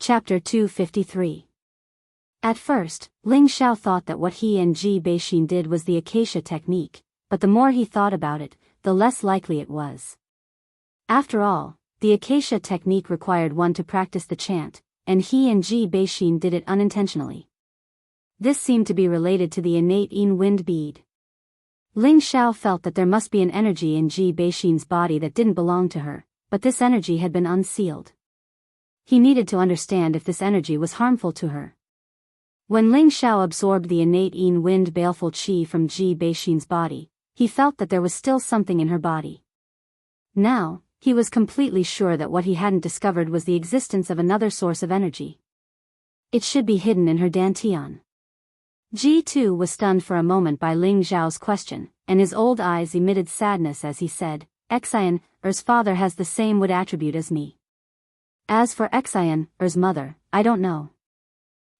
Chapter 253. At first, Ling Xiao thought that what he and Ji Beixin did was the acacia technique, but the more he thought about it, the less likely it was. After all, the acacia technique required one to practice the chant, and he and Ji Beixin did it unintentionally. This seemed to be related to the innate yin wind bead. Ling Xiao felt that there must be an energy in Ji Beixin's body that didn't belong to her, but this energy had been unsealed. He needed to understand if this energy was harmful to her. When Ling Xiao absorbed the innate yin wind baleful qi from Ji Beixin's body, he felt that there was still something in her body. Now, he was completely sure that what he hadn't discovered was the existence of another source of energy. It should be hidden in her dantian. Ji too was stunned for a moment by Ling Xiao's question, and his old eyes emitted sadness as he said, Xian, Er's father has the same wood attribute as me. As for Xian, Er's mother, I don't know.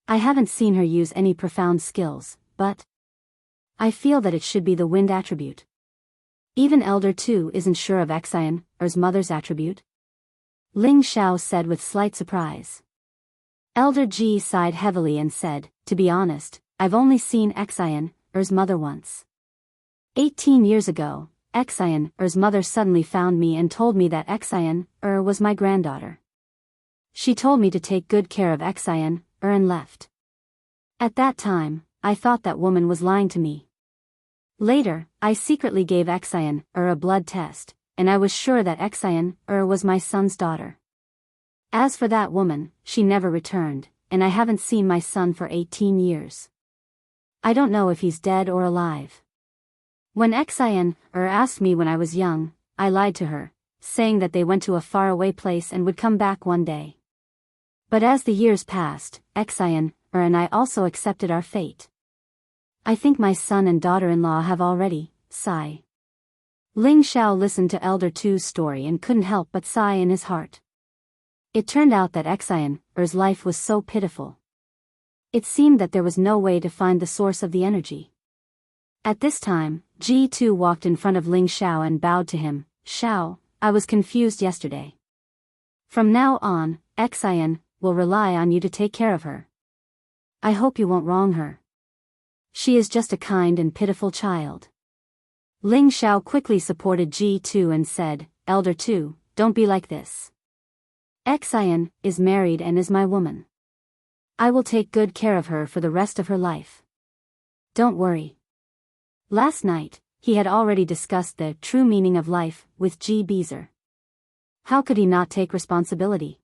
I haven't seen her use any profound skills, but I feel that it should be the wind attribute. Even Elder too isn't sure of Xian, Er's mother's attribute? Ling Xiao said with slight surprise. Elder Ji sighed heavily and said, to be honest, I've only seen Xian, Er's mother once. 18 years ago, Xian, Er's mother suddenly found me and told me that Xian, was my granddaughter. She told me to take good care of Xian, and left. At that time, I thought that woman was lying to me. Later, I secretly gave Xian, a blood test, and I was sure that Xian, was my son's daughter. As for that woman, she never returned, and I haven't seen my son for 18 years. I don't know if he's dead or alive. When Xian, asked me when I was young, I lied to her, saying that they went to a faraway place and would come back one day. But as the years passed, Xian, and I also accepted our fate. I think my son and daughter-in-law have already, sigh. Ling Xiao listened to Elder Tu's story and couldn't help but sigh in his heart. It turned out that Xian's life was so pitiful. It seemed that there was no way to find the source of the energy. At this time, Ji Tu walked in front of Ling Xiao and bowed to him. Xiao, I was confused yesterday. From now on, Xian will rely on you to take care of her. I hope you won't wrong her. She is just a kind and pitiful child. Ling Xiao quickly supported Ji Tu and said, Elder Tu, don't be like this. Xian is married and is my woman. I will take good care of her for the rest of her life. Don't worry. Last night, he had already discussed the true meaning of life with Ji Beezer. How could he not take responsibility?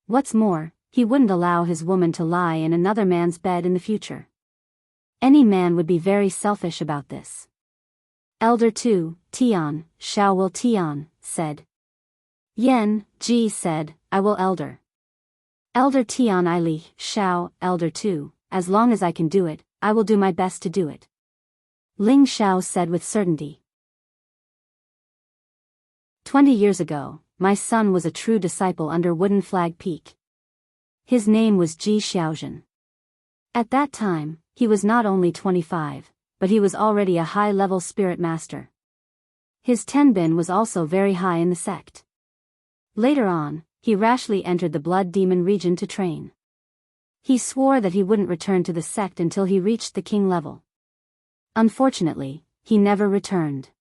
What's more, he wouldn't allow his woman to lie in another man's bed in the future. Any man would be very selfish about this. Elder Tu, Tian, Xiao will Tian, said. Yen, Ji said, I will Elder. Elder Tian I Li, Xiao, Elder Tu, as long as I can do it, I will do my best to do it. Ling Xiao said with certainty. 20 years ago, my son was a true disciple under Wooden Flag Peak. His name was Ji Xiaozhen. At that time, he was not only 25, but he was already a high-level spirit master. His tenbin was also very high in the sect. Later on, he rashly entered the blood demon region to train. He swore that he wouldn't return to the sect until he reached the king level. Unfortunately, he never returned.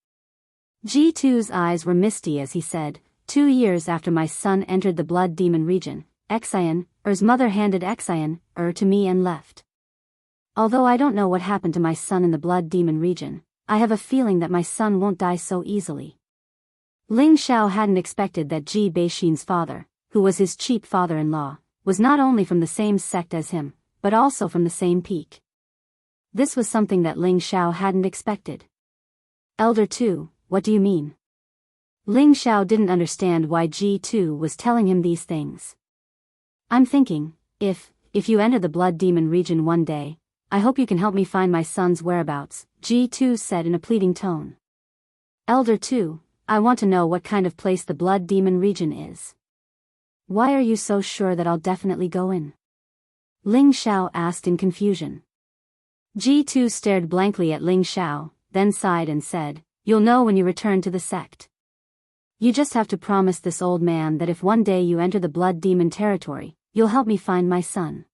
Ji Tu's eyes were misty as he said, 2 years after my son entered the blood demon region, Xian's mother handed Xian to me and left. Although I don't know what happened to my son in the blood demon region, I have a feeling that my son won't die so easily. Ling Xiao hadn't expected that Ji Beixin's father, who was his cheap father-in-law, was not only from the same sect as him, but also from the same peak. This was something that Ling Xiao hadn't expected. Elder Tu, what do you mean? Ling Xiao didn't understand why Ji Tu was telling him these things. I'm thinking, if you enter the blood demon region one day, I hope you can help me find my son's whereabouts, Ji Tu said in a pleading tone. Elder Tu, I want to know what kind of place the blood demon region is. Why are you so sure that I'll definitely go in? Ling Xiao asked in confusion. Ji Tu stared blankly at Ling Xiao, then sighed and said, You'll know when you return to the sect. You just have to promise this old man that if one day you enter the blood demon territory, you'll help me find my son.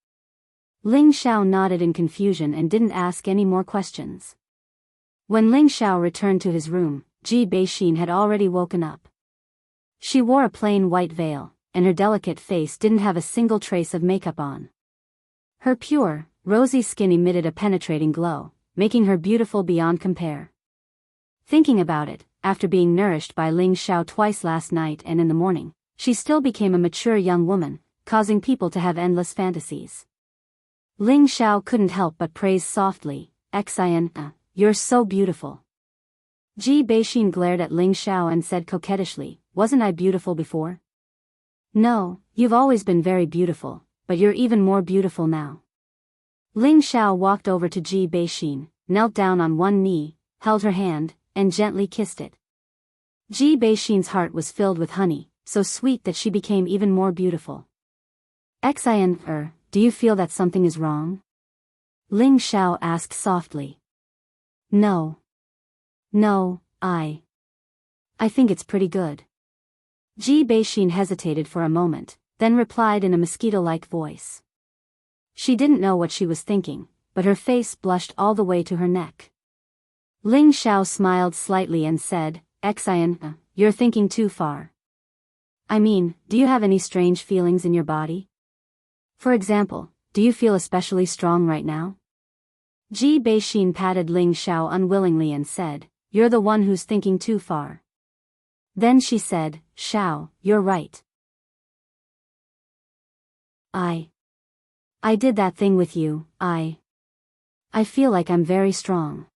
Ling Xiao nodded in confusion and didn't ask any more questions. When Ling Xiao returned to his room, Ji Beixin had already woken up. She wore a plain white veil, and her delicate face didn't have a single trace of makeup on. Her pure, rosy skin emitted a penetrating glow, making her beautiful beyond compare. Thinking about it, after being nourished by Ling Xiao twice last night and in the morning, she still became a mature young woman, causing people to have endless fantasies. Ling Xiao couldn't help but praise softly, "Xian, you're so beautiful." Ji Beixin glared at Ling Xiao and said coquettishly, "Wasn't I beautiful before?" "No, you've always been very beautiful, but you're even more beautiful now." Ling Xiao walked over to Ji Beixin, knelt down on one knee, held her hand, and gently kissed it. Ji Beixin's heart was filled with honey, so sweet that she became even more beautiful. "Xian, do you feel that something is wrong?" Ling Xiao asked softly. No, I think it's pretty good." Ji Beixin hesitated for a moment, then replied in a mosquito-like voice. She didn't know what she was thinking, but her face blushed all the way to her neck. Ling Xiao smiled slightly and said, "Xian, you're thinking too far. I mean, do you have any strange feelings in your body? For example, do you feel especially strong right now?" Ji Beixin patted Ling Xiao unwillingly and said, "You're the one who's thinking too far." Then she said, "Xiao, you're right. I did that thing with you, I feel like I'm very strong."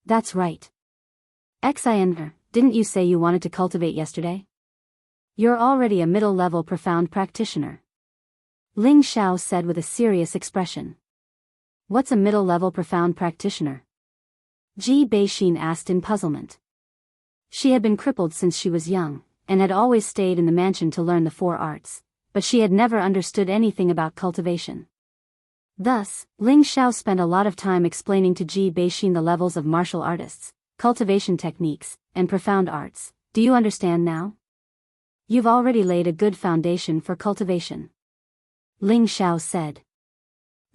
"That's right. Xian, didn't you say you wanted to cultivate yesterday? You're already a middle-level profound practitioner." Ling Xiao said with a serious expression. "What's a middle-level profound practitioner?" Ji Beixin asked in puzzlement. She had been crippled since she was young, and had always stayed in the mansion to learn the 4 arts, but she had never understood anything about cultivation. Thus, Ling Xiao spent a lot of time explaining to Ji Beixin the levels of martial artists, cultivation techniques, and profound arts. "Do you understand now? You've already laid a good foundation for cultivation," Ling Xiao said.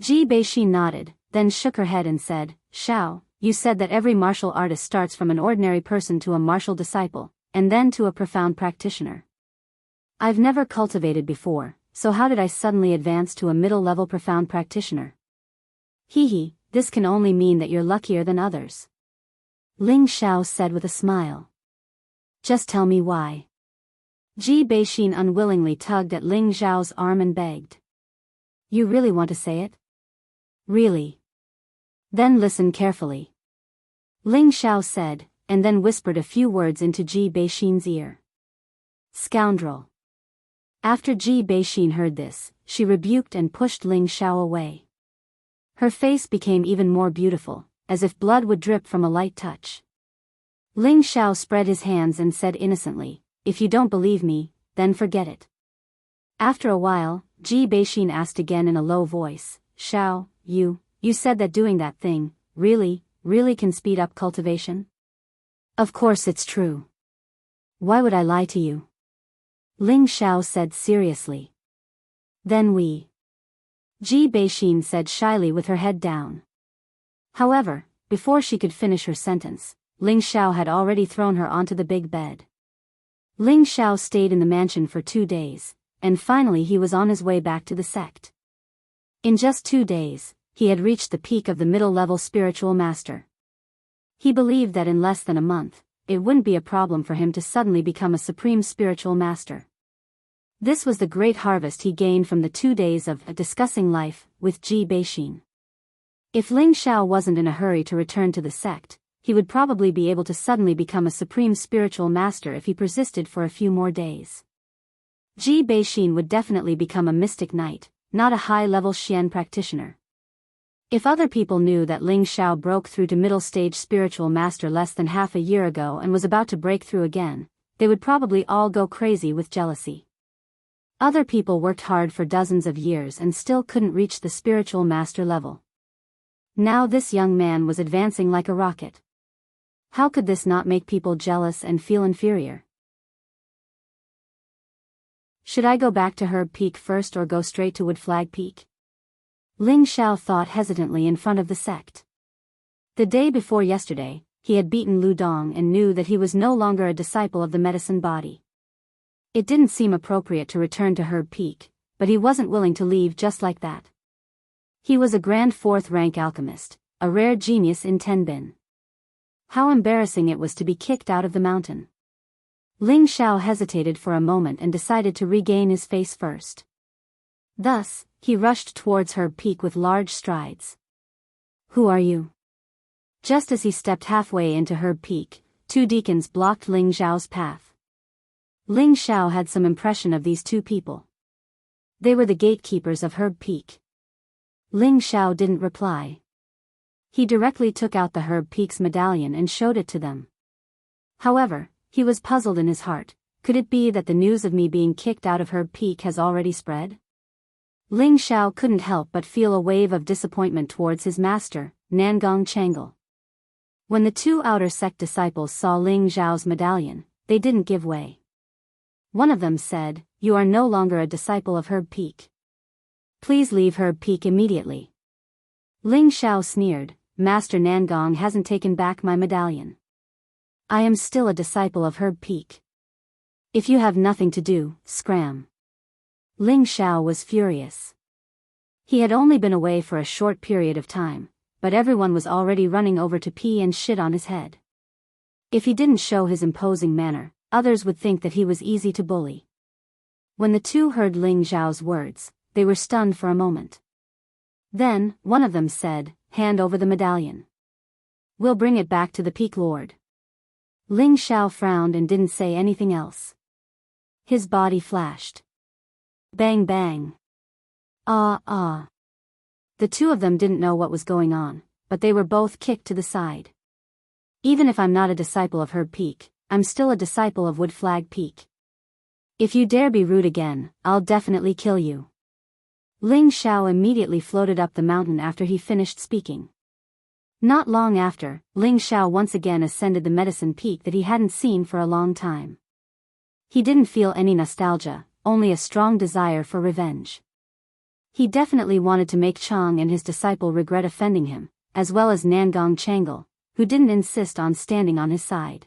Ji Beixin nodded, then shook her head and said, "Xiao, you said that every martial artist starts from an ordinary person to a martial disciple, and then to a profound practitioner. I've never cultivated before, so how did I suddenly advance to a middle-level profound practitioner?" This can only mean that you're luckier than others," Ling Xiao said with a smile. "Just tell me why." Ji Beixin unwillingly tugged at Ling Xiao's arm and begged. "You really want to say it? Really? Then listen carefully," Ling Xiao said, and then whispered a few words into Ji Beixin's ear. "Scoundrel." After Ji Beixin heard this, she rebuked and pushed Ling Xiao away. Her face became even more beautiful, as if blood would drip from a light touch. Ling Xiao spread his hands and said innocently, "If you don't believe me, then forget it." After a while, Ji Beixin asked again in a low voice, "Xiao, you said that doing that thing, really can speed up cultivation?" "Of course it's true. Why would I lie to you?" Ling Xiao said seriously. "Then Ji Beixin said shyly with her head down. However, before she could finish her sentence, Ling Xiao had already thrown her onto the big bed. Ling Xiao stayed in the mansion for 2 days, and finally he was on his way back to the sect. In just 2 days, he had reached the peak of the middle-level spiritual master. He believed that in less than a month, it wouldn't be a problem for him to suddenly become a supreme spiritual master. This was the great harvest he gained from the 2 days of discussing life with Ji Beixin. If Ling Xiao wasn't in a hurry to return to the sect, he would probably be able to suddenly become a supreme spiritual master if he persisted for a few more days. Ji Beixin would definitely become a mystic knight, not a high-level Xian practitioner. If other people knew that Ling Xiao broke through to middle-stage spiritual master less than half a year ago and was about to break through again, they would probably all go crazy with jealousy. Other people worked hard for dozens of years and still couldn't reach the spiritual master level. Now this young man was advancing like a rocket. How could this not make people jealous and feel inferior? Should I go back to Herb Peak first or go straight to Wood Flag Peak? Ling Xiao thought hesitantly in front of the sect. The day before yesterday, he had beaten Lu Dong and knew that he was no longer a disciple of the medicine body. It didn't seem appropriate to return to Herb Peak, but he wasn't willing to leave just like that. He was a grand fourth-rank alchemist, a rare genius in Tenbin. How embarrassing it was to be kicked out of the mountain. Ling Xiao hesitated for a moment and decided to regain his face first. Thus, he rushed towards Herb Peak with large strides. Who are you? Just as he stepped halfway into Herb Peak, two deacons blocked Ling Xiao's path. Ling Xiao had some impression of these two people. They were the gatekeepers of Herb Peak. Ling Xiao didn't reply. He directly took out the Herb Peak's medallion and showed it to them. However, he was puzzled in his heart. Could it be that the news of me being kicked out of Herb Peak has already spread? Ling Xiao couldn't help but feel a wave of disappointment towards his master, Nangong Changle. When the two outer sect disciples saw Ling Xiao's medallion, they didn't give way. One of them said, "You are no longer a disciple of Herb Peak. Please leave Herb Peak immediately." Ling Xiao sneered, "Master Nangong hasn't taken back my medallion. I am still a disciple of Herb Peak. If you have nothing to do, scram." Ling Xiao was furious. He had only been away for a short period of time, but everyone was already running over to pee and shit on his head. If he didn't show his imposing manner, others would think that he was easy to bully. When the two heard Ling Xiao's words, they were stunned for a moment. Then, one of them said, "Hand over the medallion. We'll bring it back to the Peak Lord." Ling Xiao frowned and didn't say anything else. His body flashed. Bang bang. Ah. The two of them didn't know what was going on, but they were both kicked to the side. Even if I'm not a disciple of Herb Peak, I'm still a disciple of Wood Flag Peak. If you dare be rude again, I'll definitely kill you. Ling Xiao immediately floated up the mountain after he finished speaking. Not long after, Ling Xiao once again ascended the medicine peak that he hadn't seen for a long time. He didn't feel any nostalgia, only a strong desire for revenge. He definitely wanted to make Chang and his disciple regret offending him, as well as Nangong Changle, who didn't insist on standing on his side.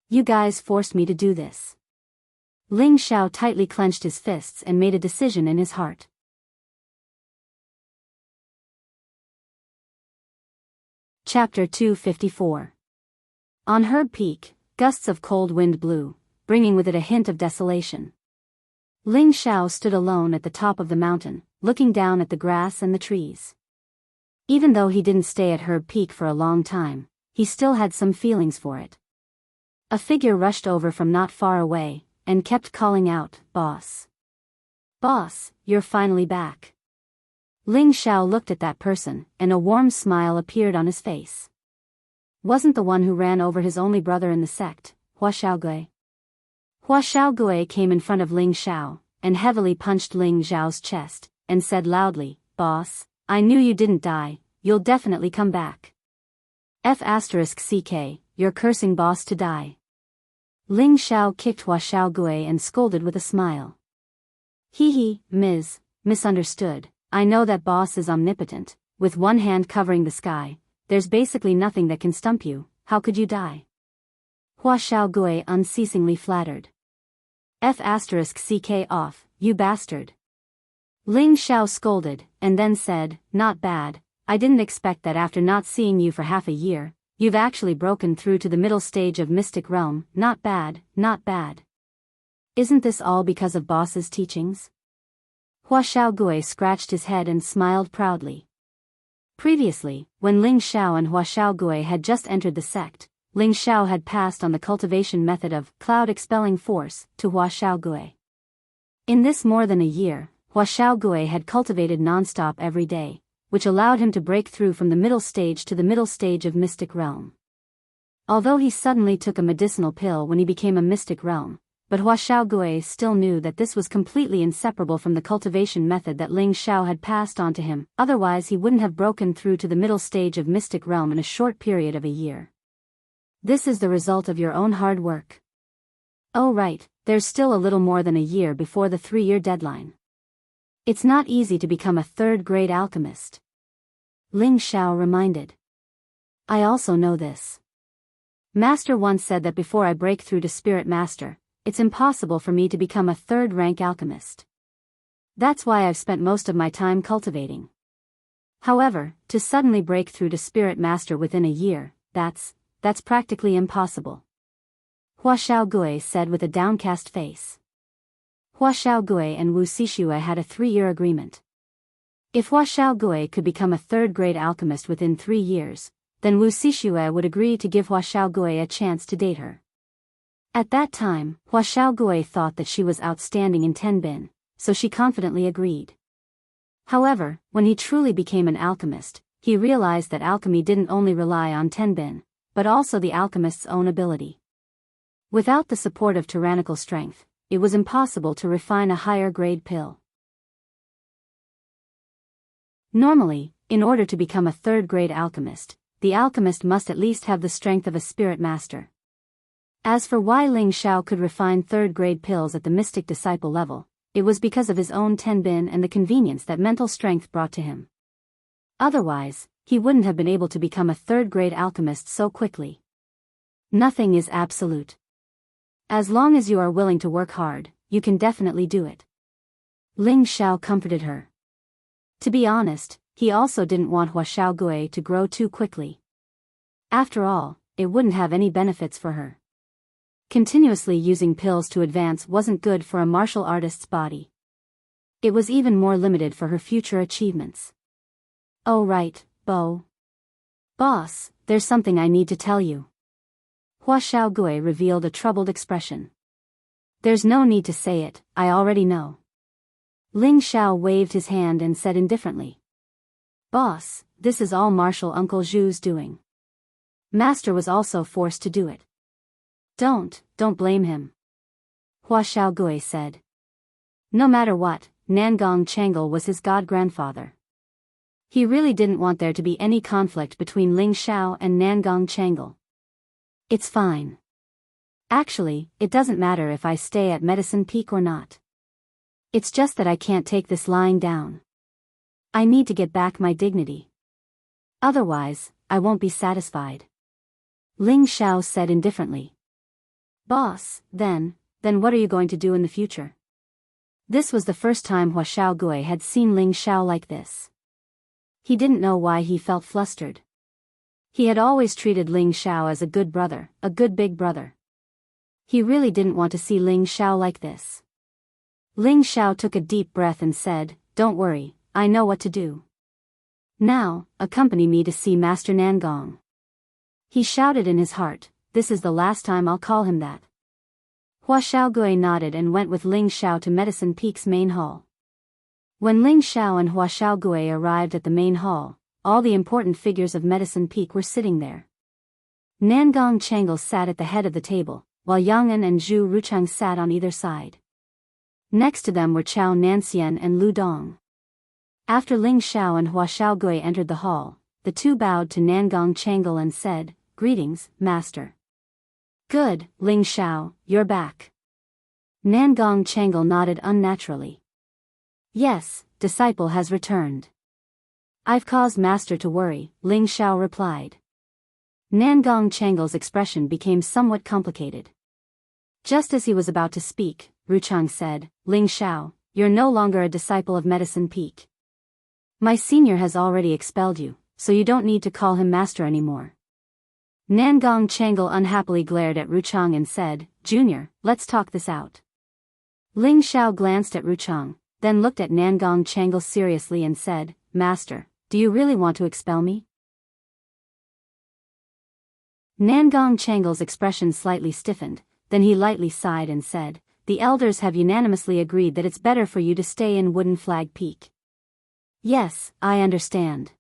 "You guys forced me to do this." Ling Xiao tightly clenched his fists and made a decision in his heart. Chapter 254. On Herb Peak, gusts of cold wind blew, bringing with it a hint of desolation. Ling Xiao stood alone at the top of the mountain, looking down at the grass and the trees. Even though he didn't stay at Herb Peak for a long time, he still had some feelings for it. A figure rushed over from not far away, and kept calling out, "Boss. Boss, you're finally back." Ling Xiao looked at that person, and a warm smile appeared on his face. Wasn't the one who ran over his only brother in the sect, Hua Xiaogui? Hua Xiaogui came in front of Ling Xiao, and heavily punched Ling Xiao's chest, and said loudly, "Boss, I knew you didn't die, you'll definitely come back. F***ck, you're cursing boss to die." Ling Xiao kicked Hua Xiaogui and scolded with a smile. Misunderstood. I know that boss is omnipotent, with one hand covering the sky. There's basically nothing that can stump you. How could you die?" Hua Xiaogui unceasingly flattered. F***ck off, you bastard. Ling Xiao scolded, and then said, "Not bad. I didn't expect that after not seeing you for half a year, you've actually broken through to the middle stage of Mystic Realm. Not bad, not bad. Isn't this all because of boss's teachings?" Hua Xiaogui scratched his head and smiled proudly. Previously, when Ling Xiao and Hua Xiaogui had just entered the sect, Ling Xiao had passed on the cultivation method of cloud-expelling force to Hua Xiaogui. In this more than a year, Hua Xiaogui had cultivated non-stop every day, which allowed him to break through from the middle stage to the middle stage of Mystic Realm. Although he suddenly took a medicinal pill when he became a Mystic Realm, but Hua Xiaogui still knew that this was completely inseparable from the cultivation method that Ling Xiao had passed on to him, otherwise he wouldn't have broken through to the middle stage of Mystic Realm in a short period of a year. "This is the result of your own hard work." "Oh right, There's still a little more than a year before the 3-year deadline. It's not easy to become a third-grade alchemist. Ling Xiao reminded. I also know this. Master once said that before I break through to Spirit Master, it's impossible for me to become a third-rank alchemist. That's why I've spent most of my time cultivating. However, to suddenly break through to Spirit Master within a year, that's practically impossible. Hua Xiaogui said with a downcast face. Hua Xiaogui and Wu Xixue had a 3-year agreement. If Hua Xiaogui could become a third-grade alchemist within 3 years, then Wu Xixue would agree to give Hua Xiaogui a chance to date her. At that time, Hua Xiaogui thought that she was outstanding in Tenbin, so she confidently agreed. However, when he truly became an alchemist, he realized that alchemy didn't only rely on Tenbin, but also the alchemist's own ability. Without the support of tyrannical strength, it was impossible to refine a higher-grade pill. Normally, in order to become a third-grade alchemist, the alchemist must at least have the strength of a spirit master. As for why Ling Xiao could refine third-grade pills at the mystic disciple level, it was because of his own Tenbin and the convenience that mental strength brought to him. Otherwise, he wouldn't have been able to become a third-grade alchemist so quickly. Nothing is absolute. As long as you are willing to work hard, you can definitely do it. Ling Xiao comforted her. To be honest, he also didn't want Hua Xiaogui to grow too quickly. After all, it wouldn't have any benefits for her. Continuously using pills to advance wasn't good for a martial artist's body. It was even more limited for her future achievements. Oh right, Boss, there's something I need to tell you. Hua Xiaogui revealed a troubled expression. There's no need to say it, I already know. Ling Xiao waved his hand and said indifferently. Boss, this is all Martial Uncle Zhu's doing. Master was also forced to do it. Don't blame him. Hua Xiaogui said. No matter what, Nangong Changle was his god-grandfather. He really didn't want there to be any conflict between Ling Xiao and Nangong Changle. It's fine. Actually, it doesn't matter if I stay at Medicine Peak or not. It's just that I can't take this lying down. I need to get back my dignity. Otherwise, I won't be satisfied. Ling Xiao said indifferently. Boss, then what are you going to do in the future? This was the first time Hua Xiaogui had seen Ling Xiao like this. He didn't know why he felt flustered. He had always treated Ling Xiao as a good brother, a good big brother. He really didn't want to see Ling Xiao like this. Ling Xiao took a deep breath and said, Don't worry, I know what to do. Now, accompany me to see Master Nangong. He shouted in his heart, This is the last time I'll call him that. Hua Xiaogui nodded and went with Ling Xiao to Medicine Peak's main hall. When Ling Xiao and Hua Xiaogui arrived at the main hall, all the important figures of Medicine Peak were sitting there. Nangong Changle sat at the head of the table, while Yang'an and Zhu Ruchang sat on either side. Next to them were Chao Nanxian and Lu Dong. After Ling Xiao and Hua Xiaogui entered the hall, the two bowed to Nangong Changle and said, Greetings, Master. Good, Ling Xiao, you're back. Nangong Changle nodded unnaturally. Yes, disciple has returned. I've caused Master to worry, Ling Xiao replied. Nangong Changle's expression became somewhat complicated. Just as he was about to speak, Ruchang said, Ling Xiao, you're no longer a disciple of Medicine Peak. My senior has already expelled you, so you don't need to call him Master anymore. Nangong Changle unhappily glared at Ruchang and said, Junior, let's talk this out. Ling Xiao glanced at Ruchang, then looked at Nangong Changle seriously and said, Master, do you really want to expel me? Nangong Changle's expression slightly stiffened, then he lightly sighed and said, The elders have unanimously agreed that it's better for you to stay in Wooden Flag Peak. Yes, I understand.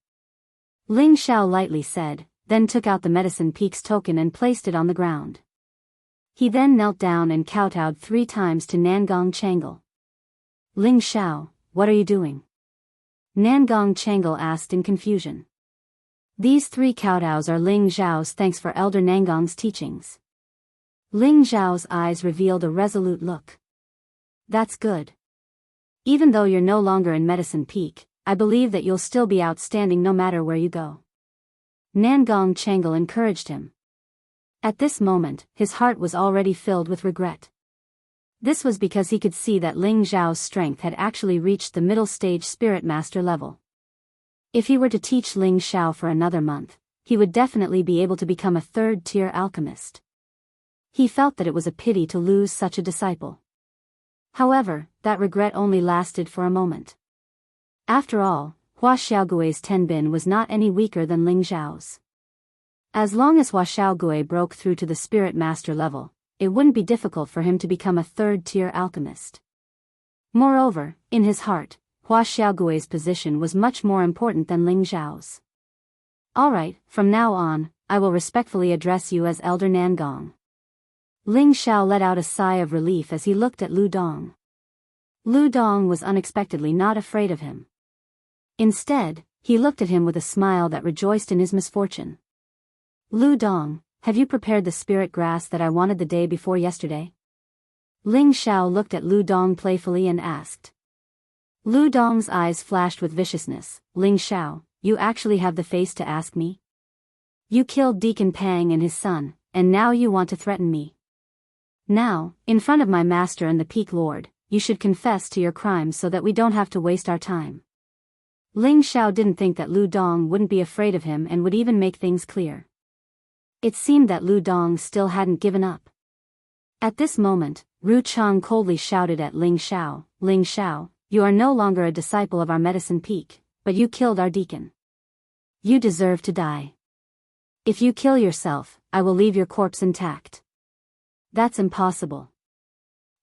Ling Xiao lightly said, then took out the Medicine Peak's token and placed it on the ground. He then knelt down and kowtowed 3 times to Nangong Changle. Ling Xiao, what are you doing? Nangong Changle asked in confusion. These 3 kowtows are Ling Xiao's thanks for Elder Nangong's teachings. Ling Zhao's eyes revealed a resolute look. That's good. Even though you're no longer in Medicine Peak, I believe that you'll still be outstanding no matter where you go. Nangong Changle encouraged him. At this moment, his heart was already filled with regret. This was because he could see that Ling Zhao's strength had actually reached the middle stage Spirit Master level. If he were to teach Ling Zhao for another month, he would definitely be able to become a third-tier alchemist. He felt that it was a pity to lose such a disciple. However, that regret only lasted for a moment. After all, Hua Xiaogui's Tenbin was not any weaker than Ling Zhao's. As long as Hua Xiaogui broke through to the Spirit Master level, it wouldn't be difficult for him to become a third-tier alchemist. Moreover, in his heart, Hua Xiaogui's position was much more important than Ling Zhao's. Alright, from now on, I will respectfully address you as Elder Nangong. Ling Zhao let out a sigh of relief as he looked at Lu Dong. Lu Dong was unexpectedly not afraid of him. Instead, he looked at him with a smile that rejoiced in his misfortune. Lu Dong, have you prepared the spirit grass that I wanted the day before yesterday? Ling Zhao looked at Lu Dong playfully and asked. Lu Dong's eyes flashed with viciousness. Ling Zhao, you actually have the face to ask me? You killed Deacon Pang and his son, and now you want to threaten me. Now, in front of my master and the Peak Lord, you should confess to your crimes so that we don't have to waste our time. Ling Zhao didn't think that Lu Dong wouldn't be afraid of him and would even make things clear. It seemed that Lu Dong still hadn't given up. At this moment, Ru Chang coldly shouted at Ling Zhao, Ling Zhao, you are no longer a disciple of our Medicine Peak, but you killed our deacon. You deserve to die. If you kill yourself, I will leave your corpse intact. That's impossible.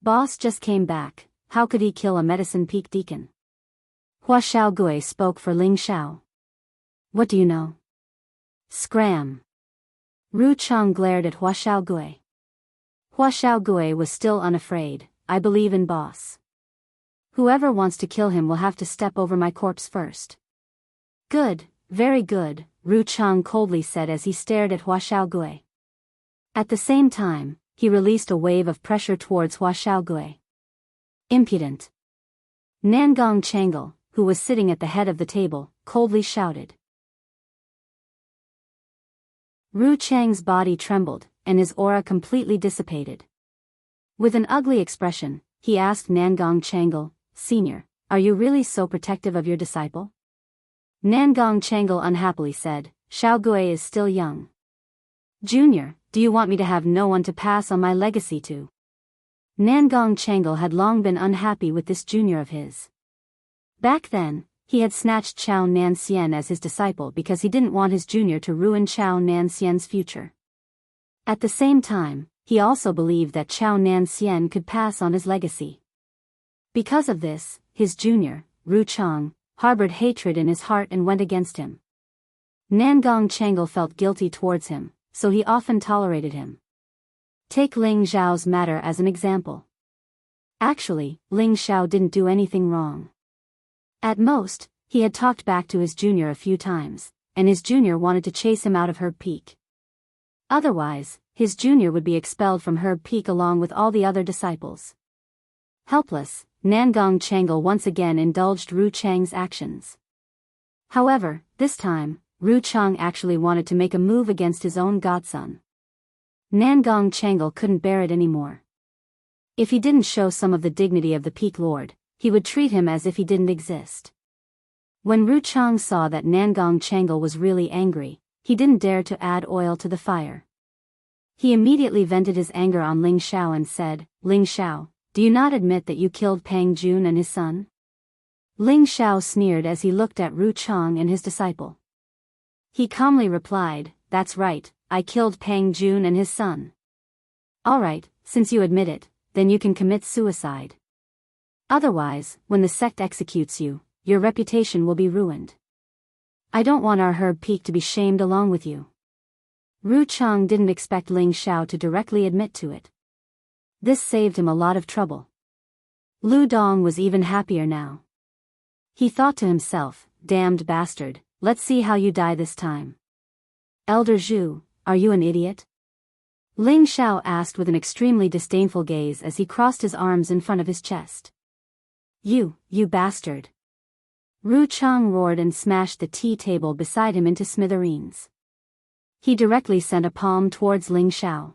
Boss just came back, how could he kill a Medicine Peak deacon? Hua Xiaogui spoke for Ling Zhao. What do you know? Scram. Ru Chang glared at Hua Xiaogui. Hua Xiaogui was still unafraid. I believe in boss. Whoever wants to kill him will have to step over my corpse first. Good, very good, Ru Chang coldly said as he stared at Hua Xiaogui. At the same time, he released a wave of pressure towards Hua Xiaogui. Impudent. Nangong Changle, who was sitting at the head of the table, coldly shouted. Ru Chang's body trembled, and his aura completely dissipated. With an ugly expression, he asked Nangong Changle, Senior, are you really so protective of your disciple? Nangong Changle unhappily said, Xiaogui is still young. Junior, do you want me to have no one to pass on my legacy to? Nangong Changle had long been unhappy with this junior of his. Back then, he had snatched Chao Nanxian as his disciple because he didn't want his junior to ruin Chao Nanxian's future. At the same time, he also believed that Chao Nanxian could pass on his legacy. Because of this, his junior, Ru Chang, harbored hatred in his heart and went against him. Nangong Changle felt guilty towards him, so he often tolerated him. Take Ling Zhao's matter as an example. Actually, Ling Zhao didn't do anything wrong. At most, he had talked back to his junior a few times, and his junior wanted to chase him out of Herb Peak. Otherwise, his junior would be expelled from Herb Peak along with all the other disciples. Helpless, Nangong Changle once again indulged Ru Chang's actions. However, this time, Ru Chang actually wanted to make a move against his own godson. Nangong Changle couldn't bear it anymore. If he didn't show some of the dignity of the Peak Lord, he would treat him as if he didn't exist. When Ru Chang saw that Nangong Changle was really angry, he didn't dare to add oil to the fire. He immediately vented his anger on Ling Zhao and said, Ling Zhao, do you not admit that you killed Pang Jun and his son? Ling Zhao sneered as he looked at Ru Chang and his disciple. He calmly replied, that's right, I killed Pang Jun and his son. Alright, since you admit it, then you can commit suicide. Otherwise, when the sect executes you, your reputation will be ruined. I don't want our Herb Peak to be shamed along with you. Ru Chang didn't expect Ling Zhao to directly admit to it. This saved him a lot of trouble. Lu Dong was even happier now. He thought to himself, damned bastard, let's see how you die this time. Elder Zhu, are you an idiot? Ling Xiao asked with an extremely disdainful gaze as he crossed his arms in front of his chest. You bastard. Ru Chang roared and smashed the tea table beside him into smithereens. He directly sent a palm towards Ling Xiao.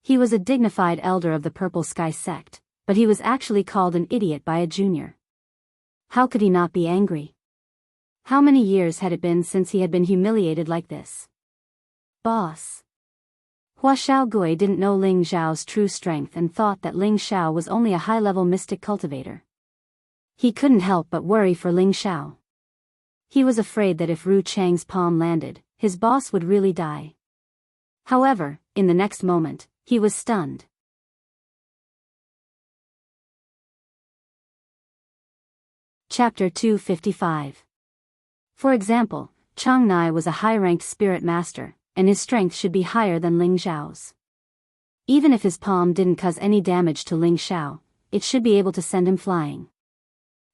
He was a dignified elder of the Purple Sky sect, but he was actually called an idiot by a junior. How could he not be angry? How many years had it been since he had been humiliated like this? Boss. Hua Xiaogui didn't know Ling Xiao's true strength and thought that Ling Xiao was only a high-level mystic cultivator. He couldn't help but worry for Ling Xiao. He was afraid that if Ru Chang's palm landed, his boss would really die. However, in the next moment, he was stunned. Chapter 255. For example, Chang Nai was a high-ranked spirit master, and his strength should be higher than Ling Xiao's. Even if his palm didn't cause any damage to Ling Xiao, it should be able to send him flying.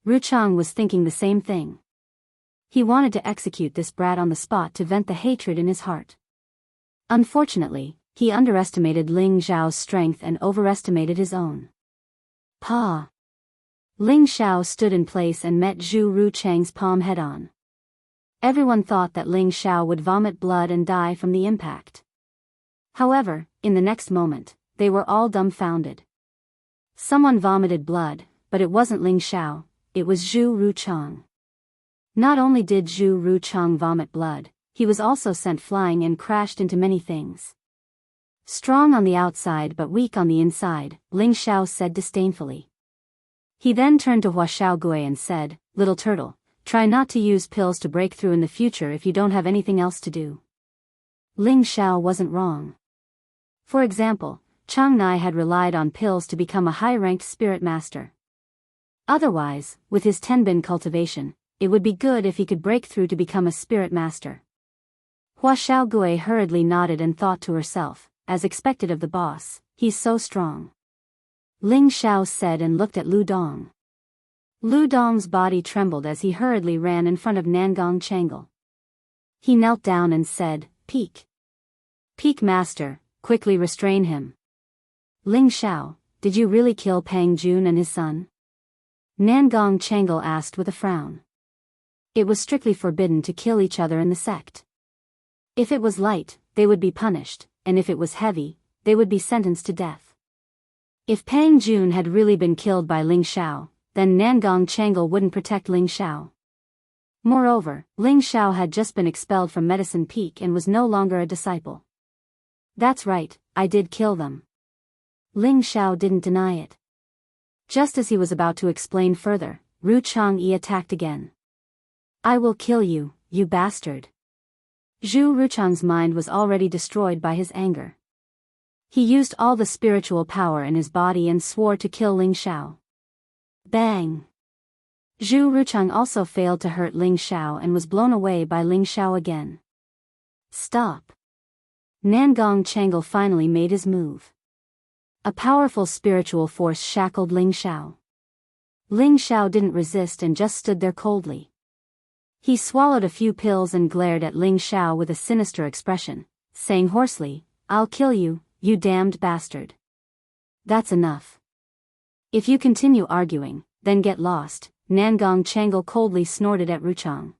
Ru Chang was thinking the same thing. He wanted to execute this brat on the spot to vent the hatred in his heart. Unfortunately, he underestimated Ling Xiao's strength and overestimated his own. Pa! Ling Xiao stood in place and met Zhu Ru Chang's palm head-on. Everyone thought that Ling Xiao would vomit blood and die from the impact. However, in the next moment, they were all dumbfounded. Someone vomited blood, but it wasn't Ling Xiao, it was Zhu Ru Chang. Not only did Zhu Ru Chang vomit blood, he was also sent flying and crashed into many things. Strong on the outside but weak on the inside, Ling Xiao said disdainfully. He then turned to Hua Xiaogui and said, "Little turtle, try not to use pills to break through in the future if you don't have anything else to do." Ling Xiao wasn't wrong. For example, Chang Nai had relied on pills to become a high-ranked spirit master. Otherwise, with his tenbin cultivation, it would be good if he could break through to become a spirit master. Hua Xiaogui hurriedly nodded and thought to herself, as expected of the boss, he's so strong. Ling Xiao said and looked at Lu Dong. Lu Dong's body trembled as he hurriedly ran in front of Nangong Changle. He knelt down and said, "Peak. Peak master, quickly restrain him." Ling Xiao, did you really kill Pang Jun and his son? Nangong Changle asked with a frown. It was strictly forbidden to kill each other in the sect. If it was light, they would be punished, and if it was heavy, they would be sentenced to death. If Pang Jun had really been killed by Ling Xiao, then Nangong Changle wouldn't protect Ling Xiao. Moreover, Ling Xiao had just been expelled from Medicine Peak and was no longer a disciple. That's right, I did kill them. Ling Xiao didn't deny it. Just as he was about to explain further, Ru Chang'e attacked again. I will kill you, you bastard. Zhu Ruchang's mind was already destroyed by his anger. He used all the spiritual power in his body and swore to kill Ling Xiao. Bang! Zhu Ruchang also failed to hurt Ling Xiao and was blown away by Ling Xiao again. Stop! Nangong Changle finally made his move. A powerful spiritual force shackled Ling Xiao. Ling Xiao didn't resist and just stood there coldly. He swallowed a few pills and glared at Ling Xiao with a sinister expression, saying hoarsely, I'll kill you, you damned bastard. That's enough. If you continue arguing, then get lost, Nangong Changle coldly snorted at Ruchang.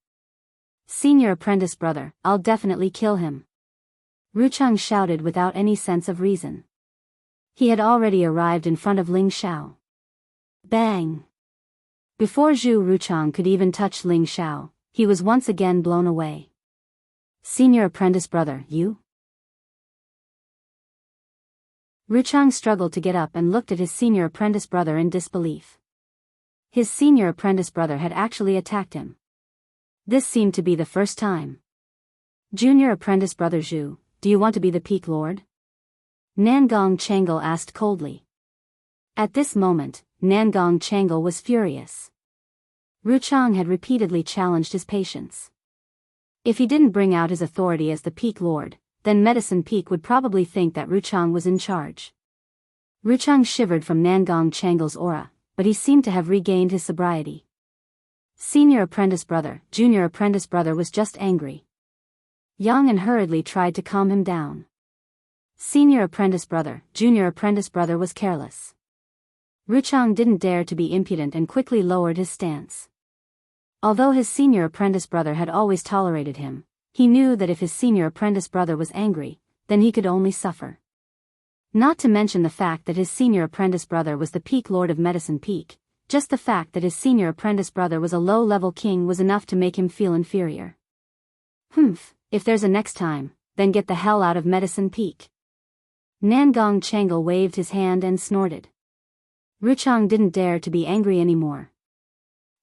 Senior apprentice brother, I'll definitely kill him. Ruchang shouted without any sense of reason. He had already arrived in front of Ling Xiao. Bang! Before Zhu Ruchang could even touch Ling Xiao, he was once again blown away. Senior apprentice brother, you? Ruchang struggled to get up and looked at his senior apprentice brother in disbelief. His senior apprentice brother had actually attacked him. This seemed to be the first time. Junior apprentice brother Zhu, do you want to be the Peak Lord? Nangong Changle asked coldly. At this moment, Nangong Changle was furious. Ruchang had repeatedly challenged his patience. If he didn't bring out his authority as the Peak Lord, then Medicine Peak would probably think that Ruchang was in charge. Ruchang shivered from Nangong Changle's aura, but he seemed to have regained his sobriety. Senior apprentice brother, junior apprentice brother was just angry. Yang and hurriedly tried to calm him down. Senior apprentice brother, junior apprentice brother was careless. Ruchang didn't dare to be impudent and quickly lowered his stance. Although his senior apprentice brother had always tolerated him, he knew that if his senior apprentice brother was angry, then he could only suffer. Not to mention the fact that his senior apprentice brother was the peak lord of Medicine Peak, just the fact that his senior apprentice brother was a low-level king was enough to make him feel inferior. If there's a next time, then get the hell out of Medicine Peak. Nangong Changle waved his hand and snorted. Ruchang didn't dare to be angry anymore.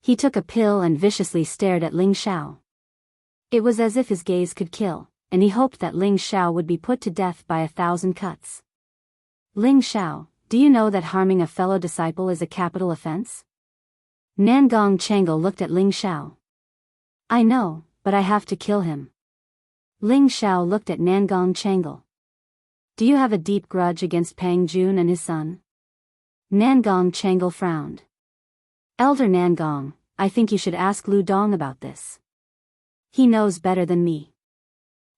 He took a pill and viciously stared at Ling Xiao. It was as if his gaze could kill, and he hoped that Ling Xiao would be put to death by 1,000 cuts. Ling Xiao, do you know that harming a fellow disciple is a capital offense? Nangong Changle looked at Ling Xiao. I know, but I have to kill him. Ling Xiao looked at Nangong Changle. Do you have a deep grudge against Pang Jun and his son? Nangong Changle frowned. Elder Nangong, I think you should ask Lu Dong about this. He knows better than me.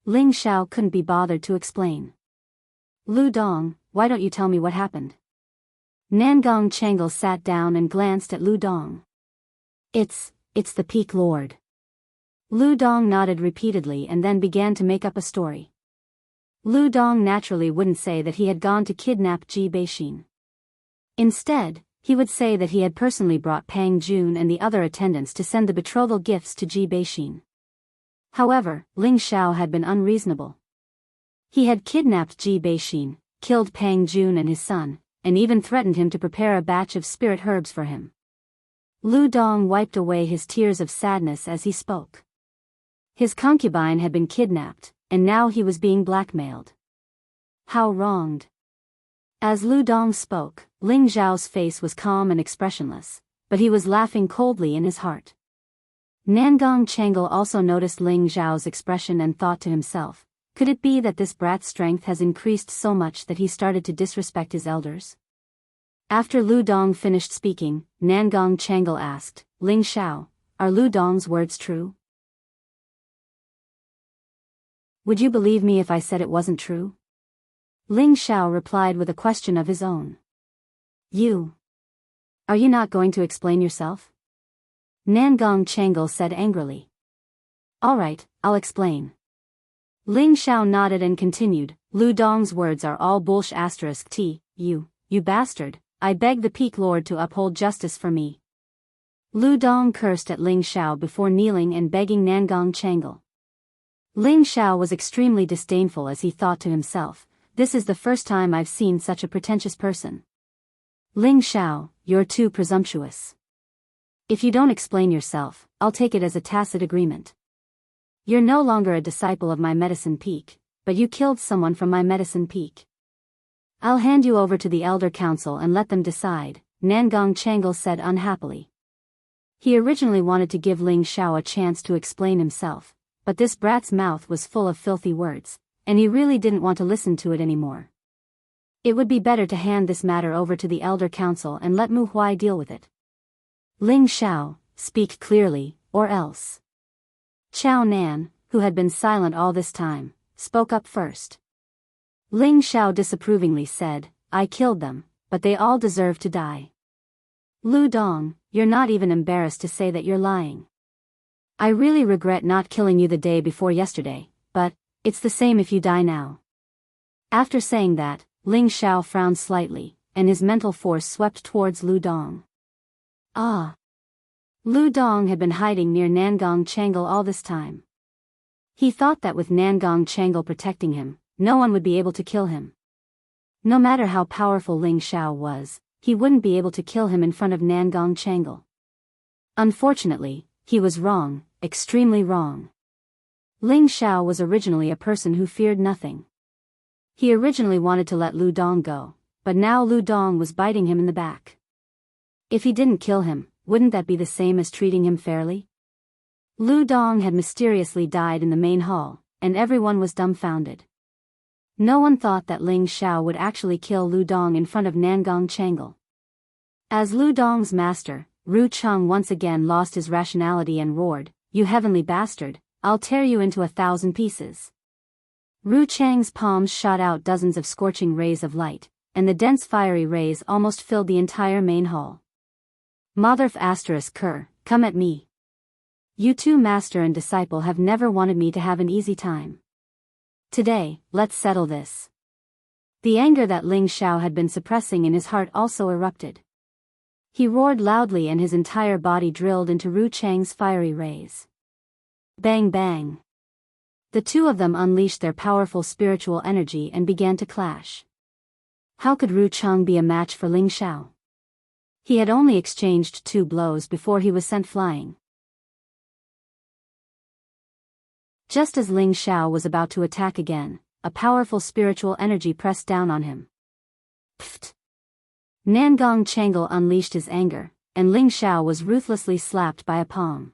Ling Xiao couldn't be bothered to explain. Lu Dong, why don't you tell me what happened? Nangong Changle sat down and glanced at Lu Dong. It's the Peak Lord. Lu Dong nodded repeatedly and then began to make up a story. Lu Dong naturally wouldn't say that he had gone to kidnap Ji Beixin. Instead, he would say that he had personally brought Pang Jun and the other attendants to send the betrothal gifts to Ji Beixin. However, Ling Xiao had been unreasonable. He had kidnapped Ji Beixin, killed Pang Jun and his son, and even threatened him to prepare a batch of spirit herbs for him. Lu Dong wiped away his tears of sadness as he spoke. His concubine had been kidnapped, and now he was being blackmailed. How wronged. As Lu Dong spoke, Ling Xiao's face was calm and expressionless, but he was laughing coldly in his heart. Nangong Changle also noticed Ling Xiao's expression and thought to himself, could it be that this brat's strength has increased so much that he started to disrespect his elders? After Lu Dong finished speaking, Nangong Changle asked, Ling Xiao, are Lu Dong's words true? Would you believe me if I said it wasn't true? Ling Xiao replied with a question of his own. Are you not going to explain yourself? Nangong Changle said angrily. All right, I'll explain. Ling Xiao nodded and continued, Lu Dong's words are all bullsh *t, you bastard, I beg the Peak Lord to uphold justice for me. Lu Dong cursed at Ling Xiao before kneeling and begging Nangong Changle. Ling Xiao was extremely disdainful as he thought to himself, this is the first time I've seen such a pretentious person. Ling Xiao, you're too presumptuous. If you don't explain yourself, I'll take it as a tacit agreement. You're no longer a disciple of my Medicine Peak, but you killed someone from my Medicine Peak. I'll hand you over to the Elder Council and let them decide, Nangong Changle said unhappily. He originally wanted to give Ling Xiao a chance to explain himself, but this brat's mouth was full of filthy words, and he really didn't want to listen to it anymore. It would be better to hand this matter over to the Elder Council and let Mu Huai deal with it. Ling Xiao, speak clearly, or else. Chao Nan, who had been silent all this time, spoke up first. Ling Xiao disapprovingly said, I killed them, but they all deserve to die. Lu Dong, you're not even embarrassed to say that you're lying. I really regret not killing you the day before yesterday, but it's the same if you die now. After saying that, Ling Xiao frowned slightly, and his mental force swept towards Lu Dong. Ah! Lu Dong had been hiding near Nangong Changle all this time. He thought that with Nangong Changle protecting him, no one would be able to kill him. No matter how powerful Ling Xiao was, he wouldn't be able to kill him in front of Nangong Changle. Unfortunately, he was wrong, extremely wrong. Ling Xiao was originally a person who feared nothing. He originally wanted to let Lu Dong go, but now Lu Dong was biting him in the back. If he didn't kill him, wouldn't that be the same as treating him fairly? Lu Dong had mysteriously died in the main hall, and everyone was dumbfounded. No one thought that Ling Xiao would actually kill Lu Dong in front of Nangong Changle. As Lu Dong's master, Ru Cheng once again lost his rationality and roared, You heavenly bastard, I'll tear you into 1,000 pieces. Ru Chang's palms shot out dozens of scorching rays of light, and the dense fiery rays almost filled the entire main hall. Motherf asterisk Ker, come at me. You two master and disciple have never wanted me to have an easy time. Today, let's settle this. The anger that Ling Xiao had been suppressing in his heart also erupted. He roared loudly and his entire body drilled into Ru Chang's fiery rays. Bang bang. The two of them unleashed their powerful spiritual energy and began to clash. How could Ru Chang be a match for Ling Xiao? He had only exchanged 2 blows before he was sent flying. Just as Ling Xiao was about to attack again, a powerful spiritual energy pressed down on him. Pfft! Nangong Changle unleashed his anger, and Ling Xiao was ruthlessly slapped by a palm.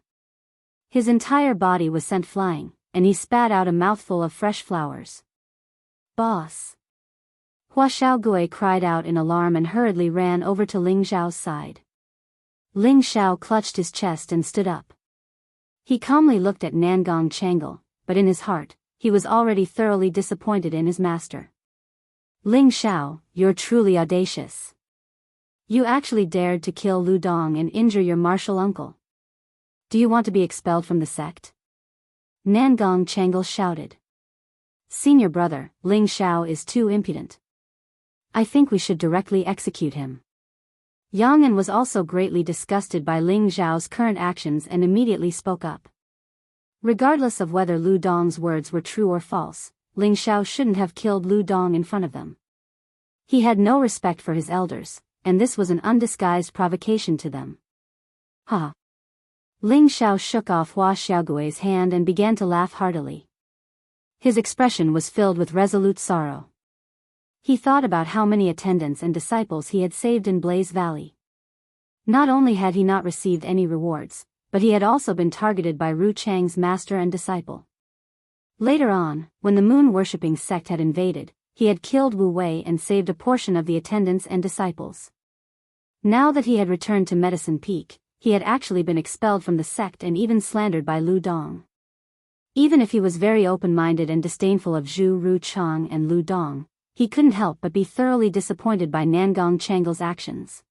His entire body was sent flying, and he spat out a mouthful of fresh flowers. Boss! Hua Xiaogui cried out in alarm and hurriedly ran over to Ling Xiao's side. Ling Xiao clutched his chest and stood up. He calmly looked at Nangong Changle, but in his heart, he was already thoroughly disappointed in his master. Ling Xiao, you're truly audacious. You actually dared to kill Lu Dong and injure your martial uncle. Do you want to be expelled from the sect? Nangong Changle shouted. Senior brother, Ling Xiao is too impudent. I think we should directly execute him. Yang An was also greatly disgusted by Ling Xiao's current actions and immediately spoke up. Regardless of whether Lu Dong's words were true or false, Ling Xiao shouldn't have killed Lu Dong in front of them. He had no respect for his elders, and this was an undisguised provocation to them. Ha! Ling Xiao shook off Hua Xiaogui's hand and began to laugh heartily. His expression was filled with resolute sorrow. He thought about how many attendants and disciples he had saved in Blaze Valley. Not only had he not received any rewards, but he had also been targeted by Ru Chang's master and disciple. Later on, when the moon-worshipping sect had invaded, he had killed Wu Wei and saved a portion of the attendants and disciples. Now that he had returned to Medicine Peak, he had actually been expelled from the sect and even slandered by Lu Dong. Even if he was very open-minded and disdainful of Zhu Ru Chang and Lu Dong, he couldn't help but be thoroughly disappointed by Nangong Changle's actions.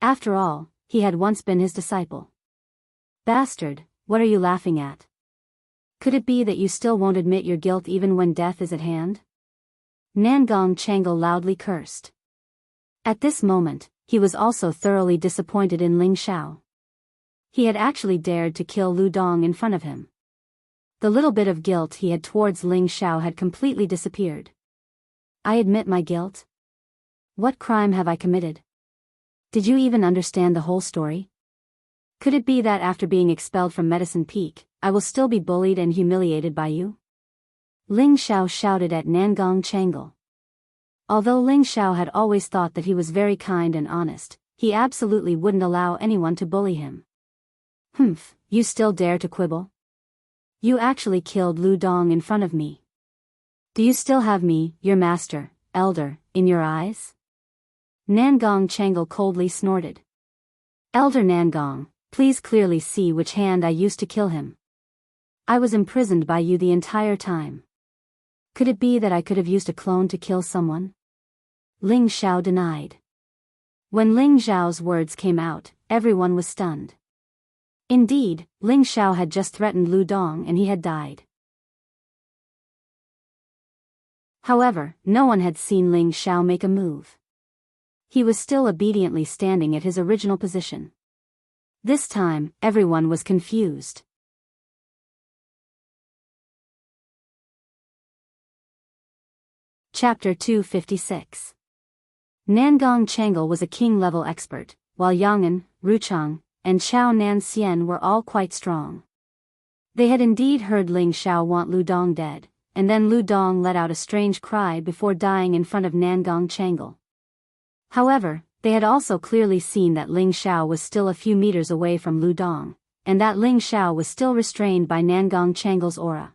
After all, he had once been his disciple. Bastard, what are you laughing at? Could it be that you still won't admit your guilt even when death is at hand? Nangong Changle loudly cursed. At this moment, he was also thoroughly disappointed in Ling Xiao. He had actually dared to kill Lu Dong in front of him. The little bit of guilt he had towards Ling Xiao had completely disappeared. I admit my guilt? What crime have I committed? Did you even understand the whole story? Could it be that after being expelled from Medicine Peak, I will still be bullied and humiliated by you? Ling Xiao shouted at Nangong Changle. Although Ling Xiao had always thought that he was very kind and honest, he absolutely wouldn't allow anyone to bully him. Humph, you still dare to quibble? You actually killed Lu Dong in front of me. Do you still have me, your master, elder, in your eyes? Nangong Changle coldly snorted. Elder Nangong, please clearly see which hand I used to kill him. I was imprisoned by you the entire time. Could it be that I could have used a clone to kill someone? Ling Xiao denied. When Ling Xiao's words came out, everyone was stunned. Indeed, Ling Xiao had just threatened Lu Dong and he had died. However, no one had seen Ling Xiao make a move. He was still obediently standing at his original position. This time, everyone was confused. Chapter 256. Nangong Changle was a king-level expert, while Yang An, Ru Chang, and Chao Nan Xian were all quite strong. They had indeed heard Ling Xiao want Lu Dong dead, and then Lu Dong let out a strange cry before dying in front of Nangong Changle. However, they had also clearly seen that Ling Xiao was still a few meters away from Lu Dong, and that Ling Xiao was still restrained by Nangong Changle's aura.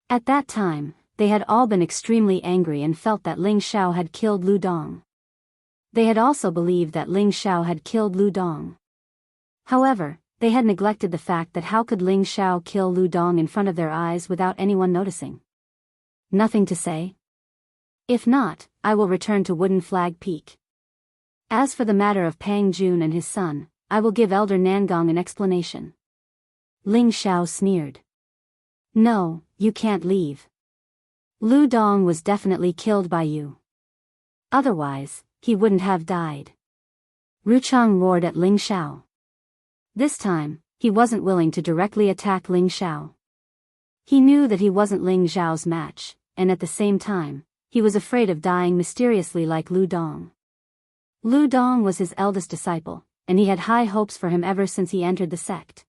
At that time, they had all been extremely angry and felt that Ling Xiao had killed Lu Dong. They had also believed that Ling Xiao had killed Lu Dong. However, they had neglected the fact that how could Ling Xiao kill Lu Dong in front of their eyes without anyone noticing? Nothing to say? If not, I will return to Wooden Flag Peak. As for the matter of Pang Jun and his son, I will give Elder Nangong an explanation. Ling Xiao sneered. No, you can't leave. Lu Dong was definitely killed by you. Otherwise, he wouldn't have died. Ruchang roared at Ling Xiao. This time, he wasn't willing to directly attack Ling Xiao. He knew that he wasn't Ling Xiao's match, and at the same time, he was afraid of dying mysteriously like Lu Dong. Lu Dong was his eldest disciple, and he had high hopes for him ever since he entered the sect.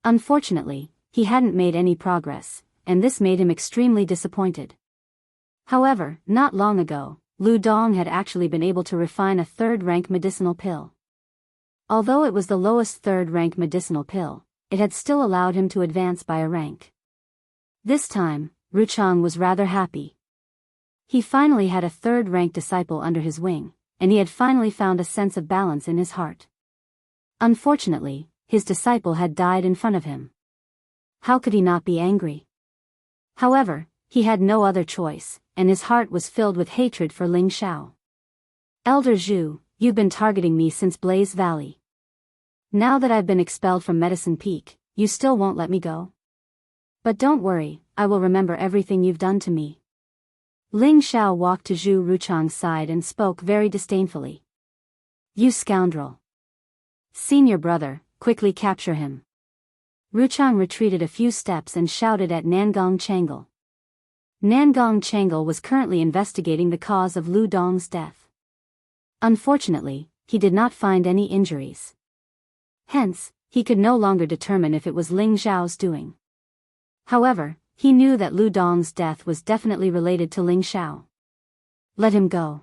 Unfortunately, he hadn't made any progress, and this made him extremely disappointed. However, not long ago, Lu Dong had actually been able to refine a third-rank medicinal pill. Although it was the lowest third-rank medicinal pill, it had still allowed him to advance by a rank. This time, Ruchang was rather happy. He finally had a third-rank disciple under his wing, and he had finally found a sense of balance in his heart. Unfortunately, his disciple had died in front of him. How could he not be angry? However, he had no other choice, and his heart was filled with hatred for Ling Xiao. Elder Zhu, you've been targeting me since Blaze Valley. Now that I've been expelled from Medicine Peak, you still won't let me go? But don't worry, I will remember everything you've done to me. Ling Xiao walked to Zhu Ruchang's side and spoke very disdainfully. You scoundrel. Senior brother, quickly capture him. Ruchang retreated a few steps and shouted at Nangong Changle. Nangong Changle was currently investigating the cause of Lu Dong's death. Unfortunately, he did not find any injuries. Hence, he could no longer determine if it was Ling Xiao's doing. However, he knew that Lu Dong's death was definitely related to Ling Xiao. Let him go.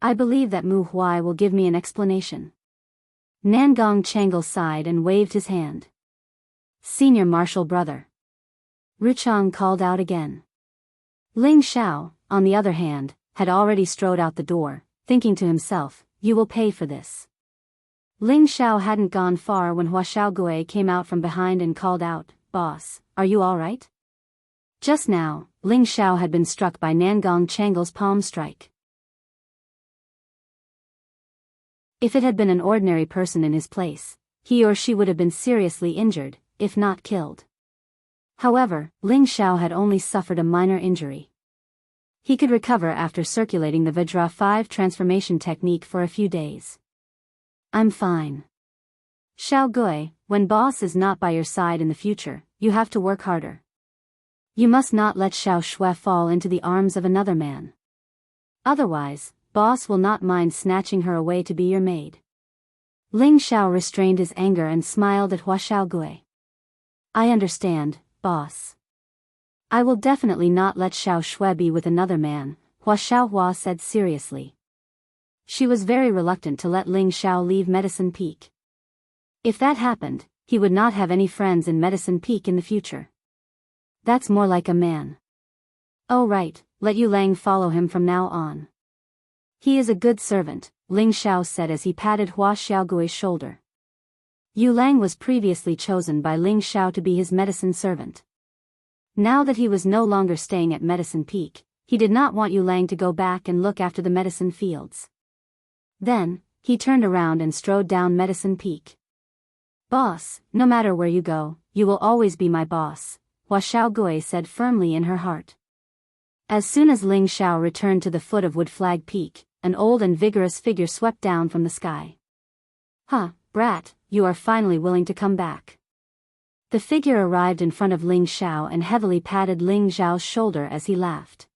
I believe that Mu Huai will give me an explanation. Nangong Changle sighed and waved his hand. Senior martial brother. Ruchang called out again. Ling Xiao, on the other hand, had already strode out the door, thinking to himself, you will pay for this. Ling Xiao hadn't gone far when Hua Xiaogui came out from behind and called out, Boss, are you all right? Just now, Ling Xiao had been struck by Nangong Changle's palm strike. If it had been an ordinary person in his place, he or she would have been seriously injured, if not killed. However, Ling Xiao had only suffered a minor injury. He could recover after circulating the Vajra 5 transformation technique for a few days. I'm fine. Xiaogui, when boss is not by your side in the future, you have to work harder. You must not let Xiao Shui fall into the arms of another man. Otherwise, boss will not mind snatching her away to be your maid. Ling Xiao restrained his anger and smiled at Hua Xiaogui. I understand, boss. I will definitely not let Xiao Shui be with another man, Hua Xiaohua said seriously. She was very reluctant to let Ling Xiao leave Medicine Peak. If that happened, he would not have any friends in Medicine Peak in the future. That's more like a man. Oh right, let Yu Lang follow him from now on. He is a good servant, Ling Xiao said as he patted Hua Xiaogui's shoulder. Yu Lang was previously chosen by Ling Xiao to be his medicine servant. Now that he was no longer staying at Medicine Peak, he did not want Yu Lang to go back and look after the medicine fields. Then, he turned around and strode down Medicine Peak. Boss, no matter where you go, you will always be my boss, Hua Xiaogui said firmly in her heart. As soon as Ling Xiao returned to the foot of Wood Flag Peak, an old and vigorous figure swept down from the sky. Huh, brat, you are finally willing to come back. The figure arrived in front of Ling Xiao and heavily patted Ling Xiao's shoulder as he laughed.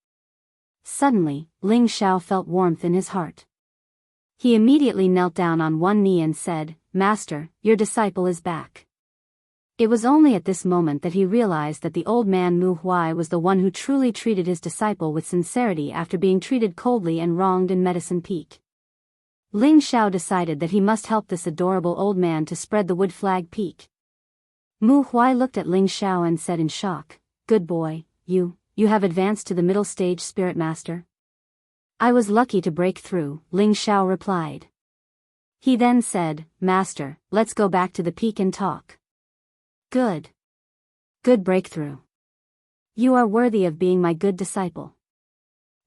Suddenly, Ling Xiao felt warmth in his heart. He immediately knelt down on one knee and said, Master, your disciple is back. It was only at this moment that he realized that the old man Mu Huai was the one who truly treated his disciple with sincerity after being treated coldly and wronged in Medicine Peak. Ling Xiao decided that he must help this adorable old man to spread the Wood Flag Peak. Mu Huai looked at Ling Xiao and said in shock, Good boy, you have advanced to the middle stage Spirit Master? I was lucky to break through, Ling Xiao replied. He then said, Master, let's go back to the peak and talk. Good. Good breakthrough. You are worthy of being my good disciple.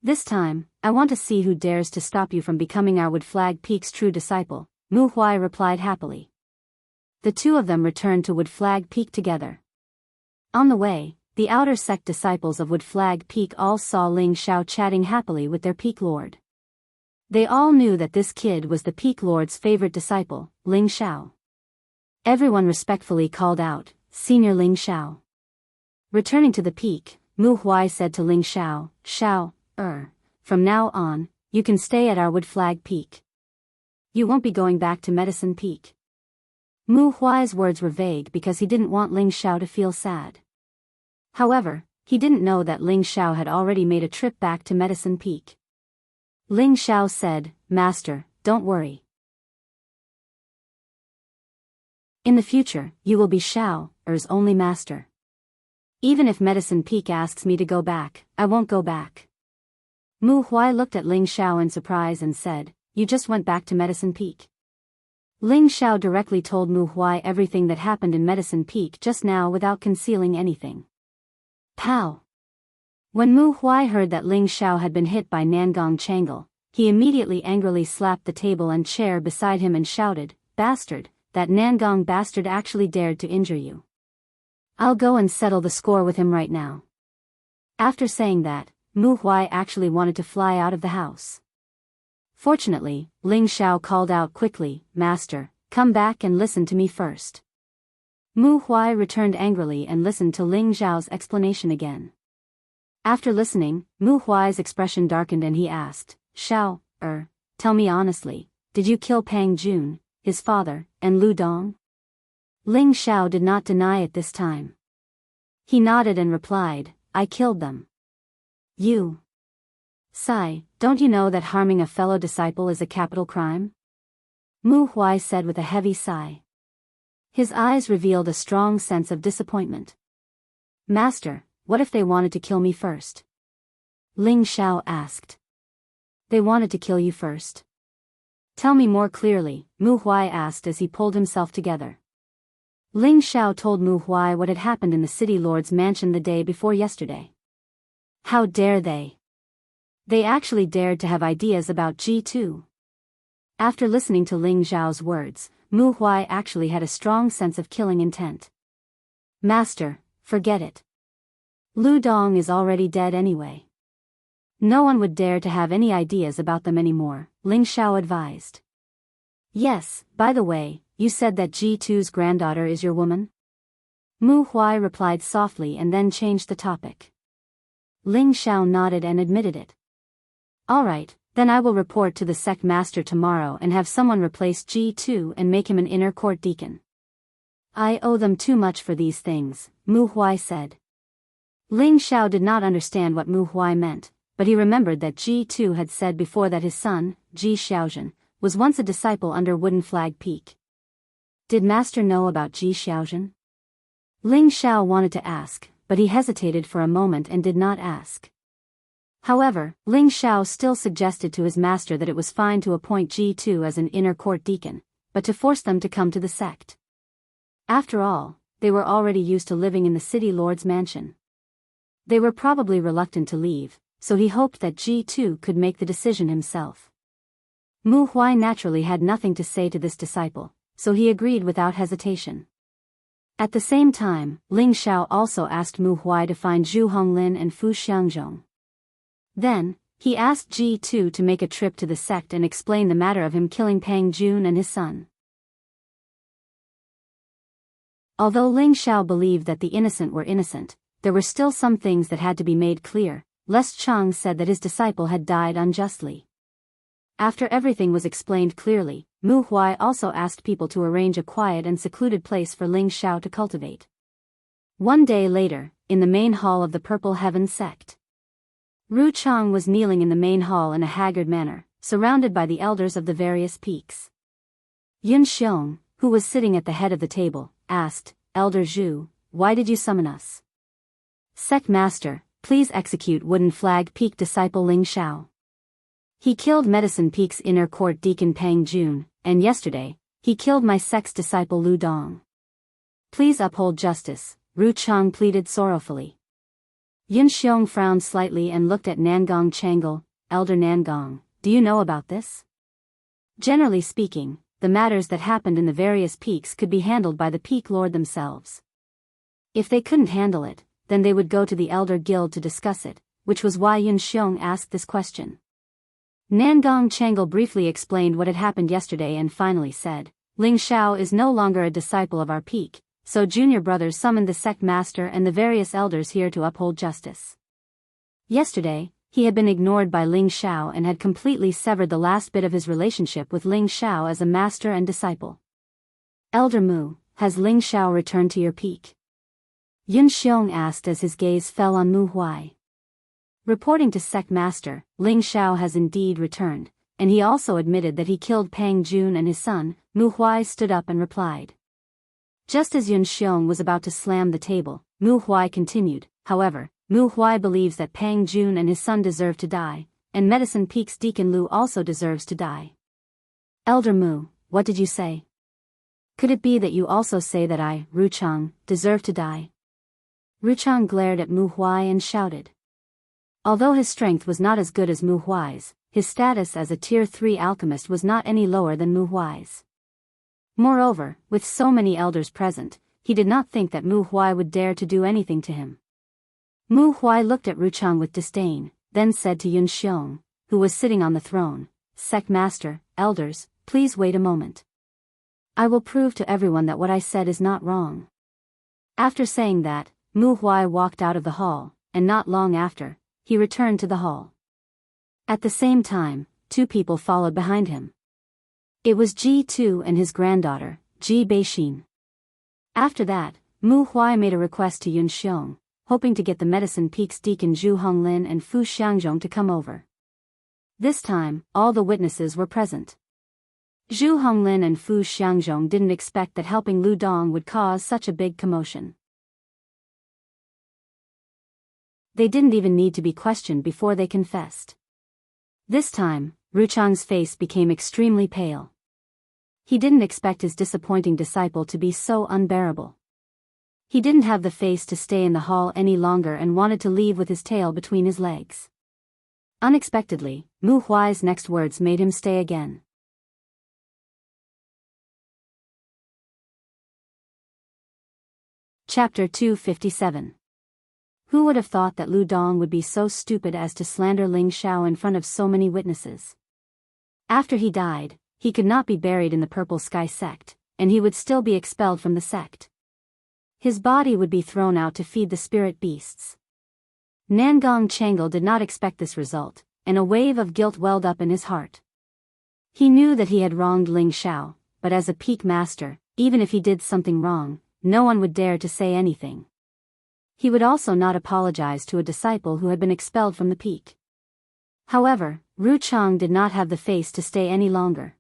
This time, I want to see who dares to stop you from becoming our Wood Flag Peak's true disciple, Mu Huai replied happily. The two of them returned to Wood Flag Peak together. On the way, the outer sect disciples of Wood Flag Peak all saw Ling Xiao chatting happily with their Peak Lord. They all knew that this kid was the Peak Lord's favorite disciple, Ling Xiao. Everyone respectfully called out, "Senior Ling Xiao." Returning to the peak, Mu Huai said to Ling Xiao, From now on, you can stay at our Wood Flag Peak. You won't be going back to Medicine Peak." Mu Huai's words were vague because he didn't want Ling Xiao to feel sad. However, he didn't know that Ling Xiao had already made a trip back to Medicine Peak. Ling Xiao said, "Master, don't worry. In the future, you will be Xiao's only master. Even if Medicine Peak asks me to go back, I won't go back." Mu Huai looked at Ling Xiao in surprise and said, "You just went back to Medicine Peak?" Ling Xiao directly told Mu Huai everything that happened in Medicine Peak just now without concealing anything. Pow! When Mu Huai heard that Ling Xiao had been hit by Nangong Changle, he immediately angrily slapped the table and chair beside him and shouted, "Bastard, that Nangong bastard actually dared to injure you. I'll go and settle the score with him right now." After saying that, Mu Huai actually wanted to fly out of the house. Fortunately, Ling Xiao called out quickly, "Master, come back and listen to me first." Mu Huai returned angrily and listened to Ling Xiao's explanation again. After listening, Mu Huai's expression darkened and he asked, "Xiao, tell me honestly, did you kill Pang Jun, his father, and Lu Dong?" Ling Xiao did not deny it this time. He nodded and replied, "I killed them." "You? Sai, don't you know that harming a fellow disciple is a capital crime?" Mu Huai said with a heavy sigh. His eyes revealed a strong sense of disappointment. "Master, what if they wanted to kill me first?" Ling Xiao asked. "They wanted to kill you first? Tell me more clearly," Mu Huai asked as he pulled himself together. Ling Xiao told Mu Huai what had happened in the city lord's mansion the day before yesterday. How dare they? They actually dared to have ideas about G2. After listening to Ling Xiao's words, Mu Huai actually had a strong sense of killing intent. "Master, forget it. Lu Dong is already dead anyway. No one would dare to have any ideas about them anymore," Ling Xiao advised. "Yes, by the way, you said that G2's granddaughter is your woman?" Mu Huai replied softly and then changed the topic. Ling Xiao nodded and admitted it. "All right, then I will report to the sect master tomorrow and have someone replace G2 and make him an inner court deacon. I owe them too much for these things," Mu Huai said. Ling Xiao did not understand what Mu Huai meant, but he remembered that G2 had said before that his son, Ji Xiaozhen, was once a disciple under Wooden Flag Peak. Did Master know about Ji Xiaozhen? Ling Xiao wanted to ask, but he hesitated for a moment and did not ask. However, Ling Xiao still suggested to his master that it was fine to appoint G2 as an inner court deacon, but to force them to come to the sect. After all, they were already used to living in the city lord's mansion. They were probably reluctant to leave, so he hoped that G2 could make the decision himself. Mu Huai naturally had nothing to say to this disciple, so he agreed without hesitation. At the same time, Ling Xiao also asked Mu Huai to find Zhu Honglin and Fu Xiangzhong. Then, he asked G2 to make a trip to the sect and explain the matter of him killing Pang Jun and his son. Although Ling Xiao believed that the innocent were innocent, there were still some things that had to be made clear, lest Chang said that his disciple had died unjustly. After everything was explained clearly, Mu Huai also asked people to arrange a quiet and secluded place for Ling Xiao to cultivate. One day later, in the main hall of the Purple Heaven sect, Ru Chang was kneeling in the main hall in a haggard manner, surrounded by the elders of the various peaks. Yun Xiong, who was sitting at the head of the table, asked, "Elder Zhu, why did you summon us?" "Sect Master, please execute Wooden Flag Peak disciple Ling Xiao. He killed Medicine Peak's inner court deacon Pang Jun, and yesterday, he killed my sect's disciple Lu Dong. Please uphold justice," Ru Chang pleaded sorrowfully. Yun Xiong frowned slightly and looked at Nangong Changle. Elder Nangong, do you know about this? Generally speaking, the matters that happened in the various peaks could be handled by the Peak Lord themselves. If they couldn't handle it, then they would go to the Elder Guild to discuss it, which was why Yun Xiong asked this question. Nangong Changle briefly explained what had happened yesterday and finally said, Ling Xiao is no longer a disciple of our peak, so Junior Brothers summoned the sect master and the various elders here to uphold justice. Yesterday, he had been ignored by Ling Xiao and had completely severed the last bit of his relationship with Ling Xiao as a master and disciple. Elder Mu, has Ling Xiao returned to your peak? Yun Xiong asked as his gaze fell on Mu Huai. Reporting to sect master, Ling Xiao has indeed returned, and he also admitted that he killed Pang Jun and his son. Mu Huai stood up and replied. Just as Yun Xiong was about to slam the table, Mu Huai continued, however, Mu Huai believes that Pang Jun and his son deserve to die, and Medicine Peak's Deacon Lu also deserves to die. Elder Mu, what did you say? Could it be that you also say that I, Ruchang, deserve to die? Ruchang glared at Mu Huai and shouted. Although his strength was not as good as Mu Huai's, his status as a Tier 3 alchemist was not any lower than Mu Huai's. Moreover, with so many elders present, he did not think that Mu Huai would dare to do anything to him. Mu Huai looked at Ruchang with disdain, then said to Yun Xiong, who was sitting on the throne, Sect Master, elders, please wait a moment. I will prove to everyone that what I said is not wrong. After saying that, Mu Huai walked out of the hall, and not long after, he returned to the hall. At the same time, two people followed behind him. It was Ji Tu and his granddaughter, Ji Beixin. After that, Mu Huai made a request to Yun Xiong, hoping to get the Medicine Peak's Deacon Zhu Honglin and Fu Xiangzhong to come over. This time, all the witnesses were present. Zhu Honglin and Fu Xiangzhong didn't expect that helping Lu Dong would cause such a big commotion. They didn't even need to be questioned before they confessed. This time, Ruchang's face became extremely pale. He didn't expect his disappointing disciple to be so unbearable. He didn't have the face to stay in the hall any longer and wanted to leave with his tail between his legs. Unexpectedly, Mu Huai's next words made him stay again. Chapter 257. Who would have thought that Lu Dong would be so stupid as to slander Ling Xiao in front of so many witnesses? After he died, he could not be buried in the Purple Sky sect, and he would still be expelled from the sect. His body would be thrown out to feed the spirit beasts. Nangong Changle did not expect this result, and a wave of guilt welled up in his heart. He knew that he had wronged Ling Xiao, but as a peak master, even if he did something wrong, no one would dare to say anything. He would also not apologize to a disciple who had been expelled from the peak. However, Ruchang did not have the face to stay any longer.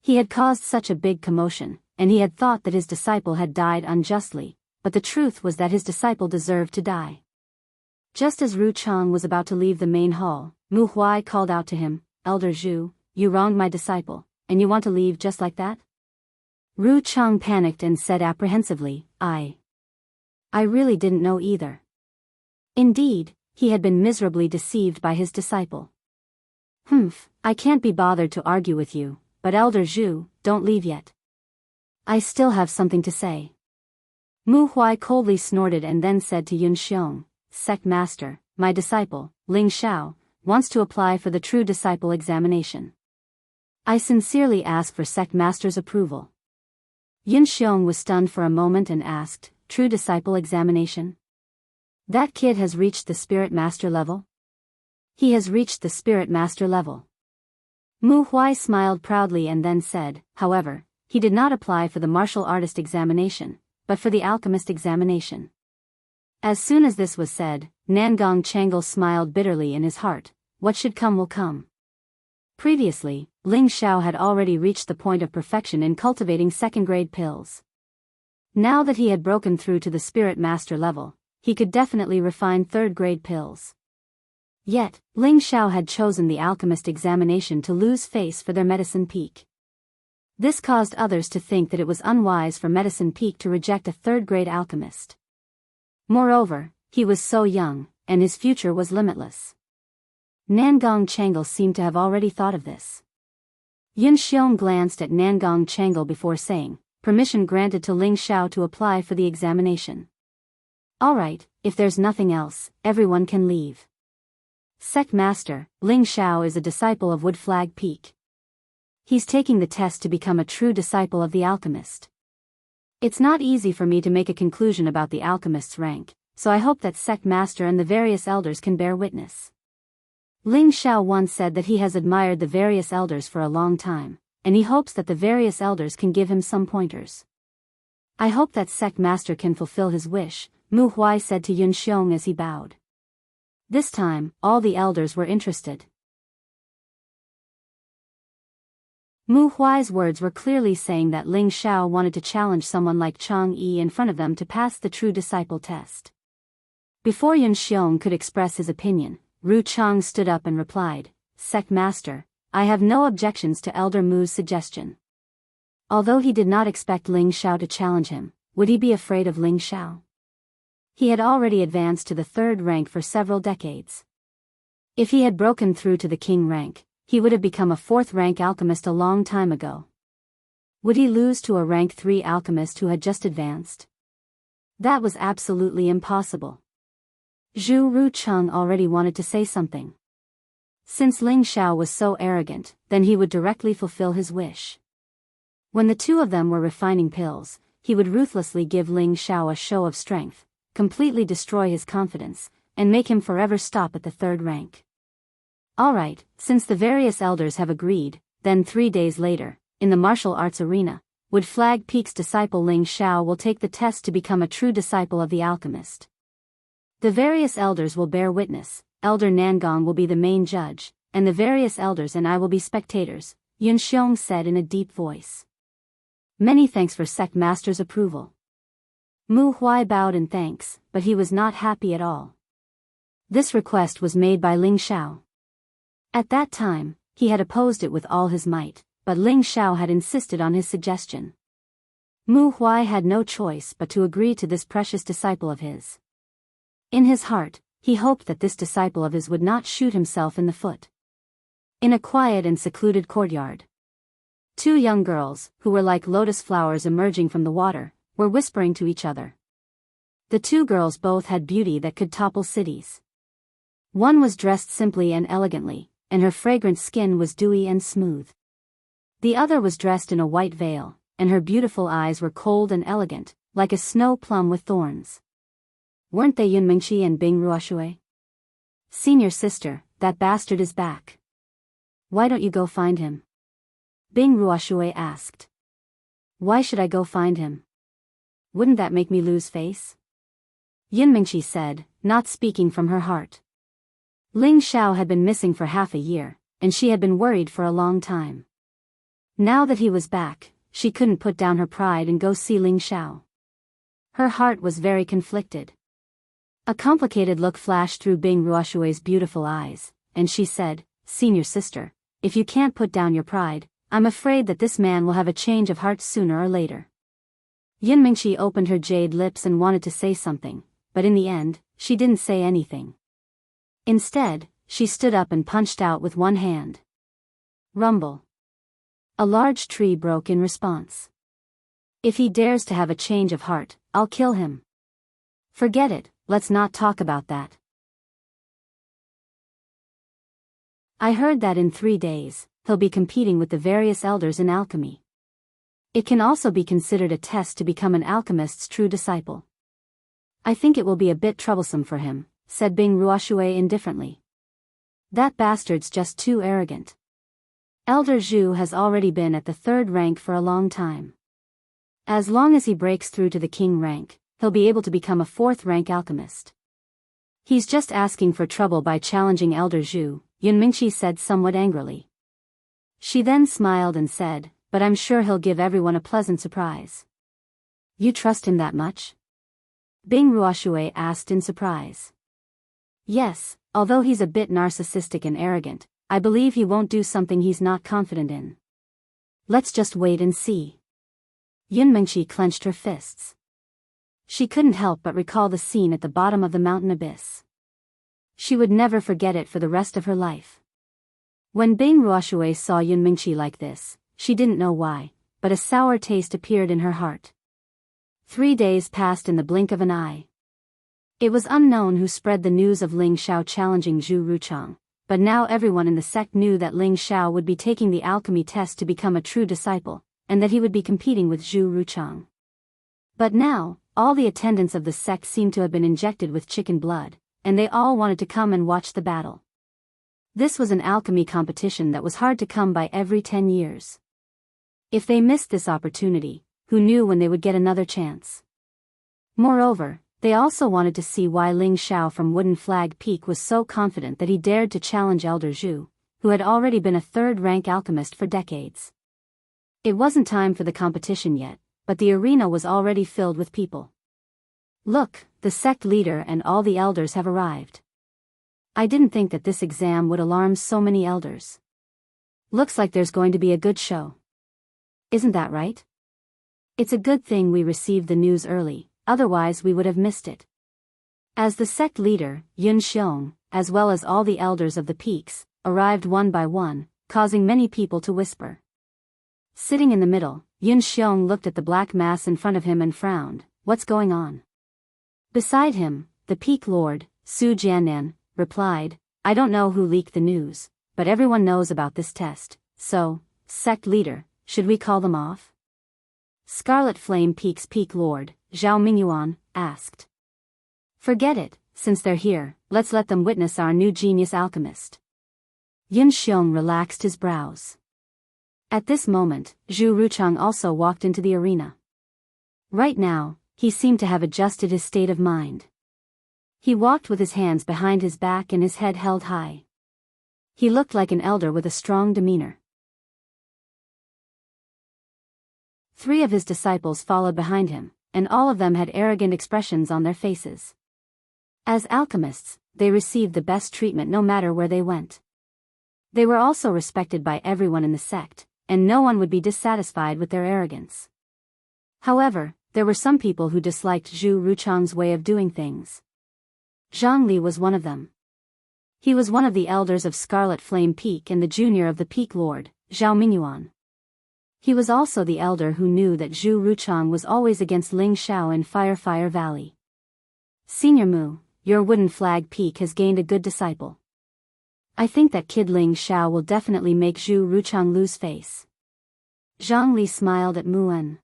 He had caused such a big commotion, and he had thought that his disciple had died unjustly, but the truth was that his disciple deserved to die. Just as Ruchang was about to leave the main hall, Mu Huai called out to him, Elder Zhu, you wronged my disciple, and you want to leave just like that? Ruchang panicked and said apprehensively, I really didn't know either. Indeed, he had been miserably deceived by his disciple. I can't be bothered to argue with you, but Elder Zhu, don't leave yet. I still have something to say. Mu Huai coldly snorted and then said to Yun Xiong, Sect Master, my disciple, Ling Xiao, wants to apply for the True Disciple examination. I sincerely ask for Sect Master's approval. Yun Xiong was stunned for a moment and asked, True Disciple examination? That kid has reached the Spirit Master level? He has reached the Spirit Master level. Mu Huai smiled proudly and then said, however, he did not apply for the Martial Artist examination, but for the Alchemist examination. As soon as this was said, Nangong Changle smiled bitterly in his heart, what should come will come. Previously, Ling Xiao had already reached the point of perfection in cultivating second-grade pills. Now that he had broken through to the Spirit Master level, he could definitely refine third-grade pills. Yet, Ling Xiao had chosen the Alchemist examination to lose face for their Medicine Peak. This caused others to think that it was unwise for Medicine Peak to reject a third-grade alchemist. Moreover, He was so young, and his future was limitless. Nangong Changal seemed to have already thought of this. Yun Xiong glanced at Nangong Changal before saying, "Permission granted to Ling Xiao to apply for the examination." "All right, if there's nothing else, everyone can leave." Sect Master, Ling Xiao is a disciple of Wood Flag Peak. He's taking the test to become a true disciple of the alchemist. It's not easy for me to make a conclusion about the alchemist's rank, so I hope that Sect Master and the various elders can bear witness. Ling Xiao once said that he has admired the various elders for a long time, and he hopes that the various elders can give him some pointers. "I hope that Sect Master can fulfill his wish," Mu Huai said to Yun Xiong as he bowed. This time, all the elders were interested. Mu Huai's words were clearly saying that Ling Xiao wanted to challenge someone like Chang Yi in front of them to pass the true disciple test. Before Yun Xiong could express his opinion, Ru Chang stood up and replied, "Sect Master, I have no objections to Elder Mu's suggestion." Although he did not expect Ling Xiao to challenge him, would he be afraid of Ling Xiao? He had already advanced to the 3rd rank for several decades. If he had broken through to the king rank, he would have become a 4th rank alchemist a long time ago. Would he lose to a rank 3 alchemist who had just advanced? That was absolutely impossible. Zhu Rucheng already wanted to say something. Since Ling Xiao was so arrogant, then he would directly fulfill his wish. When the two of them were refining pills, he would ruthlessly give Ling Xiao a show of strength, completely destroy his confidence, and make him forever stop at the 3rd rank. Alright, since the various elders have agreed, then 3 days later, in the martial arts arena, Wood Flag Peak's disciple Ling Xiao will take the test to become a true disciple of the alchemist. The various elders will bear witness, Elder Nangong will be the main judge, and the various elders and I will be spectators, Yun Xiong said in a deep voice. Many thanks for Sect Master's approval. Mu Huai bowed in thanks, but he was not happy at all. This request was made by Ling Xiao. At that time, he had opposed it with all his might, but Ling Xiao had insisted on his suggestion. Mu Huai had no choice but to agree to this precious disciple of his. In his heart, he hoped that this disciple of his would not shoot himself in the foot. In a quiet and secluded courtyard, 2 young girls, who were like lotus flowers emerging from the water, were whispering to each other. The 2 girls both had beauty that could topple cities. One was dressed simply and elegantly, and her fragrant skin was dewy and smooth. The other was dressed in a white veil, and her beautiful eyes were cold and elegant, like a snow plum with thorns. Weren't they Yun Mingqi and Bing Ruoshui? "Senior sister, that bastard is back. Why don't you go find him?" Bing Ruoshui asked. "Why should I go find him? Wouldn't that make me lose face?" Yun Mingqi said, not speaking from her heart. Ling Xiao had been missing for half a year, and she had been worried for a long time. Now that he was back, she couldn't put down her pride and go see Ling Xiao. Her heart was very conflicted. A complicated look flashed through Bing Ruoshui's beautiful eyes, and she said, "Senior sister, if you can't put down your pride, I'm afraid that this man will have a change of heart sooner or later." Yun Mingqi opened her jade lips and wanted to say something, but in the end, she didn't say anything. Instead, she stood up and punched out with one hand. Rumble. A large tree broke in response. "If he dares to have a change of heart, I'll kill him." "Forget it, let's not talk about that. I heard that in 3 days, he'll be competing with the various elders in alchemy. It can also be considered a test to become an alchemist's true disciple. I think it will be a bit troublesome for him," said Bing Ruoshui indifferently. "That bastard's just too arrogant. Elder Zhu has already been at the 3rd rank for a long time. As long as he breaks through to the king rank, he'll be able to become a 4th rank alchemist. He's just asking for trouble by challenging Elder Zhu," Yun Mingqi said somewhat angrily. She then smiled and said, "But I'm sure he'll give everyone a pleasant surprise." "You trust him that much?" Bing Ruoshui asked in surprise. "Yes, although he's a bit narcissistic and arrogant, I believe he won't do something he's not confident in. Let's just wait and see." Yun Mingqi clenched her fists. She couldn't help but recall the scene at the bottom of the mountain abyss. She would never forget it for the rest of her life. When Bing Ruoshui saw Yun Mingqi like this, she didn't know why, but a sour taste appeared in her heart. 3 days passed in the blink of an eye. It was unknown who spread the news of Ling Xiao challenging Zhu Ruchang, but now everyone in the sect knew that Ling Xiao would be taking the alchemy test to become a true disciple, and that he would be competing with Zhu Ruchang. But now, all the attendants of the sect seemed to have been injected with chicken blood, and they all wanted to come and watch the battle. This was an alchemy competition that was hard to come by every 10 years. If they missed this opportunity, who knew when they would get another chance? Moreover, they also wanted to see why Ling Xiao from Wooden Flag Peak was so confident that he dared to challenge Elder Zhu, who had already been a third-rank alchemist for decades. It wasn't time for the competition yet, but the arena was already filled with people. Look, the sect leader and all the elders have arrived. I didn't think that this exam would alarm so many elders. Looks like there's going to be a good show. Isn't that right? It's a good thing we received the news early, otherwise we would have missed it. As the sect leader, Yun Xiong, as well as all the elders of the peaks, arrived one by one, causing many people to whisper. Sitting in the middle, Yun Xiong looked at the black mass in front of him and frowned. What's going on? Beside him, the peak lord, Su Jianan, replied, I don't know who leaked the news, but everyone knows about this test, so, sect leader, should we call them off? Scarlet Flame Peak's peak lord, Zhao Mingyuan, asked. Forget it, since they're here, let's let them witness our new genius alchemist. Yun Xiong relaxed his brows. At this moment, Zhu Ruchang also walked into the arena. Right now, he seemed to have adjusted his state of mind. He walked with his hands behind his back and his head held high. He looked like an elder with a strong demeanor. 3 of his disciples followed behind him, and all of them had arrogant expressions on their faces. As alchemists, they received the best treatment no matter where they went. They were also respected by everyone in the sect, and no one would be dissatisfied with their arrogance. However, there were some people who disliked Zhu Ruchang's way of doing things. Zhang Li was one of them. He was one of the elders of Scarlet Flame Peak and the junior of the Peak Lord, Zhao Mingyuan. He was also the elder who knew that Zhu Ruchang was always against Ling Xiao in Fire Valley. Senior Mu, your Wooden Flag Peak has gained a good disciple. I think that kid Ling Xiao will definitely make Zhu Ruchang lose face. Zhang Li smiled at Mu En.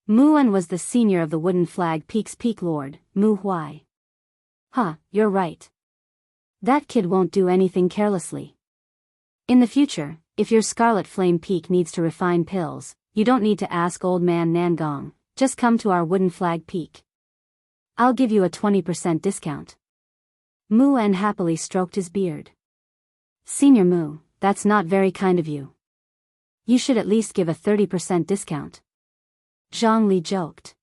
Mu En was the senior of the Wooden Flag Peak's Peak Lord, Mu Huai. Huh, you're right. That kid won't do anything carelessly. In the future, if your Scarlet Flame Peak needs to refine pills, you don't need to ask old man Nangong, just come to our Wooden Flag Peak. I'll give you a 20% discount. Mu En happily stroked his beard. Senior Mu, that's not very kind of you. You should at least give a 30% discount. Zhang Li joked.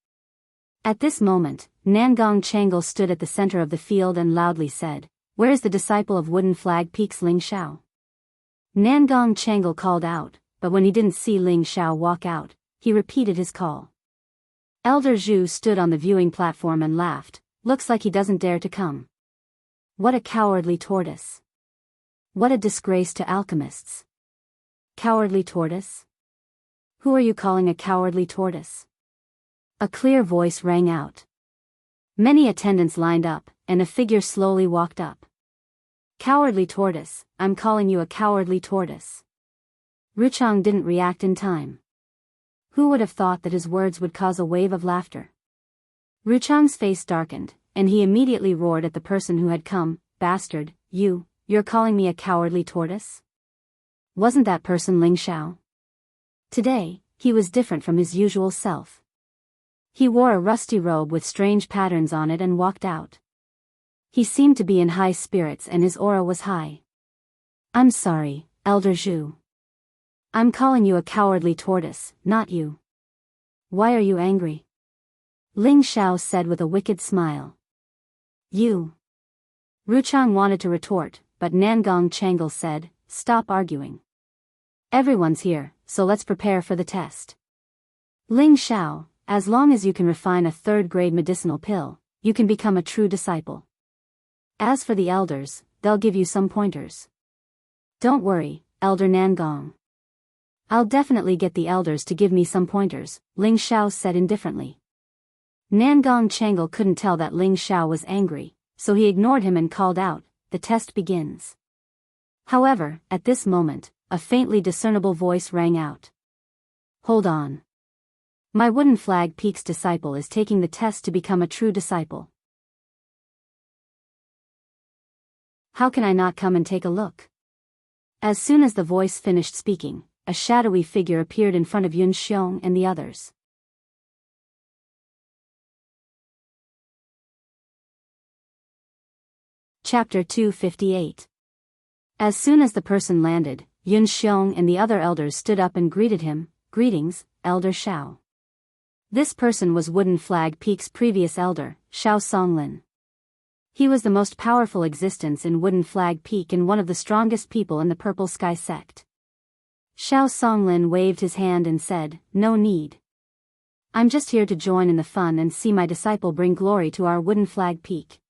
At this moment, Nangong Changle stood at the center of the field and loudly said, Where is the disciple of Wooden Flag Peak's Ling Xiao? Nangong Changle called out, but when he didn't see Ling Xiao walk out, he repeated his call. Elder Zhu stood on the viewing platform and laughed, looks like he doesn't dare to come. What a cowardly tortoise. What a disgrace to alchemists. Cowardly tortoise? Who are you calling a cowardly tortoise? A clear voice rang out. Many attendants lined up, and a figure slowly walked up. Cowardly tortoise, I'm calling you a cowardly tortoise. Ruchang didn't react in time. Who would have thought that his words would cause a wave of laughter? Ruchang's face darkened, and he immediately roared at the person who had come, Bastard, you're calling me a cowardly tortoise? Wasn't that person Ling Xiao? Today, he was different from his usual self. He wore a rusty robe with strange patterns on it and walked out. He seemed to be in high spirits and his aura was high. I'm sorry, Elder Zhu. I'm calling you a cowardly tortoise, not you. Why are you angry? Ling Xiao said with a wicked smile. You. Ruchang wanted to retort, but Nangong Changle said, Stop arguing. Everyone's here, so let's prepare for the test. Ling Xiao, As long as you can refine a third-grade medicinal pill, you can become a true disciple. As for the elders, they'll give you some pointers. Don't worry, Elder Nangong. I'll definitely get the elders to give me some pointers, Ling Xiao said indifferently. Nangong Changle couldn't tell that Ling Xiao was angry, so he ignored him and called out, "The test begins." However, at this moment, a faintly discernible voice rang out. "Hold on. My Wooden Flag Peak's disciple is taking the test to become a true disciple. How can I not come and take a look?" As soon as the voice finished speaking, a shadowy figure appeared in front of Yun Xiong and the others. Chapter 258. As soon as the person landed, Yun Xiong and the other elders stood up and greeted him. "Greetings, Elder Xiao." This person was Wooden Flag Peak's previous elder, Xiao Songlin. He was the most powerful existence in Wooden Flag Peak and one of the strongest people in the Purple Sky sect. Xiao Songlin waved his hand and said, "No need. I'm just here to join in the fun and see my disciple bring glory to our Wooden Flag Peak."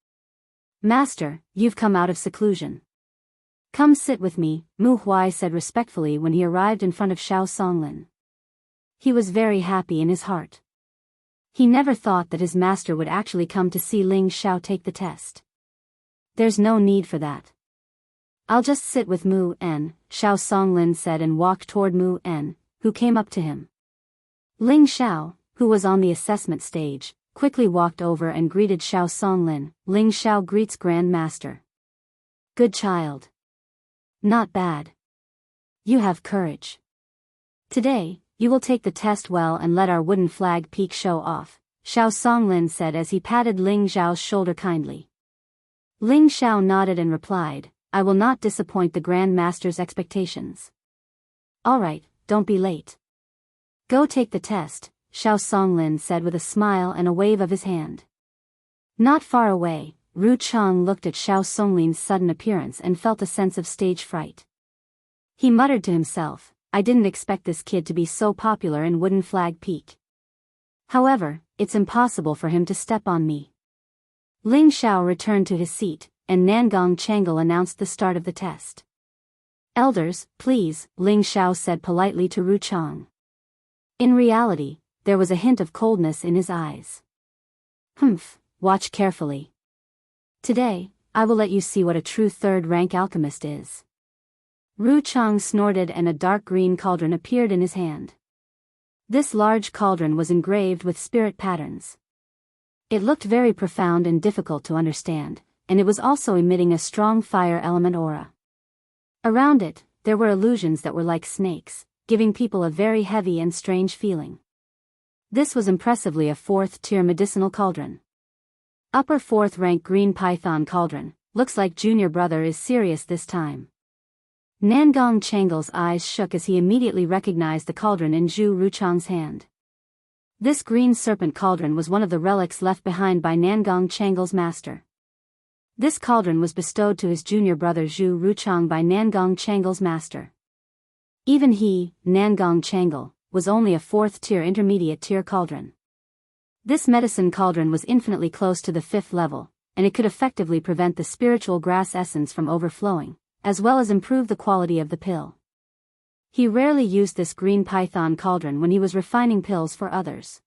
"Master, you've come out of seclusion. Come sit with me," Mu Huai said respectfully when he arrived in front of Xiao Songlin. He was very happy in his heart. He never thought that his master would actually come to see Ling Xiao take the test. "There's no need for that. I'll just sit with Mu En," Xiao Songlin said and walked toward Mu En, who came up to him. Ling Xiao, who was on the assessment stage, quickly walked over and greeted Xiao Songlin. "Ling Xiao greets Grand Master." "Good child. Not bad. You have courage. Today, you will take the test well and let our Wooden Flag Peak show off," Xiao Songlin said as he patted Ling Xiao's shoulder kindly. Ling Xiao nodded and replied, "I will not disappoint the Grand Master's expectations." "Alright, don't be late. Go take the test," Xiao Songlin said with a smile and a wave of his hand. Not far away, Ru Chang looked at Xiao Songlin's sudden appearance and felt a sense of stage fright. He muttered to himself, "I didn't expect this kid to be so popular in Wooden Flag Peak. However, it's impossible for him to step on me." Ling Xiao returned to his seat, and Nangong Changle announced the start of the test. "Elders, please," Ling Xiao said politely to Ru Chang. In reality, there was a hint of coldness in his eyes. "Humph, watch carefully. Today, I will let you see what a true third-rank alchemist is." Ru Chang snorted and a dark green cauldron appeared in his hand. This large cauldron was engraved with spirit patterns. It looked very profound and difficult to understand, and it was also emitting a strong fire element aura. Around it, there were illusions that were like snakes, giving people a very heavy and strange feeling. This was impressively a 4th-tier medicinal cauldron. Upper 4th rank green python cauldron, looks like junior brother is serious this time. Nangong Changle's eyes shook as he immediately recognized the cauldron in Zhu Ruchang's hand. This green serpent cauldron was one of the relics left behind by Nangong Changle's master. This cauldron was bestowed to his junior brother Zhu Ruchang by Nangong Changle's master. Even he, Nangong Changle, was only a 4th-tier intermediate-tier cauldron. This medicine cauldron was infinitely close to the 5th level, and it could effectively prevent the spiritual grass essence from overflowing, as well as improve the quality of the pill. He rarely used this green python cauldron when he was refining pills for others.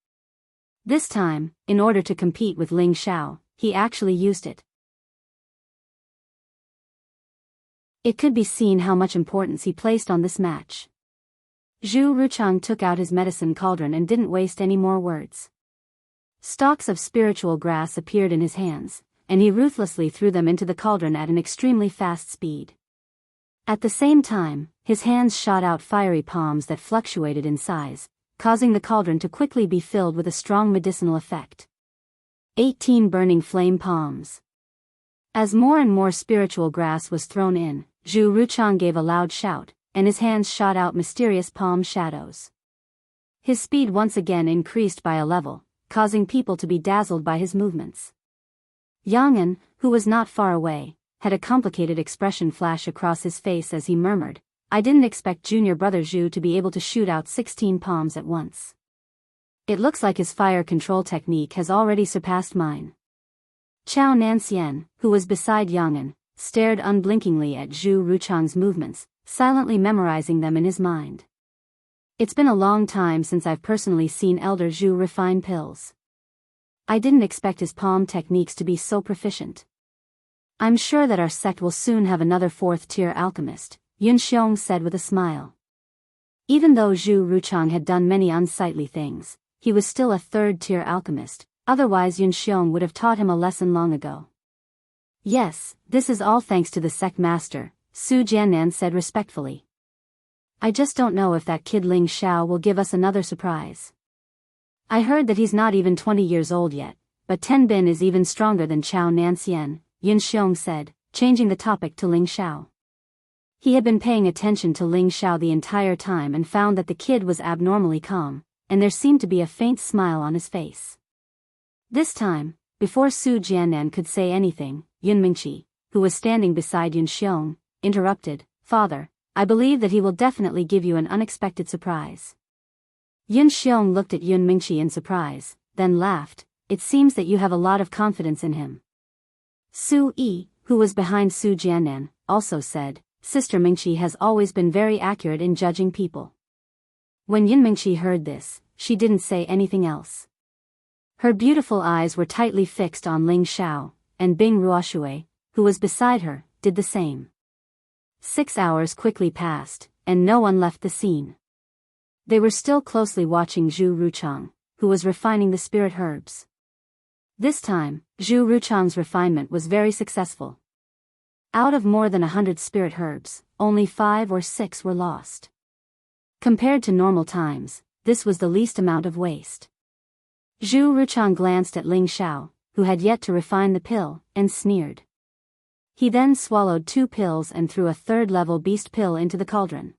This time, in order to compete with Ling Xiao, he actually used it. It could be seen how much importance he placed on this match. Zhu Ruchang took out his medicine cauldron and didn't waste any more words. Stalks of spiritual grass appeared in his hands, and he ruthlessly threw them into the cauldron at an extremely fast speed. At the same time, his hands shot out fiery palms that fluctuated in size, causing the cauldron to quickly be filled with a strong medicinal effect. 18 burning flame palms. As more and more spiritual grass was thrown in, Zhu Ruchang gave a loud shout, and his hands shot out mysterious palm shadows. His speed once again increased by a level, causing people to be dazzled by his movements. Yang'an, who was not far away, had a complicated expression flash across his face as he murmured, "I didn't expect junior brother Zhu to be able to shoot out 16 palms at once." It looks like his fire control technique has already surpassed mine. Chao Nanxian, who was beside Yang'an, stared unblinkingly at Zhu Ruchang's movements, silently memorizing them in his mind. It's been a long time since I've personally seen Elder Zhu refine pills. I didn't expect his palm techniques to be so proficient. I'm sure that our sect will soon have another fourth-tier alchemist, Yun Xiong said with a smile. Even though Zhu Ruchang had done many unsightly things, he was still a third-tier alchemist, otherwise Yun Xiong would have taught him a lesson long ago. Yes, this is all thanks to the sect master, Su Jiannan said respectfully. I just don't know if that kid Ling Xiao will give us another surprise. I heard that he's not even 20 years old yet, but Ten Bin is even stronger than Chao Nanxian, Yun Xiong said, changing the topic to Ling Xiao. He had been paying attention to Ling Xiao the entire time and found that the kid was abnormally calm, and there seemed to be a faint smile on his face. This time, before Su Jiannan could say anything, Yun Mingqi, who was standing beside Yun Xiong, interrupted, "Father, I believe that he will definitely give you an unexpected surprise." Yun Xiong looked at Yun Mingqi in surprise, then laughed. "It seems that you have a lot of confidence in him." Su Yi, who was behind Su Jiannan, also said, "Sister Mingqi has always been very accurate in judging people." When Yun Mingqi heard this, she didn't say anything else. Her beautiful eyes were tightly fixed on Ling Xiao, and Bing Ruoshui, who was beside her, did the same. 6 hours quickly passed, and no one left the scene. They were still closely watching Zhu Ruchang, who was refining the spirit herbs. This time, Zhu Ruchang's refinement was very successful. Out of more than 100 spirit herbs, only 5 or 6 were lost. Compared to normal times, this was the least amount of waste. Zhu Ruchang glanced at Ling Xiao, who had yet to refine the pill, and sneered. He then swallowed 2 pills and threw a third-level beast pill into the cauldron.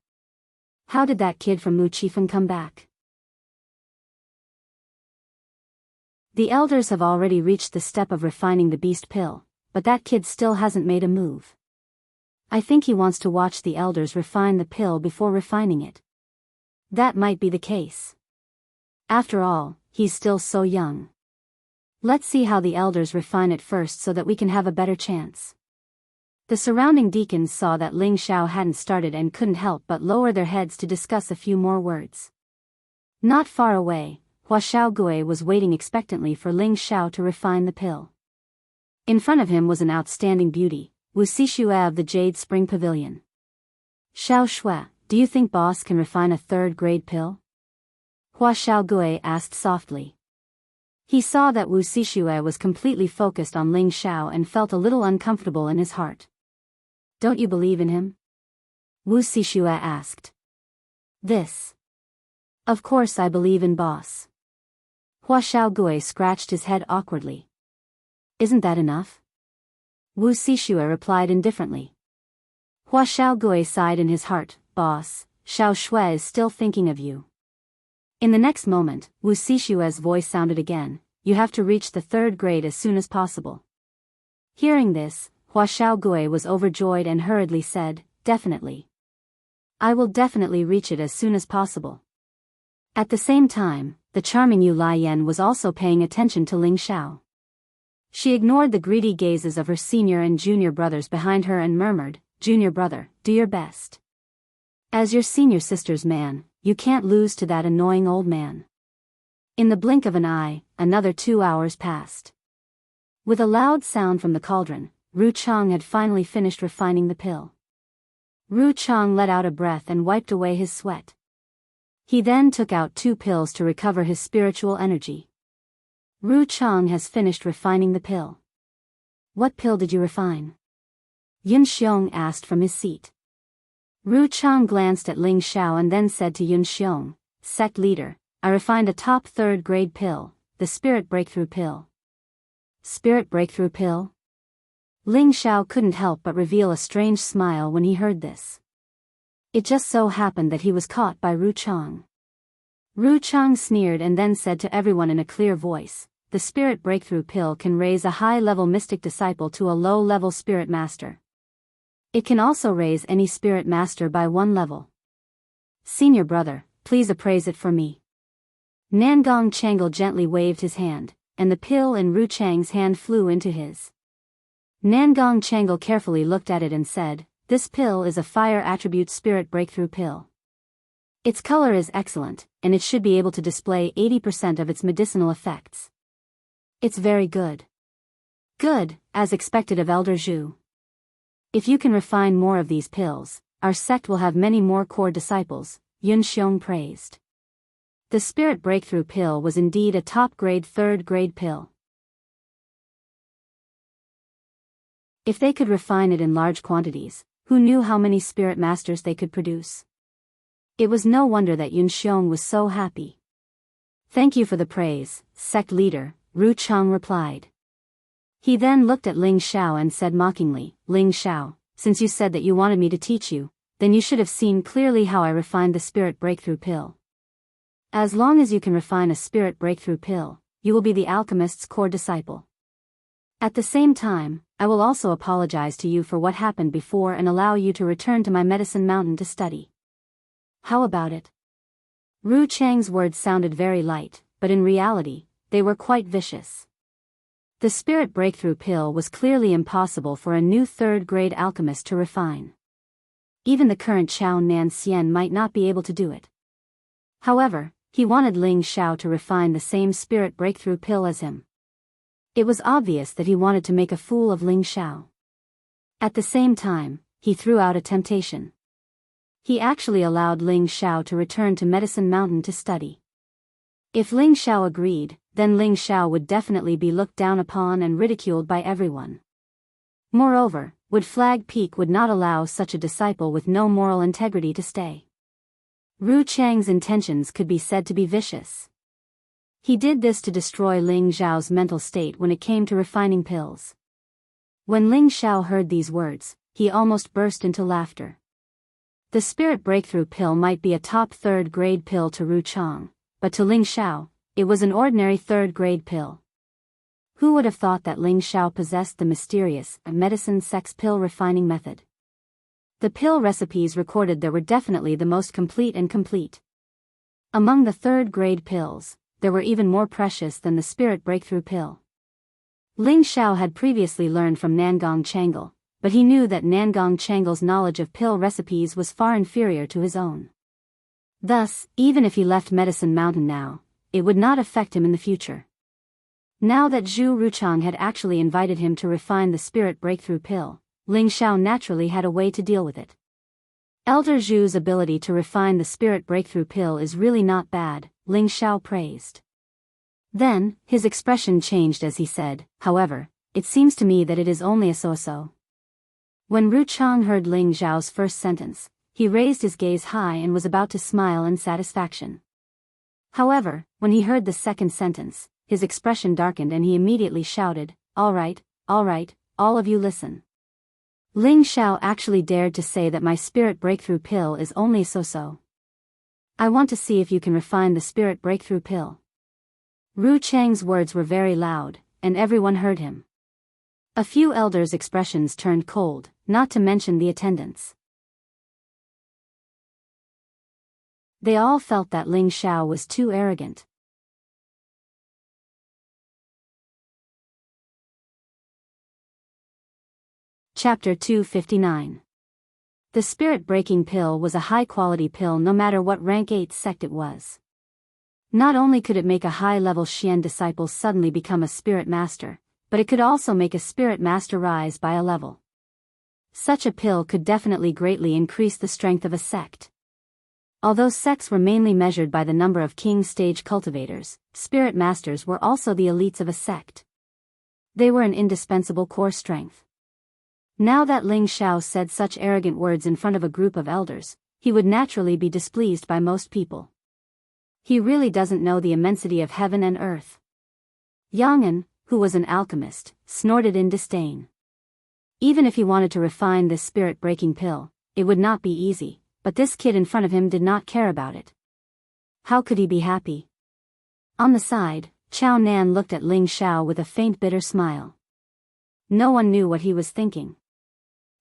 How did that kid from Mu Qifeng come back? The elders have already reached the step of refining the beast pill, but that kid still hasn't made a move. I think he wants to watch the elders refine the pill before refining it. That might be the case. After all, he's still so young. Let's see how the elders refine it first so that we can have a better chance. The surrounding deacons saw that Ling Xiao hadn't started and couldn't help but lower their heads to discuss a few more words. Not far away, Hua Xiaogui was waiting expectantly for Ling Xiao to refine the pill. In front of him was an outstanding beauty, Wu Xixue of the Jade Spring Pavilion. "Xiao Shui, do you think boss can refine a third-grade pill?" Hua Xiaogui asked softly. He saw that Wu Xixue was completely focused on Ling Xiao and felt a little uncomfortable in his heart. "Don't you believe in him?" Wu Xixue asked. "This. Of course I believe in boss." Hua Xiaogui scratched his head awkwardly. "Isn't that enough?" Wu Xixue replied indifferently. Hua Xiaogui sighed in his heart, "Boss, Xiao Shui is still thinking of you." In the next moment, Wu Xixue's voice sounded again, "You have to reach the 3rd grade as soon as possible." Hearing this, Hua Xiaogui was overjoyed and hurriedly said, "Definitely. I will definitely reach it as soon as possible." At the same time, the charming Yu Lian was also paying attention to Ling Xiao. She ignored the greedy gazes of her senior and junior brothers behind her and murmured, "Junior brother, do your best. As your senior sister's man, you can't lose to that annoying old man." In the blink of an eye, another 2 hours passed. With a loud sound from the cauldron, Ru Chang had finally finished refining the pill. Ru Chang let out a breath and wiped away his sweat. He then took out 2 pills to recover his spiritual energy. "Ru Chang has finished refining the pill." "What pill did you refine?" Yun Xiong asked from his seat. Ru Chang glanced at Ling Xiao and then said to Yun Xiong, "Sect leader, I refined a top 3rd grade pill, the Spirit Breakthrough Pill." "Spirit Breakthrough Pill?" Ling Xiao couldn't help but reveal a strange smile when he heard this. It just so happened that he was caught by Ru Chang. Ru Chang sneered and then said to everyone in a clear voice, "The Spirit Breakthrough Pill can raise a high-level mystic disciple to a low-level spirit master. It can also raise any spirit master by 1 level. Senior brother, please appraise it for me." Nangong Changle gently waved his hand, and the pill in Ru Chang's hand flew into his. Nangong Changle carefully looked at it and said, "This pill is a fire attribute spirit breakthrough pill. Its color is excellent, and it should be able to display 80% of its medicinal effects. It's very good." "Good, as expected of Elder Zhu. If you can refine more of these pills, our sect will have many more core disciples," Yun Xiong praised. The spirit breakthrough pill was indeed a top-grade third-grade pill. If they could refine it in large quantities, who knew how many spirit masters they could produce? It was no wonder that Yun Xiong was so happy. "Thank you for the praise, sect leader," Ru Chang replied. He then looked at Ling Xiao and said mockingly, "Ling Xiao, since you said that you wanted me to teach you, then you should have seen clearly how I refined the spirit breakthrough pill. As long as you can refine a spirit breakthrough pill, you will be the alchemist's core disciple. At the same time, I will also apologize to you for what happened before and allow you to return to my medicine mountain to study. How about it?" Ru Chang's words sounded very light, but in reality, they were quite vicious. The spirit breakthrough pill was clearly impossible for a new third-grade alchemist to refine. Even the current Chao Nan Xian might not be able to do it. However, he wanted Ling Xiao to refine the same spirit breakthrough pill as him. It was obvious that he wanted to make a fool of Ling Xiao. At the same time, he threw out a temptation. He actually allowed Ling Xiao to return to Medicine Mountain to study. If Ling Xiao agreed, then Ling Xiao would definitely be looked down upon and ridiculed by everyone. Moreover, Wood Flag Peak would not allow such a disciple with no moral integrity to stay. Ru Chang's intentions could be said to be vicious. He did this to destroy Ling Xiao's mental state when it came to refining pills. When Ling Xiao heard these words, he almost burst into laughter. The spirit breakthrough pill might be a top third-grade pill to Ru Chang, but to Ling Xiao, it was an ordinary third-grade pill. Who would have thought that Ling Xiao possessed the mysterious medicine sex pill refining method? The pill recipes recorded there were definitely the most complete and complete. Among the third-grade pills, there were even more precious than the spirit breakthrough pill. Ling Xiao had previously learned from Nangong Changle, but he knew that Nangong Changle's knowledge of pill recipes was far inferior to his own. Thus, even if he left Medicine Mountain now, it would not affect him in the future. Now that Zhu Ruchang had actually invited him to refine the spirit breakthrough pill, Ling Xiao naturally had a way to deal with it. Elder Zhu's ability to refine the spirit breakthrough pill is really not bad, Ling Xiao praised. Then, his expression changed as he said, "However, it seems to me that it is only a so-so." When Ru Chang heard Ling Xiao's first sentence, he raised his gaze high and was about to smile in satisfaction. However, when he heard the second sentence, his expression darkened and he immediately shouted, all right, all of you listen. Ling Xiao actually dared to say that my spirit breakthrough pill is only so-so. I want to see if you can refine the spirit breakthrough pill." Ru Chang's words were very loud, and everyone heard him. A few elders' expressions turned cold, not to mention the attendants. They all felt that Ling Xiao was too arrogant. Chapter 259. The spirit-breaking pill was a high-quality pill no matter what rank 8 sect it was. Not only could it make a high-level Xian disciple suddenly become a spirit master, but it could also make a spirit master rise by a level. Such a pill could definitely greatly increase the strength of a sect. Although sects were mainly measured by the number of king stage cultivators, spirit masters were also the elites of a sect. They were an indispensable core strength. Now that Ling Xiao said such arrogant words in front of a group of elders, he would naturally be displeased by most people. He really doesn't know the immensity of heaven and earth. Yang, who was an alchemist, snorted in disdain. Even if he wanted to refine this spirit-breaking pill, it would not be easy, but this kid in front of him did not care about it. How could he be happy? On the side, Chao Nan looked at Ling Xiao with a faint bitter smile. No one knew what he was thinking.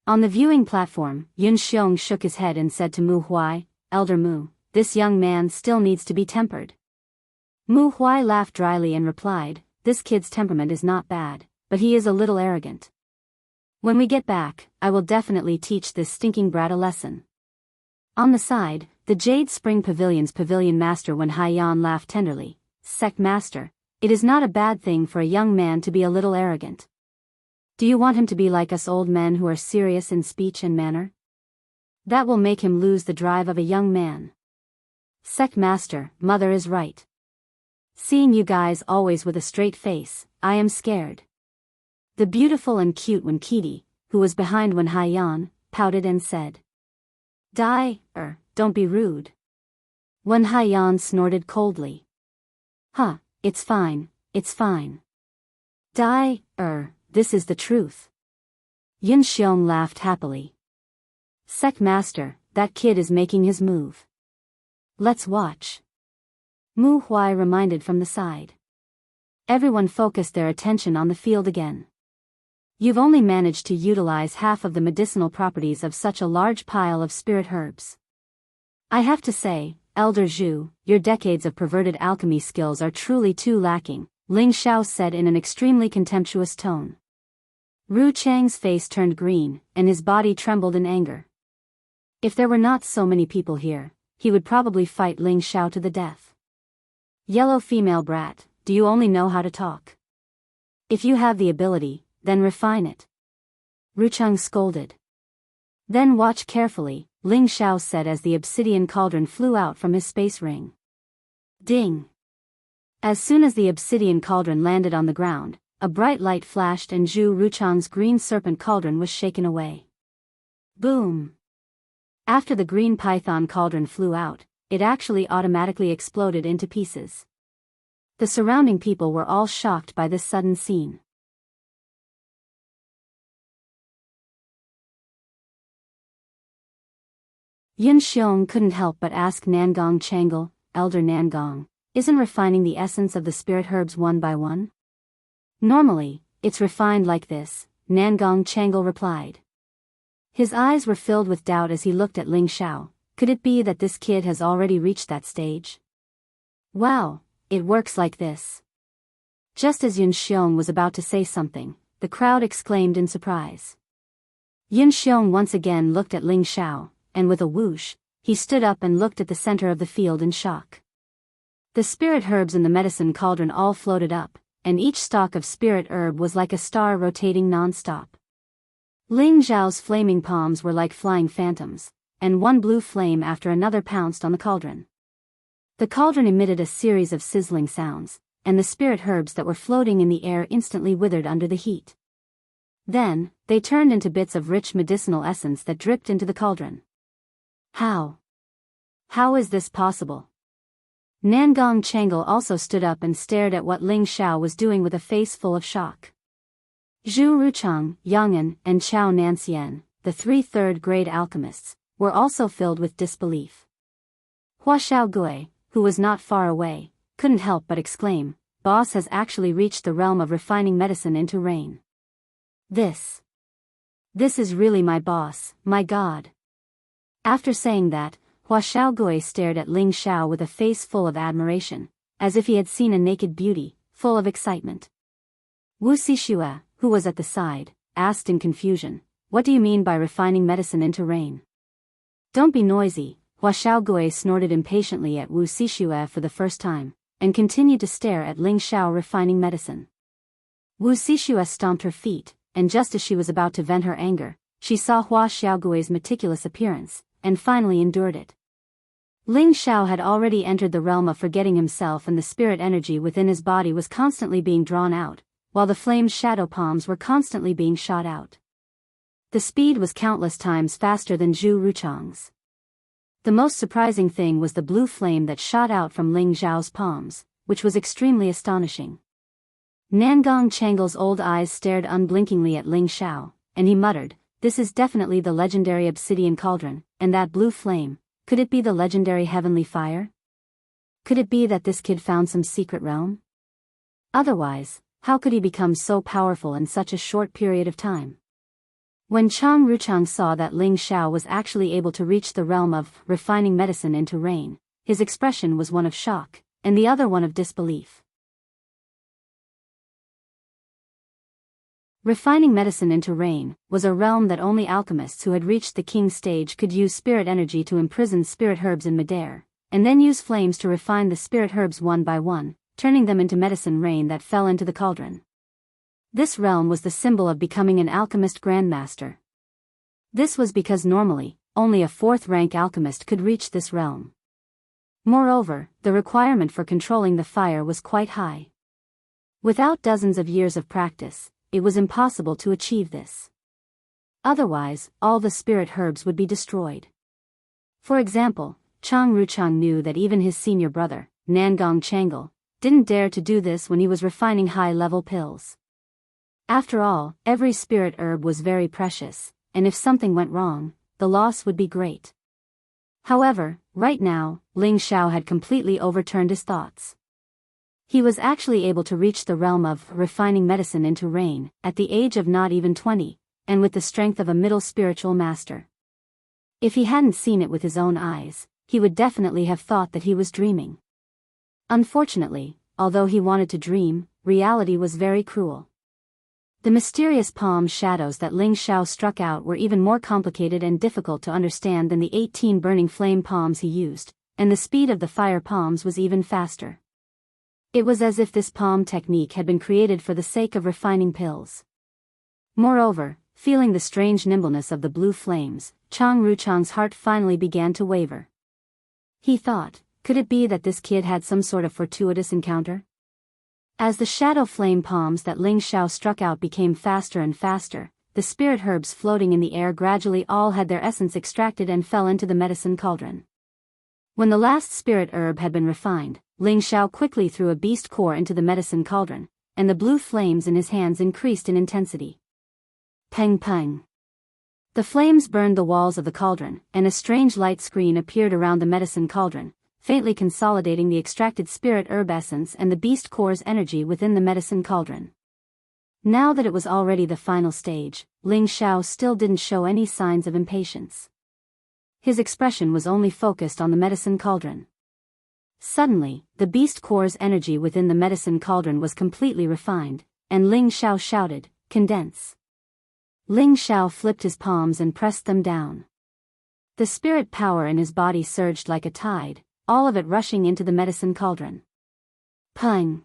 On the viewing platform, Yun Xiong shook his head and said to Mu Huai, "Elder Mu, this young man still needs to be tempered." Mu Huai laughed dryly and replied, "This kid's temperament is not bad, but he is a little arrogant. When we get back, I will definitely teach this stinking brat a lesson." On the side, the Jade Spring Pavilion's pavilion master Wen Haiyan laughed tenderly. "Sect master, it is not a bad thing for a young man to be a little arrogant. Do you want him to be like us old men who are serious in speech and manner? That will make him lose the drive of a young man." "Sect master, mother is right. Seeing you guys always with a straight face, I am scared." The beautiful and cute Wen Qidi, who was behind Wen Haiyan, pouted and said, Don't be rude." Wen Haiyan snorted coldly. "Huh, it's fine, it's fine. This is the truth." Yin Xiong laughed happily. "Sect master, that kid is making his move. Let's watch." Mu Huai reminded from the side. Everyone focused their attention on the field again. "You've only managed to utilize half of the medicinal properties of such a large pile of spirit herbs. I have to say, Elder Zhu, your decades of perverted alchemy skills are truly too lacking," Ling Xiao said in an extremely contemptuous tone. Ru Chang's face turned green, and his body trembled in anger. If there were not so many people here, he would probably fight Ling Xiao to the death. "Yellow female brat, do you only know how to talk? If you have the ability, then refine it," Ru Cheng scolded. "Then watch carefully," Ling Xiao said as the obsidian cauldron flew out from his space ring. Ding! As soon as the obsidian cauldron landed on the ground, a bright light flashed and Zhu Ruchang's green serpent cauldron was shaken away. Boom! After the green python cauldron flew out, it actually automatically exploded into pieces. The surrounding people were all shocked by this sudden scene. Yin Xiong couldn't help but ask Nangong Changle, "Elder Nangong, isn't refining the essence of the spirit herbs one by one? Normally, it's refined like this," Nangong Changle replied. His eyes were filled with doubt as he looked at Ling Xiao. Could it be that this kid has already reached that stage? "Wow, it works like this." Just as Yin Xiong was about to say something, the crowd exclaimed in surprise. Yin Xiong once again looked at Ling Xiao, and with a whoosh, he stood up and looked at the center of the field in shock. The spirit herbs in the medicine cauldron all floated up, and each stalk of spirit herb was like a star rotating non-stop. Ling Zhao's flaming palms were like flying phantoms, and one blue flame after another pounced on the cauldron. The cauldron emitted a series of sizzling sounds, and the spirit herbs that were floating in the air instantly withered under the heat. Then, they turned into bits of rich medicinal essence that dripped into the cauldron. How is this possible? Nangong Changle also stood up and stared at what Ling Xiao was doing with a face full of shock. Zhu Ruchang, Yang'an, and Chao Nanxian, the three third-grade alchemists, were also filled with disbelief. Hua Xiaogui, who was not far away, couldn't help but exclaim, "Boss has actually reached the realm of refining medicine into rain. This is really my boss, my god." After saying that, Hua Xiaogui stared at Ling Xiao with a face full of admiration, as if he had seen a naked beauty, full of excitement. Wu Xixue, who was at the side, asked in confusion, "What do you mean by refining medicine into rain?" "Don't be noisy," Hua Xiaogui snorted impatiently at Wu Xixue for the first time, and continued to stare at Ling Xiao refining medicine. Wu Xixue stomped her feet, and just as she was about to vent her anger, she saw Hua Xiaogui's meticulous appearance, and finally endured it. Ling Xiao had already entered the realm of forgetting himself, and the spirit energy within his body was constantly being drawn out, while the flame's shadow palms were constantly being shot out. The speed was countless times faster than Zhu Ruchang's. The most surprising thing was the blue flame that shot out from Ling Zhao's palms, which was extremely astonishing. Nangong Changle's old eyes stared unblinkingly at Ling Xiao, and he muttered, "This is definitely the legendary obsidian cauldron, and that blue flame, could it be the legendary heavenly fire? Could it be that this kid found some secret realm? Otherwise, how could he become so powerful in such a short period of time?" When Chang Ruchang saw that Ling Xiao was actually able to reach the realm of refining medicine into rain, his expression was one of shock, and the other one of disbelief. Refining medicine into rain was a realm that only alchemists who had reached the king stage could use spirit energy to imprison spirit herbs in midair, and then use flames to refine the spirit herbs one by one, turning them into medicine rain that fell into the cauldron. This realm was the symbol of becoming an alchemist grandmaster. This was because normally, only a fourth-rank alchemist could reach this realm. Moreover, the requirement for controlling the fire was quite high. Without dozens of years of practice, it was impossible to achieve this. Otherwise, all the spirit herbs would be destroyed. For example, Chang Ruchang knew that even his senior brother, Nangong Changle, didn't dare to do this when he was refining high-level pills. After all, every spirit herb was very precious, and if something went wrong, the loss would be great. However, right now, Ling Xiao had completely overturned his thoughts. He was actually able to reach the realm of refining medicine into rain, at the age of not even 20, and with the strength of a middle spiritual master. If he hadn't seen it with his own eyes, he would definitely have thought that he was dreaming. Unfortunately, although he wanted to dream, reality was very cruel. The mysterious palm shadows that Ling Xiao struck out were even more complicated and difficult to understand than the 18 burning flame palms he used, and the speed of the fire palms was even faster. It was as if this palm technique had been created for the sake of refining pills. Moreover, feeling the strange nimbleness of the blue flames, Chang Ruchang's heart finally began to waver. He thought, could it be that this kid had some sort of fortuitous encounter? As the shadow flame palms that Ling Xiao struck out became faster and faster, the spirit herbs floating in the air gradually all had their essence extracted and fell into the medicine cauldron. When the last spirit herb had been refined, Ling Xiao quickly threw a beast core into the medicine cauldron, and the blue flames in his hands increased in intensity. Peng peng. The flames burned the walls of the cauldron, and a strange light screen appeared around the medicine cauldron, faintly consolidating the extracted spirit herb essence and the beast core's energy within the medicine cauldron. Now that it was already the final stage, Ling Xiao still didn't show any signs of impatience. His expression was only focused on the medicine cauldron. Suddenly, the beast core's energy within the medicine cauldron was completely refined, and Ling Xiao shouted, "Condense." Ling Xiao flipped his palms and pressed them down. The spirit power in his body surged like a tide, all of it rushing into the medicine cauldron. Pung!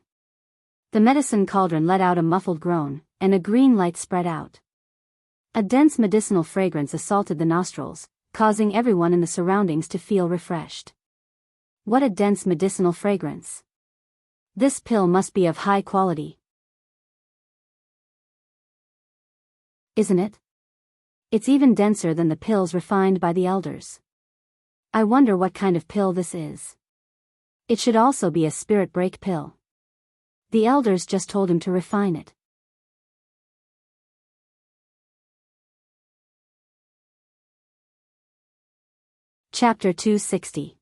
The medicine cauldron let out a muffled groan, and a green light spread out. A dense medicinal fragrance assaulted the nostrils, causing everyone in the surroundings to feel refreshed. What a dense medicinal fragrance! This pill must be of high quality. Isn't it? It's even denser than the pills refined by the elders. I wonder what kind of pill this is. It should also be a spirit break pill. The elders just told him to refine it. Chapter 260.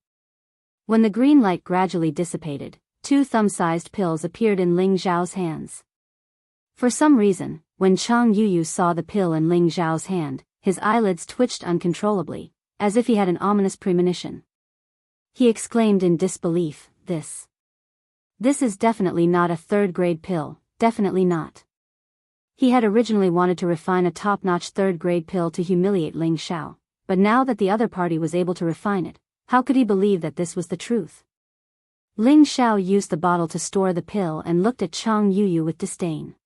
When the green light gradually dissipated, 2 thumb-sized pills appeared in Ling Xiao's hands. For some reason, when Chang Yuyu saw the pill in Ling Xiao's hand, his eyelids twitched uncontrollably, as if he had an ominous premonition. He exclaimed in disbelief, This is definitely not a third-grade pill, definitely not. He had originally wanted to refine a top-notch third-grade pill to humiliate Ling Xiao, but now that the other party was able to refine it, how could he believe that this was the truth? Ling Xiao used the bottle to store the pill and looked at Chang Yuyu with disdain.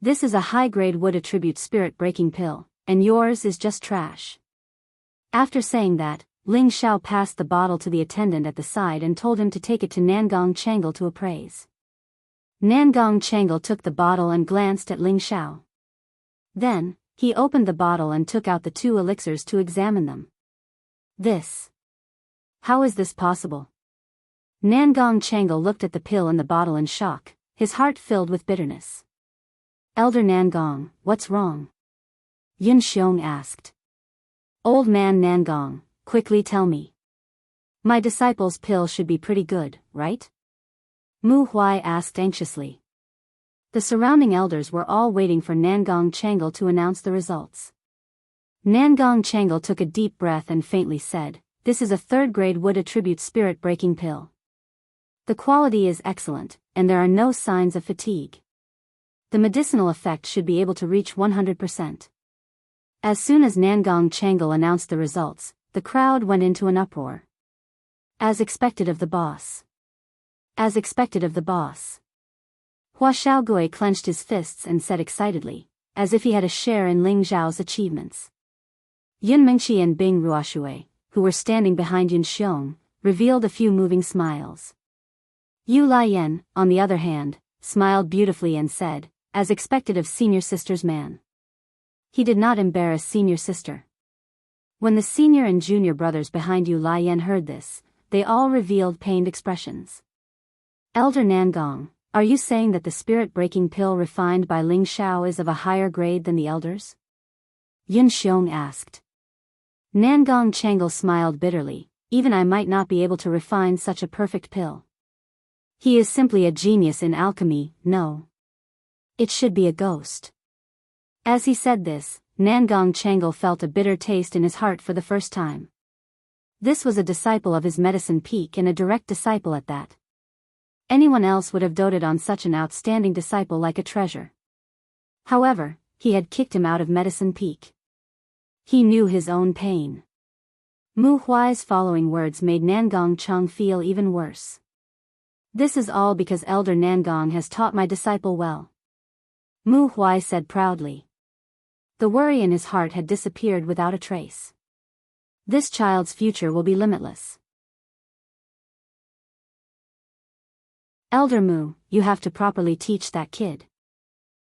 This is a high-grade wood attribute spirit-breaking pill, and yours is just trash. After saying that, Ling Xiao passed the bottle to the attendant at the side and told him to take it to Nangong Changle to appraise. Nangong Changle took the bottle and glanced at Ling Xiao. Then, he opened the bottle and took out the 2 elixirs to examine them. How is this possible? Nangong Changle looked at the pill and the bottle in shock, his heart filled with bitterness. Elder Nangong, what's wrong? Yin Xiong asked. Old man Nangong, quickly tell me. My disciple's pill should be pretty good, right? Mu Huai asked anxiously. The surrounding elders were all waiting for Nangong Changle to announce the results. Nangong Changle took a deep breath and faintly said, This is a third-grade wood attribute spirit-breaking pill. The quality is excellent, and there are no signs of fatigue. The medicinal effect should be able to reach 100%. As soon as Nangong Changal announced the results, the crowd went into an uproar. As expected of the boss. As expected of the boss. Hua Xiaogui clenched his fists and said excitedly, as if he had a share in Ling Zhao's achievements. Yun Mingqi and Bing Ruoshui, who were standing behind Yun Xiong, revealed a few moving smiles. Yu Laiyan, on the other hand, smiled beautifully and said, as expected of senior sister's man. He did not embarrass senior sister. When the senior and junior brothers behind Yu Laiyan heard this, they all revealed pained expressions. Elder Nangong, are you saying that the spirit-breaking pill refined by Ling Xiao is of a higher grade than the elders? Yun Xiong asked. Nangong Changal smiled bitterly, even I might not be able to refine such a perfect pill. He is simply a genius in alchemy, no. It should be a ghost. As he said this, Nangong Changal felt a bitter taste in his heart for the first time. This was a disciple of his medicine peak and a direct disciple at that. Anyone else would have doted on such an outstanding disciple like a treasure. However, he had kicked him out of medicine peak. He knew his own pain. Mu Huai's following words made Nangong Cheng feel even worse. This is all because Elder Nangong has taught my disciple well. Mu Huai said proudly. The worry in his heart had disappeared without a trace. This child's future will be limitless. Elder Mu, you have to properly teach that kid.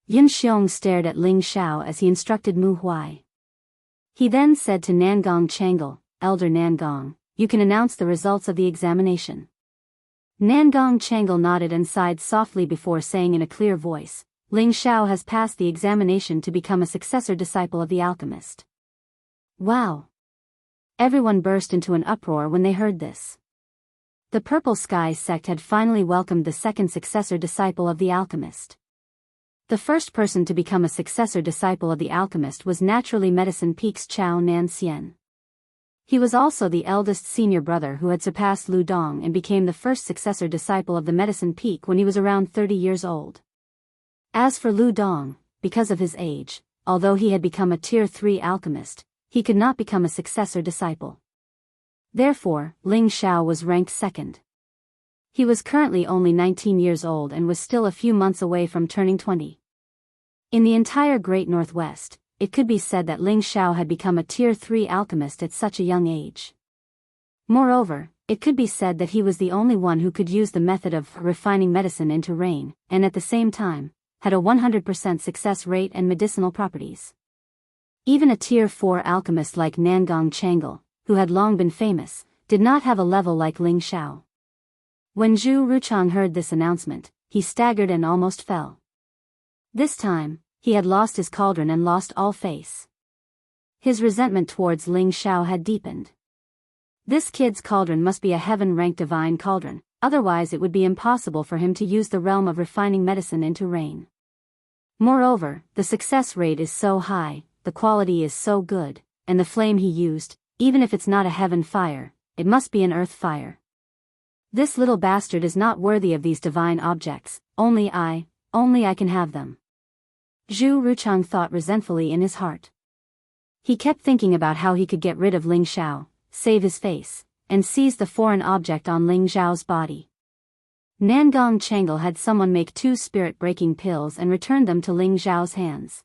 Yun Xiong stared at Ling Xiao as he instructed Mu Huai. He then said to Nangong Changal, Elder Nangong, you can announce the results of the examination. Nangong Changal nodded and sighed softly before saying in a clear voice, Ling Xiao has passed the examination to become a successor disciple of the alchemist. Wow! Everyone burst into an uproar when they heard this. The Purple Sky sect had finally welcomed the second successor disciple of the alchemist. The first person to become a successor disciple of the alchemist was naturally Medicine Peak's Chao Nan Xian. He was also the eldest senior brother who had surpassed Lu Dong and became the first successor disciple of the Medicine Peak when he was around 30 years old. As for Lu Dong, because of his age, although he had become a Tier 3 alchemist, he could not become a successor disciple. Therefore, Ling Xiao was ranked second. He was currently only 19 years old and was still a few months away from turning 20. In the entire Great Northwest, it could be said that Ling Xiao had become a Tier 3 alchemist at such a young age. Moreover, it could be said that he was the only one who could use the method of refining medicine into rain, and at the same time, had a 100% success rate and medicinal properties. Even a Tier 4 alchemist like Nangong Changal, who had long been famous, did not have a level like Ling Xiao. When Zhu Ruchang heard this announcement, he staggered and almost fell. This time, he had lost his cauldron and lost all face. His resentment towards Ling Xiao had deepened. This kid's cauldron must be a heaven-ranked divine cauldron, otherwise it would be impossible for him to use the realm of refining medicine into rain. Moreover, the success rate is so high, the quality is so good, and the flame he used, even if it's not a heaven fire, it must be an earth fire. This little bastard is not worthy of these divine objects, only I can have them. Zhu Ruchang thought resentfully in his heart. He kept thinking about how he could get rid of Ling Xiao, save his face, and seize the foreign object on Ling Xiao's body. Nangong Changal had someone make 2 spirit-breaking pills and returned them to Ling Xiao's hands.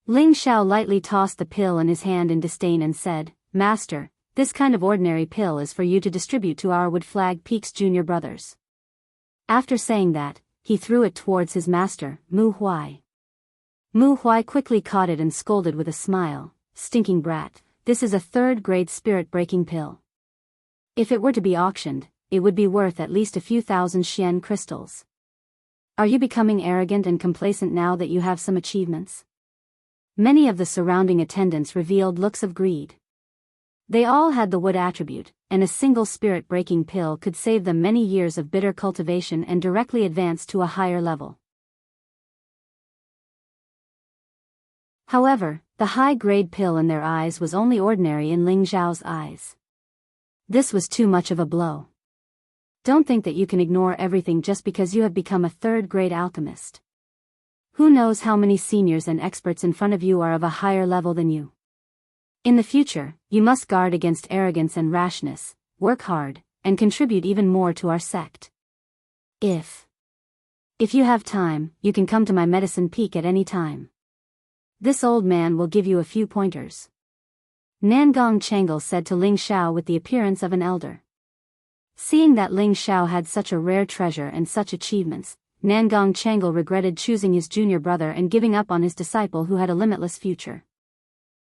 Ling Xiao lightly tossed the pill in his hand in disdain and said, Master, this kind of ordinary pill is for you to distribute to our Wood Flag Peak's junior brothers. After saying that, he threw it towards his master, Mu Huai. Mu Huai quickly caught it and scolded with a smile, Stinking brat, this is a 3rd-grade spirit-breaking pill. If it were to be auctioned, it would be worth at least a few thousand Xian crystals. Are you becoming arrogant and complacent now that you have some achievements? Many of the surrounding attendants revealed looks of greed. They all had the wood attribute, and a single spirit-breaking pill could save them many years of bitter cultivation and directly advance to a higher level. However, the high-grade pill in their eyes was only ordinary in Ling Zhao's eyes. This was too much of a blow. Don't think that you can ignore everything just because you have become a third-grade alchemist. Who knows how many seniors and experts in front of you are of a higher level than you. In the future, you must guard against arrogance and rashness, work hard, and contribute even more to our sect. If you have time, you can come to my medicine peak at any time. This old man will give you a few pointers. Nangong Changle said to Ling Xiao with the appearance of an elder. Seeing that Ling Xiao had such a rare treasure and such achievements, Nangong Changle regretted choosing his junior brother and giving up on his disciple who had a limitless future.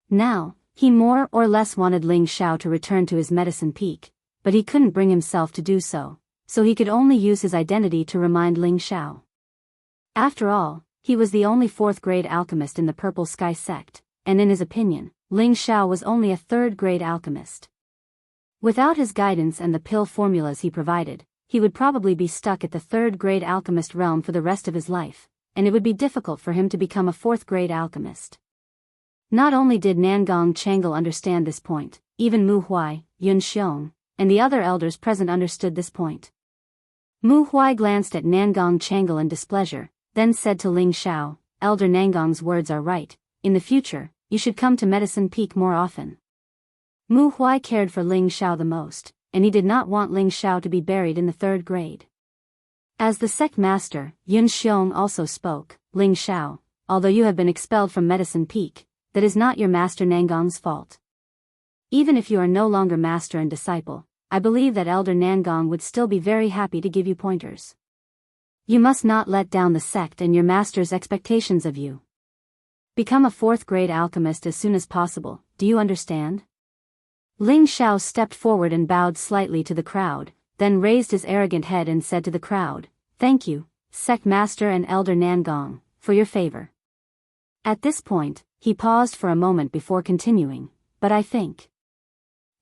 Now, he more or less wanted Ling Xiao to return to his medicine peak, but he couldn't bring himself to do so he could only use his identity to remind Ling Xiao. After all, he was the only fourth-grade alchemist in the Purple Sky sect, and in his opinion, Ling Xiao was only a third-grade alchemist. Without his guidance and the pill formulas he provided, he would probably be stuck at the third-grade alchemist realm for the rest of his life, and it would be difficult for him to become a fourth-grade alchemist. Not only did Nangong Changle understand this point, even Mu Huai, Yun Xiong, and the other elders present understood this point. Mu Huai glanced at Nangong Changle in displeasure, then said to Ling Xiao, "Elder Nangong's words are right. In the future, you should come to Medicine Peak more often." Mu Huai cared for Ling Xiao the most, and he did not want Ling Xiao to be buried in the third grade. As the sect master, Yun Xiong also spoke. "Ling Xiao, although you have been expelled from Medicine Peak, that is not your master Nangong's fault. Even if you are no longer master and disciple, I believe that Elder Nangong would still be very happy to give you pointers. You must not let down the sect and your master's expectations of you. Become a fourth-grade alchemist as soon as possible, do you understand?" Ling Xiao stepped forward and bowed slightly to the crowd, then raised his arrogant head and said to the crowd, "Thank you, Sect Master and Elder Nangong, for your favor." At this point, he paused for a moment before continuing, "But I think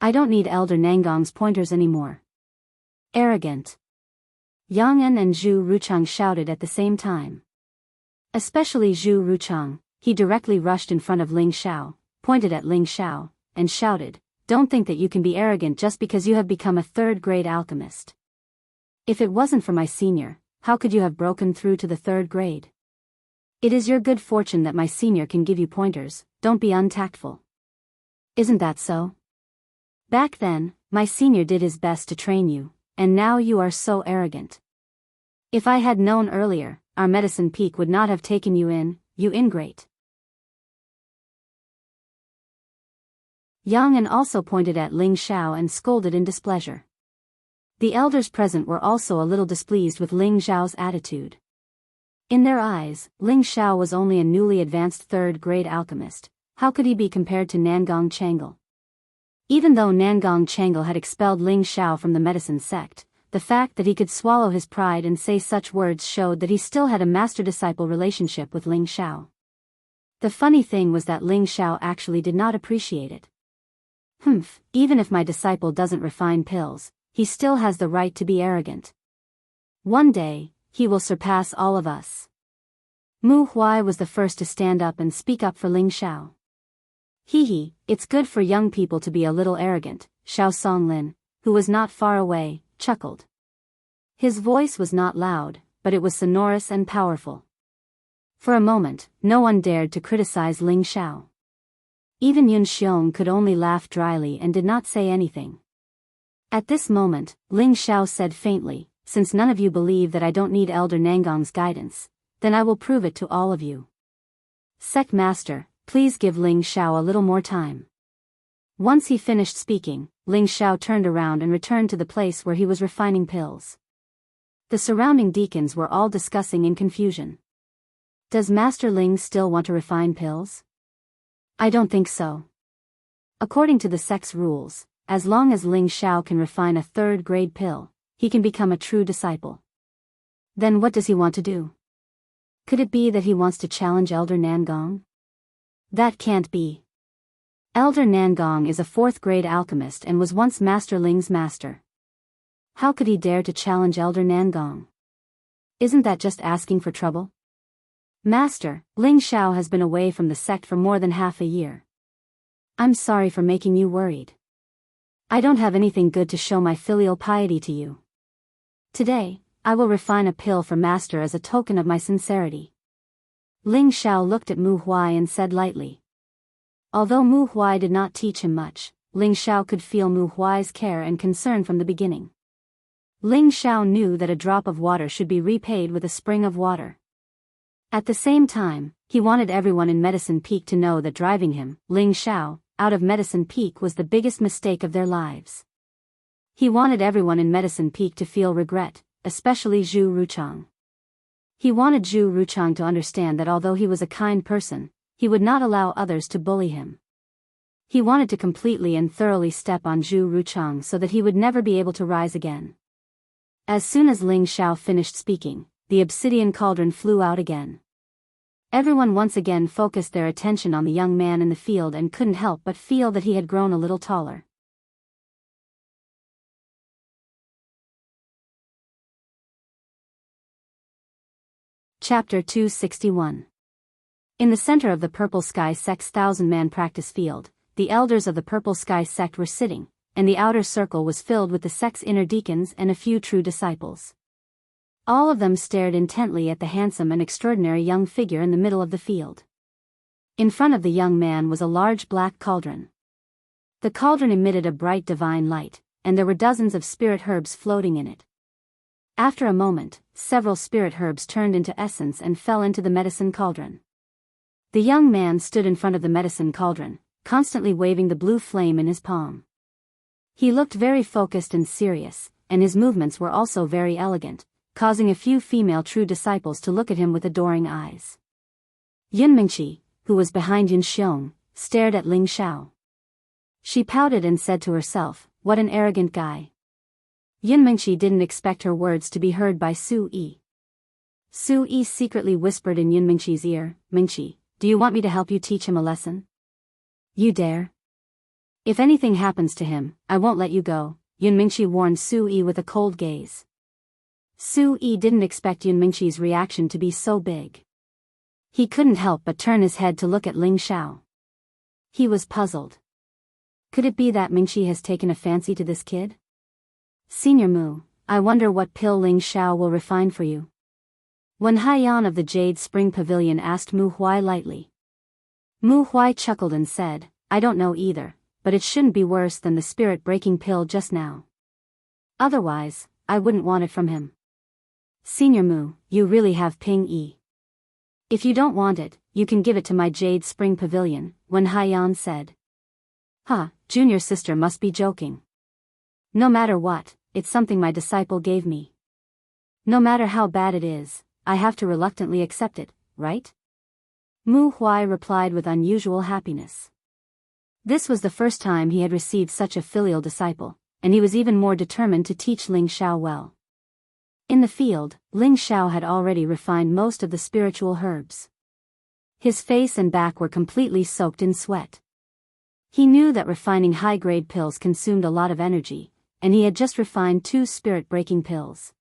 I don't need Elder Nangong's pointers anymore." Arrogant. Yang En and Zhu Ruchang shouted at the same time. Especially Zhu Ruchang, he directly rushed in front of Ling Xiao, pointed at Ling Xiao, and shouted, "Don't think that you can be arrogant just because you have become a third-grade alchemist. If it wasn't for my senior, how could you have broken through to the third grade? It is your good fortune that my senior can give you pointers, don't be untactful. Isn't that so? Back then, my senior did his best to train you, and now you are so arrogant. If I had known earlier, our medicine peak would not have taken you in, you ingrate." Yang An also pointed at Ling Xiao and scolded in displeasure. The elders present were also a little displeased with Ling Xiao's attitude. In their eyes, Ling Xiao was only a newly advanced third-grade alchemist. How could he be compared to Nangong Changle? Even though Nangong Changle had expelled Ling Xiao from the medicine sect, the fact that he could swallow his pride and say such words showed that he still had a master-disciple relationship with Ling Xiao. The funny thing was that Ling Xiao actually did not appreciate it. Even if my disciple doesn't refine pills, he still has the right to be arrogant. One day, he will surpass all of us. Mu Huai was the first to stand up and speak up for Ling Xiao. It's good for young people to be a little arrogant, Xiao Songlin, who was not far away, chuckled. His voice was not loud, but it was sonorous and powerful. For a moment, no one dared to criticize Ling Xiao. Even Yun Xiong could only laugh dryly and did not say anything. At this moment, Ling Xiao said faintly, "Since none of you believe that I don't need Elder Nangong's guidance, then I will prove it to all of you. Sect Master, please give Ling Xiao a little more time." Once he finished speaking, Ling Xiao turned around and returned to the place where he was refining pills. The surrounding deacons were all discussing in confusion. Does Master Ling still want to refine pills? I don't think so. According to the sect's rules, as long as Ling Xiao can refine a third-grade pill, he can become a true disciple. Then what does he want to do? Could it be that he wants to challenge Elder Nangong? That can't be. Elder Nangong is a fourth-grade alchemist and was once Master Ling's master. How could he dare to challenge Elder Nangong? Isn't that just asking for trouble? Master, Ling Xiao has been away from the sect for more than half a year. I'm sorry for making you worried. I don't have anything good to show my filial piety to you. Today, I will refine a pill for Master as a token of my sincerity. Ling Xiao looked at Mu Huai and said lightly. Although Mu Huai did not teach him much, Ling Xiao could feel Mu Huai's care and concern from the beginning. Ling Xiao knew that a drop of water should be repaid with a spring of water. At the same time, he wanted everyone in Medicine Peak to know that driving him, Ling Xiao, out of Medicine Peak was the biggest mistake of their lives. He wanted everyone in Medicine Peak to feel regret, especially Zhu Ruchang. He wanted Zhu Ruchang to understand that although he was a kind person, he would not allow others to bully him. He wanted to completely and thoroughly step on Zhu Ruchang so that he would never be able to rise again. As soon as Ling Xiao finished speaking, the obsidian cauldron flew out again. Everyone once again focused their attention on the young man in the field and couldn't help but feel that he had grown a little taller. Chapter 261. In the center of the Purple Sky Sect's 1,000-man practice field, the elders of the Purple Sky Sect were sitting, and the outer circle was filled with the sect's inner deacons and a few true disciples. All of them stared intently at the handsome and extraordinary young figure in the middle of the field. In front of the young man was a large black cauldron. The cauldron emitted a bright divine light, and there were dozens of spirit herbs floating in it. After a moment, several spirit herbs turned into essence and fell into the medicine cauldron. The young man stood in front of the medicine cauldron, constantly waving the blue flame in his palm. He looked very focused and serious, and his movements were also very elegant, causing a few female true disciples to look at him with adoring eyes. Yun Mingqi, who was behind Yun Xiong, stared at Ling Xiao. She pouted and said to herself, "What an arrogant guy." Yun Mingqi didn't expect her words to be heard by Su Yi. Su Yi secretly whispered in Yun Mingqi's ear, "Mingqi, do you want me to help you teach him a lesson?" "You dare? If anything happens to him, I won't let you go," Yun Mingqi warned Su Yi with a cold gaze. Su Yi didn't expect Yun Mingqi's reaction to be so big. He couldn't help but turn his head to look at Ling Xiao. He was puzzled. Could it be that Mingqi has taken a fancy to this kid? "Senior Mu, I wonder what pill Ling Xiao will refine for you?" Wen Haiyan of the Jade Spring Pavilion asked Mu Huai lightly. Mu Huai chuckled and said, "I don't know either, but it shouldn't be worse than the spirit-breaking pill just now. Otherwise, I wouldn't want it from him." "Senior Mu, you really have Ping Yi. If you don't want it, you can give it to my Jade Spring Pavilion," Wen Haiyan said. Junior sister must be joking. "No matter what, it's something my disciple gave me. No matter how bad it is, I have to reluctantly accept it, right?" Mu Huai replied with unusual happiness. This was the first time he had received such a filial disciple, and he was even more determined to teach Ling Xiao well. In the field, Ling Xiao had already refined most of the spiritual herbs. His face and back were completely soaked in sweat. He knew that refining high-grade pills consumed a lot of energy, and he had just refined 2 spirit-breaking pills.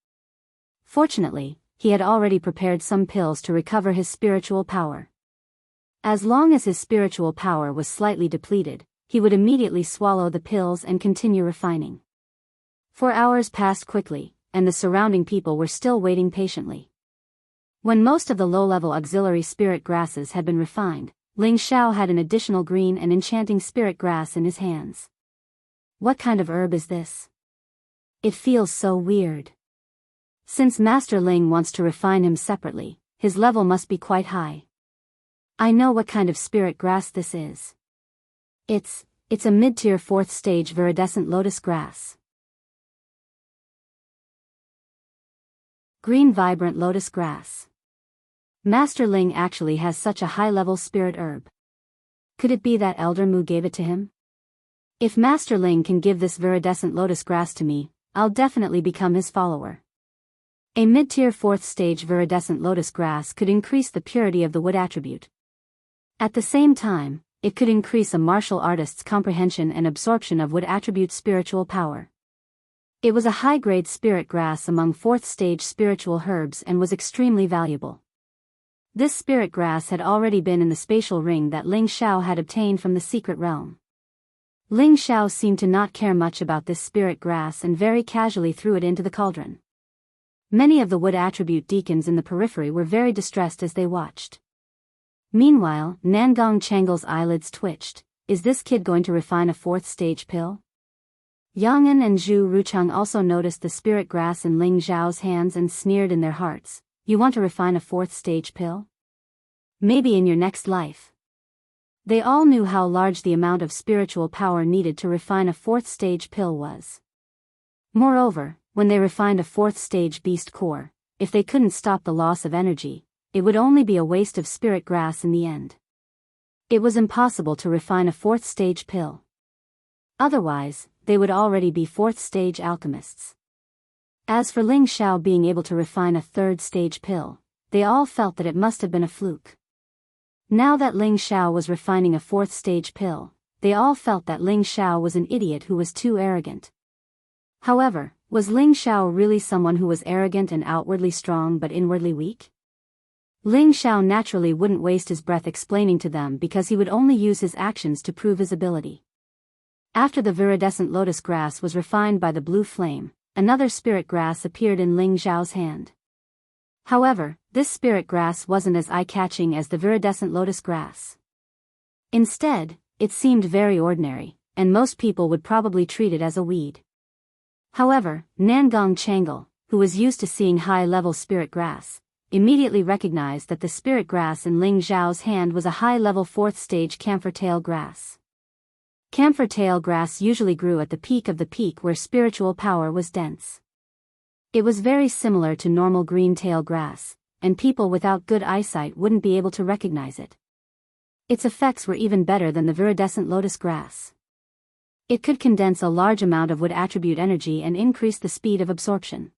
Fortunately, he had already prepared some pills to recover his spiritual power. As long as his spiritual power was slightly depleted, he would immediately swallow the pills and continue refining. 4 hours passed quickly, and the surrounding people were still waiting patiently. When most of the low-level auxiliary spirit grasses had been refined, Ling Xiao had an additional green and enchanting spirit grass in his hands. "What kind of herb is this? It feels so weird." Since Master Ling wants to refine him separately, his level must be quite high. "I know what kind of spirit grass this is. It's a mid-tier 4th stage viridescent lotus grass. Green vibrant lotus grass. Master Ling actually has such a high-level spirit herb. Could it be that Elder Mu gave it to him? If Master Ling can give this viridescent lotus grass to me, I'll definitely become his follower." A mid-tier 4th stage viridescent lotus grass could increase the purity of the wood attribute. At the same time, it could increase a martial artist's comprehension and absorption of wood attribute spiritual power. It was a high-grade spirit grass among 4th stage spiritual herbs and was extremely valuable. This spirit grass had already been in the spatial ring that Ling Xiao had obtained from the secret realm. Ling Xiao seemed to not care much about this spirit grass and very casually threw it into the cauldron. Many of the wood attribute deacons in the periphery were very distressed as they watched. Meanwhile, Nangong Changle's eyelids twitched. Is this kid going to refine a fourth stage pill? Yang'an and Zhu Rucheng also noticed the spirit grass in Ling Zhao's hands and sneered in their hearts. You want to refine a fourth stage pill? Maybe in your next life. They all knew how large the amount of spiritual power needed to refine a fourth stage pill was. Moreover, when they refined a fourth stage beast core, if they couldn't stop the loss of energy, it would only be a waste of spirit grass in the end. It was impossible to refine a fourth stage pill. Otherwise, they would already be fourth stage alchemists. As for Ling Xiao being able to refine a third stage pill, they all felt that it must have been a fluke. Now that Ling Xiao was refining a fourth stage pill, they all felt that Ling Xiao was an idiot who was too arrogant. However, was Ling Xiao really someone who was arrogant and outwardly strong but inwardly weak? Ling Xiao naturally wouldn't waste his breath explaining to them because he would only use his actions to prove his ability. After the viridescent lotus grass was refined by the blue flame, another spirit grass appeared in Ling Zhao's hand. However, this spirit grass wasn't as eye-catching as the viridescent lotus grass. Instead, it seemed very ordinary, and most people would probably treat it as a weed. However, Nangong Changle, who was used to seeing high-level spirit grass, immediately recognized that the spirit grass in Ling Zhao's hand was a high-level fourth-stage camphor tail grass. Camphor tail grass usually grew at the peak of the peak where spiritual power was dense. It was very similar to normal green tail grass, and people without good eyesight wouldn't be able to recognize it. Its effects were even better than the viridescent lotus grass. It could condense a large amount of wood attribute energy and increase the speed of absorption.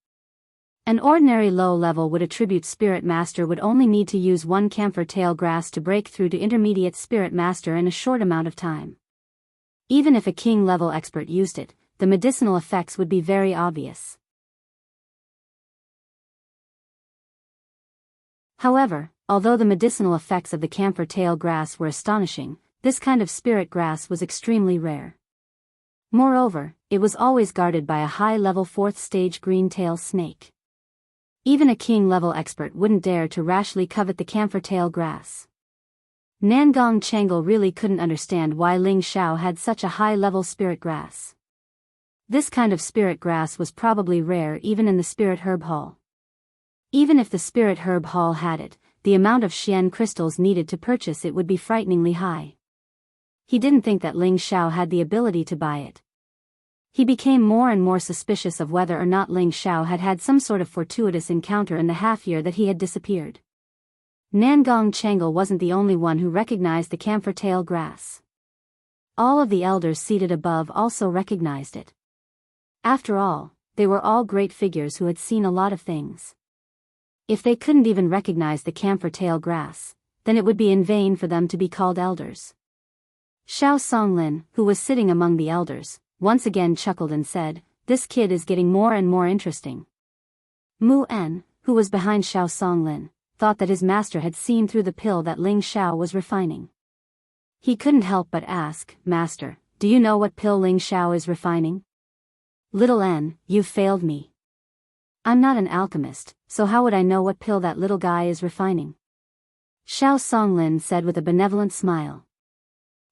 An ordinary low-level wood attribute spirit master would only need to use one camphor tail grass to break through to intermediate spirit master in a short amount of time. Even if a king-level expert used it, the medicinal effects would be very obvious. However, although the medicinal effects of the camphor tail grass were astonishing, this kind of spirit grass was extremely rare. Moreover, it was always guarded by a high-level fourth-stage green-tail snake. Even a king-level expert wouldn't dare to rashly covet the camphor tail grass. Nangong Changle really couldn't understand why Ling Xiao had such a high-level spirit grass. This kind of spirit grass was probably rare even in the Spirit Herb Hall. Even if the Spirit Herb Hall had it, the amount of Xian crystals needed to purchase it would be frighteningly high. He didn't think that Ling Xiao had the ability to buy it. He became more and more suspicious of whether or not Ling Xiao had had some sort of fortuitous encounter in the half-year that he had disappeared. Nangong Changle wasn't the only one who recognized the camphor tail grass. All of the elders seated above also recognized it. After all, they were all great figures who had seen a lot of things. If they couldn't even recognize the camphor tail grass, then it would be in vain for them to be called elders. Xiao Songlin, who was sitting among the elders, once again chuckled and said, "This kid is getting more and more interesting." Mu En, who was behind Xiao Songlin, thought that his master had seen through the pill that Ling Xiao was refining. He couldn't help but ask, "Master, do you know what pill Ling Xiao is refining?" "Little En, you've failed me. I'm not an alchemist, so how would I know what pill that little guy is refining?" Xiao Songlin said with a benevolent smile.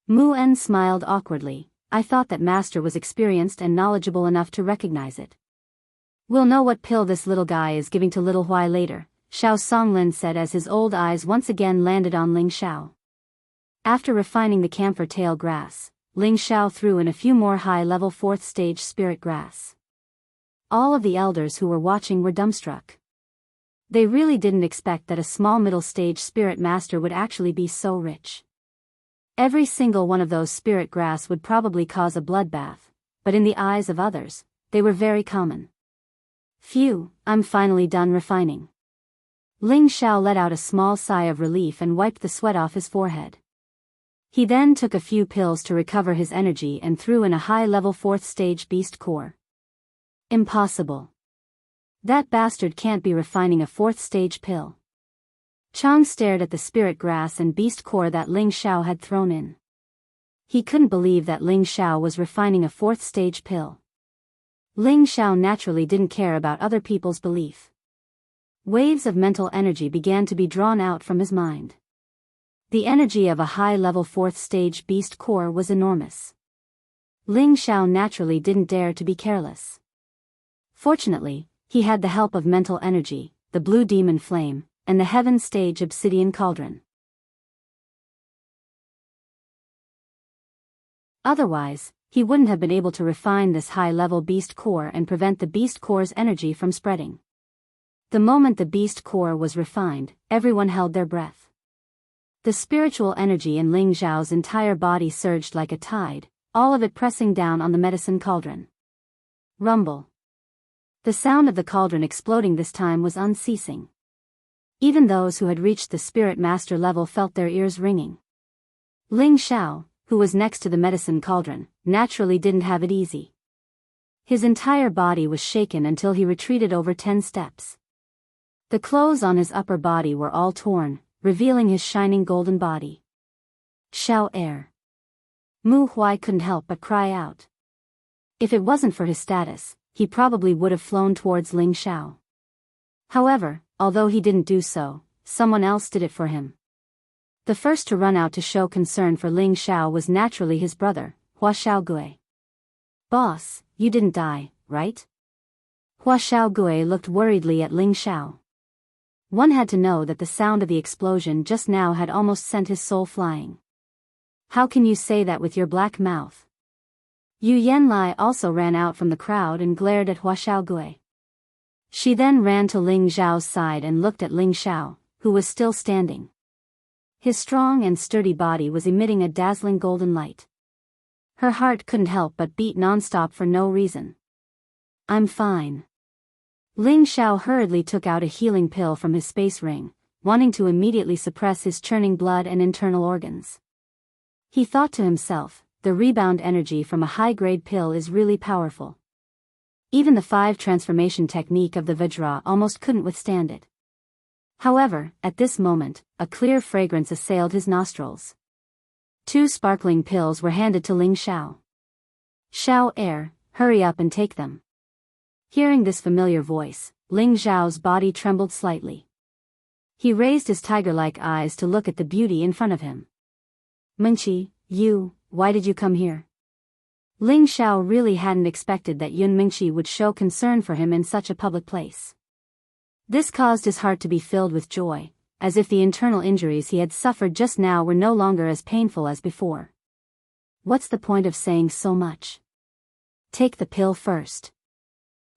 Mu En smiled awkwardly. "I thought that master was experienced and knowledgeable enough to recognize it." "We'll know what pill this little guy is giving to little Huai later," Xiao Songlin said as his old eyes once again landed on Ling Xiao. After refining the camphor tail grass, Ling Xiao threw in a few more high-level fourth-stage spirit grass. All of the elders who were watching were dumbstruck. They really didn't expect that a small middle-stage spirit master would actually be so rich. Every single one of those spirit grass would probably cause a bloodbath, but in the eyes of others, they were very common. "Phew, I'm finally done refining." Ling Xiao let out a small sigh of relief and wiped the sweat off his forehead. He then took a few pills to recover his energy and threw in a high-level fourth-stage beast core. Impossible. That bastard can't be refining a fourth-stage pill. Chang stared at the spirit grass and beast core that Ling Xiao had thrown in. He couldn't believe that Ling Xiao was refining a fourth-stage pill. Ling Xiao naturally didn't care about other people's belief. Waves of mental energy began to be drawn out from his mind. The energy of a high-level 4th stage beast core was enormous. Ling Xiao naturally didn't dare to be careless. Fortunately, he had the help of mental energy, the blue demon flame, and the heaven stage obsidian cauldron. Otherwise, he wouldn't have been able to refine this high-level beast core and prevent the beast core's energy from spreading. The moment the beast core was refined, everyone held their breath. The spiritual energy in Ling Xiao's entire body surged like a tide, all of it pressing down on the medicine cauldron. Rumble. The sound of the cauldron exploding this time was unceasing. Even those who had reached the spirit master level felt their ears ringing. Ling Xiao, who was next to the medicine cauldron, naturally didn't have it easy. His entire body was shaken until he retreated over 10 steps. The clothes on his upper body were all torn, revealing his shining golden body. Xiao Air. Mu Huai couldn't help but cry out. If it wasn't for his status, he probably would have flown towards Ling Xiao. However, although he didn't do so, someone else did it for him. The first to run out to show concern for Ling Xiao was naturally his brother, Hua Xiaogui. "Boss, you didn't die, right?" Hua Xiaogui looked worriedly at Ling Xiao. One had to know that the sound of the explosion just now had almost sent his soul flying. "How can you say that with your black mouth?" Yu Yanlai also ran out from the crowd and glared at Hua Xiaogui. She then ran to Ling Xiao's side and looked at Ling Xiao, who was still standing. His strong and sturdy body was emitting a dazzling golden light. Her heart couldn't help but beat non-stop for no reason. "I'm fine." Ling Xiao hurriedly took out a healing pill from his space ring, wanting to immediately suppress his churning blood and internal organs. He thought to himself, the rebound energy from a high-grade pill is really powerful. Even the 5 transformation technique of the Vajra almost couldn't withstand it. However, at this moment, a clear fragrance assailed his nostrils. 2 sparkling pills were handed to Ling Xiao. "Xiao Air, hurry up and take them." Hearing this familiar voice, Ling Xiao's body trembled slightly. He raised his tiger-like eyes to look at the beauty in front of him. "Mingqi, why did you come here?" Ling Xiao really hadn't expected that Yun Mingqi would show concern for him in such a public place. This caused his heart to be filled with joy, as if the internal injuries he had suffered just now were no longer as painful as before. "What's the point of saying so much? Take the pill first."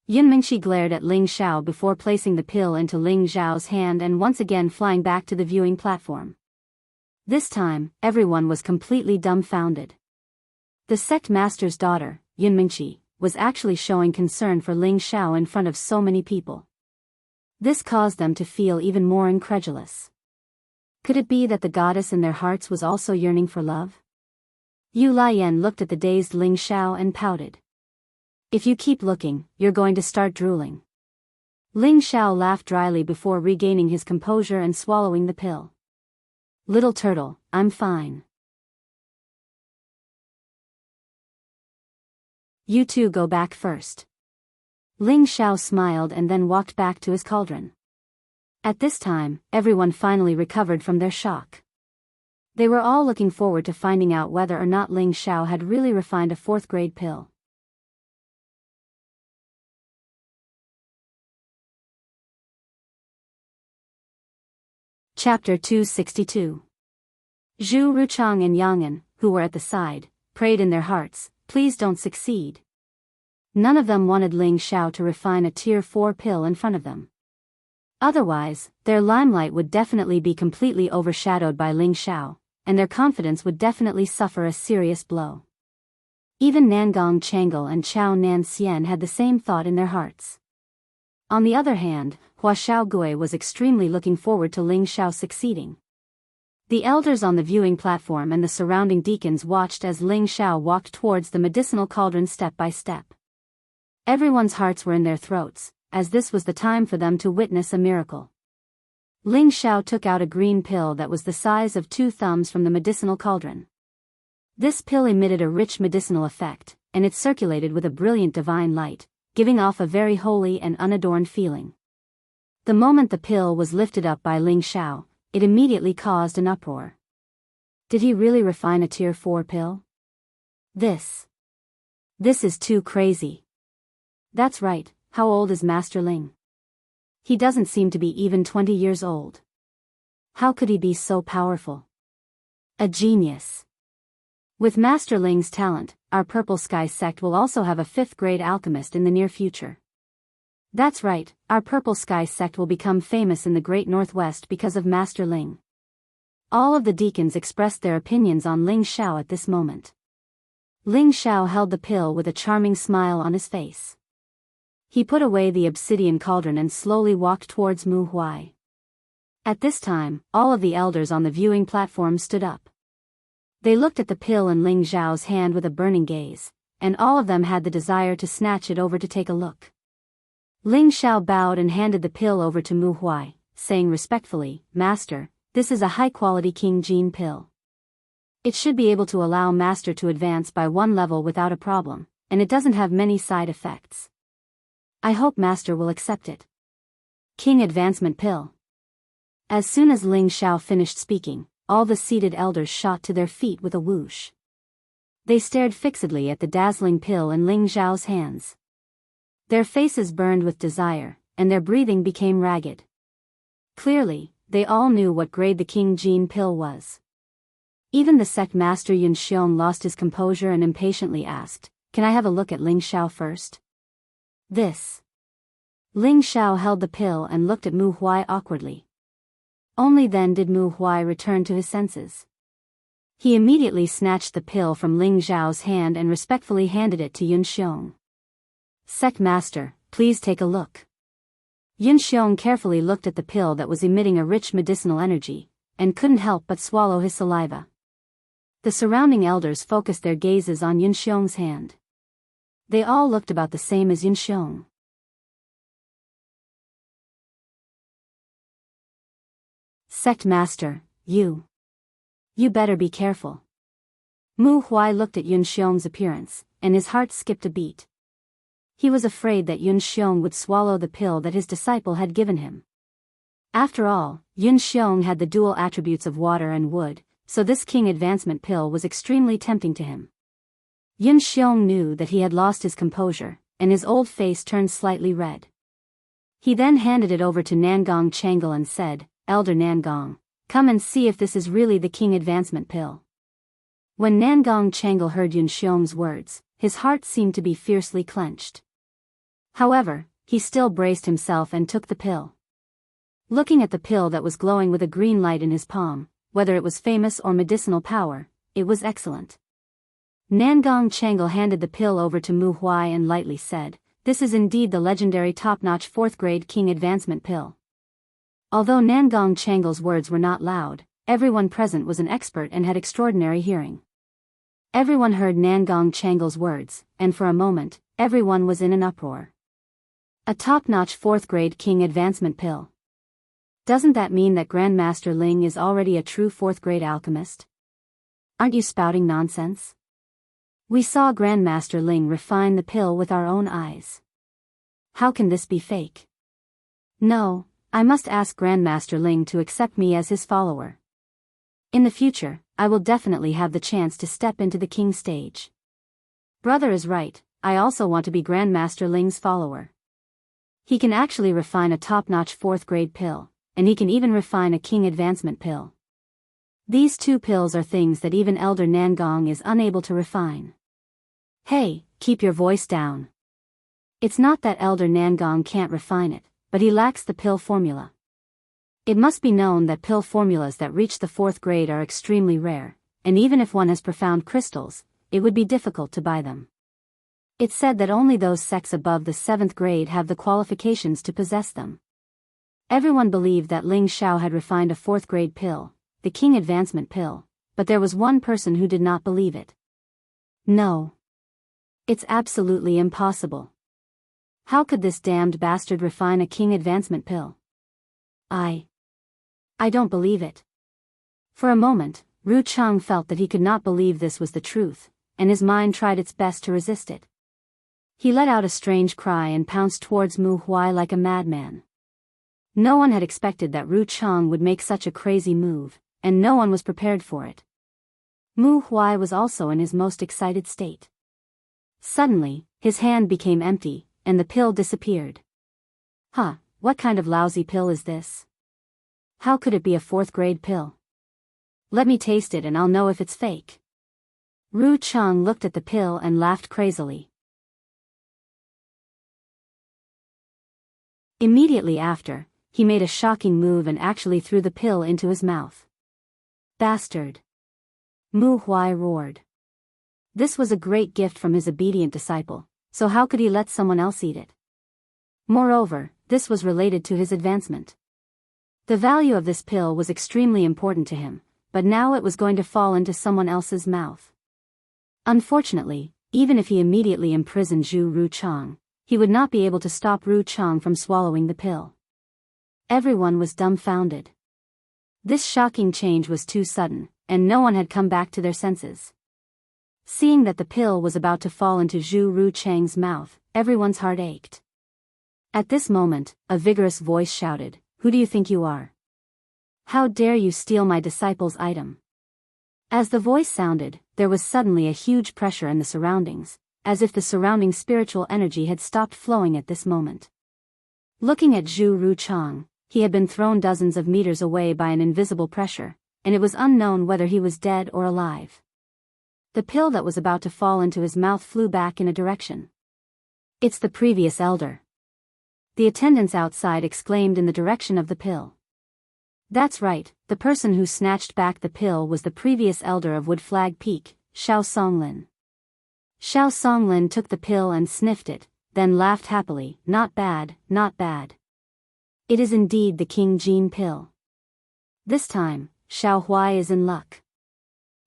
Yun Mingqi glared at Ling Xiao before placing the pill into Ling Xiao's hand and once again flying back to the viewing platform. This time, everyone was completely dumbfounded. The sect master's daughter, Yun Mingqi, was actually showing concern for Ling Xiao in front of so many people. This caused them to feel even more incredulous. Could it be that the goddess in their hearts was also yearning for love? Yu Lian looked at the dazed Ling Xiao and pouted. "If you keep looking, you're going to start drooling." Ling Xiao laughed dryly before regaining his composure and swallowing the pill. "Little turtle, I'm fine. You two go back first." Ling Xiao smiled and then walked back to his cauldron. At this time, everyone finally recovered from their shock. They were all looking forward to finding out whether or not Ling Xiao had really refined a 4th-grade pill. Chapter 262. Zhu Ruchang and Yang'an, who were at the side, prayed in their hearts, "Please don't succeed." None of them wanted Ling Xiao to refine a Tier 4 pill in front of them. Otherwise, their limelight would definitely be completely overshadowed by Ling Xiao, and their confidence would definitely suffer a serious blow. Even Nangong Changle and Chao Nan Xian had the same thought in their hearts. On the other hand, Hua Xiaogui was extremely looking forward to Ling Xiao succeeding. The elders on the viewing platform and the surrounding deacons watched as Ling Xiao walked towards the medicinal cauldron step by step. Everyone's hearts were in their throats, as this was the time for them to witness a miracle. Ling Xiao took out a green pill that was the size of 2 thumbs from the medicinal cauldron. This pill emitted a rich medicinal effect, and it circulated with a brilliant divine light, giving off a very holy and unadorned feeling. The moment the pill was lifted up by Ling Xiao, it immediately caused an uproar. Did he really refine a tier 4 pill? This is too crazy. That's right, how old is Master Ling? He doesn't seem to be even 20 years old. How could he be so powerful? A genius. With Master Ling's talent, our Purple Sky sect will also have a 5th grade alchemist in the near future. That's right, our Purple Sky sect will become famous in the Great Northwest because of Master Ling. All of the deacons expressed their opinions on Ling Xiao at this moment. Ling Xiao held the pill with a charming smile on his face. He put away the obsidian cauldron and slowly walked towards Mu Huai. At this time, all of the elders on the viewing platform stood up. They looked at the pill in Ling Xiao's hand with a burning gaze, and all of them had the desire to snatch it over to take a look. Ling Xiao bowed and handed the pill over to Mu Huai, saying respectfully, "Master, this is a high-quality King Gene pill. It should be able to allow Master to advance by 1 level without a problem, and it doesn't have many side effects. I hope Master will accept it." King Advancement Pill. As soon as Ling Xiao finished speaking, all the seated elders shot to their feet with a whoosh. They stared fixedly at the dazzling pill in Ling Xiao's hands. Their faces burned with desire, and their breathing became ragged. Clearly, they all knew what grade the King Gene pill was. Even the sect master Yun Xiong lost his composure and impatiently asked, "Can I have a look at Ling Xiao first?" This. Ling Xiao held the pill and looked at Mu Huai awkwardly. Only then did Mu Huai return to his senses. He immediately snatched the pill from Ling Xiao's hand and respectfully handed it to Yun Xiong. "Sect Master, please take a look." Yun Xiong carefully looked at the pill that was emitting a rich medicinal energy, and couldn't help but swallow his saliva. The surrounding elders focused their gazes on Yun Xiong's hand. They all looked about the same as Yun Xiong. "Sect Master, you better be careful." Mu Huai looked at Yun Xiong's appearance, and his heart skipped a beat. He was afraid that Yun Xiong would swallow the pill that his disciple had given him. After all, Yun Xiong had the dual attributes of water and wood, so this King Advancement pill was extremely tempting to him. Yun Xiong knew that he had lost his composure, and his old face turned slightly red. He then handed it over to Nangong Changle and said, "Elder Nangong, come and see if this is really the King Advancement pill." When Nangong Changle heard Yun Xiong's words, his heart seemed to be fiercely clenched. However, he still braced himself and took the pill. Looking at the pill that was glowing with a green light in his palm, whether it was famous or medicinal power, it was excellent. Nangong Changle handed the pill over to Mu Huai and lightly said, "This is indeed the legendary top-notch 4th grade King Advancement pill." Although Nangong Changle's words were not loud, everyone present was an expert and had extraordinary hearing. Everyone heard Nangong Changle's words, and for a moment, everyone was in an uproar. A top-notch 4th grade King Advancement pill. Doesn't that mean that Grandmaster Ling is already a true 4th grade alchemist? Aren't you spouting nonsense? We saw Grandmaster Ling refine the pill with our own eyes. How can this be fake? No, I must ask Grandmaster Ling to accept me as his follower. In the future, I will definitely have the chance to step into the king stage. Brother is right, I also want to be Grandmaster Ling's follower. He can actually refine a top-notch 4th grade pill, and he can even refine a King Advancement pill. These 2 pills are things that even Elder Nangong is unable to refine. Hey, keep your voice down. It's not that Elder Nangong can't refine it, but he lacks the pill formula. It must be known that pill formulas that reach the 4th grade are extremely rare, and even if one has profound crystals, it would be difficult to buy them. It's said that only those sects above the 7th grade have the qualifications to possess them. Everyone believed that Ling Xiao had refined a 4th grade pill, the King Advancement pill, but there was one person who did not believe it. No. It's absolutely impossible. How could this damned bastard refine a King Advancement pill? I don't believe it. For a moment, Ru Chang felt that he could not believe this was the truth, and his mind tried its best to resist it. He let out a strange cry and pounced towards Mu Huai like a madman. No one had expected that Ru Chang would make such a crazy move, and no one was prepared for it. Mu Huai was also in his most excited state. Suddenly, his hand became empty, and the pill disappeared. Huh, what kind of lousy pill is this? How could it be a 4th grade pill? Let me taste it and I'll know if it's fake. Ru Chang looked at the pill and laughed crazily. Immediately after, he made a shocking move and actually threw the pill into his mouth. Bastard! Mu Huai roared. This was a great gift from his obedient disciple, so how could he let someone else eat it? Moreover, this was related to his advancement. The value of this pill was extremely important to him, but now it was going to fall into someone else's mouth. Unfortunately, even if he immediately imprisoned Zhu Ru Chang, he would not be able to stop Ru Chang from swallowing the pill. Everyone was dumbfounded. This shocking change was too sudden, and no one had come back to their senses. Seeing that the pill was about to fall into Zhu Ru Chang's mouth, everyone's heart ached. At this moment, a vigorous voice shouted, "Who do you think you are? How dare you steal my disciple's item?" As the voice sounded, there was suddenly a huge pressure in the surroundings, as if the surrounding spiritual energy had stopped flowing at this moment. Looking at Zhu Ru Chang, he had been thrown dozens of meters away by an invisible pressure, and it was unknown whether he was dead or alive. The pill that was about to fall into his mouth flew back in a direction. "It's the previous elder." The attendants outside exclaimed in the direction of the pill. That's right, the person who snatched back the pill was the previous elder of Wood Flag Peak, Xiao Songlin. Xiao Songlin took the pill and sniffed it, then laughed happily. "Not bad, not bad. It is indeed the King Jin pill. This time, Xiao Huai is in luck."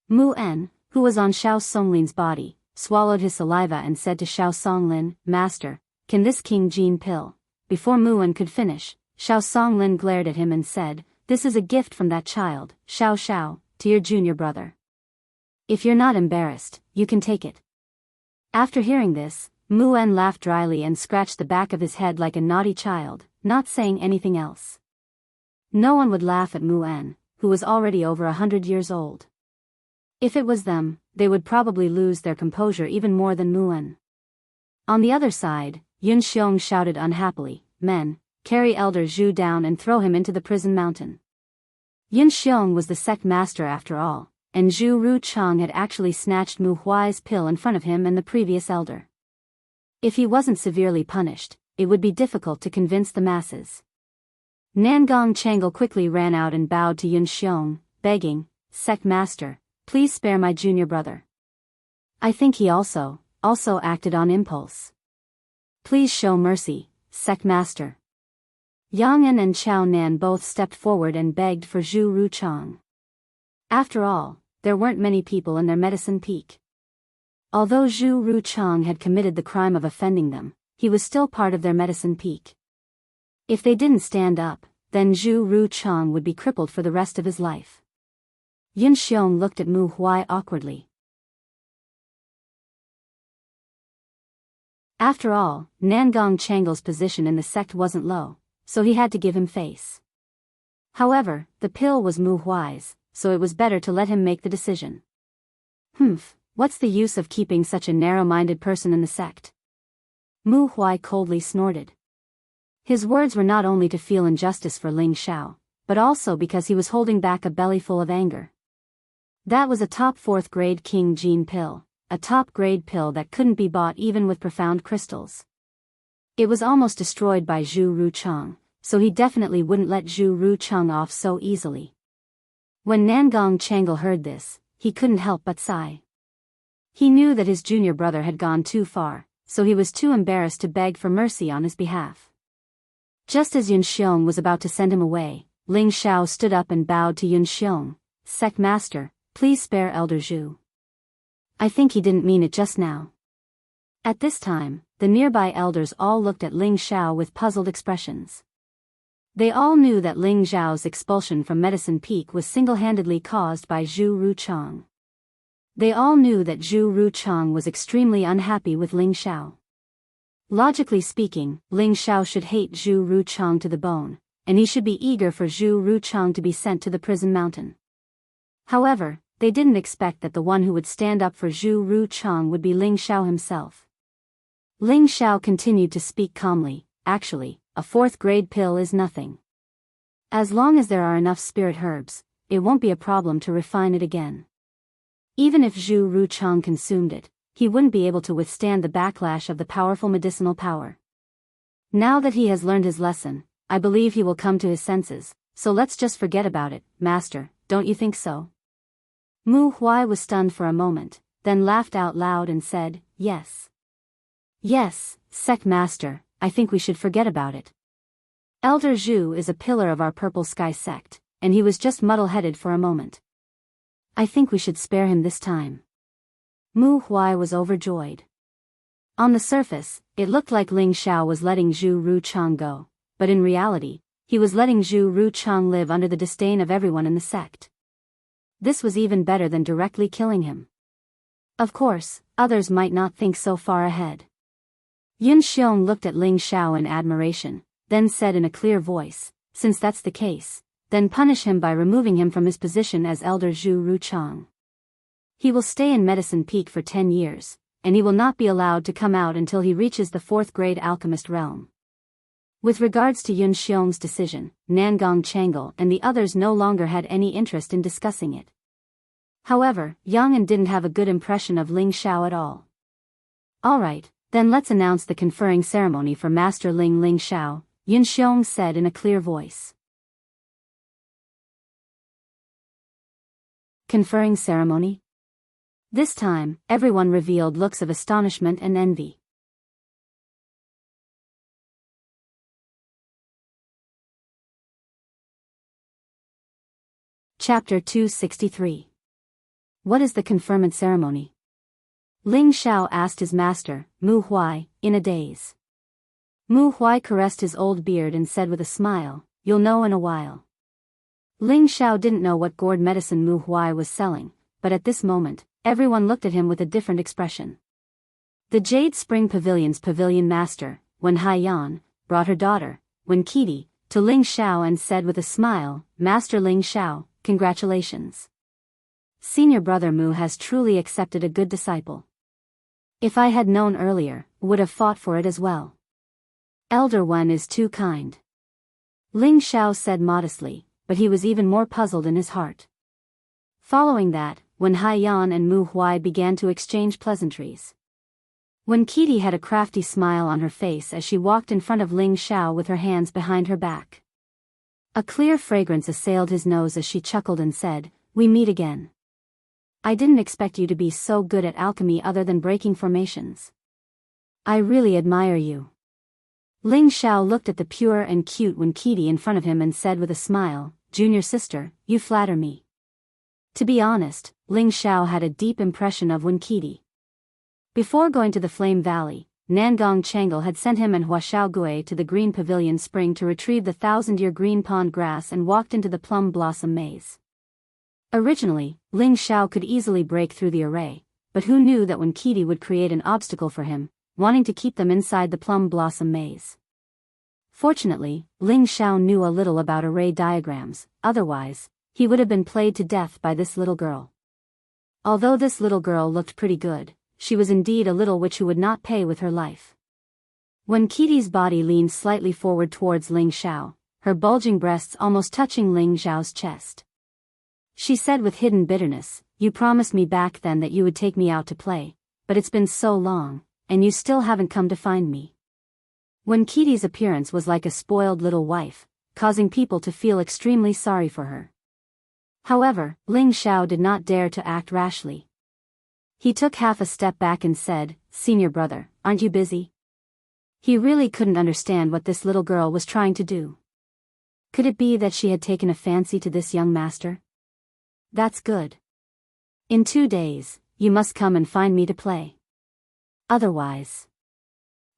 Mu En, who was on Xiao Songlin's body, swallowed his saliva and said to Xiao Songlin, "Master, can this King Jin pill?" Before Mu En could finish, Xiao Songlin glared at him and said, "This is a gift from that child, Xiao Xiao, to your junior brother. If you're not embarrassed, you can take it." After hearing this, Mu En laughed dryly and scratched the back of his head like a naughty child, not saying anything else. No one would laugh at Mu En, who was already over 100 years old. If it was them, they would probably lose their composure even more than Mu En. On the other side, Yun Xiong shouted unhappily, "Men, carry Elder Zhu down and throw him into the prison mountain." Yun Xiong was the sect master after all, and Zhu Ru Chang had actually snatched Mu Huai's pill in front of him and the previous elder. If he wasn't severely punished, it would be difficult to convince the masses. Nangong Changle quickly ran out and bowed to Yun Xiong, begging, "Sect master, please spare my junior brother. I think he also acted on impulse. Please show mercy, sect master." Yang En and Chao Nan both stepped forward and begged for Zhu Ru Chang. After all, there weren't many people in their medicine peak. Although Zhu Ru Chang had committed the crime of offending them, he was still part of their medicine peak. If they didn't stand up, then Zhu Ru Chang would be crippled for the rest of his life. Yun Xiong looked at Mu Huai awkwardly. After all, Nangong Changle's position in the sect wasn't low, so he had to give him face. However, the pill was Mu Huai's, so it was better to let him make the decision. What's the use of keeping such a narrow-minded person in the sect? Mu Huai coldly snorted. His words were not only to feel injustice for Ling Xiao, but also because he was holding back a bellyful of anger. That was a top 4th grade King Jin pill, a top grade pill that couldn't be bought even with profound crystals. It was almost destroyed by Zhu Ru Chang, so he definitely wouldn't let Zhu Ru Chang off so easily. When Nangong Changle heard this, he couldn't help but sigh. He knew that his junior brother had gone too far, so he was too embarrassed to beg for mercy on his behalf. Just as Yun Xiong was about to send him away, Ling Xiao stood up and bowed to Yun Xiong, "Sect master, please spare Elder Zhu. I think he didn't mean it just now." At this time, the nearby elders all looked at Ling Xiao with puzzled expressions. They all knew that Ling Xiao's expulsion from Medicine Peak was single-handedly caused by Zhu Ru Chang. They all knew that Zhu Ru Chang was extremely unhappy with Ling Xiao. Logically speaking, Ling Xiao should hate Zhu Ru Chang to the bone, and he should be eager for Zhu Ruchang to be sent to the prison mountain. However, they didn't expect that the one who would stand up for Zhu Ruchang would be Ling Xiao himself. Ling Xiao continued to speak calmly. Actually, a 4th grade pill is nothing. As long as there are enough spirit herbs, it won't be a problem to refine it again. Even if Zhu Ruchang consumed it, he wouldn't be able to withstand the backlash of the powerful medicinal power. Now that he has learned his lesson, I believe he will come to his senses, so let's just forget about it, Master, don't you think so? Mu Huai was stunned for a moment, then laughed out loud and said, Yes. Yes, Sect Master, I think we should forget about it. Elder Zhu is a pillar of our Purple Sky sect, and he was just muddle-headed for a moment. I think we should spare him this time. Mu Huai was overjoyed. On the surface, it looked like Ling Xiao was letting Zhu Ruchang go, but in reality, he was letting Zhu Ruchang live under the disdain of everyone in the sect. This was even better than directly killing him. Of course, others might not think so far ahead. Yun Xiong looked at Ling Xiao in admiration, then said in a clear voice, Since that's the case, then punish him by removing him from his position as Elder Zhu Ruchang. He will stay in Medicine Peak for 10 years, and he will not be allowed to come out until he reaches the 4th grade alchemist realm. With regards to Yun Xiong's decision, Nangong Changle and the others no longer had any interest in discussing it. However, Yang An didn't have a good impression of Ling Xiao at all. Alright, then let's announce the conferring ceremony for Master Ling Xiao, Yun Xiong said in a clear voice. Conferring ceremony? This time, everyone revealed looks of astonishment and envy. Chapter 263. What is the conferment ceremony? Ling Xiao asked his master, Mu Huai, in a daze. Mu Huai caressed his old beard and said with a smile, You'll know in a while. Ling Xiao didn't know what gourd medicine Mu Huai was selling, but at this moment, everyone looked at him with a different expression. The Jade Spring Pavilion's pavilion master, Wen Haiyan, brought her daughter, Wen Qidi, to Ling Xiao and said with a smile, Master Ling Xiao, congratulations. Senior brother Mu has truly accepted a good disciple. If I had known earlier, would have fought for it as well. Elder Wen is too kind. Ling Xiao said modestly, but he was even more puzzled in his heart. Following that, Wen Haiyan and Mu Huai began to exchange pleasantries. Wen Qidi had a crafty smile on her face as she walked in front of Ling Xiao with her hands behind her back. A clear fragrance assailed his nose as she chuckled and said, We meet again. I didn't expect you to be so good at alchemy other than breaking formations. I really admire you. Ling Xiao looked at the pure and cute Wen Qidi in front of him and said with a smile, Junior sister, you flatter me. To be honest, Ling Xiao had a deep impression of Wen Qidi. Before going to the Flame Valley, Nangong Changle had sent him and Huaxiao Gui to the Green Pavilion Spring to retrieve the 1,000-year green pond grass and walked into the Plum Blossom Maze. Originally, Ling Xiao could easily break through the array, but who knew that Wen Qidi would create an obstacle for him, wanting to keep them inside the Plum Blossom Maze. Fortunately, Ling Xiao knew a little about array diagrams, otherwise, he would have been played to death by this little girl. Although this little girl looked pretty good, she was indeed a little witch who would not pay with her life. When Qidi's body leaned slightly forward towards Ling Xiao, her bulging breasts almost touching Ling Xiao's chest. She said with hidden bitterness, You promised me back then that you would take me out to play, but it's been so long, and you still haven't come to find me. When Qidi's appearance was like a spoiled little wife, causing people to feel extremely sorry for her. However, Ling Xiao did not dare to act rashly. He took half a step back and said, Senior brother, aren't you busy? He really couldn't understand what this little girl was trying to do. Could it be that she had taken a fancy to this young master? That's good. In 2 days, you must come and find me to play. Otherwise,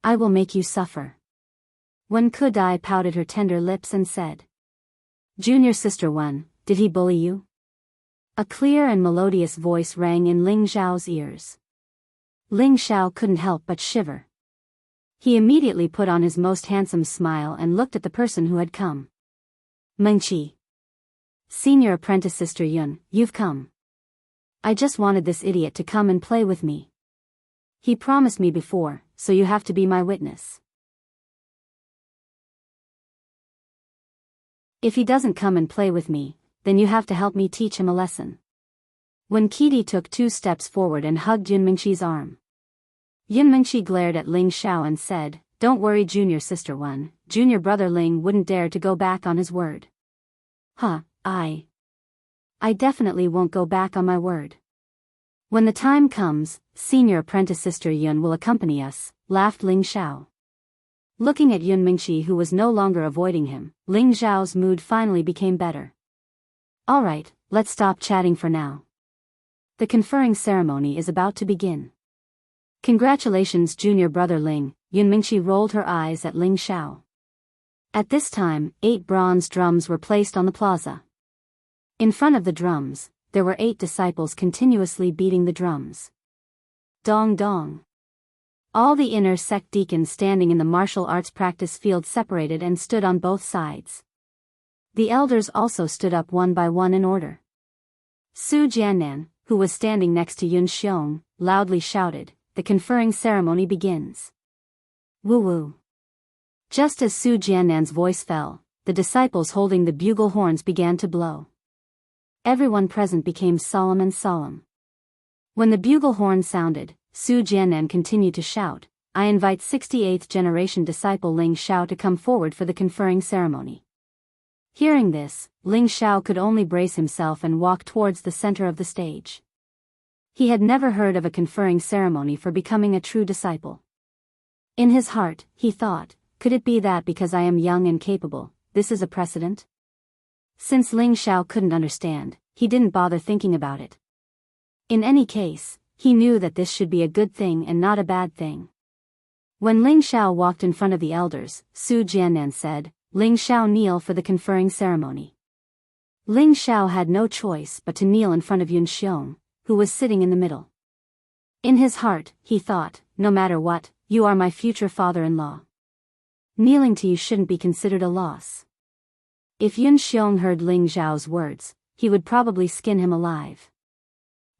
I will make you suffer. Wen Kudai pouted her tender lips and said, Junior sister Wen, did he bully you? A clear and melodious voice rang in Ling Xiao's ears. Ling Xiao couldn't help but shiver. He immediately put on his most handsome smile and looked at the person who had come. Mengqi. Senior apprentice Sister Yun, you've come. I just wanted this idiot to come and play with me. He promised me before, so you have to be my witness. If he doesn't come and play with me, then you have to help me teach him a lesson. Wen Qidi took 2 steps forward and hugged Yun Mengqi's arm. Yun Mengqi glared at Ling Xiao and said, "Don't worry, junior sister Wen, junior brother Ling wouldn't dare to go back on his word." Huh, I definitely won't go back on my word. When the time comes, senior apprentice Sister Yun will accompany us, laughed Ling Xiao. Looking at Yun Mengqi, who was no longer avoiding him, Ling Xiao's mood finally became better. Alright, let's stop chatting for now. The conferring ceremony is about to begin. Congratulations, junior brother Ling, Yun Mengqi rolled her eyes at Ling Xiao. At this time, 8 bronze drums were placed on the plaza. In front of the drums, there were 8 disciples continuously beating the drums. Dong dong. All the inner sect deacons standing in the martial arts practice field separated and stood on both sides. The elders also stood up one by one in order. Su Jiannan, who was standing next to Yun Xiong, loudly shouted, "The conferring ceremony begins." Woo woo. Just as Su Jiannan's voice fell, the disciples holding the bugle horns began to blow. Everyone present became solemn and solemn. When the bugle horn sounded, Su Jiannan continued to shout, "I invite 68th generation disciple Ling Xiao to come forward for the conferring ceremony." Hearing this, Ling Xiao could only brace himself and walk towards the center of the stage. He had never heard of a conferring ceremony for becoming a true disciple. In his heart, he thought, could it be that because I am young and capable, this is a precedent? Since Ling Xiao couldn't understand, he didn't bother thinking about it. In any case, he knew that this should be a good thing and not a bad thing. When Ling Xiao walked in front of the elders, Su Jiannan said, "Ling Xiao, kneel for the conferring ceremony." Ling Xiao had no choice but to kneel in front of Yun Xiong, who was sitting in the middle. In his heart, he thought, no matter what, you are my future father-in-law. Kneeling to you shouldn't be considered a loss. If Yun Xiong heard Ling Xiao's words, he would probably skin him alive.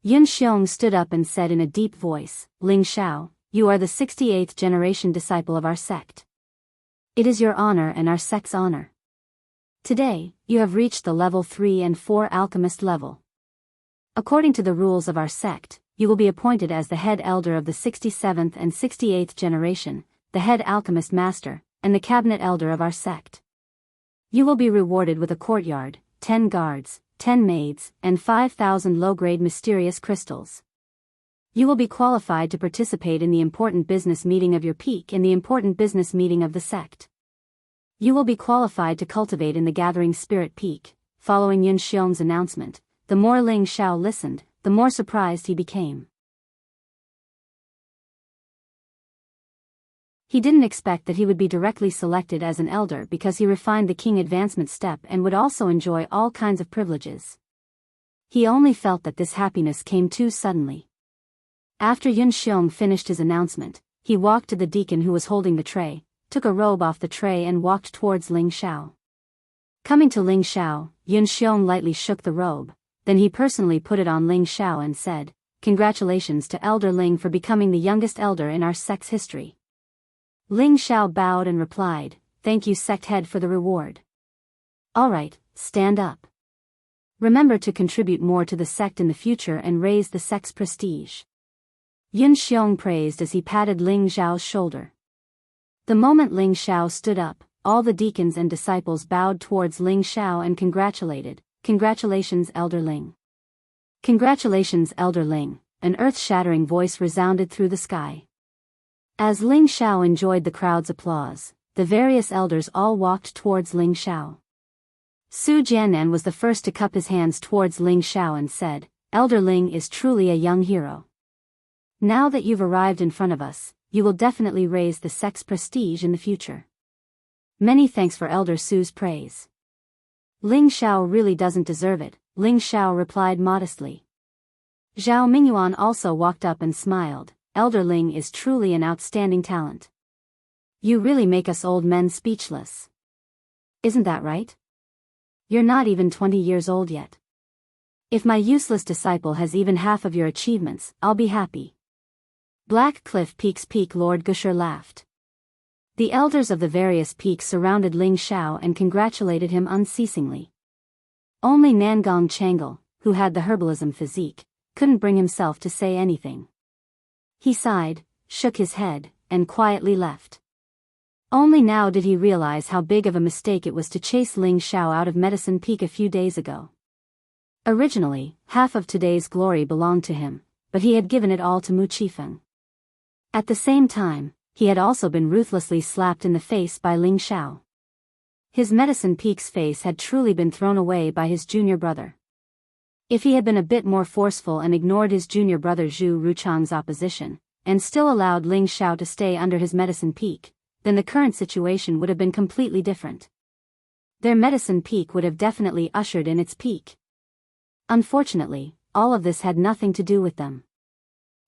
Yun Xiong stood up and said in a deep voice, "Ling Xiao, you are the 68th generation disciple of our sect. It is your honor and our sect's honor. Today, you have reached the level 3 and 4 alchemist level. According to the rules of our sect, you will be appointed as the head elder of the 67th and 68th generation, the head alchemist master, and the cabinet elder of our sect. You will be rewarded with a courtyard, 10 guards, 10 maids, and 5,000 low-grade mysterious crystals. You will be qualified to participate in the important business meeting of your peak and the important business meeting of the sect. You will be qualified to cultivate in the gathering spirit peak." Following Yun Xiong's announcement, the more Ling Xiao listened, the more surprised he became. He didn't expect that he would be directly selected as an elder because he refined the king advancement step and would also enjoy all kinds of privileges. He only felt that this happiness came too suddenly. After Yun Xiong finished his announcement, he walked to the deacon who was holding the tray, took a robe off the tray and walked towards Ling Xiao. Coming to Ling Xiao, Yun Xiong lightly shook the robe, then he personally put it on Ling Xiao and said, "Congratulations to Elder Ling for becoming the youngest elder in our sect's history." Ling Xiao bowed and replied, "Thank you, sect head, for the reward. Alright, stand up. Remember to contribute more to the sect in the future and raise the sect's prestige." Yun Xiong praised as he patted Ling Xiao's shoulder. The moment Ling Xiao stood up, all the deacons and disciples bowed towards Ling Xiao and congratulated, "Congratulations, Elder Ling. Congratulations, Elder Ling," an earth-shattering voice resounded through the sky. As Ling Xiao enjoyed the crowd's applause, the various elders all walked towards Ling Xiao. Su Jiannan was the first to cup his hands towards Ling Xiao and said, "Elder Ling is truly a young hero. Now that you've arrived in front of us, you will definitely raise the sect's prestige in the future. Many thanks for Elder Su's praise." "Ling Xiao really doesn't deserve it," Ling Xiao replied modestly. Zhao Mingyuan also walked up and smiled, "Elder Ling is truly an outstanding talent. You really make us old men speechless. Isn't that right?" You're not even 20 years old yet. If my useless disciple has even half of your achievements, I'll be happy. Black Cliff Peaks Peak. Lord Gusher laughed. The elders of the various peaks surrounded Ling Xiao and congratulated him unceasingly. Only Nangong Changle, who had the herbalism physique, couldn't bring himself to say anything. He sighed, shook his head, and quietly left. Only now did he realize how big of a mistake it was to chase Ling Xiao out of Medicine Peak a few days ago. Originally, half of today's glory belonged to him, but he had given it all to Mu Qifeng. At the same time, he had also been ruthlessly slapped in the face by Ling Xiao. His Medicine Peak's face had truly been thrown away by his junior brother. If he had been a bit more forceful and ignored his junior brother Zhu Ruchang's opposition, and still allowed Ling Xiao to stay under his Medicine Peak, then the current situation would have been completely different. Their Medicine Peak would have definitely ushered in its peak. Unfortunately, all of this had nothing to do with them.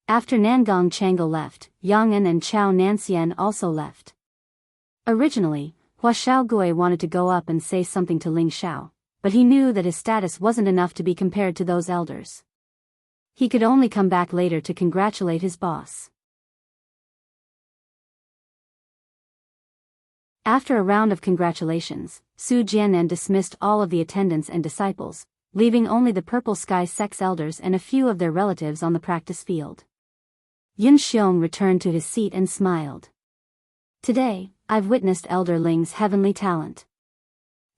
After Nangong Changle left, Yang En and Chao Nanxian also left. Originally, Hua Xiaogui wanted to go up and say something to Ling Xiao, but he knew that his status wasn't enough to be compared to those elders. He could only come back later to congratulate his boss. After a round of congratulations, Su Jianan dismissed all of the attendants and disciples, leaving only the Purple Sky Sect's elders and a few of their relatives on the practice field. Yun Xiong returned to his seat and smiled. Today, I've witnessed Elder Ling's heavenly talent.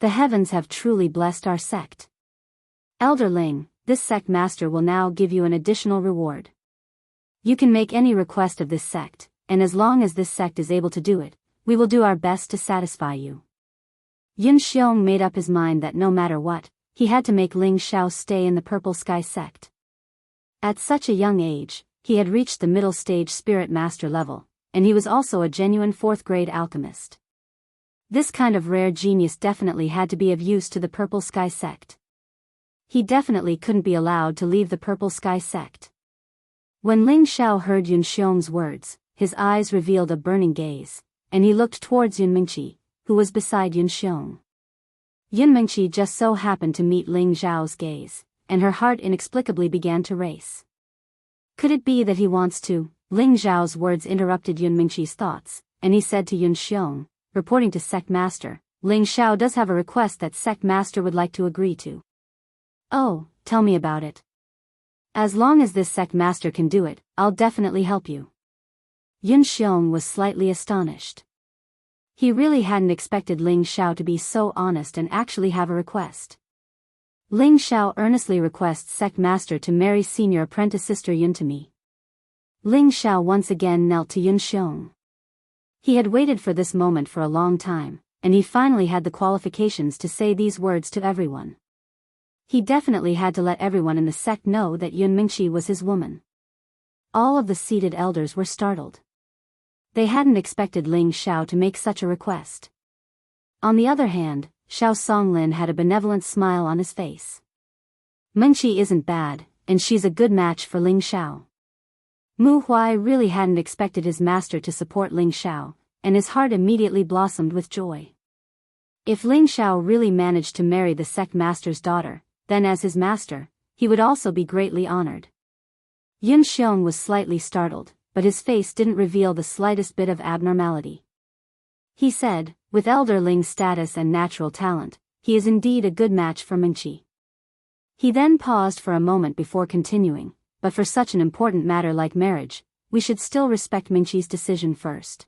The heavens have truly blessed our sect. Elder Ling, this sect master will now give you an additional reward. You can make any request of this sect, and as long as this sect is able to do it, we will do our best to satisfy you. Yun Xiong made up his mind that no matter what, he had to make Ling Xiao stay in the Purple Sky sect. At such a young age, he had reached the middle stage spirit master level, and he was also a genuine 4th grade alchemist. This kind of rare genius definitely had to be of use to the Purple Sky sect. He definitely couldn't be allowed to leave the Purple Sky sect. When Ling Xiao heard Yun Xiong's words, his eyes revealed a burning gaze, and he looked towards Yun Mingqi, who was beside Yun Xiong. Yun Mingqi just so happened to meet Ling Xiao's gaze, and her heart inexplicably began to race. Could it be that he wants to? Ling Xiao's words interrupted Yun Mingqi's thoughts, and he said to Yun Xiong, reporting to Sect Master, Ling Xiao does have a request that Sect Master would like to agree to. Oh, tell me about it. As long as this Sect Master can do it, I'll definitely help you. Yun Xiong was slightly astonished. He really hadn't expected Ling Xiao to be so honest and actually have a request. Ling Xiao earnestly requests Sect Master to marry senior apprentice sister Yun to me. Ling Xiao once again knelt to Yun Xiong. He had waited for this moment for a long time, and he finally had the qualifications to say these words to everyone. He definitely had to let everyone in the sect know that Yun Mingqi was his woman. All of the seated elders were startled. They hadn't expected Ling Xiao to make such a request. On the other hand, Xiao Songlin had a benevolent smile on his face. Mingqi isn't bad, and she's a good match for Ling Xiao. Mu Huai really hadn't expected his master to support Ling Xiao, and his heart immediately blossomed with joy. If Ling Xiao really managed to marry the sect master's daughter, then as his master, he would also be greatly honored. Yun Xiong was slightly startled, but his face didn't reveal the slightest bit of abnormality. He said, with Elder Ling's status and natural talent, he is indeed a good match for Mingqi. He then paused for a moment before continuing, but for such an important matter like marriage, we should still respect Mingqi's decision first.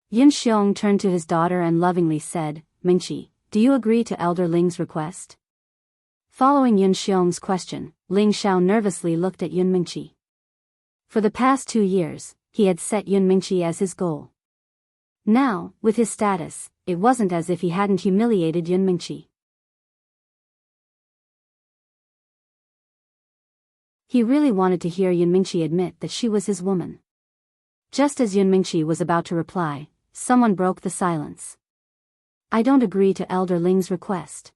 Yun Xiong turned to his daughter and lovingly said, Mingqi, do you agree to Elder Ling's request? Following Yun Xiong's question, Ling Xiao nervously looked at Yun Mingqi. For the past 2 years, he had set Yun Mingqi as his goal. Now, with his status, it wasn't as if he hadn't humiliated Yun Mingqi. He really wanted to hear Yun Mingqi admit that she was his woman. Just as Yun Mingqi was about to reply, someone broke the silence. I don't agree to Elder Ling's request.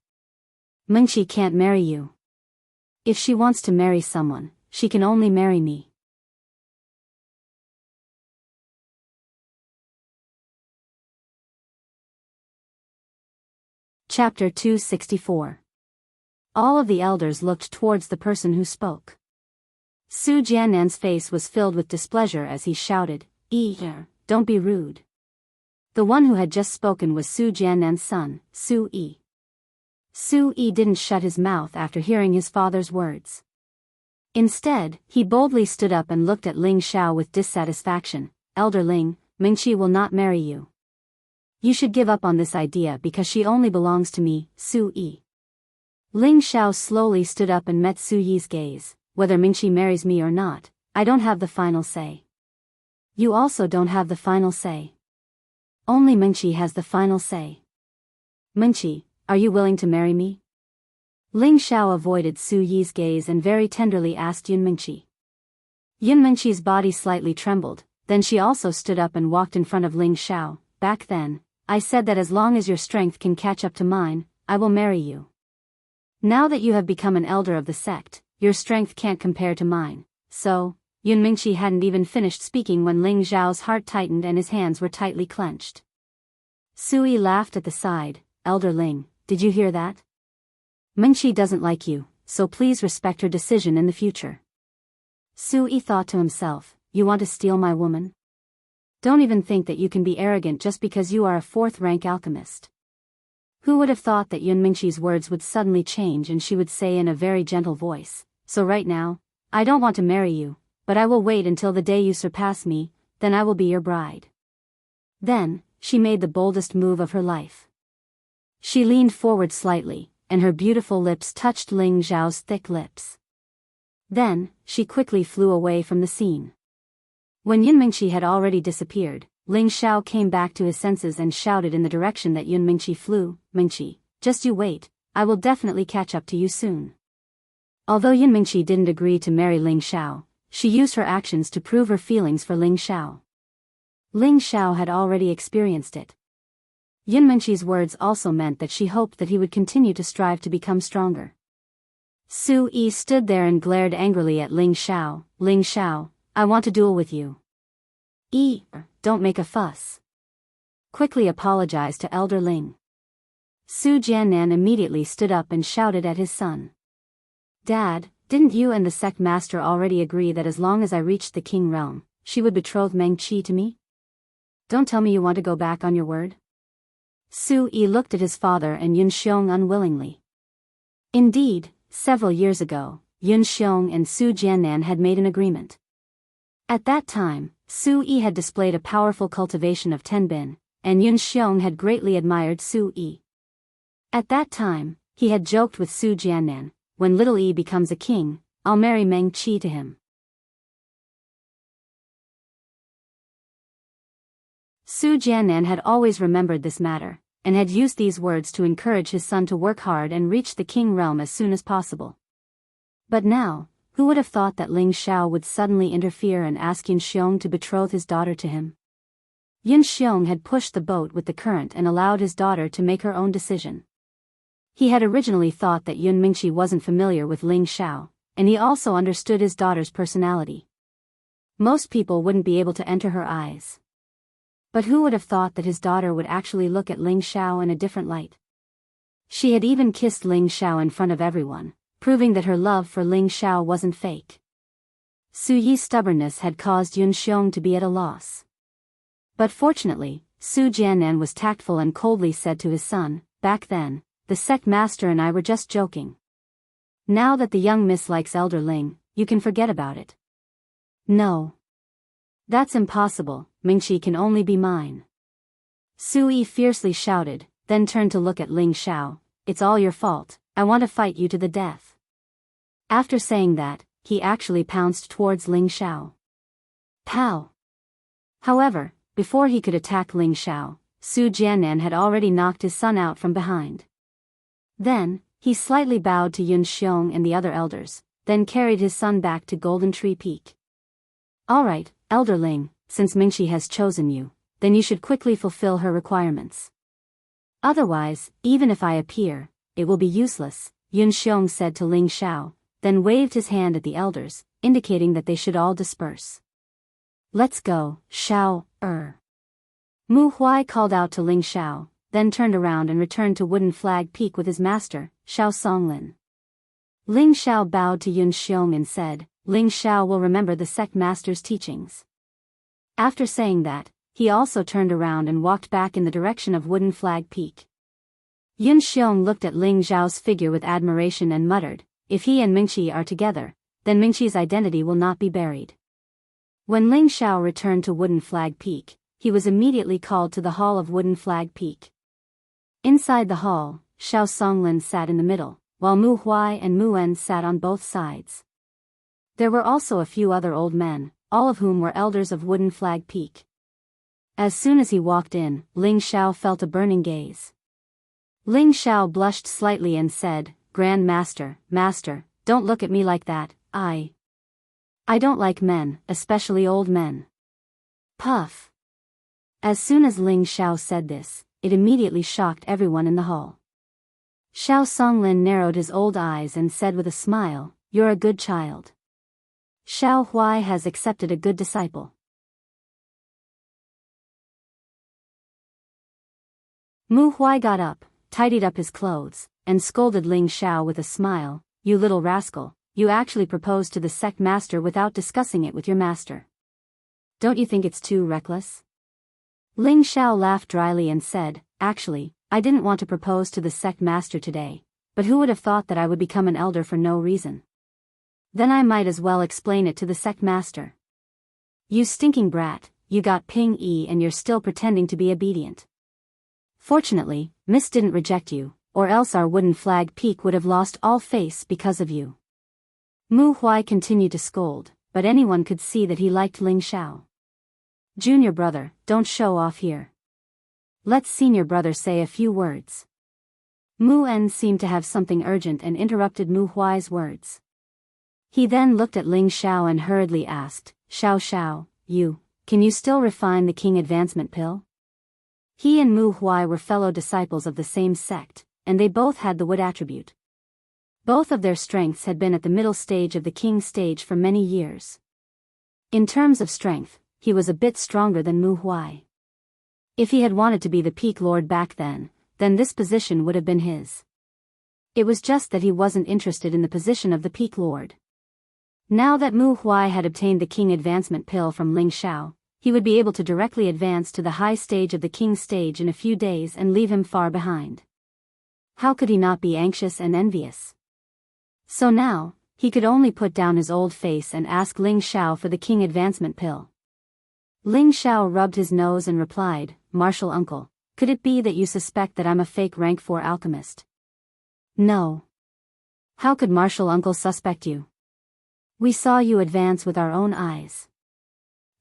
Mingqi can't marry you. If she wants to marry someone, she can only marry me. Chapter 264. All of the elders looked towards the person who spoke. Su Jiannan's face was filled with displeasure as he shouted, Don't be rude. The one who had just spoken was Su Jiannan's son, Su Yi. Su Yi didn't shut his mouth after hearing his father's words. Instead, he boldly stood up and looked at Ling Xiao with dissatisfaction. Elder Ling, Mingqi will not marry you. You should give up on this idea because she only belongs to me, Su Yi. Ling Xiao slowly stood up and met Su Yi's gaze. Whether Mingqi marries me or not, I don't have the final say. You also don't have the final say. Only Mingqi has the final say. Mingqi, are you willing to marry me? Ling Xiao avoided Su Yi's gaze and very tenderly asked Yun Mingqi. Yun Mingqi's body slightly trembled, then she also stood up and walked in front of Ling Xiao. Back then, I said that as long as your strength can catch up to mine, I will marry you. Now that you have become an elder of the sect, your strength can't compare to mine, so, Yun Mingqi hadn't even finished speaking when Ling Xiao's heart tightened and his hands were tightly clenched. Su Yi laughed at the side. Elder Ling, did you hear that? Mingqi doesn't like you, so please respect her decision in the future. Su Yi thought to himself, you want to steal my woman? Don't even think that you can be arrogant just because you are a fourth-rank alchemist. Who would have thought that Yun Mingqi's words would suddenly change and she would say in a very gentle voice, so right now, I don't want to marry you, but I will wait until the day you surpass me, then I will be your bride. Then, she made the boldest move of her life. She leaned forward slightly, and her beautiful lips touched Ling Xiao's thick lips. Then, she quickly flew away from the scene. When Yun Mingqi had already disappeared, Ling Xiao came back to his senses and shouted in the direction that Yun Mingqi flew, Mingqi, just you wait, I will definitely catch up to you soon. Although Yun Mingqi didn't agree to marry Ling Xiao, she used her actions to prove her feelings for Ling Xiao. Ling Xiao had already experienced it. Yun Mingqi's words also meant that she hoped that he would continue to strive to become stronger. Su Yi stood there and glared angrily at Ling Xiao. Ling Xiao, I want to duel with you. Don't make a fuss. Quickly apologize to Elder Ling. Su Jiannan immediately stood up and shouted at his son. Dad, didn't you and the sect master already agree that as long as I reached the king realm, she would betroth Meng Qi to me? Don't tell me you want to go back on your word? Su Yi looked at his father and Yun Xiong unwillingly. Indeed, several years ago, Yun Xiong and Su Jiannan had made an agreement. At that time, Su Yi had displayed a powerful cultivation of Tenbin, and Yun Xiong had greatly admired Su Yi. At that time, he had joked with Su Jiannan, when little Yi becomes a king, I'll marry Meng Qi to him. Su Jiannan had always remembered this matter, and had used these words to encourage his son to work hard and reach the king realm as soon as possible. But now, who would have thought that Ling Xiao would suddenly interfere and ask Yun Xiong to betroth his daughter to him? Yun Xiong had pushed the boat with the current and allowed his daughter to make her own decision. He had originally thought that Yun Mingqi wasn't familiar with Ling Xiao, and he also understood his daughter's personality. Most people wouldn't be able to enter her eyes. But who would have thought that his daughter would actually look at Ling Xiao in a different light? She had even kissed Ling Xiao in front of everyone, proving that her love for Ling Xiao wasn't fake. Su Yi's stubbornness had caused Yun Xiong to be at a loss. But fortunately, Su Jiannan was tactful and coldly said to his son, back then, the sect master and I were just joking. Now that the young miss likes Elder Ling, you can forget about it. No. That's impossible, Mingqi can only be mine. Su Yi fiercely shouted, then turned to look at Ling Xiao, it's all your fault, I want to fight you to the death. After saying that, he actually pounced towards Ling Xiao. Pow! However, before he could attack Ling Xiao, Su Jiannan had already knocked his son out from behind. Then, he slightly bowed to Yun Xiong and the other elders, then carried his son back to Golden Tree Peak. Alright, Elder Ling, since Mingqi has chosen you, then you should quickly fulfill her requirements. Otherwise, even if I appear, it will be useless, Yun Xiong said to Ling Xiao, then waved his hand at the elders, indicating that they should all disperse. Let's go, Xiao, Mu Huai called out to Ling Xiao, then turned around and returned to Wooden Flag Peak with his master, Xiao Songlin. Ling Xiao bowed to Yun Xiong and said, Ling Xiao will remember the sect master's teachings. After saying that, he also turned around and walked back in the direction of Wooden Flag Peak. Yun Xiong looked at Ling Xiao's figure with admiration and muttered, if he and Mingqi are together, then Mingqi's identity will not be buried. When Ling Xiao returned to Wooden Flag Peak, he was immediately called to the hall of Wooden Flag Peak. Inside the hall, Xiao Songlin sat in the middle, while Mu Huai and Mu En sat on both sides. There were also a few other old men, all of whom were elders of Wooden Flag Peak. As soon as he walked in, Ling Xiao felt a burning gaze. Ling Xiao blushed slightly and said, Grand Master, don't look at me like that, I don't like men, especially old men. Puff. As soon as Ling Xiao said this, it immediately shocked everyone in the hall. Xiao Songlin narrowed his old eyes and said with a smile, You're a good child. Xiao Huai has accepted a good disciple. Mu Huai got up, tidied up his clothes, and scolded Ling Xiao with a smile, You little rascal, you actually proposed to the sect master without discussing it with your master. Don't you think it's too reckless? Ling Xiao laughed dryly and said, Actually, I didn't want to propose to the sect master today, but who would have thought that I would become an elder for no reason? Then I might as well explain it to the sect master. You stinking brat, you got Ping Yi and you're still pretending to be obedient. Fortunately, Miss didn't reject you, or else our Wooden Flag Peak would have lost all face because of you. Mu Huai continued to scold, but anyone could see that he liked Ling Xiao. Junior brother, don't show off here. Let's senior brother say a few words. Mu En seemed to have something urgent and interrupted Mu Huai's words. He then looked at Ling Xiao and hurriedly asked, Xiao, can you still refine the king advancement pill? He and Mu Huai were fellow disciples of the same sect, and they both had the wood attribute. Both of their strengths had been at the middle stage of the king stage for many years. In terms of strength, he was a bit stronger than Mu Huai. If he had wanted to be the peak lord back then this position would have been his. It was just that he wasn't interested in the position of the peak lord. Now that Mu Huai had obtained the king advancement pill from Ling Xiao, he would be able to directly advance to the high stage of the king stage in a few days and leave him far behind. How could he not be anxious and envious? So now, he could only put down his old face and ask Ling Xiao for the king advancement pill. Ling Xiao rubbed his nose and replied, Martial uncle, could it be that you suspect that I'm a fake rank 4 alchemist? No. How could Martial uncle suspect you? We saw you advance with our own eyes.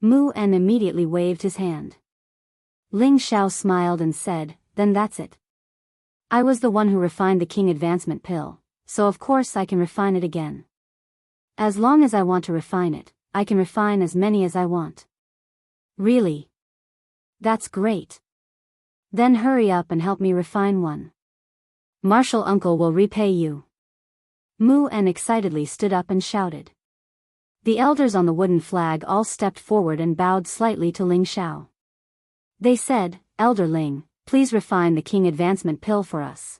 Mu En immediately waved his hand. Ling Xiao smiled and said, Then that's it. I was the one who refined the king advancement pill, so of course I can refine it again. As long as I want to refine it, I can refine as many as I want. Really? That's great. Then hurry up and help me refine one. Martial uncle will repay you. Mu En excitedly stood up and shouted. The elders on the wooden flag all stepped forward and bowed slightly to Ling Xiao. They said, Elder Ling, please refine the king advancement pill for us.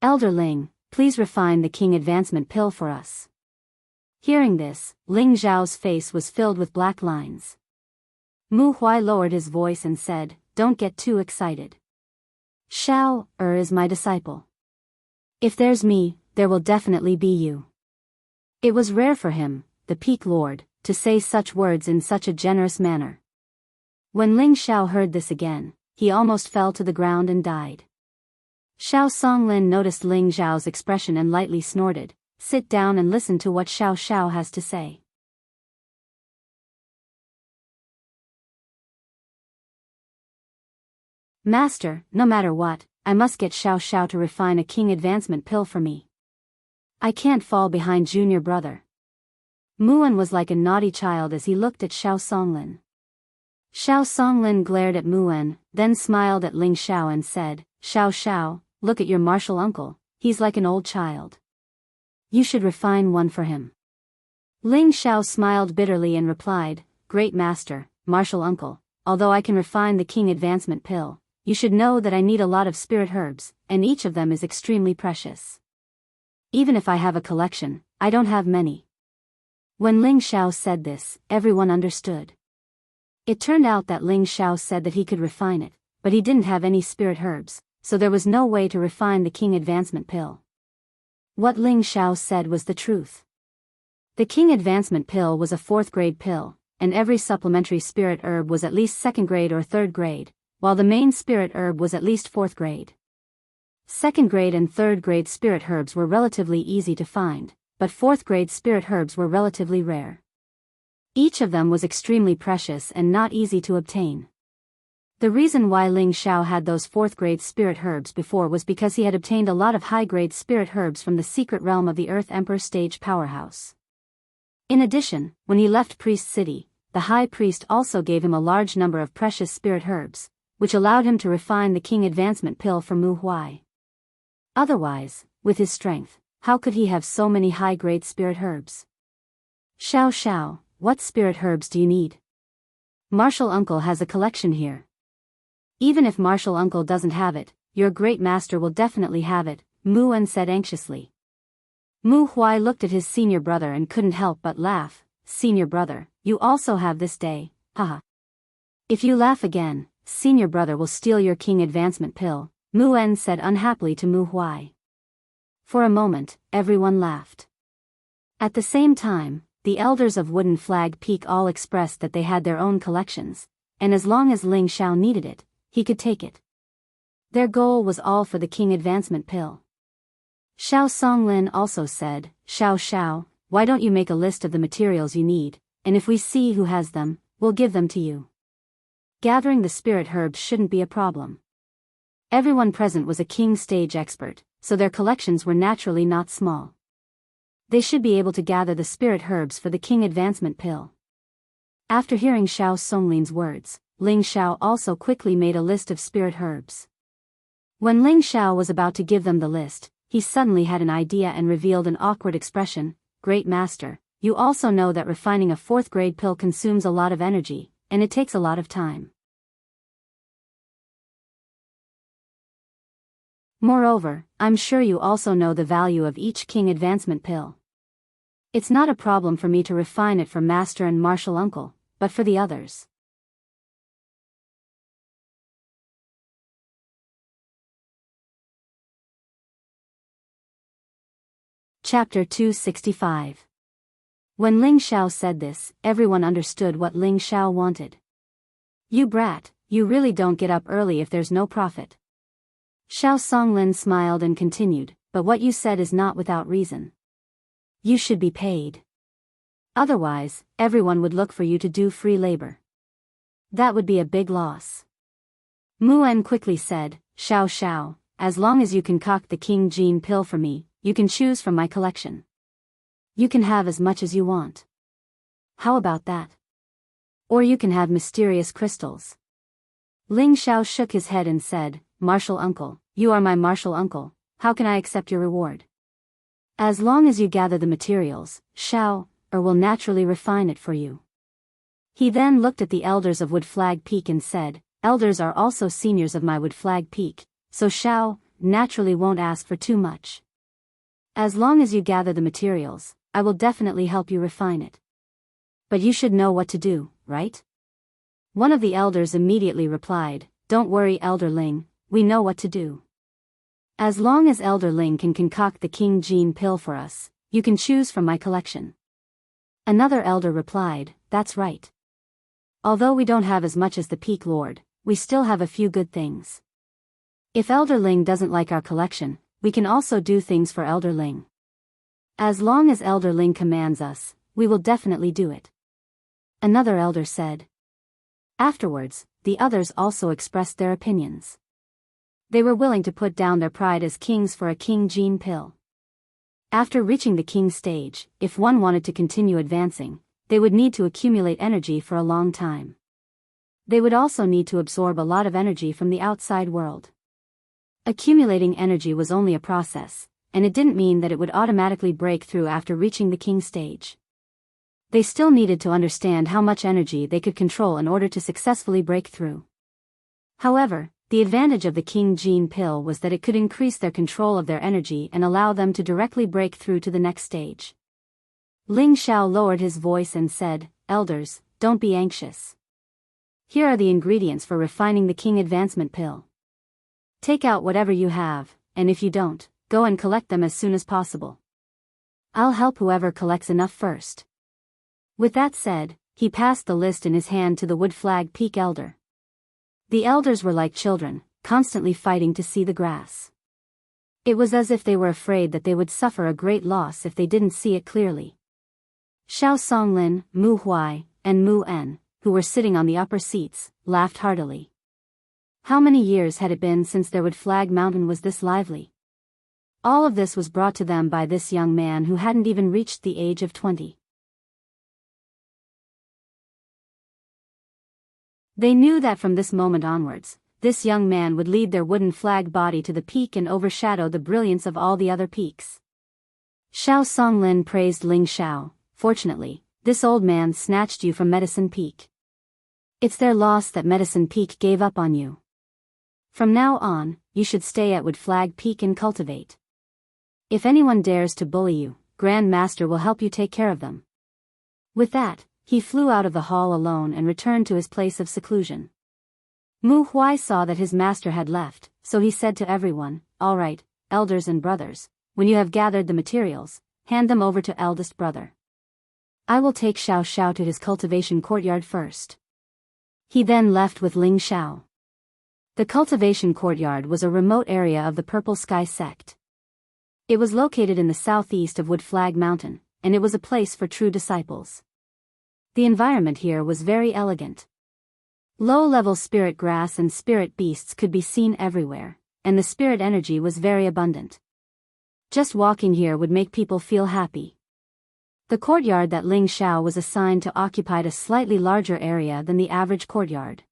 Elder Ling, please refine the king advancement pill for us. Hearing this, Ling Xiao's face was filled with black lines. Mu Huai lowered his voice and said, Don't get too excited. Xiao is my disciple. If there's me, there will definitely be you. It was rare for him, the peak lord, to say such words in such a generous manner. When Ling Xiao heard this again, he almost fell to the ground and died. Xiao Songlin noticed Ling Xiao's expression and lightly snorted, Sit down and listen to what Xiao has to say. Master, no matter what, I must get Xiao to refine a king advancement pill for me. I can't fall behind junior brother. Mu En was like a naughty child as he looked at Xiao Songlin. Xiao Songlin glared at Mu En, then smiled at Ling Xiao and said, Xiao, look at your martial uncle, he's like an old child. You should refine one for him. Ling Xiao smiled bitterly and replied, Great master, martial uncle, although I can refine the king advancement pill, you should know that I need a lot of spirit herbs, and each of them is extremely precious. Even if I have a collection, I don't have many. When Ling Xiao said this, everyone understood. It turned out that Ling Xiao said that he could refine it, but he didn't have any spirit herbs, so there was no way to refine the King Advancement Pill. What Ling Xiao said was the truth. The King Advancement Pill was a 4th grade pill, and every supplementary spirit herb was at least 2nd grade or 3rd grade, while the main spirit herb was at least 4th grade. 2nd grade and 3rd grade spirit herbs were relatively easy to find, but 4th grade spirit herbs were relatively rare. Each of them was extremely precious and not easy to obtain. The reason why Ling Xiao had those 4th grade spirit herbs before was because he had obtained a lot of high grade spirit herbs from the secret realm of the Earth Emperor Stage Powerhouse. In addition, when he left Priest City, the High Priest also gave him a large number of precious spirit herbs, which allowed him to refine the King Advancement Pill for Mu Huai. Otherwise, with his strength, how could he have so many high-grade spirit herbs? Xiao Xiao, what spirit herbs do you need? Martial Uncle has a collection here. Even if Martial Uncle doesn't have it, your great master will definitely have it, Mu En said anxiously. Mu Huai looked at his senior brother and couldn't help but laugh. Senior brother, you also have this day, haha. If you laugh again, senior brother will steal your King Advancement Pill, Mu En said unhappily to Mu Huai. For a moment, everyone laughed. At the same time, the elders of Wooden Flag Peak all expressed that they had their own collections, and as long as Ling Xiao needed it, he could take it. Their goal was all for the King Advancement Pill. Xiao Songlin also said, Xiao Xiao, why don't you make a list of the materials you need, and if we see who has them, we'll give them to you. Gathering the spirit herbs shouldn't be a problem. Everyone present was a king stage expert, so their collections were naturally not small. They should be able to gather the spirit herbs for the King Advancement Pill. After hearing Xiao Songlin's words, Ling Xiao also quickly made a list of spirit herbs. When Ling Xiao was about to give them the list, he suddenly had an idea and revealed an awkward expression. Great Master, you also know that refining a 4th grade pill consumes a lot of energy, and it takes a lot of time. Moreover, I'm sure you also know the value of each King Advancement Pill. It's not a problem for me to refine it for Master and Martial Uncle, but for the others. Chapter 265. When Ling Xiao said this, everyone understood what Ling Xiao wanted. You brat, you really don't get up early if there's no profit. Xiao Songlin smiled and continued, but what you said is not without reason. You should be paid. Otherwise, everyone would look for you to do free labor. That would be a big loss. Mu En quickly said, Xiao Xiao, as long as you concoct the King Gene Pill for me, you can choose from my collection. You can have as much as you want. How about that? Or you can have mysterious crystals. Ling Xiao shook his head and said, Martial Uncle, you are my Martial Uncle, how can I accept your reward? As long as you gather the materials, Xiao, or will naturally refine it for you. He then looked at the elders of Wood Flag Peak and said, Elders are also seniors of my Wood Flag Peak, so Xiao, naturally won't ask for too much. As long as you gather the materials, I will definitely help you refine it. But you should know what to do, right? One of the elders immediately replied, Don't worry, Elder Ling, we know what to do. As long as Elder Ling can concoct the King Gene Pill for us, you can choose from my collection. Another elder replied, That's right. Although we don't have as much as the Peak Lord, we still have a few good things. If Elder Ling doesn't like our collection, we can also do things for Elder Ling. As long as Elder Ling commands us, we will definitely do it. Another elder said. Afterwards, the others also expressed their opinions. They were willing to put down their pride as kings for a King Gene Pill. After reaching the king stage, if one wanted to continue advancing, they would need to accumulate energy for a long time. They would also need to absorb a lot of energy from the outside world. Accumulating energy was only a process, and it didn't mean that it would automatically break through after reaching the king stage. They still needed to understand how much energy they could control in order to successfully break through. However, The advantage of the King Gene pill was that it could increase their control of their energy and allow them to directly break through to the next stage. Ling Xiao lowered his voice and said, "Elders, don't be anxious. Here are the ingredients for refining the King Advancement pill. Take out whatever you have, and if you don't, go and collect them as soon as possible. I'll help whoever collects enough first." With that said, he passed the list in his hand to the Wood Flag Peak Elder. The elders were like children, constantly fighting to see the grass. It was as if they were afraid that they would suffer a great loss if they didn't see it clearly. Xiao Songlin, Mu Huai, and Mu En, who were sitting on the upper seats, laughed heartily. How many years had it been since their Wood Flag Mountain was this lively? All of this was brought to them by this young man who hadn't even reached the age of 20. They knew that from this moment onwards, this young man would lead their wooden flag body to the peak and overshadow the brilliance of all the other peaks. Xiao Songlin praised Ling Xiao. "Fortunately, this old man snatched you from Medicine Peak. It's their loss that Medicine Peak gave up on you. From now on, you should stay at Wood Flag Peak and cultivate. If anyone dares to bully you, Grand Master will help you take care of them." With that, he flew out of the hall alone and returned to his place of seclusion. Mu Huai saw that his master had left, so he said to everyone, "All right, elders and brothers, when you have gathered the materials, hand them over to eldest brother. I will take Xiao Xiao to his cultivation courtyard first." He then left with Ling Xiao. The cultivation courtyard was a remote area of the Purple Sky sect. It was located in the southeast of Wood Flag Mountain, and it was a place for true disciples. The environment here was very elegant. Low-level spirit grass and spirit beasts could be seen everywhere, and the spirit energy was very abundant. Just walking here would make people feel happy. The courtyard that Ling Xiao was assigned to occupied a slightly larger area than the average courtyard.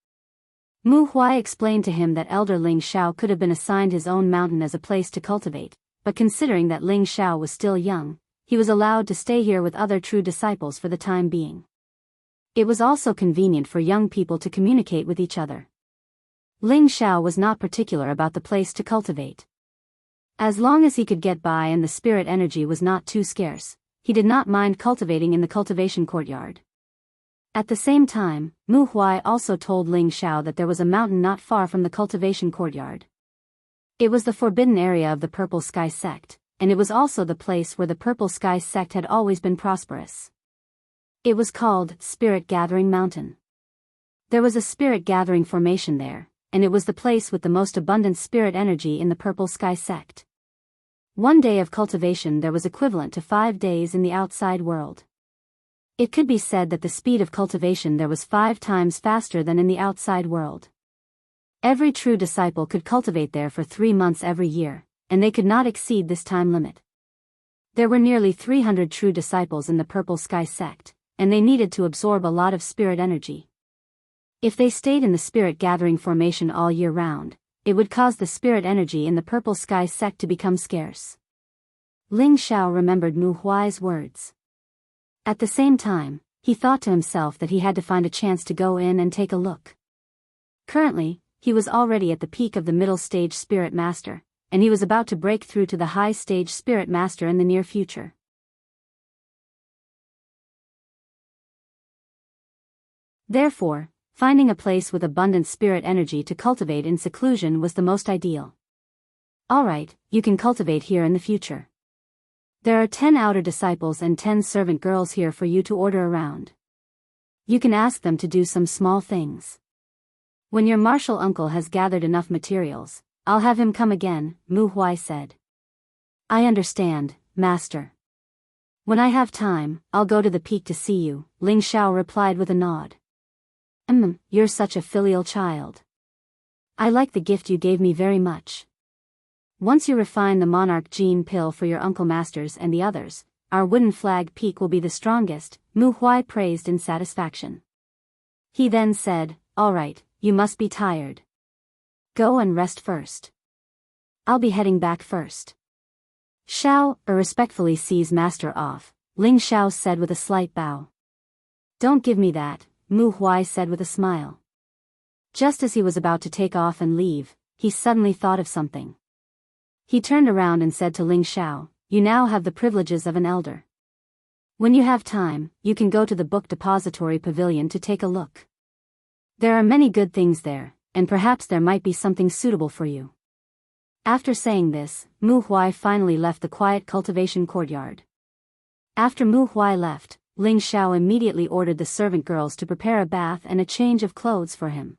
Mu Huai explained to him that Elder Ling Xiao could have been assigned his own mountain as a place to cultivate, but considering that Ling Xiao was still young, he was allowed to stay here with other true disciples for the time being. It was also convenient for young people to communicate with each other. Ling Xiao was not particular about the place to cultivate. As long as he could get by and the spirit energy was not too scarce, he did not mind cultivating in the cultivation courtyard. At the same time, Mu Huai also told Ling Xiao that there was a mountain not far from the cultivation courtyard. It was the forbidden area of the Purple Sky sect, and it was also the place where the Purple Sky sect had always been prosperous. It was called Spirit Gathering Mountain. There was a spirit gathering formation there, and it was the place with the most abundant spirit energy in the Purple Sky sect. One day of cultivation there was equivalent to 5 days in the outside world. It could be said that the speed of cultivation there was 5 times faster than in the outside world. Every true disciple could cultivate there for 3 months every year, and they could not exceed this time limit. There were nearly 300 true disciples in the Purple Sky sect, and they needed to absorb a lot of spirit energy. If they stayed in the spirit gathering formation all year round, it would cause the spirit energy in the Purple Sky sect to become scarce. Ling Xiao remembered Mu Huai's words. At the same time, he thought to himself that he had to find a chance to go in and take a look. Currently, he was already at the peak of the middle stage Spirit Master, and he was about to break through to the high stage Spirit Master in the near future. Therefore, finding a place with abundant spirit energy to cultivate in seclusion was the most ideal. Alright, you can cultivate here in the future. There are 10 outer disciples and 10 servant girls here for you to order around. You can ask them to do some small things. When your martial uncle has gathered enough materials, I'll have him come again, Mu Huai said. I understand, Master. When I have time, I'll go to the peak to see you, Ling Xiao replied with a nod. You're such a filial child. I like the gift you gave me very much. Once you refine the Monarch Gene pill for your uncle masters and the others, our wooden flag peak will be the strongest, Mu Huai praised in satisfaction. He then said, all right, you must be tired. Go and rest first. I'll be heading back first. Xiao, respectfully sees Master off, Ling Xiao said with a slight bow. Don't give me that, Mu Huai said with a smile. Just as he was about to take off and leave, he suddenly thought of something. He turned around and said to Ling Xiao, "You now have the privileges of an elder. When you have time, you can go to the book depository pavilion to take a look. There are many good things there, and perhaps there might be something suitable for you." After saying this, Mu Huai finally left the quiet cultivation courtyard. After Mu Huai left, Ling Xiao immediately ordered the servant girls to prepare a bath and a change of clothes for him.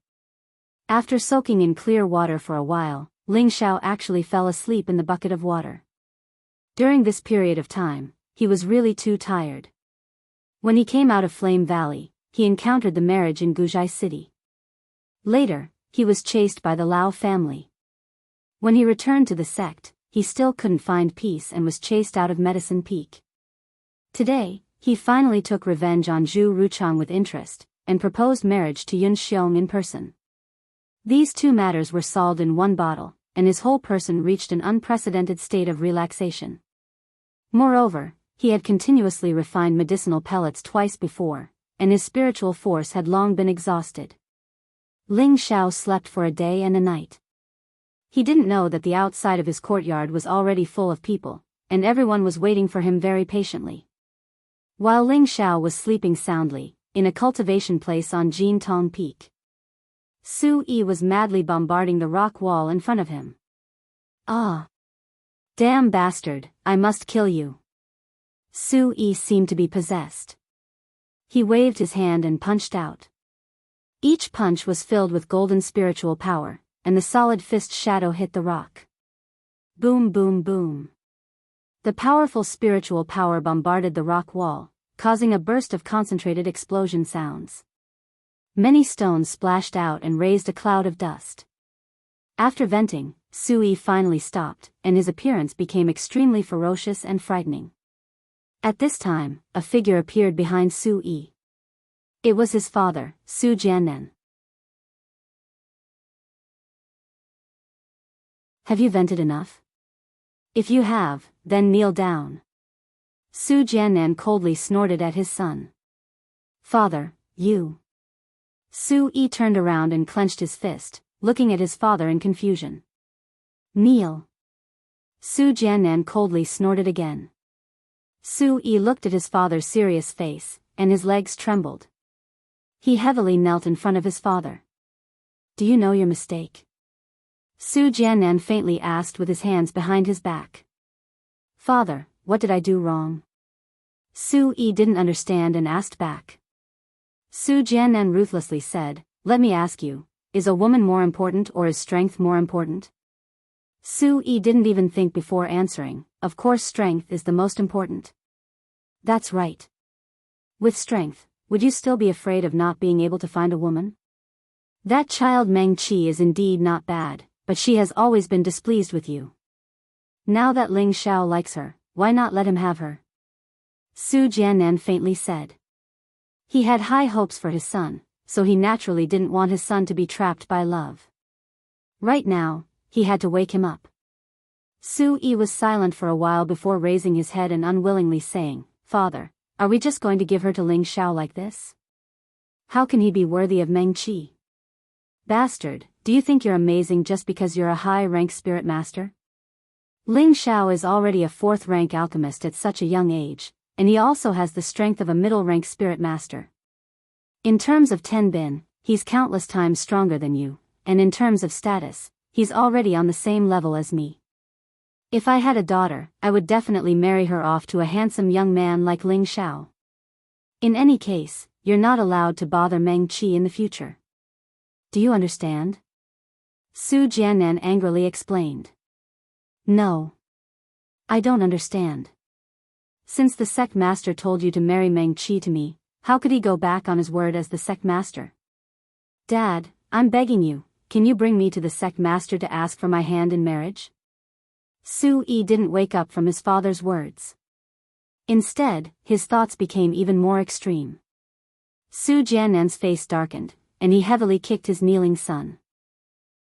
After soaking in clear water for a while, Ling Xiao actually fell asleep in the bucket of water. During this period of time, he was really too tired. When he came out of Flame Valley, he encountered the marriage in Guzhai City. Later, he was chased by the Lao family. When he returned to the sect, he still couldn't find peace and was chased out of Medicine Peak. Today, he finally took revenge on Zhu Ruchang with interest, and proposed marriage to Yun Xiong in person. These two matters were solved in one bottle, and his whole person reached an unprecedented state of relaxation. Moreover, he had continuously refined medicinal pellets twice before, and his spiritual force had long been exhausted. Ling Xiao slept for a day and a night. He didn't know that the outside of his courtyard was already full of people, and everyone was waiting for him very patiently. While Ling Xiao was sleeping soundly, in a cultivation place on Jintong Peak, Su Yi was madly bombarding the rock wall in front of him. "Ah! Damn bastard, I must kill you." Su Yi seemed to be possessed. He waved his hand and punched out. Each punch was filled with golden spiritual power, and the solid fist shadow hit the rock. Boom, boom, boom. The powerful spiritual power bombarded the rock wall, causing a burst of concentrated explosion sounds. Many stones splashed out and raised a cloud of dust. After venting, Su Yi finally stopped, and his appearance became extremely ferocious and frightening. At this time, a figure appeared behind Su Yi. It was his father, Su Jiannan. "Have you vented enough? If you have, then kneel down." Su Jiannan coldly snorted at his son. "Father, you..." Su Yi turned around and clenched his fist, looking at his father in confusion. "Kneel." Su Jiannan coldly snorted again. Su Yi looked at his father's serious face, and his legs trembled. He heavily knelt in front of his father. "Do you know your mistake?" Su Jiannan faintly asked with his hands behind his back. "Father, what did I do wrong?" Su Yi didn't understand and asked back. Su Jiannan ruthlessly said, "Let me ask you, is a woman more important or is strength more important?" Su Yi didn't even think before answering, "Of course strength is the most important." "That's right. With strength, would you still be afraid of not being able to find a woman? That child Meng Qi is indeed not bad, but she has always been displeased with you. Now that Ling Xiao likes her, why not let him have her?" Su Jiannan faintly said. He had high hopes for his son, so he naturally didn't want his son to be trapped by love. Right now, he had to wake him up. Su Yi was silent for a while before raising his head and unwillingly saying, "Father, are we just going to give her to Ling Xiao like this? How can he be worthy of Meng Qi? Bastard, do you think you're amazing just because you're a high-rank spirit master? Ling Xiao is already a 4th-rank alchemist at such a young age, and he also has the strength of a middle-rank spirit master. In terms of Tenbin, he's countless times stronger than you, and in terms of status, he's already on the same level as me. If I had a daughter, I would definitely marry her off to a handsome young man like Ling Xiao. In any case, you're not allowed to bother Meng Qi in the future. Do you understand?" Su Jiannan angrily explained. "No. I don't understand. Since the sect master told you to marry Meng Qi to me, how could he go back on his word as the sect master? Dad, I'm begging you, can you bring me to the sect master to ask for my hand in marriage?" Su Yi didn't wake up from his father's words. Instead, his thoughts became even more extreme. Su Jiannan's face darkened, and he heavily kicked his kneeling son.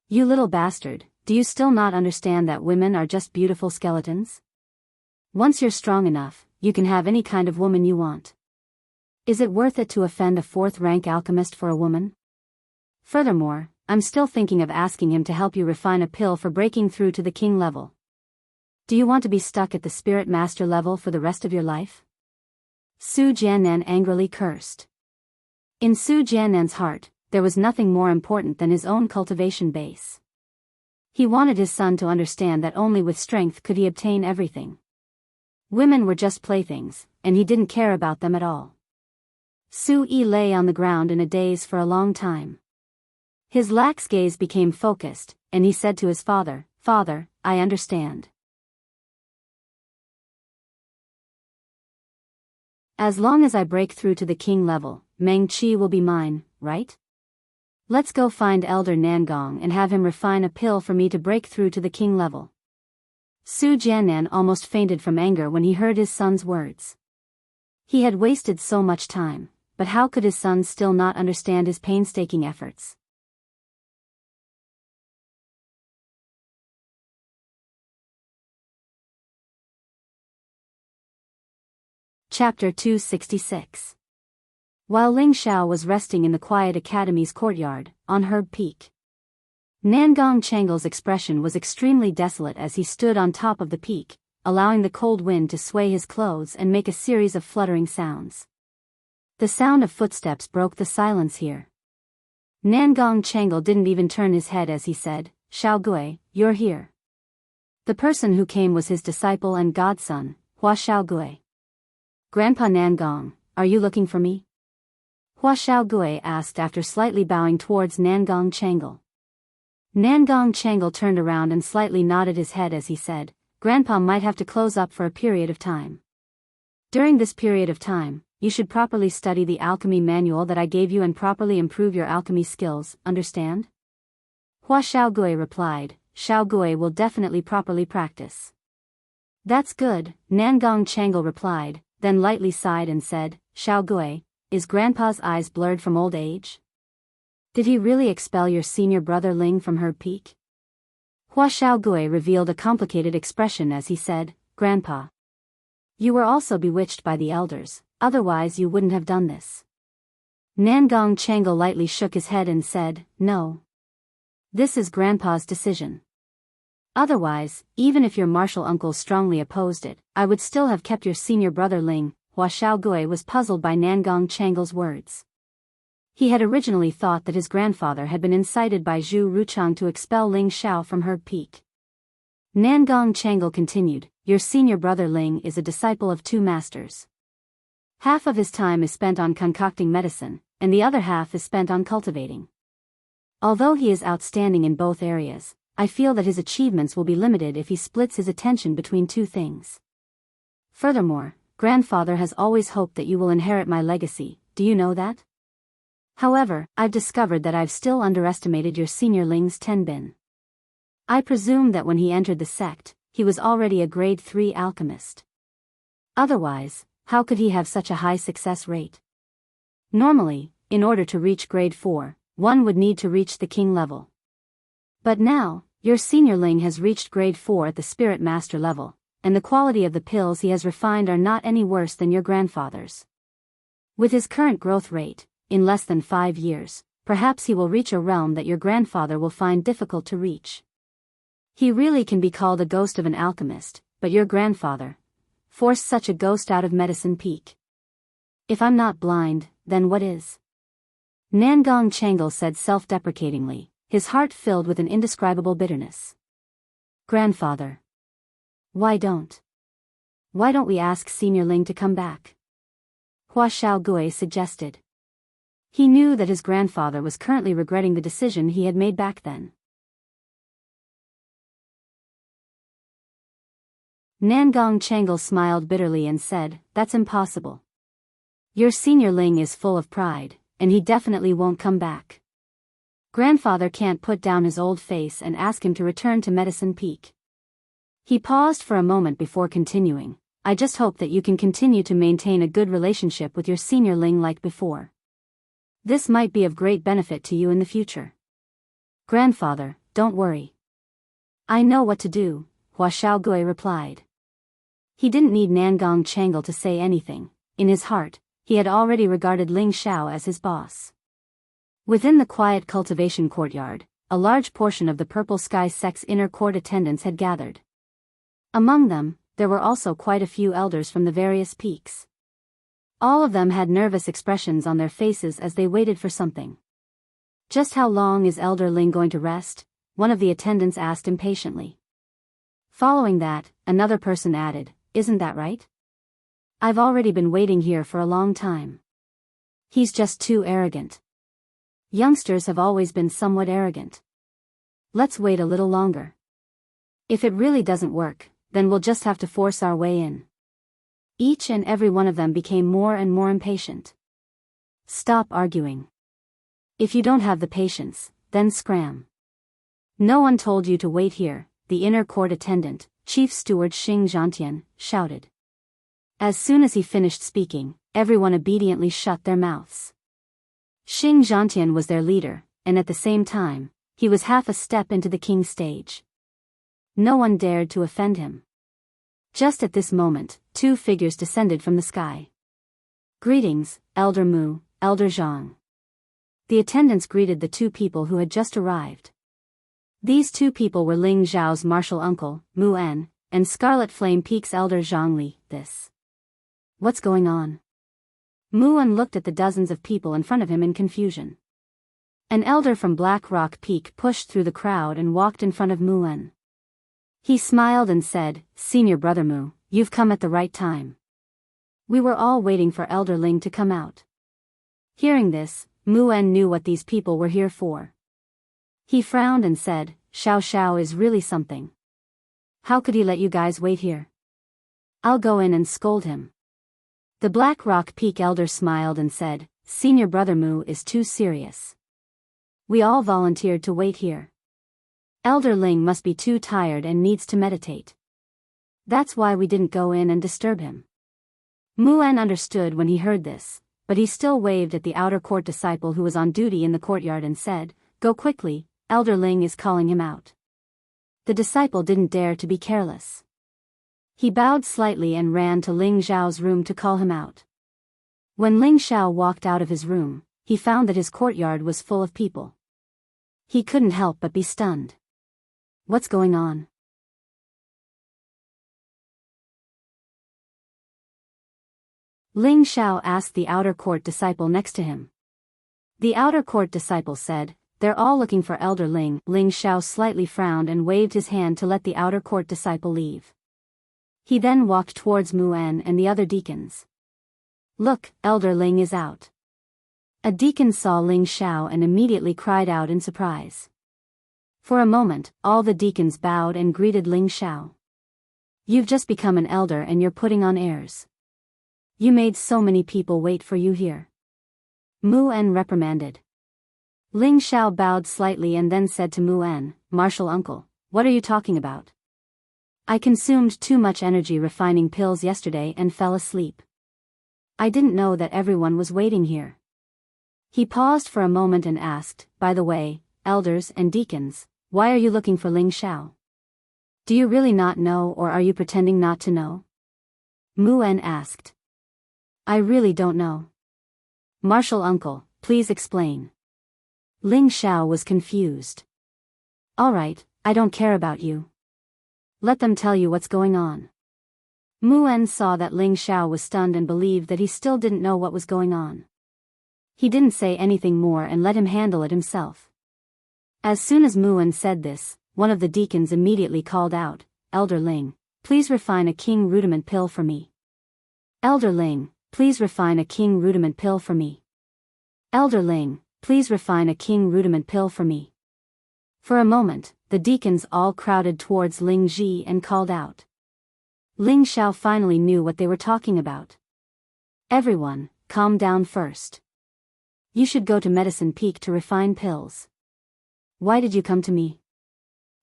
"You little bastard, do you still not understand that women are just beautiful skeletons? Once you're strong enough, you can have any kind of woman you want. Is it worth it to offend a 4th-rank alchemist for a woman? Furthermore, I'm still thinking of asking him to help you refine a pill for breaking through to the king level. Do you want to be stuck at the spirit master level for the rest of your life? Su Jiannan angrily cursed. In Su Jiannan's heart, there was nothing more important than his own cultivation base. He wanted his son to understand that only with strength could he obtain everything. Women were just playthings, and he didn't care about them at all. Su Yi lay on the ground in a daze for a long time. His lax gaze became focused, and he said to his father, "Father, I understand. As long as I break through to the king level, Meng Qi will be mine, right? Let's go find Elder Nangong and have him refine a pill for me to break through to the king level." Su Jiannan almost fainted from anger when he heard his son's words. He had wasted so much time, but how could his son still not understand his painstaking efforts? Chapter 266. While Ling Xiao was resting in the quiet academy's courtyard, on Herb Peak, Nangong Changle's expression was extremely desolate as he stood on top of the peak, allowing the cold wind to sway his clothes and make a series of fluttering sounds. The sound of footsteps broke the silence here. Nangong Changle didn't even turn his head as he said, "Xiao Gui, you're here." The person who came was his disciple and godson, Hua Xiao Gui. "Grandpa Nangong, are you looking for me?" Hua Xiao Gui asked after slightly bowing towards Nangong Changle. Nangong Changle turned around and slightly nodded his head as he said, "Grandpa might have to close up for a period of time. During this period of time, you should properly study the alchemy manual that I gave you and properly improve your alchemy skills, understand?" Hua Xiao Gui replied, "Xiao Gui will definitely properly practice." "That's good," Nangong Changle replied, then lightly sighed and said, "Xiao Gui, is Grandpa's eyes blurred from old age? Did he really expel your senior brother Ling from Herb Peak?" Hua Xiao Gui revealed a complicated expression as he said, "Grandpa, you were also bewitched by the elders, otherwise you wouldn't have done this." Nangong Changle lightly shook his head and said, "No. This is Grandpa's decision. Otherwise, even if your martial uncle strongly opposed it, I would still have kept your senior brother Ling." Hua Xiao Gui was puzzled by Nangong Changle's words. He had originally thought that his grandfather had been incited by Zhu Ruchang to expel Ling Xiao from Herb Peak. Nangong Changle continued, "Your senior brother Ling is a disciple of two masters. Half of his time is spent on concocting medicine, and the other half is spent on cultivating. Although he is outstanding in both areas, I feel that his achievements will be limited if he splits his attention between two things. Furthermore, Grandfather has always hoped that you will inherit my legacy, do you know that? However, I've discovered that I've still underestimated your senior Ling's Tenbin. I presume that when he entered the sect, he was already a grade 3 alchemist. Otherwise, how could he have such a high success rate? Normally, in order to reach grade 4, one would need to reach the king level. But now, your senior Ling has reached grade 4 at the spirit master level, and the quality of the pills he has refined are not any worse than your grandfather's. With his current growth rate, in less than 5 years, perhaps he will reach a realm that your grandfather will find difficult to reach. He really can be called a ghost of an alchemist, but your grandfather forced such a ghost out of Medicine Peak. If I'm not blind, then what is?" Nangong Changle said self-deprecatingly, his heart filled with an indescribable bitterness. "Grandfather. Why don't we ask Senior Ling to come back?" Hua Xiao Gui suggested. He knew that his grandfather was currently regretting the decision he had made back then. Nangong Changle smiled bitterly and said, "That's impossible. Your senior Ling is full of pride, and he definitely won't come back. Grandfather can't put down his old face and ask him to return to Medicine Peak." He paused for a moment before continuing, "I just hope that you can continue to maintain a good relationship with your senior Ling like before. This might be of great benefit to you in the future." "Grandfather, don't worry. I know what to do," Hua Xiao Gui replied. He didn't need Nangong Changle to say anything. In his heart, he had already regarded Ling Xiao as his boss. Within the quiet cultivation courtyard, a large portion of the Purple Sky sect's inner court attendants had gathered. Among them, there were also quite a few elders from the various peaks. All of them had nervous expressions on their faces as they waited for something. "Just how long is Elder Ling going to rest?" one of the attendants asked impatiently. Following that, another person added, "Isn't that right? I've already been waiting here for a long time. He's just too arrogant. Youngsters have always been somewhat arrogant. Let's wait a little longer. If it really doesn't work, then we'll just have to force our way in." Each and every one of them became more and more impatient. "Stop arguing. If you don't have the patience, then scram. No one told you to wait here," the inner court attendant, Chief Steward Xing Zhantian, shouted. As soon as he finished speaking, everyone obediently shut their mouths. Xing Zhantian was their leader, and at the same time, he was half a step into the king's stage. No one dared to offend him. Just at this moment, two figures descended from the sky. "Greetings, Elder Mu, Elder Zhang." The attendants greeted the two people who had just arrived. These two people were Ling Zhao's martial uncle, Mu En, and Scarlet Flame Peak's elder Zhang Li. What's going on? Mu En looked at the dozens of people in front of him in confusion. An elder from Black Rock Peak pushed through the crowd and walked in front of Mu En. He smiled and said, "Senior Brother Mu, you've come at the right time. We were all waiting for Elder Ling to come out." Hearing this, Mu En knew what these people were here for. He frowned and said, "Xiao Xiao is really something. How could he let you guys wait here? I'll go in and scold him." The Black Rock Peak elder smiled and said, "Senior Brother Mu is too serious. We all volunteered to wait here. Elder Ling must be too tired and needs to meditate. That's why we didn't go in and disturb him." Mu En understood when he heard this, but he still waved at the outer court disciple who was on duty in the courtyard and said, "Go quickly, Elder Ling is calling him out." The disciple didn't dare to be careless. He bowed slightly and ran to Ling Zhao's room to call him out. When Ling Zhao walked out of his room, he found that his courtyard was full of people. He couldn't help but be stunned. What's going on? Ling Zhao asked the outer court disciple next to him. The outer court disciple said, "They're all looking for Elder Ling." Ling Zhao slightly frowned and waved his hand to let the outer court disciple leave. He then walked towards Mu En and the other deacons. "Look, Elder Ling is out." A deacon saw Ling Zhao and immediately cried out in surprise. For a moment, all the deacons bowed and greeted Ling Zhao. "You've just become an elder and you're putting on airs. You made so many people wait for you here." Mu En reprimanded. Ling Zhao bowed slightly and then said to Mu En, "Martial uncle, what are you talking about? I consumed too much energy refining pills yesterday and fell asleep. I didn't know that everyone was waiting here." He paused for a moment and asked, "By the way, elders and deacons, why are you looking for Ling Zhao? Do you really not know or are you pretending not to know?" Mu En asked. "I really don't know. Martial uncle, please explain." Ling Zhao was confused. "All right, I don't care about you. Let them tell you what's going on." Mu En saw that Ling Zhao was stunned and believed that he still didn't know what was going on. He didn't say anything more and let him handle it himself. As soon as Mu En said this, one of the deacons immediately called out, "Elder Ling, please refine a king rudiment pill for me. Elder Ling, please refine a king rudiment pill for me. Elder Ling, please refine a king rudiment pill for me." For a moment, the deacons all crowded towards Ling Ji and called out. Ling Zhao finally knew what they were talking about. "Everyone, calm down first. You should go to Medicine Peak to refine pills. Why did you come to me?"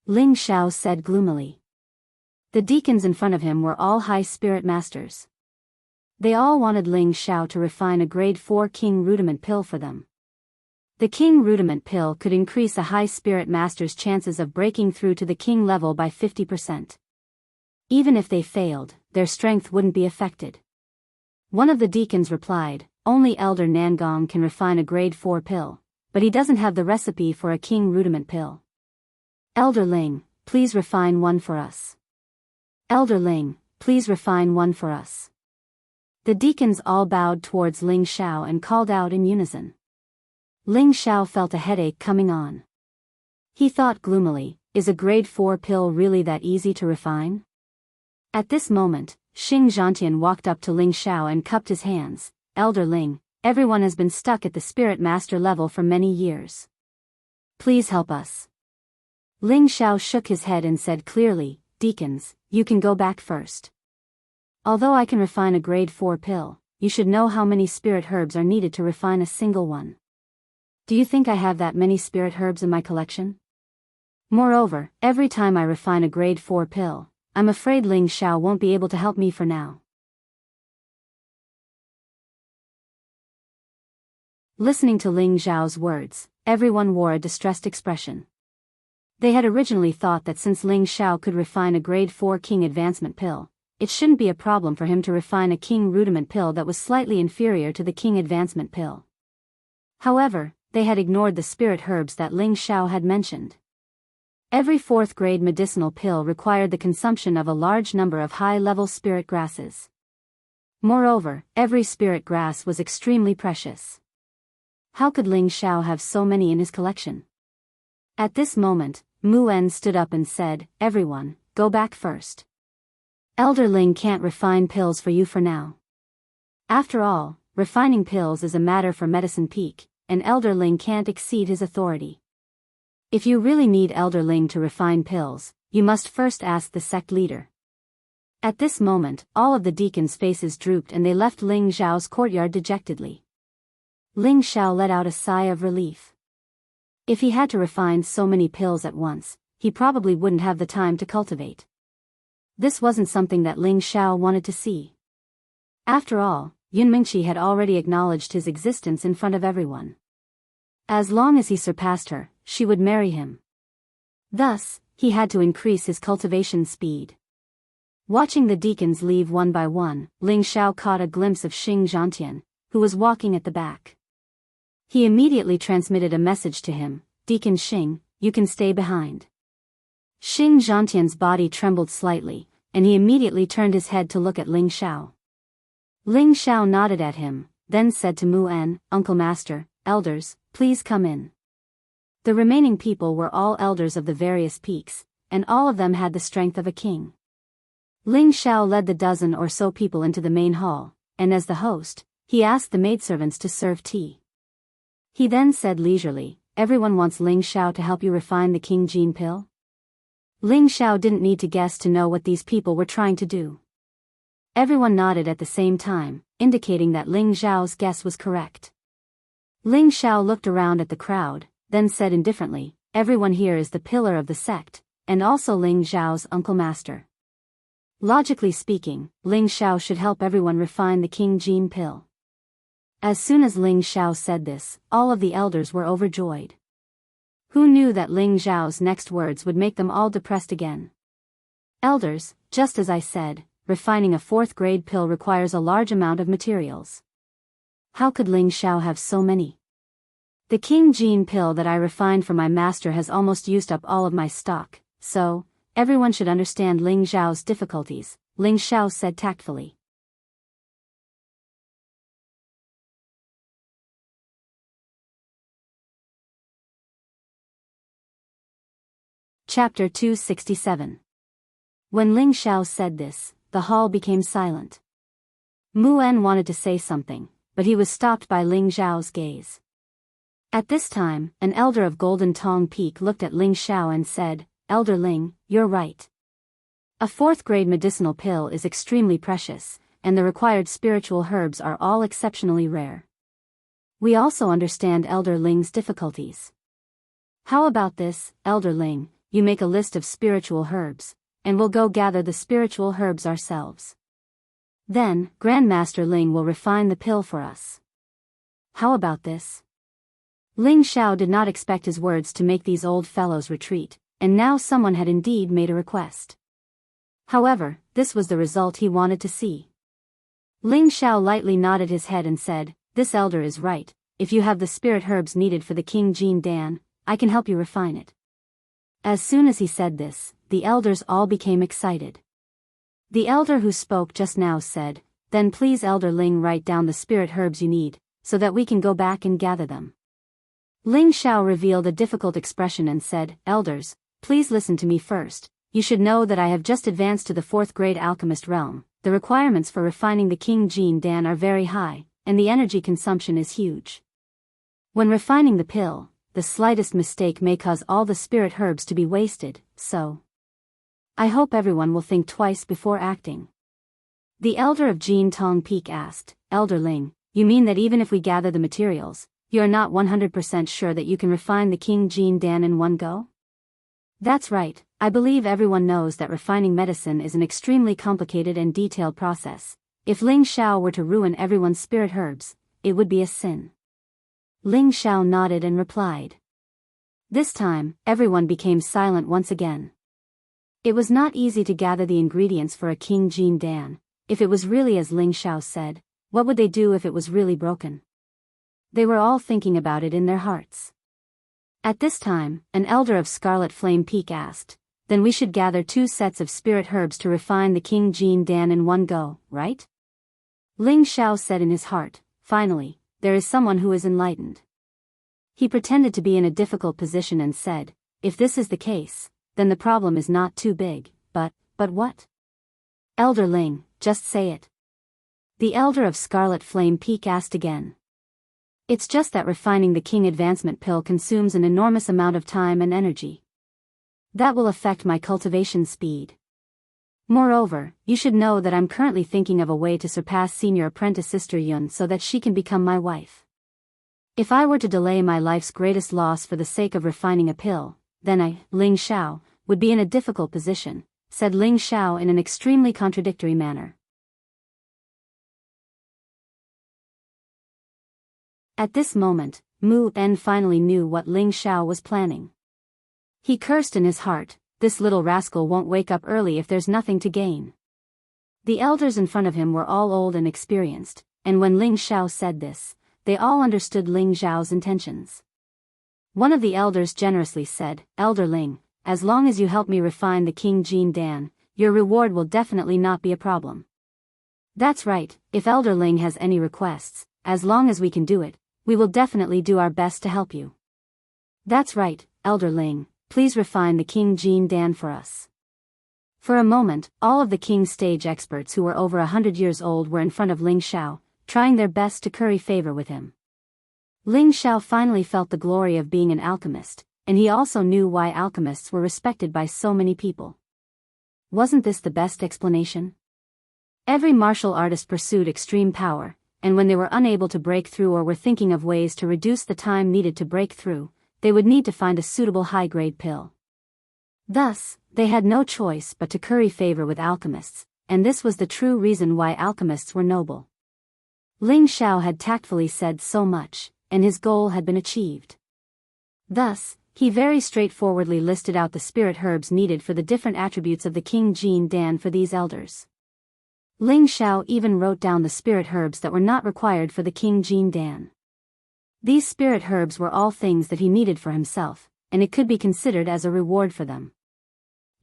Ling Zhao said gloomily. The deacons in front of him were all high spirit masters. They all wanted Ling Zhao to refine a grade 4 king rudiment pill for them. The king rudiment pill could increase a high spirit master's chances of breaking through to the king level by 50%. Even if they failed, their strength wouldn't be affected. One of the deacons replied, "Only Elder Nangong can refine a grade 4 pill, but he doesn't have the recipe for a king rudiment pill. Elder Ling, please refine one for us. Elder Ling, please refine one for us. The deacons all bowed towards Ling Xiao and called out in unison. Ling Xiao felt a headache coming on. He thought gloomily, is a grade 4 pill really that easy to refine? At this moment, Xing Zhantian walked up to Ling Xiao and cupped his hands. Elder Ling, everyone has been stuck at the spirit master level for many years. Please help us. Ling Xiao shook his head and said clearly, Deacons, you can go back first. Although I can refine a grade 4 pill, you should know how many spirit herbs are needed to refine a single one. Do you think I have that many spirit herbs in my collection? Moreover, every time I refine a grade 4 pill, I'm afraid Ling Xiao won't be able to help me for now. Listening to Ling Xiao's words, everyone wore a distressed expression. They had originally thought that since Ling Xiao could refine a grade 4 king advancement pill, it shouldn't be a problem for him to refine a king rudiment pill that was slightly inferior to the king advancement pill. However, they had ignored the spirit herbs that Ling Xiao had mentioned. Every 4th grade medicinal pill required the consumption of a large number of high-level spirit grasses. Moreover, every spirit grass was extremely precious. How could Ling Xiao have so many in his collection? At this moment, Mu En stood up and said, Everyone, go back first. Elder Ling can't refine pills for you for now. After all, refining pills is a matter for Medicine Peak, and Elder Ling can't exceed his authority. If you really need Elder Ling to refine pills, you must first ask the sect leader. At this moment, all of the deacons' faces drooped and they left Ling Xiao's courtyard dejectedly. Ling Xiao let out a sigh of relief. If he had to refine so many pills at once, he probably wouldn't have the time to cultivate. This wasn't something that Ling Xiao wanted to see. After all, Yun Mingqi had already acknowledged his existence in front of everyone. As long as he surpassed her, she would marry him. Thus, he had to increase his cultivation speed. Watching the deacons leave one by one, Ling Xiao caught a glimpse of Xing Zhantian, who was walking at the back. He immediately transmitted a message to him, Deacon Xing, you can stay behind. Xing Zhantian's body trembled slightly, and he immediately turned his head to look at Ling Xiao. Ling Xiao nodded at him, then said to Mu En, Uncle Master, elders, please come in. The remaining people were all elders of the various peaks, and all of them had the strength of a king. Ling Xiao led the dozen or so people into the main hall, and as the host, he asked the maidservants to serve tea. He then said leisurely, Everyone wants Ling Xiao to help you refine the king gene pill? Ling Xiao didn't need to guess to know what these people were trying to do. Everyone nodded at the same time, indicating that Ling Xiao's guess was correct. Ling Xiao looked around at the crowd, then said indifferently, Everyone here is the pillar of the sect, and also Ling Xiao's uncle master. Logically speaking, Ling Xiao should help everyone refine the king gene pill. As soon as Ling Xiao said this, all of the elders were overjoyed. Who knew that Ling Xiao's next words would make them all depressed again? Elders, just as I said, refining a 4th grade pill requires a large amount of materials. How could Ling Xiao have so many? The king gene pill that I refined for my master has almost used up all of my stock, so, everyone should understand Ling Xiao's difficulties, Ling Xiao said tactfully. Chapter 267. When Ling Xiao said this, the hall became silent. Mu En wanted to say something, but he was stopped by Ling Xiao's gaze. At this time, an elder of Golden Tong Peak looked at Ling Xiao and said, Elder Ling, you're right. A 4th grade medicinal pill is extremely precious, and the required spiritual herbs are all exceptionally rare. We also understand Elder Ling's difficulties. How about this, Elder Ling? You make a list of spiritual herbs, and we'll go gather the spiritual herbs ourselves. Then, Grandmaster Ling will refine the pill for us. How about this? Ling Xiao did not expect his words to make these old fellows retreat, and now someone had indeed made a request. However, this was the result he wanted to see. Ling Xiao lightly nodded his head and said, This elder is right, if you have the spirit herbs needed for the King Jean Dan, I can help you refine it. As soon as he said this, the elders all became excited. The elder who spoke just now said, "Then please Elder Ling write down the spirit herbs you need, so that we can go back and gather them." Ling Xiao revealed a difficult expression and said, "Elders, please listen to me first. You should know that I have just advanced to the 4th grade alchemist realm. The requirements for refining the King Jean Dan are very high, and the energy consumption is huge. When refining the pill, the slightest mistake may cause all the spirit herbs to be wasted, so I hope everyone will think twice before acting." The elder of Jean Tong Peak asked, "Elder Ling, you mean that even if we gather the materials, you are not 100% sure that you can refine the King Jean Dan in one go?" "That's right. I believe everyone knows that refining medicine is an extremely complicated and detailed process. If Ling Xiao were to ruin everyone's spirit herbs, it would be a sin." Ling Xiao nodded and replied. This time, everyone became silent once again. It was not easy to gather the ingredients for a King Jean Dan. If it was really as Ling Xiao said, what would they do if it was really broken? They were all thinking about it in their hearts. At this time, an elder of Scarlet Flame Peak asked, "Then we should gather 2 sets of spirit herbs to refine the King Jean Dan in one go, right?" Ling Xiao said in his heart, "Finally, there is someone who is enlightened." He pretended to be in a difficult position and said, "If this is the case, then the problem is not too big, but what?" "Elder Ling, just say it." The elder of Scarlet Flame Peak asked again. "It's just that refining the King Advancement Pill consumes an enormous amount of time and energy. That will affect my cultivation speed. Moreover, you should know that I'm currently thinking of a way to surpass Senior Apprentice Sister Yun so that she can become my wife. If I were to delay my life's greatest loss for the sake of refining a pill, then I, Ling Xiao, would be in a difficult position," said Ling Xiao in an extremely contradictory manner. At this moment, Mu En finally knew what Ling Xiao was planning. He cursed in his heart, "This little rascal won't wake up early if there's nothing to gain." The elders in front of him were all old and experienced, and when Ling Xiao said this, they all understood Ling Xiao's intentions. One of the elders generously said, "Elder Ling, as long as you help me refine the King Jean Dan, your reward will definitely not be a problem." "That's right, if Elder Ling has any requests, as long as we can do it, we will definitely do our best to help you." "That's right, Elder Ling, please refine the King Jean Dan for us." For a moment, all of the King's stage experts who were over 100 years old were in front of Ling Xiao, trying their best to curry favor with him. Ling Xiao finally felt the glory of being an alchemist, and he also knew why alchemists were respected by so many people. Wasn't this the best explanation? Every martial artist pursued extreme power, and when they were unable to break through or were thinking of ways to reduce the time needed to break through, they would need to find a suitable high-grade pill. Thus, they had no choice but to curry favor with alchemists, and this was the true reason why alchemists were noble. Ling Xiao had tactfully said so much, and his goal had been achieved. Thus, he very straightforwardly listed out the spirit herbs needed for the different attributes of the King Jean Dan for these elders. Ling Xiao even wrote down the spirit herbs that were not required for the King Jean Dan. These spirit herbs were all things that he needed for himself, and it could be considered as a reward for them.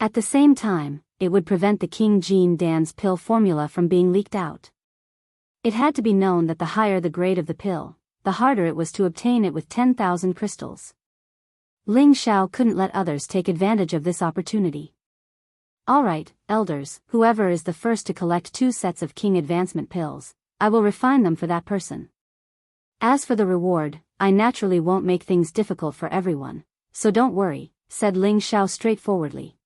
At the same time, it would prevent the King Jean Dan's pill formula from being leaked out. It had to be known that the higher the grade of the pill, the harder it was to obtain it with 10,000 crystals. Ling Xiao couldn't let others take advantage of this opportunity. "All right, elders, whoever is the first to collect 2 sets of King Advancement pills, I will refine them for that person. As for the reward, I naturally won't make things difficult for everyone, so don't worry," said Ling Xiao straightforwardly.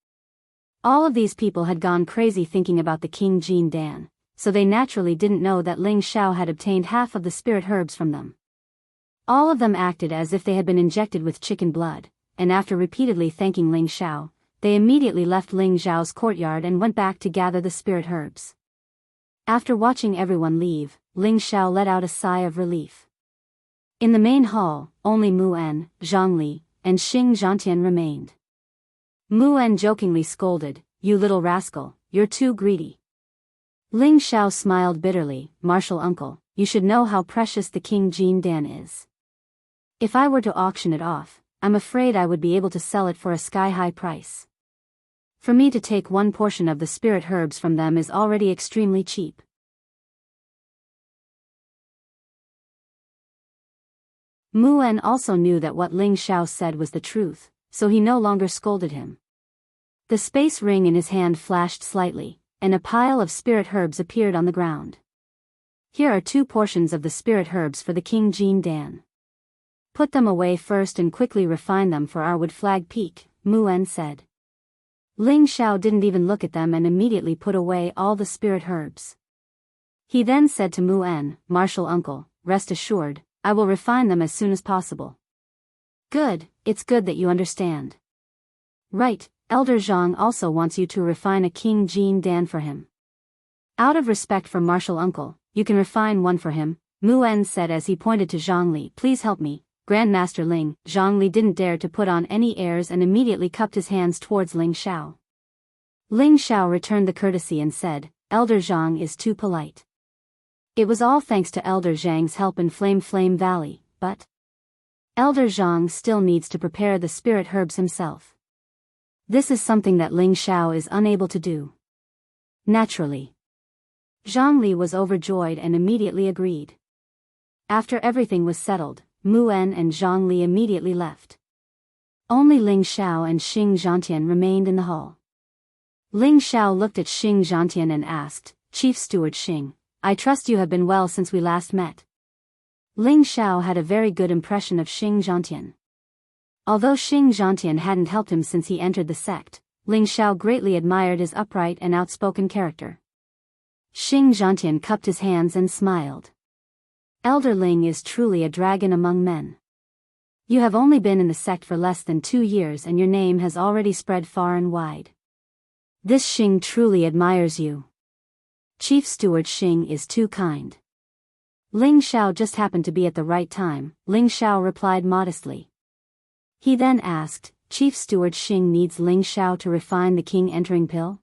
All of these people had gone crazy thinking about the King Jean Dan, so they naturally didn't know that Ling Xiao had obtained half of the spirit herbs from them. All of them acted as if they had been injected with chicken blood, and after repeatedly thanking Ling Xiao, they immediately left Ling Xiao's courtyard and went back to gather the spirit herbs. After watching everyone leave, Ling Xiao let out a sigh of relief. In the main hall, only Mu En, Zhang Li, and Xing Zhantian remained. Mu En jokingly scolded, "You little rascal, you're too greedy." Ling Xiao smiled bitterly, "Martial uncle, you should know how precious the King Jean Dan is. If I were to auction it off, I'm afraid I would be able to sell it for a sky-high price. For me to take one portion of the spirit herbs from them is already extremely cheap. Mu En also knew that what Ling Xiao said was the truth, so he no longer scolded him. The space ring in his hand flashed slightly, and a pile of spirit herbs appeared on the ground. Here are 2 portions of the spirit herbs for the King Jean Dan. Put them away first and quickly refine them for our wood flag peak, Mu En said. Ling Xiao didn't even look at them and immediately put away all the spirit herbs. He then said to Mu En, "Martial uncle, rest assured, I will refine them as soon as possible." "Good, it's good that you understand." "Right, Elder Zhang also wants you to refine a King Jean Dan for him." "Out of respect for Martial uncle, you can refine one for him," Mu En said as he pointed to Zhongli. "Please help me, Grandmaster Ling." Zhongli didn't dare to put on any airs and immediately cupped his hands towards Ling Xiao. Ling Xiao returned the courtesy and said, "Elder Zhang is too polite." It was all thanks to Elder Zhang's help in Flame Valley, but Elder Zhang still needs to prepare the spirit herbs himself. This is something that Ling Xiao is unable to do. Naturally. Zhongli was overjoyed and immediately agreed. After everything was settled, Mu En and Zhongli immediately left. Only Ling Xiao and Xing Zhantian remained in the hall. Ling Xiao looked at Xing Zhantian and asked, "Chief Steward Xing, I trust you have been well since we last met." Ling Xiao had a very good impression of Xing Zhantian. Although Xing Zhantian hadn't helped him since he entered the sect, Ling Xiao greatly admired his upright and outspoken character. Xing Zhantian cupped his hands and smiled. "Elder Ling is truly a dragon among men. You have only been in the sect for less than 2 years and your name has already spread far and wide. This Xing truly admires you. Chief Steward Xing is too kind." Ling Xiao just happened to be at the right time, Ling Xiao replied modestly. He then asked, "Chief Steward Xing needs Ling Xiao to refine the king entering pill?"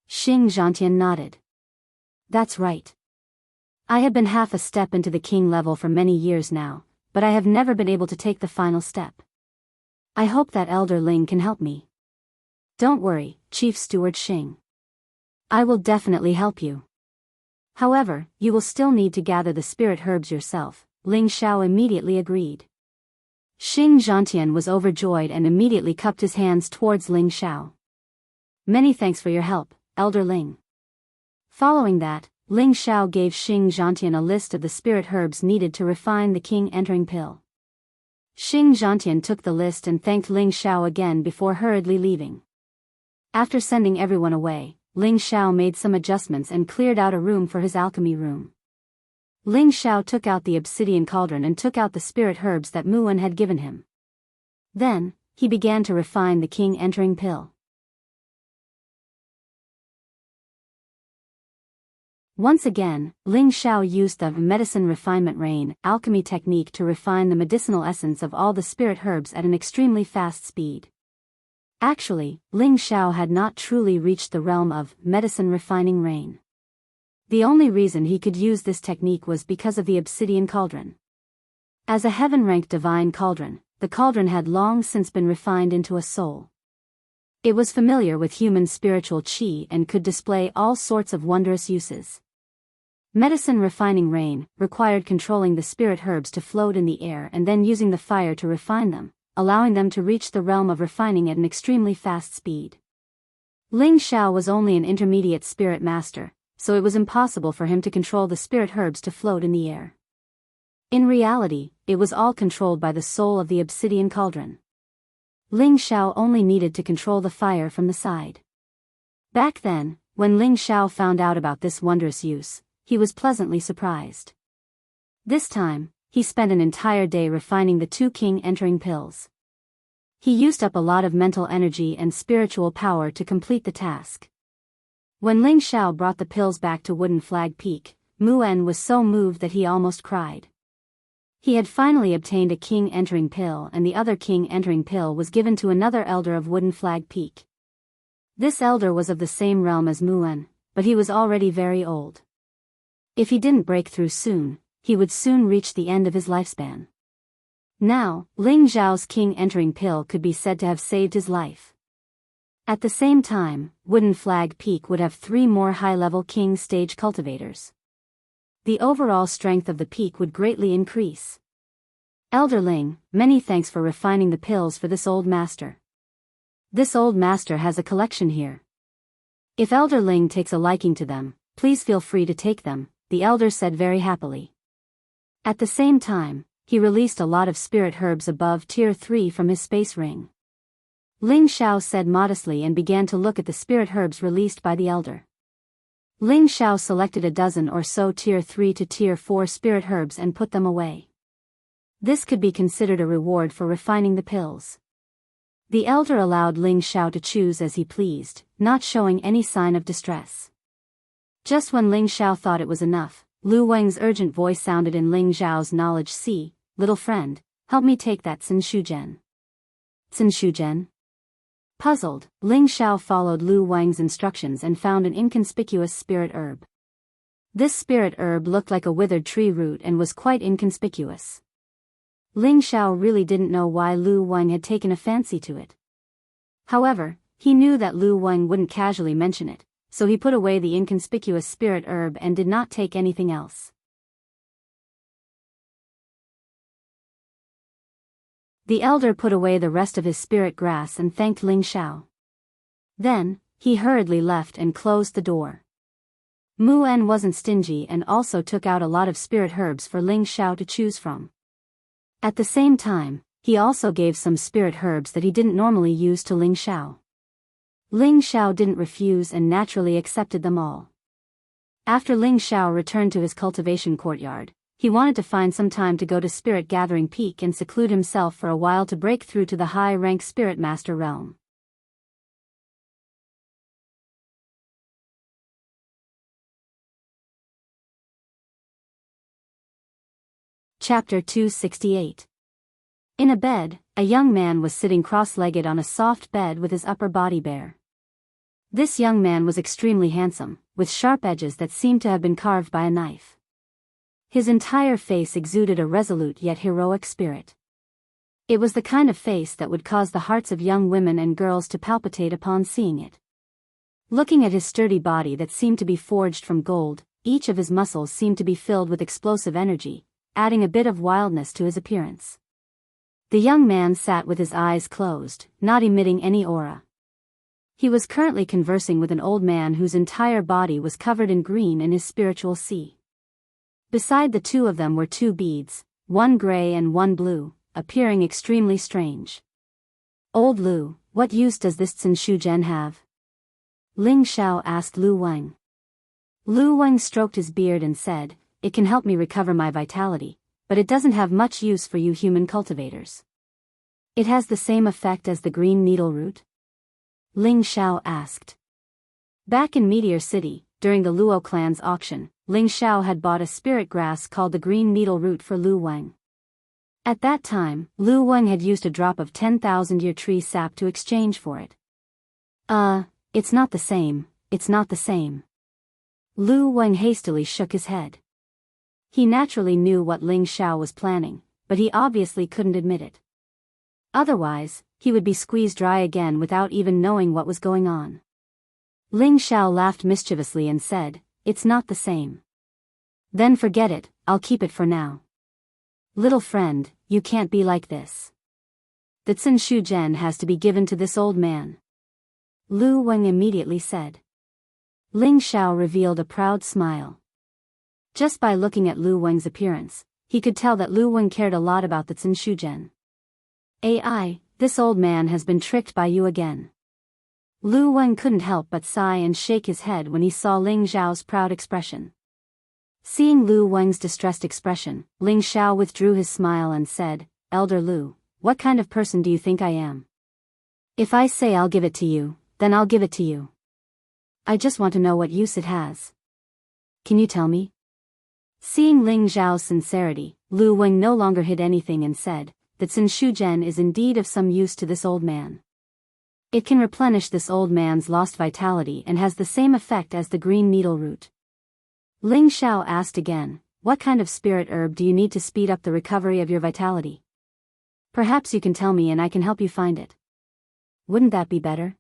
Xing Zhantian nodded. "That's right. I have been half a step into the king level for many years now, but I have never been able to take the final step. I hope that Elder Ling can help me." "Don't worry, Chief Steward Xing. I will definitely help you. However, you will still need to gather the spirit herbs yourself," Ling Xiao immediately agreed. Xing Zhantian was overjoyed and immediately cupped his hands towards Ling Xiao. "Many thanks for your help, Elder Ling." Following that, Ling Xiao gave Xing Zhantian a list of the spirit herbs needed to refine the king entering pill. Xing Zhantian took the list and thanked Ling Xiao again before hurriedly leaving. After sending everyone away, Ling Xiao made some adjustments and cleared out a room for his alchemy room. Ling Xiao took out the obsidian cauldron and took out the spirit herbs that Mu En had given him. Then, he began to refine the king entering pill. Once again, Ling Xiao used the medicine refinement rain alchemy technique to refine the medicinal essence of all the spirit herbs at an extremely fast speed. Actually, Ling Xiao had not truly reached the realm of medicine refining rain. The only reason he could use this technique was because of the obsidian cauldron. As a heaven-ranked divine cauldron, the cauldron had long since been refined into a soul. It was familiar with human spiritual qi and could display all sorts of wondrous uses. Medicine refining rain required controlling the spirit herbs to float in the air and then using the fire to refine them, allowing them to reach the realm of refining at an extremely fast speed. Ling Xiao was only an intermediate spirit master, so it was impossible for him to control the spirit herbs to float in the air. In reality, it was all controlled by the soul of the obsidian cauldron. Ling Xiao only needed to control the fire from the side. Back then, when Ling Xiao found out about this wondrous use, he was pleasantly surprised. This time, he spent an entire day refining the 2 king entering pills. He used up a lot of mental energy and spiritual power to complete the task. When Ling Xiao brought the pills back to Wooden Flag Peak, Mu En was so moved that he almost cried. He had finally obtained a king entering pill and the other king entering pill was given to another elder of Wooden Flag Peak. This elder was of the same realm as Mu En, but he was already very old. If he didn't break through soon, he would soon reach the end of his lifespan. Now, Ling Zhao's king entering pill could be said to have saved his life. At the same time, Wooden Flag Peak would have 3 more high-level king stage cultivators. The overall strength of the peak would greatly increase. Elder Ling, many thanks for refining the pills for this old master. This old master has a collection here. If Elder Ling takes a liking to them, please feel free to take them, the elder said very happily. At the same time, he released a lot of spirit herbs above tier 3 from his space ring. Ling Xiao said modestly and began to look at the spirit herbs released by the elder. Ling Xiao selected a dozen or so tier 3 to tier 4 spirit herbs and put them away. This could be considered a reward for refining the pills. The elder allowed Ling Xiao to choose as he pleased, not showing any sign of distress. Just when Ling Xiao thought it was enough, Lu Wang's urgent voice sounded in Ling Zhao's knowledge. See, little friend, help me take that Cin Shu Zhen. Cin Shu Zhen? Puzzled, Ling Xiao followed Lu Wang's instructions and found an inconspicuous spirit herb. This spirit herb looked like a withered tree root and was quite inconspicuous. Ling Xiao really didn't know why Lu Wang had taken a fancy to it. However, he knew that Lu Wang wouldn't casually mention it, so he put away the inconspicuous spirit herb and did not take anything else. The elder put away the rest of his spirit grass and thanked Ling Xiao. Then, he hurriedly left and closed the door. Mu En wasn't stingy and also took out a lot of spirit herbs for Ling Xiao to choose from. At the same time, he also gave some spirit herbs that he didn't normally use to Ling Xiao. Ling Xiao didn't refuse and naturally accepted them all. After Ling Xiao returned to his cultivation courtyard, he wanted to find some time to go to Spirit Gathering Peak and seclude himself for a while to break through to the high-rank Spirit Master realm. Chapter 268. In a bed, a young man was sitting cross-legged on a soft bed with his upper body bare. This young man was extremely handsome, with sharp edges that seemed to have been carved by a knife. His entire face exuded a resolute yet heroic spirit. It was the kind of face that would cause the hearts of young women and girls to palpitate upon seeing it. Looking at his sturdy body that seemed to be forged from gold, each of his muscles seemed to be filled with explosive energy, adding a bit of wildness to his appearance. The young man sat with his eyes closed, not emitting any aura. He was currently conversing with an old man whose entire body was covered in green in his spiritual sea. Beside the two of them were 2 beads, one gray and one blue, appearing extremely strange. Old Lu, what use does this Cin Shu Zhen have? Ling Xiao asked Lu Wang. Lu Wang stroked his beard and said, it can help me recover my vitality, but it doesn't have much use for you human cultivators. It has the same effect as the green needle root? Ling Xiao asked. Back in Meteor City, during the Luo clan's auction, Ling Xiao had bought a spirit grass called the green needle root for Lu Wang. At that time, Lu Wang had used a drop of 10,000-year tree sap to exchange for it. It's not the same, it's not the same. Lu Wang hastily shook his head. He naturally knew what Ling Xiao was planning, but he obviously couldn't admit it. Otherwise, he would be squeezed dry again without even knowing what was going on. Ling Xiao laughed mischievously and said, it's not the same. Then forget it, I'll keep it for now. Little friend, you can't be like this. The Cin Shu Zhen has to be given to this old man. Lu Wang immediately said. Ling Xiao revealed a proud smile. Just by looking at Lu Wang's appearance, he could tell that Lu Wang cared a lot about the Cin Shu Zhen. AI, this old man has been tricked by you again. Lu Wang couldn't help but sigh and shake his head when he saw Ling Xiao's proud expression. Seeing Lu Wang's distressed expression, Ling Xiao withdrew his smile and said, Elder Lu, what kind of person do you think I am? If I say I'll give it to you, then I'll give it to you. I just want to know what use it has. Can you tell me? Seeing Ling Xiao's sincerity, Lu Wang no longer hid anything and said, that Cin Shu Zhen is indeed of some use to this old man. It can replenish this old man's lost vitality and has the same effect as the green needle root. Ling Xiao asked again, what kind of spirit herb do you need to speed up the recovery of your vitality? Perhaps you can tell me and I can help you find it. Wouldn't that be better?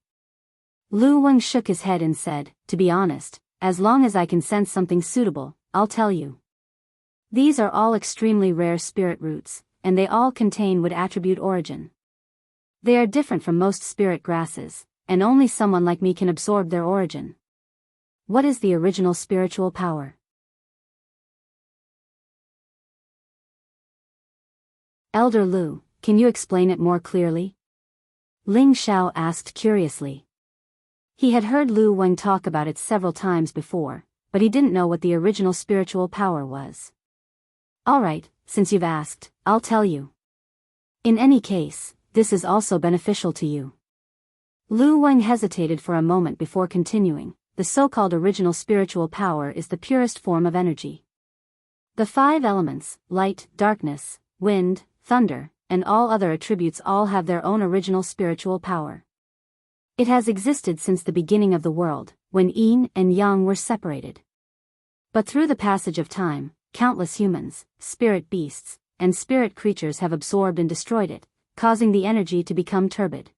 Lu Wang shook his head and said, to be honest, as long as I can sense something suitable, I'll tell you. These are all extremely rare spirit roots, and they all contain wood attribute origin. They are different from most spirit grasses, and only someone like me can absorb their origin. What is the original spiritual power? Elder Lu, can you explain it more clearly? Ling Xiao asked curiously. He had heard Lu Wang talk about it several times before, but he didn't know what the original spiritual power was. Alright, since you've asked, I'll tell you. In any case, this is also beneficial to you. Lu Wang hesitated for a moment before continuing. The so-called original spiritual power is the purest form of energy. The 5 elements, light, darkness, wind, thunder, and all other attributes all have their own original spiritual power. It has existed since the beginning of the world, when yin and yang were separated. But through the passage of time, countless humans, spirit beasts, and spirit creatures have absorbed and destroyed it, causing the energy to become turbid.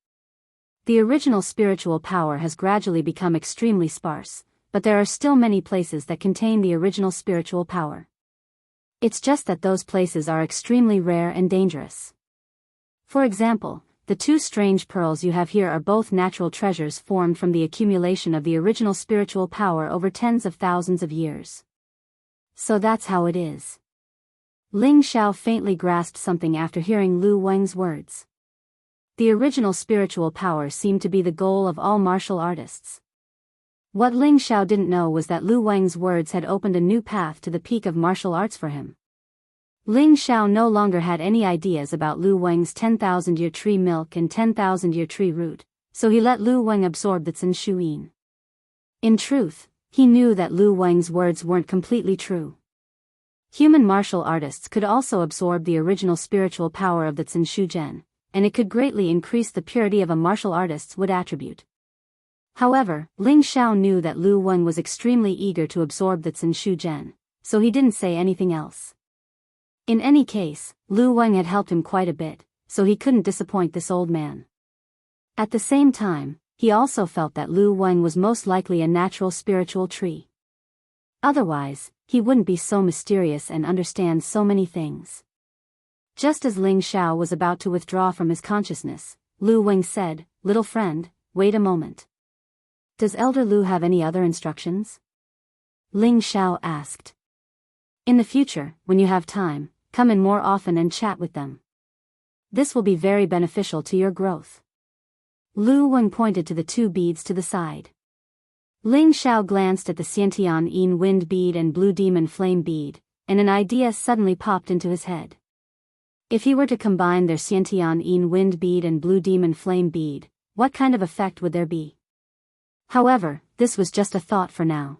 The original spiritual power has gradually become extremely sparse, but there are still many places that contain the original spiritual power. It's just that those places are extremely rare and dangerous. For example, the 2 strange pearls you have here are both natural treasures formed from the accumulation of the original spiritual power over tens of thousands of years. So that's how it is. Ling Xiao faintly grasped something after hearing Lu Wang's words. The original spiritual power seemed to be the goal of all martial artists. What Ling Xiao didn't know was that Lu Wang's words had opened a new path to the peak of martial arts for him. Ling Xiao no longer had any ideas about Lu Wang's 10,000-year tree milk and 10,000-year tree root, so he let Lu Wang absorb the Zhen Shu Yin. In truth, he knew that Lu Wang's words weren't completely true. Human martial artists could also absorb the original spiritual power of the Zhen Shu Zhen, and it could greatly increase the purity of a martial artist's wood attribute. However, Ling Xiao knew that Lu Wang was extremely eager to absorb the Zhen Shu Zhen, so he didn't say anything else. In any case, Lu Wang had helped him quite a bit, so he couldn't disappoint this old man. At the same time, he also felt that Lu Wang was most likely a natural spiritual tree. Otherwise, he wouldn't be so mysterious and understand so many things. Just as Ling Xiao was about to withdraw from his consciousness, Lu Wang said, "Little friend, wait a moment. Does Elder Lu have any other instructions?" Ling Xiao asked. "In the future, when you have time, come in more often and chat with them. This will be very beneficial to your growth." Lu Wang pointed to the 2 beads to the side. Ling Xiao glanced at the Xiantian Yin wind bead and blue demon flame bead, and an idea suddenly popped into his head. If he were to combine their Xiantian Yin wind bead and blue demon flame bead, what kind of effect would there be? However, this was just a thought for now.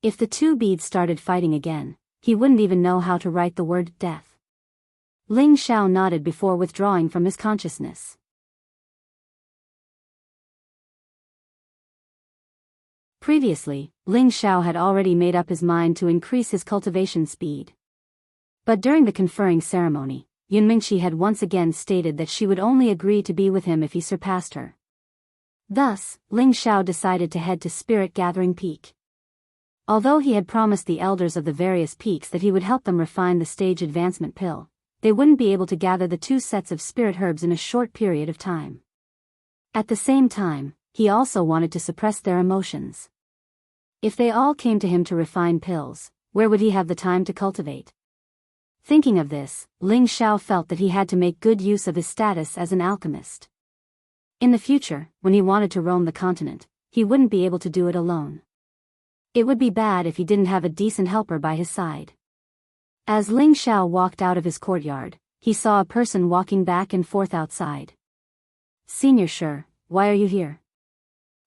If the 2 beads started fighting again, he wouldn't even know how to write the word death. Ling Xiao nodded before withdrawing from his consciousness. Previously, Ling Xiao had already made up his mind to increase his cultivation speed. But during the conferring ceremony, Yun Mingqi had once again stated that she would only agree to be with him if he surpassed her. Thus, Ling Xiao decided to head to Spirit Gathering Peak. Although he had promised the elders of the various peaks that he would help them refine the stage advancement pill, they wouldn't be able to gather the 2 sets of spirit herbs in a short period of time. At the same time, he also wanted to suppress their emotions. If they all came to him to refine pills, where would he have the time to cultivate? Thinking of this, Ling Xiao felt that he had to make good use of his status as an alchemist. In the future, when he wanted to roam the continent, he wouldn't be able to do it alone. It would be bad if he didn't have a decent helper by his side. As Ling Xiao walked out of his courtyard, he saw a person walking back and forth outside. "Senior Shi, why are you here?"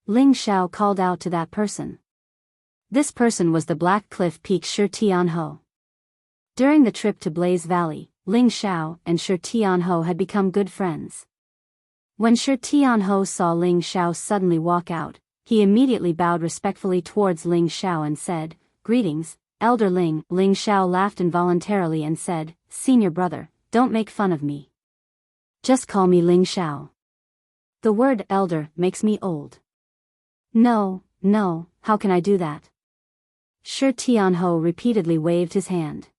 Ling Xiao called out to that person. This person was the Black Cliff Peak Shi Tianho. During the trip to Blaze Valley, Ling Xiao and Shi Tianho had become good friends. When Shi Tianho saw Ling Xiao suddenly walk out, he immediately bowed respectfully towards Ling Xiao and said, "Greetings, Elder Ling." Ling Xiao laughed involuntarily and said, "Senior brother, don't make fun of me. Just call me Ling Xiao. The word elder makes me old. No, how can I do that? Shi Tianho repeatedly waved his hand.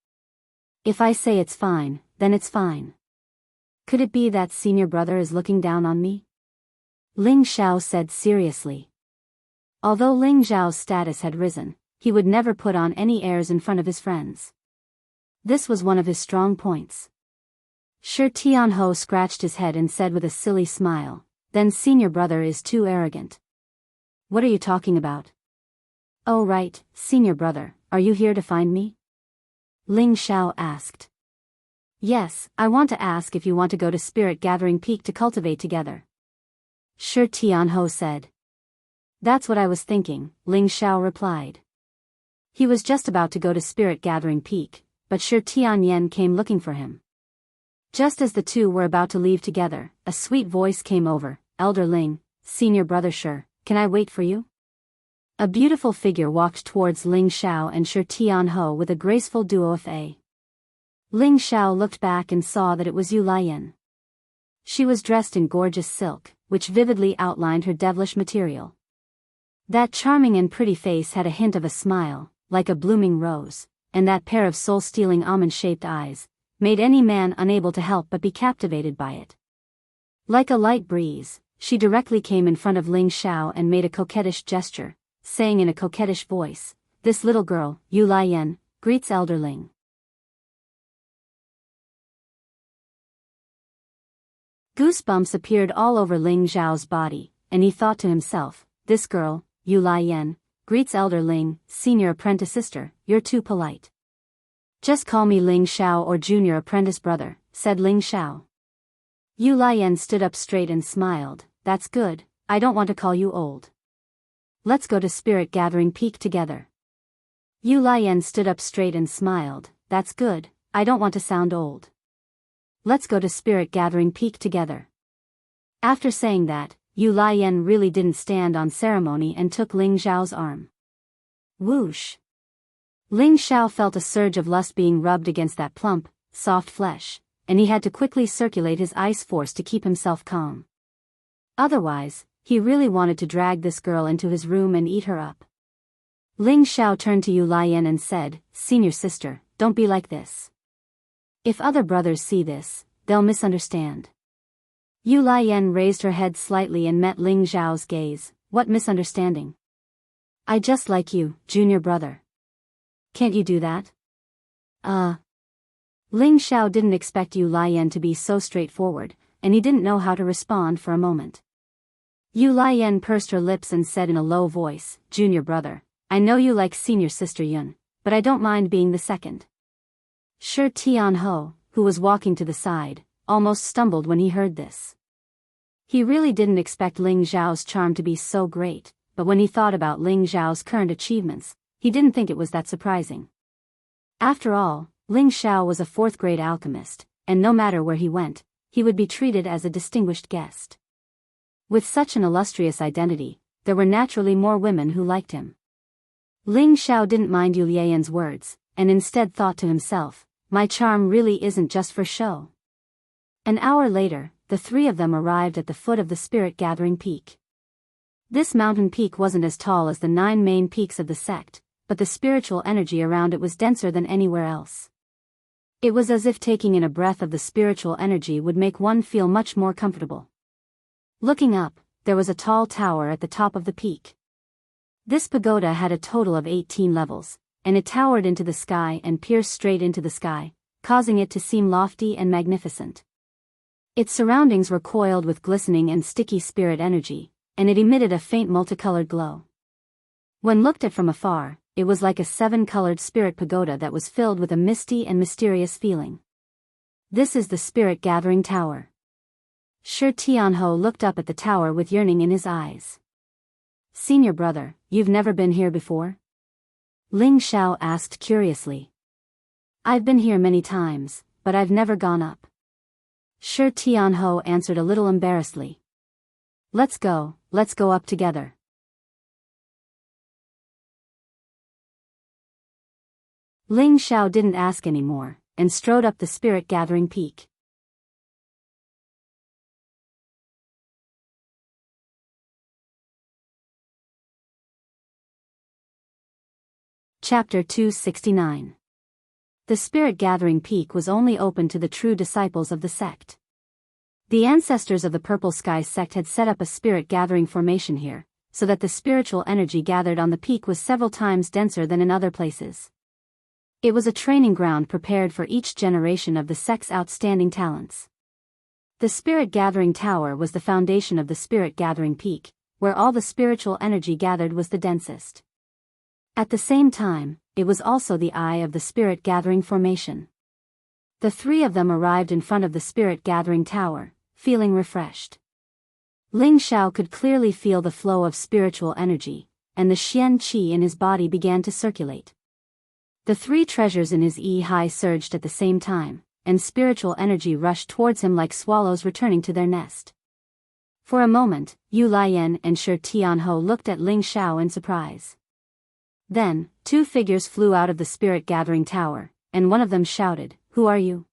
If I say it's fine, then it's fine. Could it be that senior brother is looking down on me? Ling Xiao said seriously. Although Ling Xiao's status had risen, he would never put on any airs in front of his friends. This was one of his strong points. Shi Tianho scratched his head and said with a silly smile, "Then senior brother is too arrogant." "What are you talking about?" "Oh right, senior brother, are you here to find me?" Ling Xiao asked. "Yes, I want to ask if you want to go to Spirit Gathering Peak to cultivate together." Shi Tianho said. "That's what I was thinking," Ling Xiao replied. He was just about to go to Spirit Gathering Peak, but Shi Tianyan came looking for him. Just as the two were about to leave together, a sweet voice came over. "Elder Ling, senior brother Shi, can I wait for you?" A beautiful figure walked towards Ling Xiao and Shi Tianho with a graceful duo of a. Ling Xiao looked back and saw that it was Yu Lian. She was dressed in gorgeous silk, which vividly outlined her devilish material. That charming and pretty face had a hint of a smile, like a blooming rose, and that pair of soul-stealing almond-shaped eyes made any man unable to help but be captivated by it. Like a light breeze, she directly came in front of Ling Xiao and made a coquettish gesture, saying in a coquettish voice, "This little girl, Yu Lian, greets Elder Ling." Goosebumps appeared all over Ling Xiao's body, and he thought to himself, "This girl, Yu Lian, greets Elder Ling, senior apprentice sister, you're too polite." "Just call me Ling Xiao or junior apprentice brother," said Ling Xiao. Yu Lian stood up straight and smiled. "That's good, I don't want to call you old. Let's go to Spirit Gathering Peak together." Yu Lian stood up straight and smiled. "That's good, I don't want to sound old. Let's go to Spirit Gathering Peak together." After saying that, Yu Lian really didn't stand on ceremony and took Ling Xiao's arm. Whoosh! Ling Xiao felt a surge of lust being rubbed against that plump, soft flesh, and he had to quickly circulate his ice force to keep himself calm. Otherwise, he really wanted to drag this girl into his room and eat her up. Ling Xiao turned to Yu Lian and said, "Senior sister, don't be like this. If other brothers see this, they'll misunderstand." Yu Lian raised her head slightly and met Ling Xiao's gaze. "What misunderstanding?" "I just like you, junior brother. Can't you do that?" Ling Xiao didn't expect Yu Lian to be so straightforward, and he didn't know how to respond for a moment. Yu Lian pursed her lips and said in a low voice, "Junior brother, I know you like senior sister Yun, but I don't mind being the second." Shi Tianho, who was walking to the side, almost stumbled when he heard this. He really didn't expect Ling Xiao's charm to be so great, but when he thought about Ling Xiao's current achievements, he didn't think it was that surprising. After all, Ling Xiao was a fourth-grade alchemist, and no matter where he went, he would be treated as a distinguished guest. With such an illustrious identity, there were naturally more women who liked him. Ling Xiao didn't mind Yu Lian's words, and instead thought to himself, "My charm really isn't just for show." An hour later, the three of them arrived at the foot of the Spirit Gathering Peak. This mountain peak wasn't as tall as the 9 main peaks of the sect, but the spiritual energy around it was denser than anywhere else. It was as if taking in a breath of the spiritual energy would make one feel much more comfortable. Looking up, there was a tall tower at the top of the peak. This pagoda had a total of 18 levels, and it towered into the sky and pierced straight into the sky, causing it to seem lofty and magnificent. Its surroundings were coiled with glistening and sticky spirit energy, and it emitted a faint multicolored glow. When looked at from afar, it was like a 7-colored spirit pagoda that was filled with a misty and mysterious feeling. "This is the Spirit Gathering Tower." Shi Tianho looked up at the tower with yearning in his eyes. "Senior brother, you've never been here before?" Ling Xiao asked curiously. "I've been here many times, but I've never gone up." Shi Tianho answered a little embarrassedly. Let's go up together." Ling Xiao didn't ask any more, and strode up the Spirit Gathering Peak. Chapter 269. The spirit-gathering peak was only open to the true disciples of the sect. The ancestors of the Purple Sky sect had set up a spirit-gathering formation here, so that the spiritual energy gathered on the peak was several times denser than in other places. It was a training ground prepared for each generation of the sect's outstanding talents. The spirit-gathering tower was the foundation of the spirit-gathering peak, where all the spiritual energy gathered was the densest. At the same time, it was also the eye of the spirit-gathering formation. The three of them arrived in front of the spirit-gathering tower, feeling refreshed. Ling Xiao could clearly feel the flow of spiritual energy, and the Xian Qi in his body began to circulate. The three treasures in his Yi surged at the same time, and spiritual energy rushed towards him like swallows returning to their nest. For a moment, Yu Lian and Shi Tianhou looked at Ling Xiao in surprise. Then, two figures flew out of the spirit-gathering tower, and one of them shouted, "Who are you?"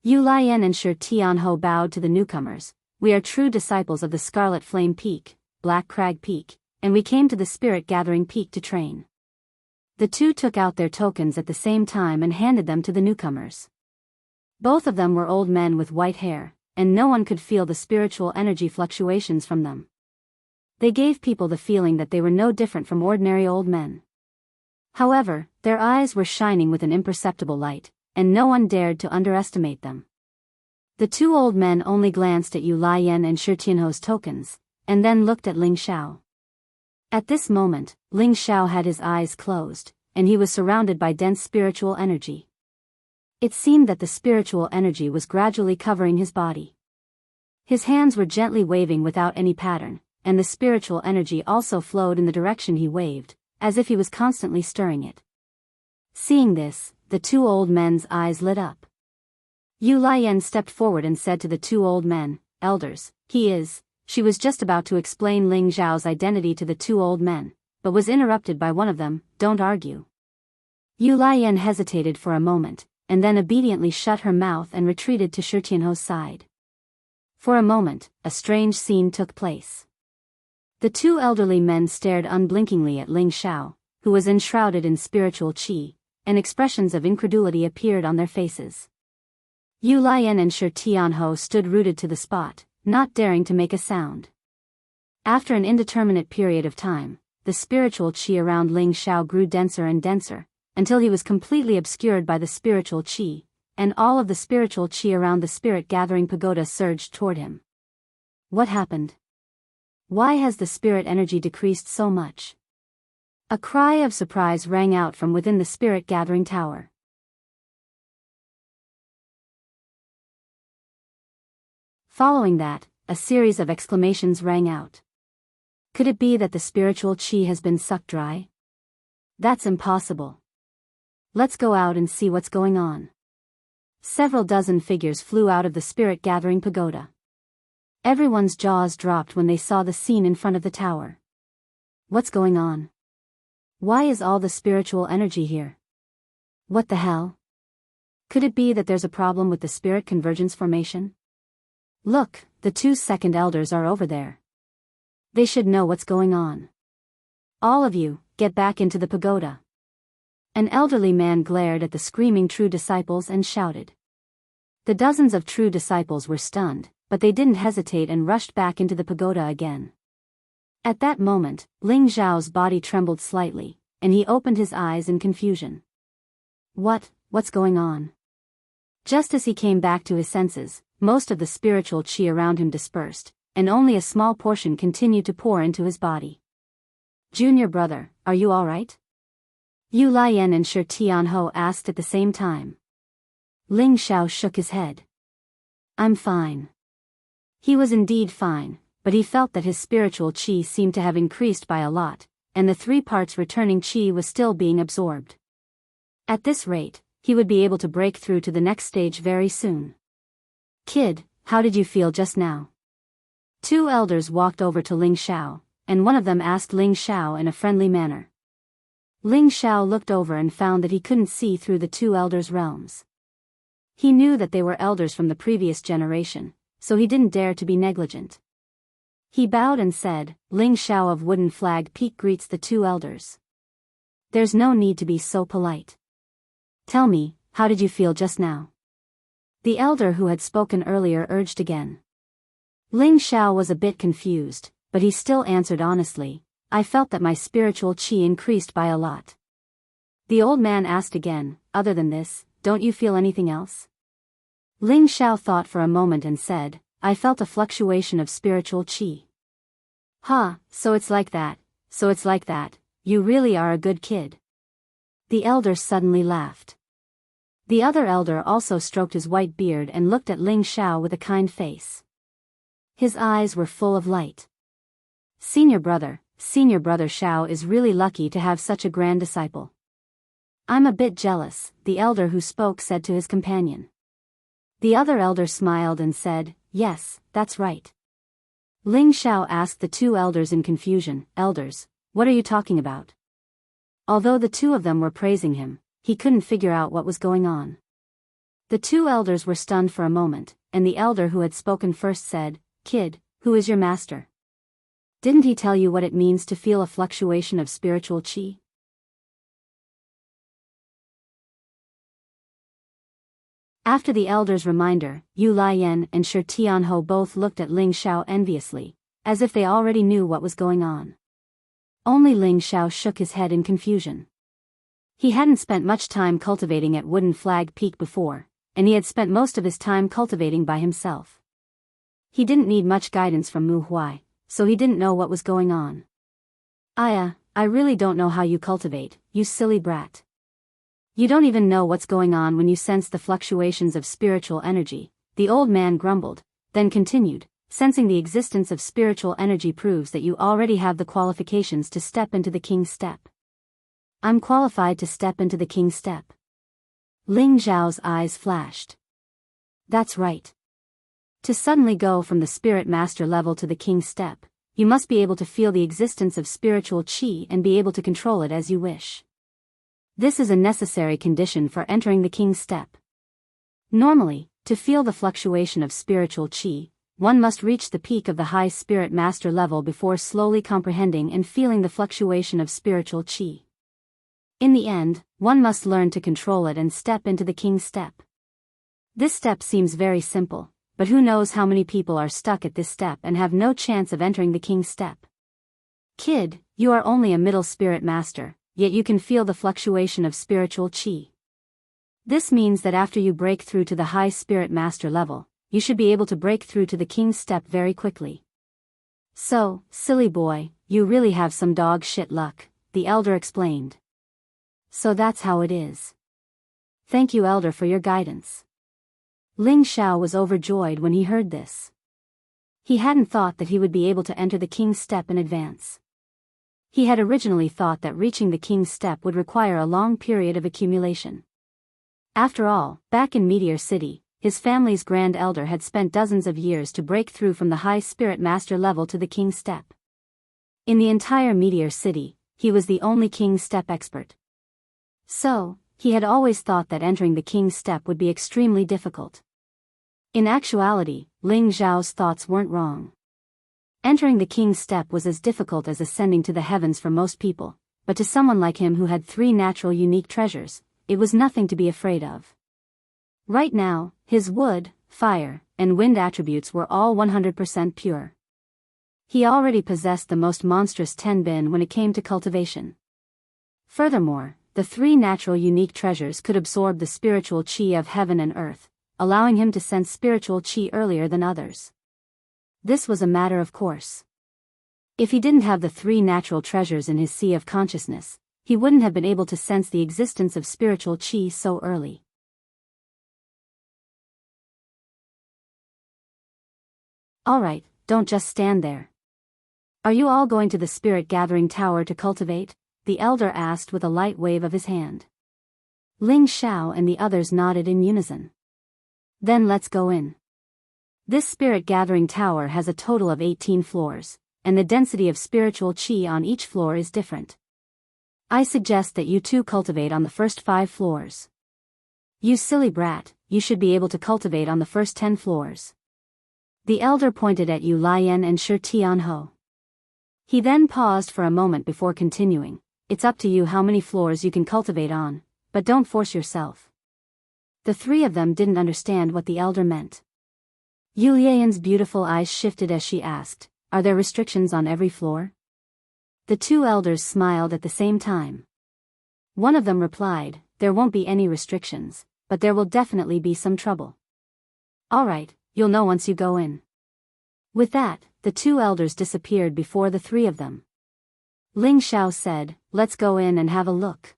Yu Lian and Shi Tianhou bowed to the newcomers. "We are true disciples of the Scarlet Flame Peak, Black Crag Peak, and we came to the spirit-gathering peak to train." The two took out their tokens at the same time and handed them to the newcomers. Both of them were old men with white hair, and no one could feel the spiritual energy fluctuations from them. They gave people the feeling that they were no different from ordinary old men. However, their eyes were shining with an imperceptible light, and no one dared to underestimate them. The two old men only glanced at Yu Lian and Shi Tianhou's tokens, and then looked at Ling Xiao. At this moment, Ling Xiao had his eyes closed, and he was surrounded by dense spiritual energy. It seemed that the spiritual energy was gradually covering his body. His hands were gently waving without any pattern, and the spiritual energy also flowed in the direction he waved, as if he was constantly stirring it. Seeing this, the two old men's eyes lit up. Yu Lian stepped forward and said to the two old men, "Elders, he is..." She was just about to explain Ling Xiao's identity to the two old men, but was interrupted by one of them, "Don't argue." Yu Lian hesitated for a moment, and then obediently shut her mouth and retreated to Shi Tianhou's side. For a moment, a strange scene took place. The two elderly men stared unblinkingly at Ling Xiao, who was enshrouded in spiritual qi, and expressions of incredulity appeared on their faces. Yu Lian and Shi Tianhou stood rooted to the spot, not daring to make a sound. After an indeterminate period of time, the spiritual qi around Ling Xiao grew denser and denser, until he was completely obscured by the spiritual qi, and all of the spiritual qi around the spirit-gathering pagoda surged toward him. What happened? Why has the spirit energy decreased so much? A cry of surprise rang out from within the spirit-gathering tower. Following that, a series of exclamations rang out. Could it be that the spiritual qi has been sucked dry? That's impossible. Let's go out and see what's going on. Several dozen figures flew out of the spirit-gathering pagoda. Everyone's jaws dropped when they saw the scene in front of the tower. What's going on? Why is all the spiritual energy here? What the hell? Could it be that there's a problem with the spirit convergence formation? Look, the two second elders are over there. They should know what's going on. All of you, get back into the pagoda. An elderly man glared at the screaming true disciples and shouted. The dozens of true disciples were stunned, but they didn't hesitate and rushed back into the pagoda again. At that moment, Ling Xiao's body trembled slightly, and he opened his eyes in confusion. What's going on? Just as he came back to his senses, most of the spiritual qi around him dispersed, and only a small portion continued to pour into his body. Junior brother, are you all right? Yu Lian and Shi Tianhou asked at the same time. Ling Xiao shook his head. I'm fine. He was indeed fine, but he felt that his spiritual qi seemed to have increased by a lot, and the 3 parts returning qi was still being absorbed. At this rate, he would be able to break through to the next stage very soon. Kid, how did you feel just now? 2 elders walked over to Ling Xiao, and one of them asked Ling Xiao in a friendly manner. Ling Xiao looked over and found that he couldn't see through the 2 elders' realms. He knew that they were elders from the previous generation, so he didn't dare to be negligent. He bowed and said, Ling Xiao of Wooden Flag Peak greets the 2 elders. There's no need to be so polite. Tell me, how did you feel just now? The elder who had spoken earlier urged again. Ling Xiao was a bit confused, but he still answered honestly, I felt that my spiritual qi increased by a lot. The old man asked again, other than this, don't you feel anything else? Ling Xiao thought for a moment and said, I felt a fluctuation of spiritual qi. Huh, so it's like that, you really are a good kid. The elder suddenly laughed. The other elder also stroked his white beard and looked at Ling Xiao with a kind face. His eyes were full of light. Senior brother Xiao is really lucky to have such a grand disciple. I'm a bit jealous, the elder who spoke said to his companion. The other elder smiled and said, yes, that's right. Ling Xiao asked the two elders in confusion, elders, what are you talking about? Although the two of them were praising him, he couldn't figure out what was going on. The two elders were stunned for a moment, and the elder who had spoken first said, Kid, who is your master? Didn't he tell you what it means to feel a fluctuation of spiritual qi? After the elder's reminder, Yu Laiyan and Shi Tianhou both looked at Ling Xiao enviously, as if they already knew what was going on. Only Ling Xiao shook his head in confusion. He hadn't spent much time cultivating at Wooden Flag Peak before, and he had spent most of his time cultivating by himself. He didn't need much guidance from Mu Huai, so he didn't know what was going on. I really don't know how you cultivate, you silly brat. You don't even know what's going on when you sense the fluctuations of spiritual energy, the old man grumbled, then continued, sensing the existence of spiritual energy proves that you already have the qualifications to step into the king's step. I'm qualified to step into the king's step. Ling Zhao's eyes flashed. That's right. To suddenly go from the spirit master level to the king's step, you must be able to feel the existence of spiritual qi and be able to control it as you wish. This is a necessary condition for entering the king's step. Normally, to feel the fluctuation of spiritual qi, one must reach the peak of the high spirit master level before slowly comprehending and feeling the fluctuation of spiritual qi. In the end, one must learn to control it and step into the king's step. This step seems very simple, but who knows how many people are stuck at this step and have no chance of entering the king's step. Kid, you are only a middle spirit master, yet you can feel the fluctuation of spiritual qi. This means that after you break through to the high spirit master level, you should be able to break through to the king's step very quickly. So, silly boy, you really have some dog shit luck, the elder explained. So that's how it is. Thank you, elder, for your guidance. Ling Xiao was overjoyed when he heard this. He hadn't thought that he would be able to enter the king's step in advance. He had originally thought that reaching the king's step would require a long period of accumulation. After all, back in Meteor City, his family's grand elder had spent dozens of years to break through from the high spirit master level to the king's step. In the entire Meteor City, he was the only king's step expert. So, he had always thought that entering the king's step would be extremely difficult. In actuality, Ling Zhao's thoughts weren't wrong. Entering the king's step was as difficult as ascending to the heavens for most people, but to someone like him who had 3 natural unique treasures, it was nothing to be afraid of. Right now, his wood, fire, and wind attributes were all 100% pure. He already possessed the most monstrous Tenbin when it came to cultivation. Furthermore, the 3 natural unique treasures could absorb the spiritual qi of heaven and earth, allowing him to sense spiritual qi earlier than others. This was a matter of course. If he didn't have the 3 natural treasures in his sea of consciousness, he wouldn't have been able to sense the existence of spiritual qi so early. Alright, don't just stand there. Are you all going to the spirit gathering tower to cultivate? The elder asked with a light wave of his hand. Ling Xiao and the others nodded in unison. Then let's go in. This spirit gathering tower has a total of 18 floors, and the density of spiritual qi on each floor is different. I suggest that you two cultivate on the first 5 floors. You silly brat, you should be able to cultivate on the first 10 floors. The elder pointed at Yu Laiyan and Shi Tianhou. He then paused for a moment before continuing. it's up to you how many floors you can cultivate on, but don't force yourself. The three of them didn't understand what the elder meant. Yu Lian's beautiful eyes shifted as she asked, are there restrictions on every floor? The two elders smiled at the same time. One of them replied, there won't be any restrictions, but there will definitely be some trouble. Alright, you'll know once you go in. With that, the two elders disappeared before the three of them. Ling Xiao said, let's go in and have a look.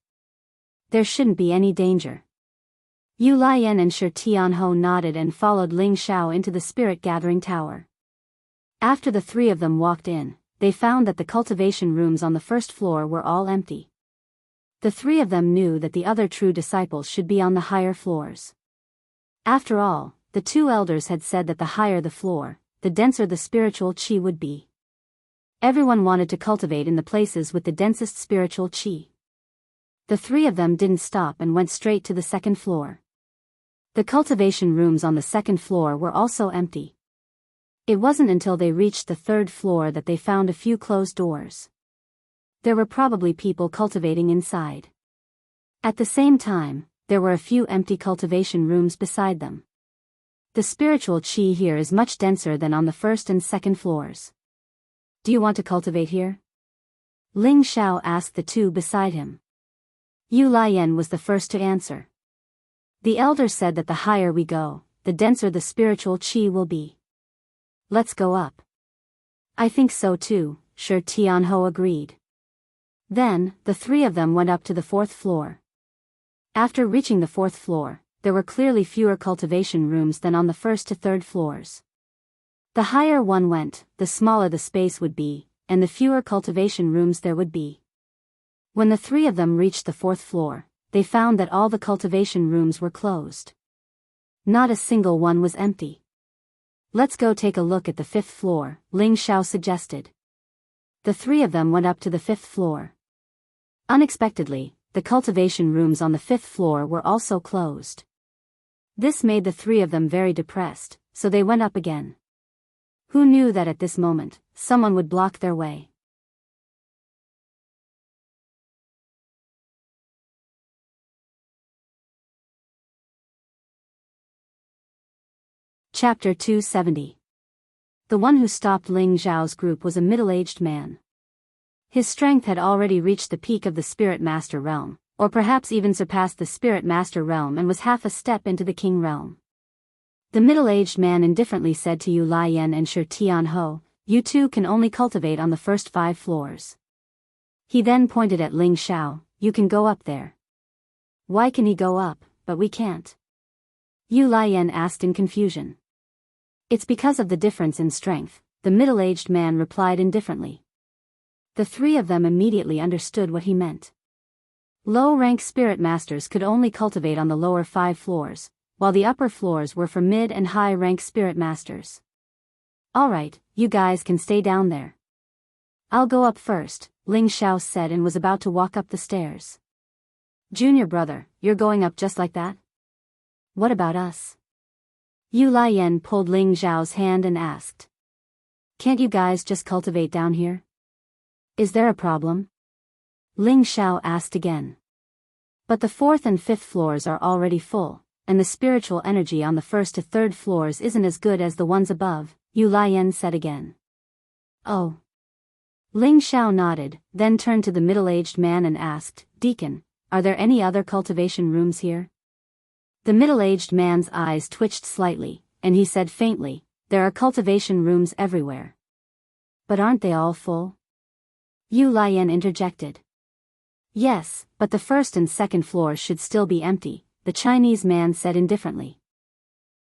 There shouldn't be any danger. Yu Lian and Shi Tianhou nodded and followed Ling Xiao into the spirit gathering tower. After the three of them walked in, they found that the cultivation rooms on the first floor were all empty. The three of them knew that the other true disciples should be on the higher floors. After all, the two elders had said that the higher the floor, the denser the spiritual qi would be. Everyone wanted to cultivate in the places with the densest spiritual qi. The three of them didn't stop and went straight to the second floor. The cultivation rooms on the second floor were also empty. It wasn't until they reached the third floor that they found a few closed doors. There were probably people cultivating inside. At the same time, there were a few empty cultivation rooms beside them. The spiritual qi here is much denser than on the first and second floors. Do you want to cultivate here? Ling Xiao asked the two beside him. Yu Lian was the first to answer. The elder said that the higher we go, the denser the spiritual qi will be. Let's go up. I think so too, Shi Tianhou agreed. Then, the three of them went up to the fourth floor. After reaching the fourth floor, there were clearly fewer cultivation rooms than on the first to third floors. The higher one went, the smaller the space would be, and the fewer cultivation rooms there would be. When the three of them reached the fourth floor, they found that all the cultivation rooms were closed. Not a single one was empty. Let's go take a look at the fifth floor, Ling Xiao suggested. The three of them went up to the fifth floor. Unexpectedly, the cultivation rooms on the fifth floor were also closed. This made the three of them very depressed, so they went up again. Who knew that at this moment, someone would block their way? Chapter 270. The one who stopped Ling Xiao's group was a middle-aged man. His strength had already reached the peak of the Spirit Master realm, or perhaps even surpassed the Spirit Master realm and was half a step into the King realm. The middle-aged man indifferently said to Yu Lian and Shi Tianhou, you two can only cultivate on the first 5 floors. He then pointed at Ling Xiao, you can go up there. Why can he go up, but we can't? Yu Lian asked in confusion. It's because of the difference in strength, the middle-aged man replied indifferently. The three of them immediately understood what he meant. Low-rank spirit masters could only cultivate on the lower 5 floors, while the upper floors were for mid and high-rank spirit masters. Alright, you guys can stay down there. I'll go up first, Ling Xiao said and was about to walk up the stairs. Junior brother, you're going up just like that? What about us? Yu Lian pulled Ling Xiao's hand and asked. Can't you guys just cultivate down here? Is there a problem? Ling Xiao asked again. But the 4th and 5th floors are already full, and the spiritual energy on the 1st to 3rd floors isn't as good as the ones above, Yu Lian said again. Oh. Ling Xiao nodded, then turned to the middle-aged man and asked, Deacon, are there any other cultivation rooms here? The middle-aged man's eyes twitched slightly, and he said faintly, there are cultivation rooms everywhere. But aren't they all full? Yu Lian interjected. Yes, but the 1st and 2nd floors should still be empty, the Chinese man said indifferently.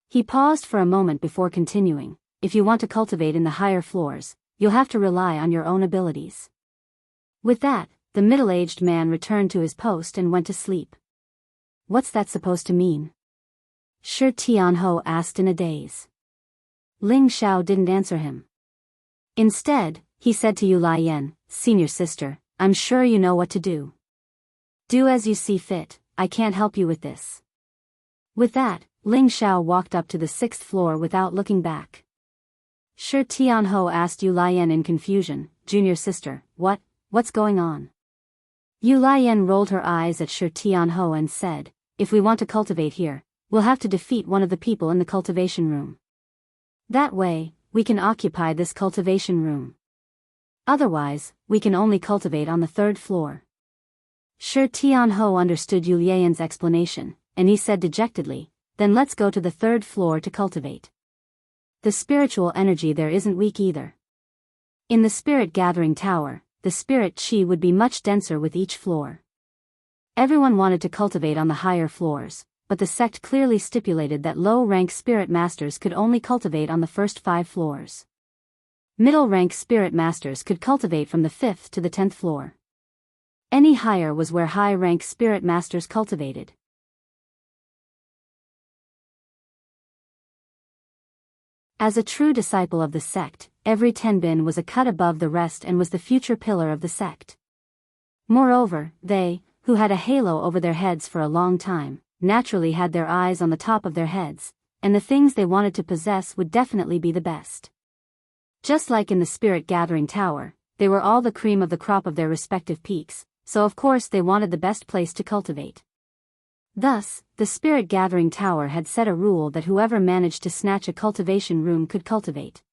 He paused for a moment before continuing, if you want to cultivate in the higher floors, you'll have to rely on your own abilities. With that, the middle-aged man returned to his post and went to sleep. What's that supposed to mean? Shi Tianhou asked in a daze. Ling Xiao didn't answer him. Instead, he said to Yu Lian, Senior sister, I'm sure you know what to do. Do as you see fit, I can't help you with this. With that, Ling Xiao walked up to the 6th floor without looking back. Shi Tianhou asked Yu Lian in confusion, Junior sister, what's going on? Yu Lian rolled her eyes at Shi Tianho and said, if we want to cultivate here, we'll have to defeat one of the people in the cultivation room. That way, we can occupy this cultivation room. Otherwise, we can only cultivate on the 3rd floor. Shi Tianho understood Yu Lian's explanation, and he said dejectedly, then let's go to the 3rd floor to cultivate. The spiritual energy there isn't weak either. In the spirit gathering tower, the spirit chi would be much denser with each floor. Everyone wanted to cultivate on the higher floors, but the sect clearly stipulated that low-rank spirit masters could only cultivate on the first 5 floors. Middle-rank spirit masters could cultivate from the 5th to the 10th floor. Any higher was where high-rank spirit masters cultivated. As a true disciple of the sect, every tenbin was a cut above the rest and was the future pillar of the sect. Moreover, they, who had a halo over their heads for a long time, naturally had their eyes on the top of their heads, and the things they wanted to possess would definitely be the best. Just like in the spirit gathering tower, they were all the cream of the crop of their respective peaks, so of course they wanted the best place to cultivate. Thus, the spirit gathering tower had set a rule that whoever managed to snatch a cultivation room could cultivate.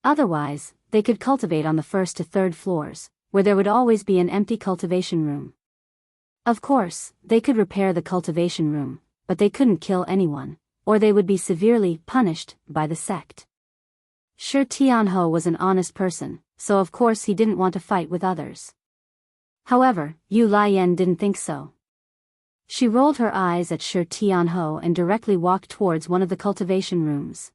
Otherwise, they could cultivate on the 1st to 3rd floors, where there would always be an empty cultivation room. Of course, they could repair the cultivation room, but they couldn't kill anyone, or they would be severely punished by the sect. Shi Tianho was an honest person, so of course he didn't want to fight with others. However, Yu Lian didn't think so. She rolled her eyes at Shi Tianho and directly walked towards one of the cultivation rooms.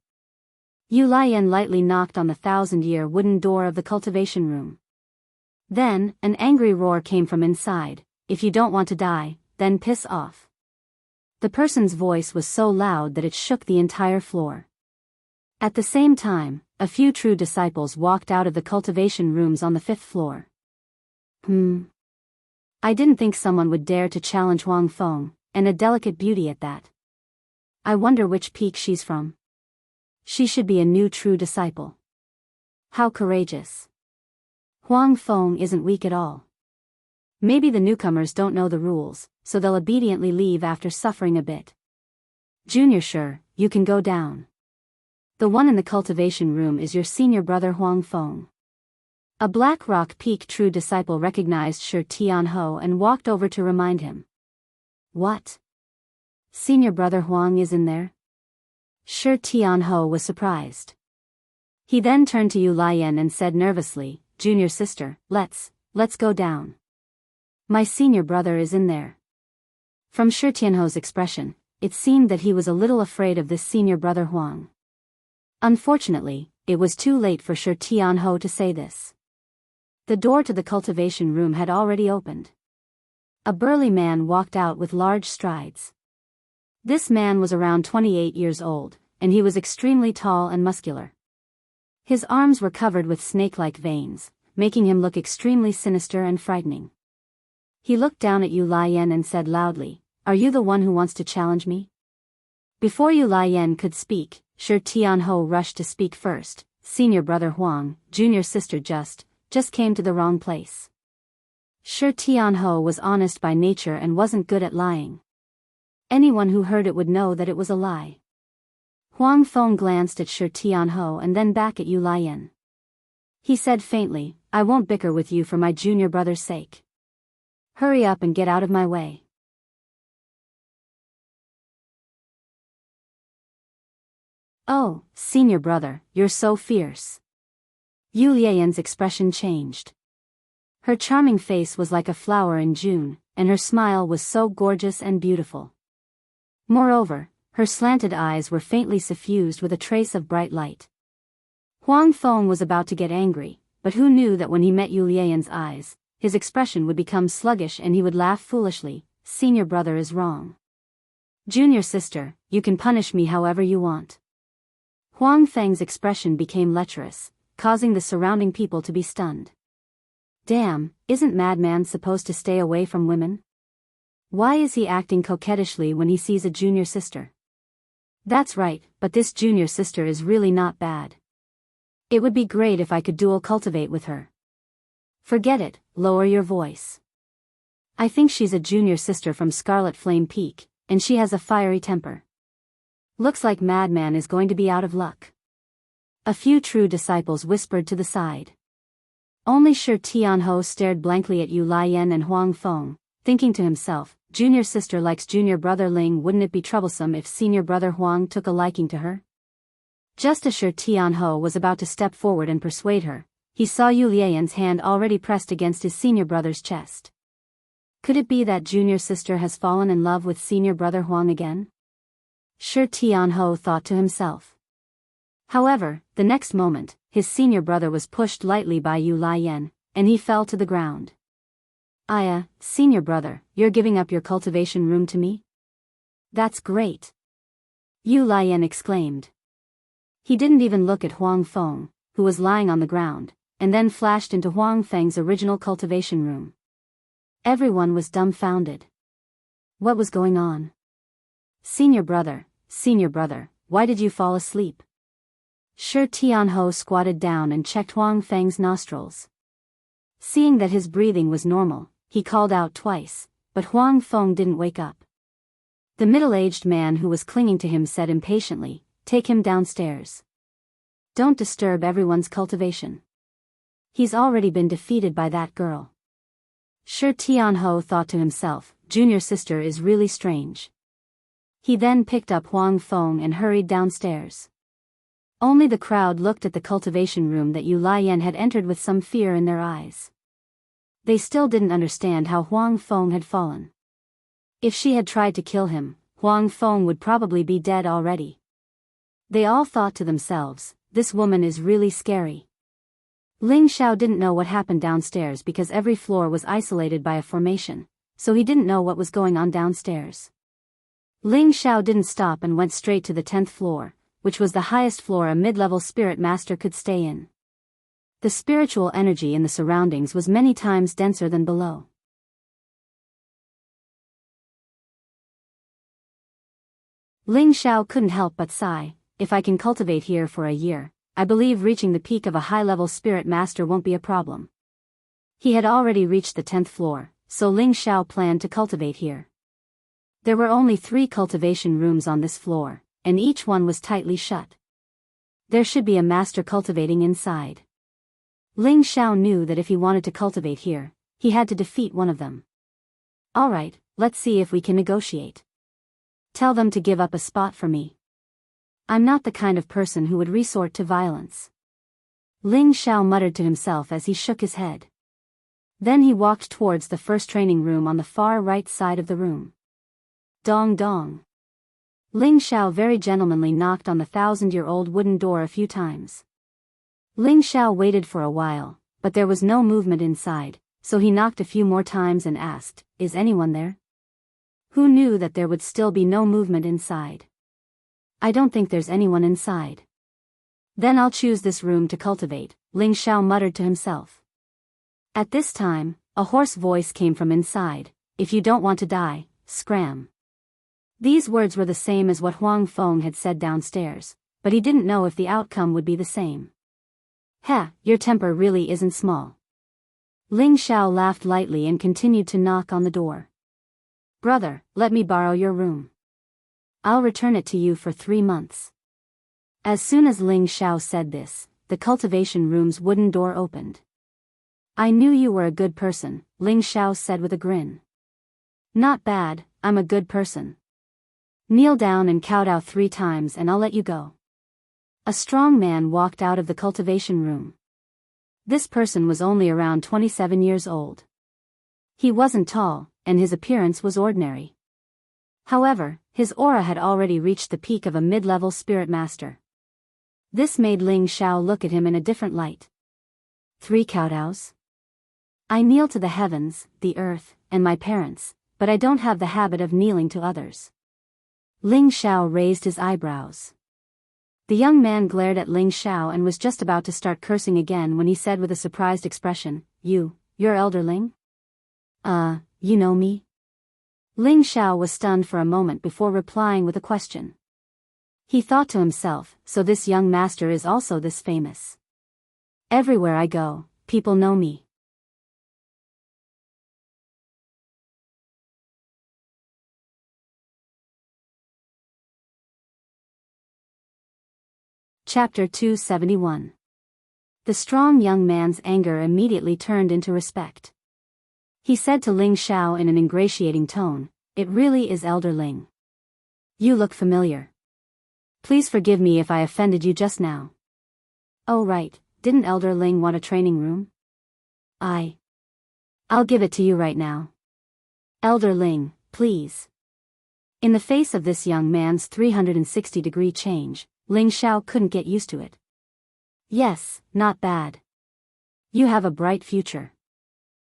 Yu Lian lightly knocked on the 1,000-year wooden door of the cultivation room. Then, an angry roar came from inside, if you don't want to die, then piss off. The person's voice was so loud that it shook the entire floor. At the same time, a few true disciples walked out of the cultivation rooms on the 5th floor. I didn't think someone would dare to challenge Huang Feng, and a delicate beauty at that. I wonder which peak she's from. She should be a new true disciple. How courageous. Huang Feng isn't weak at all. Maybe the newcomers don't know the rules, so they'll obediently leave after suffering a bit. Junior Shi, you can go down. The one in the cultivation room is your senior brother Huang Feng. A Black Rock Peak true disciple recognized Shi Tianho and walked over to remind him. What? Senior brother Huang is in there? Shi Tianho was surprised. He then turned to Yu Lian and said nervously, Junior sister, let's go down. My senior brother is in there. From Shi Tianho's expression, it seemed that he was a little afraid of this senior brother Huang. Unfortunately, it was too late for Shi Tianho to say this. The door to the cultivation room had already opened. A burly man walked out with large strides. This man was around 28 years old, and he was extremely tall and muscular. His arms were covered with snake-like veins, making him look extremely sinister and frightening. He looked down at Yu Lian and said loudly, Are you the one who wants to challenge me? Before Yu Lian could speak, Shi Tianho rushed to speak first. Senior brother Huang, junior sister just came to the wrong place. Shi Tianho was honest by nature and wasn't good at lying. Anyone who heard it would know that it was a lie. Huang Feng glanced at Shi Tianho and then back at Yu Lian. He said faintly, I won't bicker with you for my junior brother's sake. Hurry up and get out of my way. Oh, senior brother, you're so fierce. Yu Lian's expression changed. Her charming face was like a flower in June, and her smile was so gorgeous and beautiful. Moreover, her slanted eyes were faintly suffused with a trace of bright light. Huang Feng was about to get angry, but who knew that when he met Yu Lian's eyes, his expression would become sluggish and he would laugh foolishly. Senior brother is wrong. Junior sister, you can punish me however you want. Huang Feng's expression became lecherous, causing the surrounding people to be stunned. Damn, isn't Madman supposed to stay away from women? Why is he acting coquettishly when he sees a junior sister? That's right, but this junior sister is really not bad. It would be great if I could dual cultivate with her. Forget it, lower your voice. I think she's a junior sister from Scarlet Flame Peak, and she has a fiery temper. Looks like Madman is going to be out of luck. A few true disciples whispered to the side. Only Shi Tianho stared blankly at Yu Lian and Huang Feng, thinking to himself, junior sister likes junior brother Ling, wouldn't it be troublesome if senior brother Huang took a liking to her? Just as Shi Tianho was about to step forward and persuade her, he saw Yu Lian's hand already pressed against his senior brother's chest. Could it be that junior sister has fallen in love with senior brother Huang again? Shi Tianho thought to himself. However, the next moment, his senior brother was pushed lightly by Yu Lian, and he fell to the ground. Senior brother, you're giving up your cultivation room to me? That's great! Yu Lian exclaimed. He didn't even look at Huang Feng, who was lying on the ground, and then flashed into Huang Feng's original cultivation room. Everyone was dumbfounded. What was going on? Senior brother, why did you fall asleep? Shi Tianho squatted down and checked Huang Feng's nostrils. Seeing that his breathing was normal, he called out twice, but Huang Feng didn't wake up. The middle-aged man who was clinging to him said impatiently, "Take him downstairs. Don't disturb everyone's cultivation. He's already been defeated by that girl." Shi Tianho thought to himself, junior sister is really strange. He then picked up Huang Feng and hurried downstairs. Only the crowd looked at the cultivation room that Yu Lian had entered with some fear in their eyes. They still didn't understand how Huang Feng had fallen. If she had tried to kill him, Huang Feng would probably be dead already. They all thought to themselves, this woman is really scary. Ling Xiao didn't know what happened downstairs because every floor was isolated by a formation, so he didn't know what was going on downstairs. Ling Xiao didn't stop and went straight to the 10th floor, which was the highest floor a mid-level spirit master could stay in. The spiritual energy in the surroundings was many times denser than below. Ling Xiao couldn't help but sigh, if I can cultivate here for a year, I believe reaching the peak of a high-level spirit master won't be a problem. He had already reached the 10th floor, so Ling Xiao planned to cultivate here. There were only 3 cultivation rooms on this floor, and each one was tightly shut. There should be a master cultivating inside. Ling Xiao knew that if he wanted to cultivate here, he had to defeat one of them. Alright, let's see if we can negotiate. Tell them to give up a spot for me. I'm not the kind of person who would resort to violence. Ling Xiao muttered to himself as he shook his head. Then he walked towards the first training room on the far right side of the room. Dong dong. Ling Xiao very gentlemanly knocked on the 1,000-year-old wooden door a few times. Ling Xiao waited for a while, but there was no movement inside, so he knocked a few more times and asked, "Is anyone there?" Who knew that there would still be no movement inside? I don't think there's anyone inside. Then I'll choose this room to cultivate, Ling Xiao muttered to himself. At this time, a hoarse voice came from inside, "If you don't want to die, scram." These words were the same as what Huang Feng had said downstairs, but he didn't know if the outcome would be the same. Your temper really isn't small. Ling Xiao laughed lightly and continued to knock on the door. Brother, let me borrow your room. I'll return it to you for 3 months. As soon as Ling Xiao said this, the cultivation room's wooden door opened. I knew you were a good person, Ling Xiao said with a grin. Not bad, I'm a good person. Kneel down and kowtow 3 times and I'll let you go. A strong man walked out of the cultivation room. This person was only around 27 years old. He wasn't tall, and his appearance was ordinary. However, his aura had already reached the peak of a mid-level spirit master. This made Ling Xiao look at him in a different light. 3 kowtows? I kneel to the heavens, the earth, and my parents, but I don't have the habit of kneeling to others. Ling Xiao raised his eyebrows. The young man glared at Ling Xiao and was just about to start cursing again when he said with a surprised expression, You're Elder Ling? You know me? Ling Xiao was stunned for a moment before replying with a question. He thought to himself, so this young master is also this famous. Everywhere I go, people know me. Chapter 271. The strong young man's anger immediately turned into respect. He said to Ling Xiao in an ingratiating tone, "It really is Elder Ling. You look familiar. Please forgive me if I offended you just now." "Oh right, didn't Elder Ling want a training room?" I'll give it to you right now." "Elder Ling, please." In the face of this young man's 360-degree change, Ling Xiao couldn't get used to it. "Yes, not bad. You have a bright future.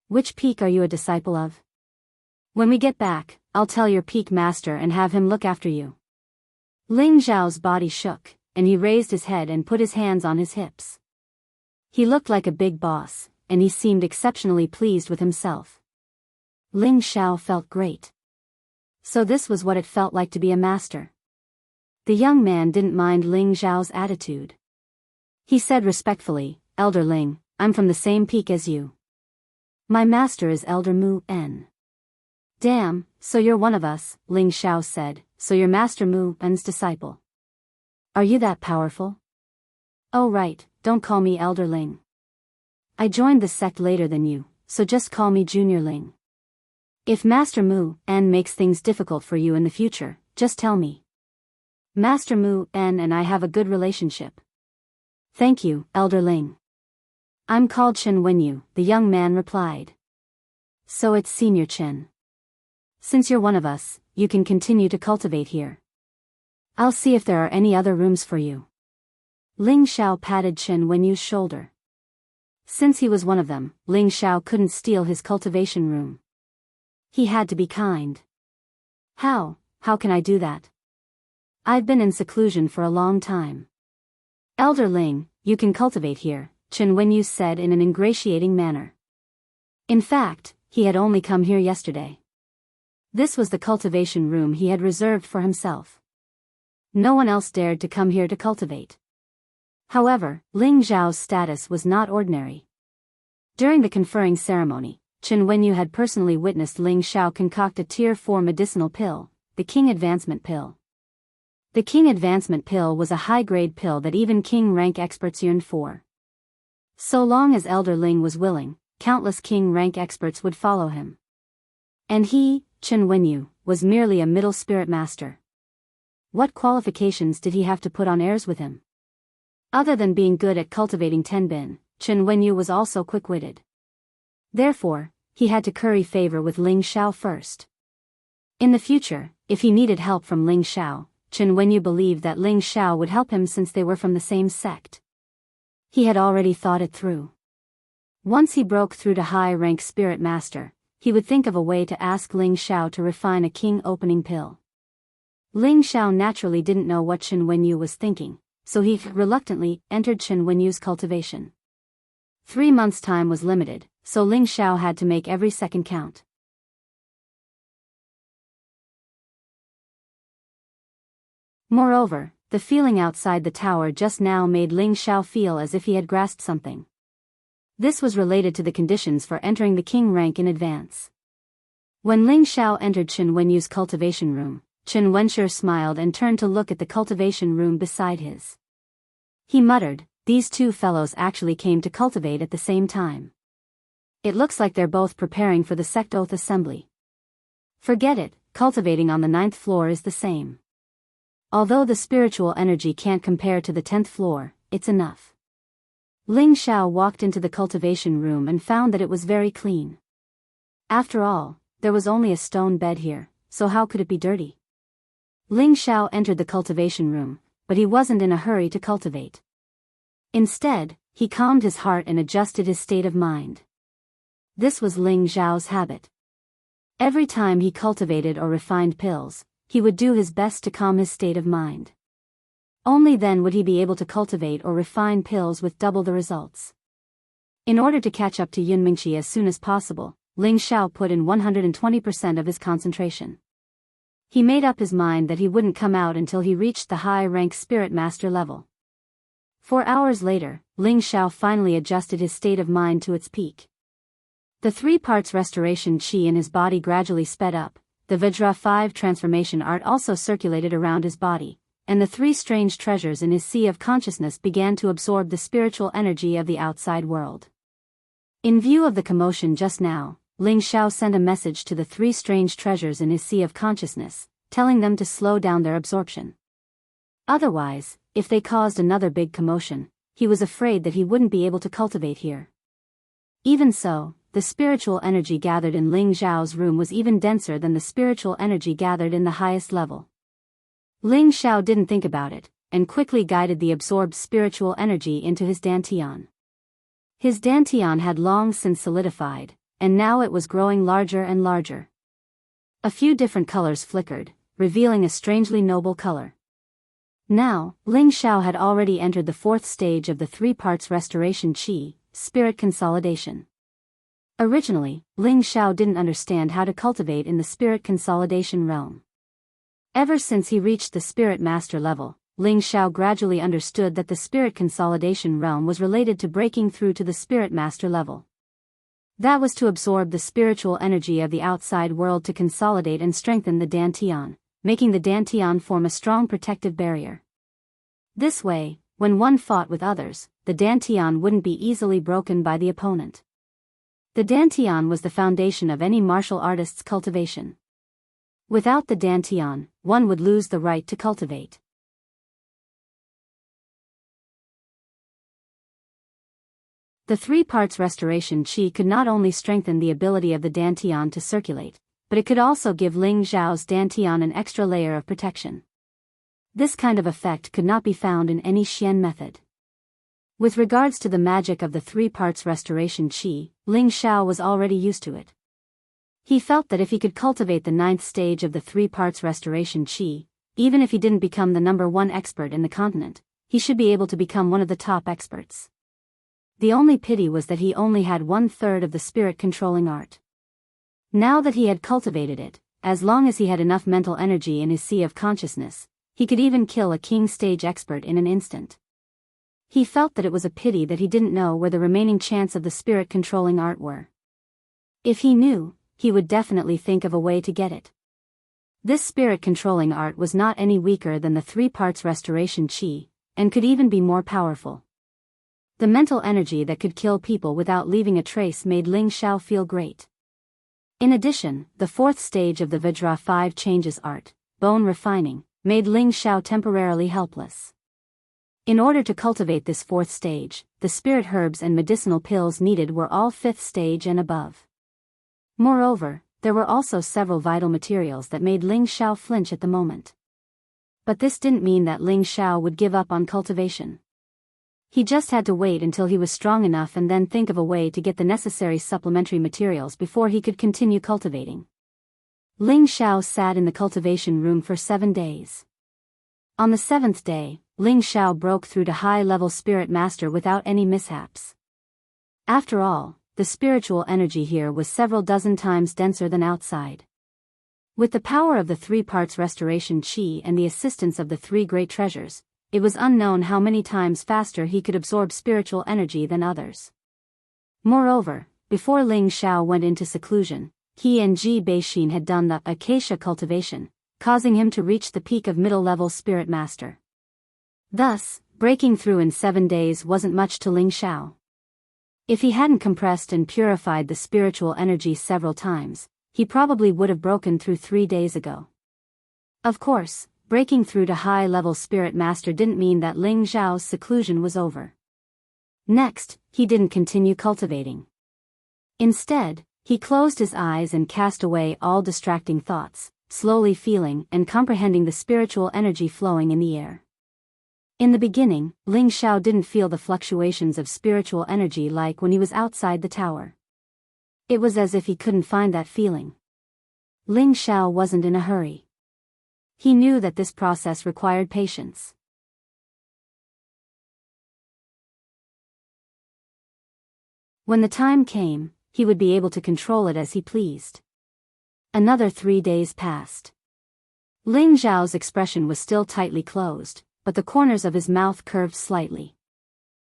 Which peak are you a disciple of? When we get back, I'll tell your peak master and have him look after you." Ling Xiao's body shook, and he raised his head and put his hands on his hips. He looked like a big boss, and he seemed exceptionally pleased with himself. Ling Xiao felt great. So this was what it felt like to be a master. The young man didn't mind Ling Xiao's attitude. He said respectfully, "Elder Ling, I'm from the same peak as you. My master is Elder Mu En." "Damn, so you're one of us," Ling Xiao said, "so you're Master Mu En's disciple. Are you that powerful?" "Oh right, don't call me Elder Ling. I joined the sect later than you, so just call me Junior Ling. If Master Mu En makes things difficult for you in the future, just tell me. Master Mu En and I have a good relationship." "Thank you, Elder Ling. I'm called Chen Wenyu," the young man replied. "So it's Senior Chen. Since you're one of us, you can continue to cultivate here. I'll see if there are any other rooms for you." Ling Xiao patted Chen Wenyu's shoulder. Since he was one of them, Ling Xiao couldn't steal his cultivation room. He had to be kind. How can I do that? I've been in seclusion for a long time." "Elder Ling, you can cultivate here," Chen Wenyu said in an ingratiating manner. In fact, he had only come here yesterday. This was the cultivation room he had reserved for himself. No one else dared to come here to cultivate. However, Ling Xiao's status was not ordinary. During the conferring ceremony, Chen Wenyu had personally witnessed Ling Xiao concoct a Tier 4 medicinal pill, the King Advancement Pill. The King Advancement Pill was a high-grade pill that even King rank experts yearned for. So long as Elder Ling was willing, countless King rank experts would follow him. And he, Chen Wenyu, was merely a middle spirit master. What qualifications did he have to put on airs with him? Other than being good at cultivating Tenbin, Chen Wenyu was also quick-witted. Therefore, he had to curry favor with Ling Xiao first. In the future, if he needed help from Ling Xiao, Chen Wenyu believed that Ling Xiao would help him since they were from the same sect. He had already thought it through. Once he broke through to high-rank spirit master, he would think of a way to ask Ling Xiao to refine a king opening pill. Ling Xiao naturally didn't know what Chen Wenyu was thinking, so he reluctantly entered Chen Wenyu's cultivation. 3 months' time was limited, so Ling Xiao had to make every second count. Moreover, the feeling outside the tower just now made Ling Xiao feel as if he had grasped something. This was related to the conditions for entering the king rank in advance. When Ling Xiao entered Chen Wenyu's cultivation room, Chen Wenshi smiled and turned to look at the cultivation room beside his. He muttered, "These two fellows actually came to cultivate at the same time. It looks like they're both preparing for the sect oath assembly. Forget it, cultivating on the 9th floor is the same. Although the spiritual energy can't compare to the 10th floor, it's enough." Ling Xiao walked into the cultivation room and found that it was very clean. After all, there was only a stone bed here, so how could it be dirty? Ling Xiao entered the cultivation room, but he wasn't in a hurry to cultivate. Instead, he calmed his heart and adjusted his state of mind. This was Ling Xiao's habit. Every time he cultivated or refined pills, he would do his best to calm his state of mind. Only then would he be able to cultivate or refine pills with double the results. In order to catch up to Yunmingqi as soon as possible, Ling Xiao put in 120% of his concentration. He made up his mind that he wouldn't come out until he reached the high-rank spirit master level. 4 hours later, Ling Xiao finally adjusted his state of mind to its peak. The 3 parts restoration qi in his body gradually sped up, the Vajra 5 transformation art also circulated around his body, and the three strange treasures in his sea of consciousness began to absorb the spiritual energy of the outside world. In view of the commotion just now, Ling Xiao sent a message to the three strange treasures in his sea of consciousness, telling them to slow down their absorption. Otherwise, if they caused another big commotion, he was afraid that he wouldn't be able to cultivate here. Even so, the spiritual energy gathered in Ling Xiao's room was even denser than the spiritual energy gathered in the highest level. Ling Xiao didn't think about it, and quickly guided the absorbed spiritual energy into his dantian. His dantian had long since solidified, and now it was growing larger and larger. A few different colors flickered, revealing a strangely noble color. Now, Ling Xiao had already entered the fourth stage of the three parts restoration qi, spirit consolidation. Originally, Ling Xiao didn't understand how to cultivate in the spirit consolidation realm. Ever since he reached the spirit master level, Ling Xiao gradually understood that the spirit consolidation realm was related to breaking through to the spirit master level. That was to absorb the spiritual energy of the outside world to consolidate and strengthen the dantian, making the dantian form a strong protective barrier. This way, when one fought with others, the dantian wouldn't be easily broken by the opponent. The dantian was the foundation of any martial artist's cultivation. Without the dantian, one would lose the right to cultivate. The three parts restoration qi could not only strengthen the ability of the dantian to circulate, but it could also give Ling Xiao's dantian an extra layer of protection. This kind of effect could not be found in any Xian method. With regards to the magic of the three parts restoration qi, Ling Xiao was already used to it. He felt that if he could cultivate the ninth stage of the three parts restoration qi, even if he didn't become the #1 expert in the continent, he should be able to become one of the top experts. The only pity was that he only had 1/3 of the spirit controlling art. Now that he had cultivated it, as long as he had enough mental energy in his sea of consciousness, he could even kill a king stage expert in an instant. He felt that it was a pity that he didn't know where the remaining chants of the spirit controlling art were. If he knew, he would definitely think of a way to get it. This spirit controlling art was not any weaker than the three parts restoration qi, and could even be more powerful. The mental energy that could kill people without leaving a trace made Ling Xiao feel great. In addition, the fourth stage of the Vajra 5 changes art, bone refining, made Ling Xiao temporarily helpless. In order to cultivate this fourth stage, the spirit herbs and medicinal pills needed were all 5th stage and above. Moreover, there were also several vital materials that made Ling Xiao flinch at the moment. But this didn't mean that Ling Xiao would give up on cultivation. He just had to wait until he was strong enough and then think of a way to get the necessary supplementary materials before he could continue cultivating. Ling Xiao sat in the cultivation room for 7 days. On the 7th day, Ling Xiao broke through to high-level spirit master without any mishaps. After all, the spiritual energy here was several dozen times denser than outside. With the power of the three parts restoration qi and the assistance of the three great treasures, it was unknown how many times faster he could absorb spiritual energy than others. Moreover, before Ling Xiao went into seclusion, he and Ji Beixin had done the acacia cultivation, causing him to reach the peak of middle-level spirit master. Thus, breaking through in 7 days wasn't much to Ling Xiao. If he hadn't compressed and purified the spiritual energy several times, he probably would have broken through 3 days ago. Of course, breaking through to high-level spirit master didn't mean that Ling Xiao's seclusion was over. Next, he didn't continue cultivating. Instead, he closed his eyes and cast away all distracting thoughts, slowly feeling and comprehending the spiritual energy flowing in the air. In the beginning, Ling Xiao didn't feel the fluctuations of spiritual energy like when he was outside the tower. It was as if he couldn't find that feeling. Ling Xiao wasn't in a hurry. He knew that this process required patience. When the time came, he would be able to control it as he pleased. Another 3 days passed. Ling Xiao's expression was still tightly closed, but the corners of his mouth curved slightly.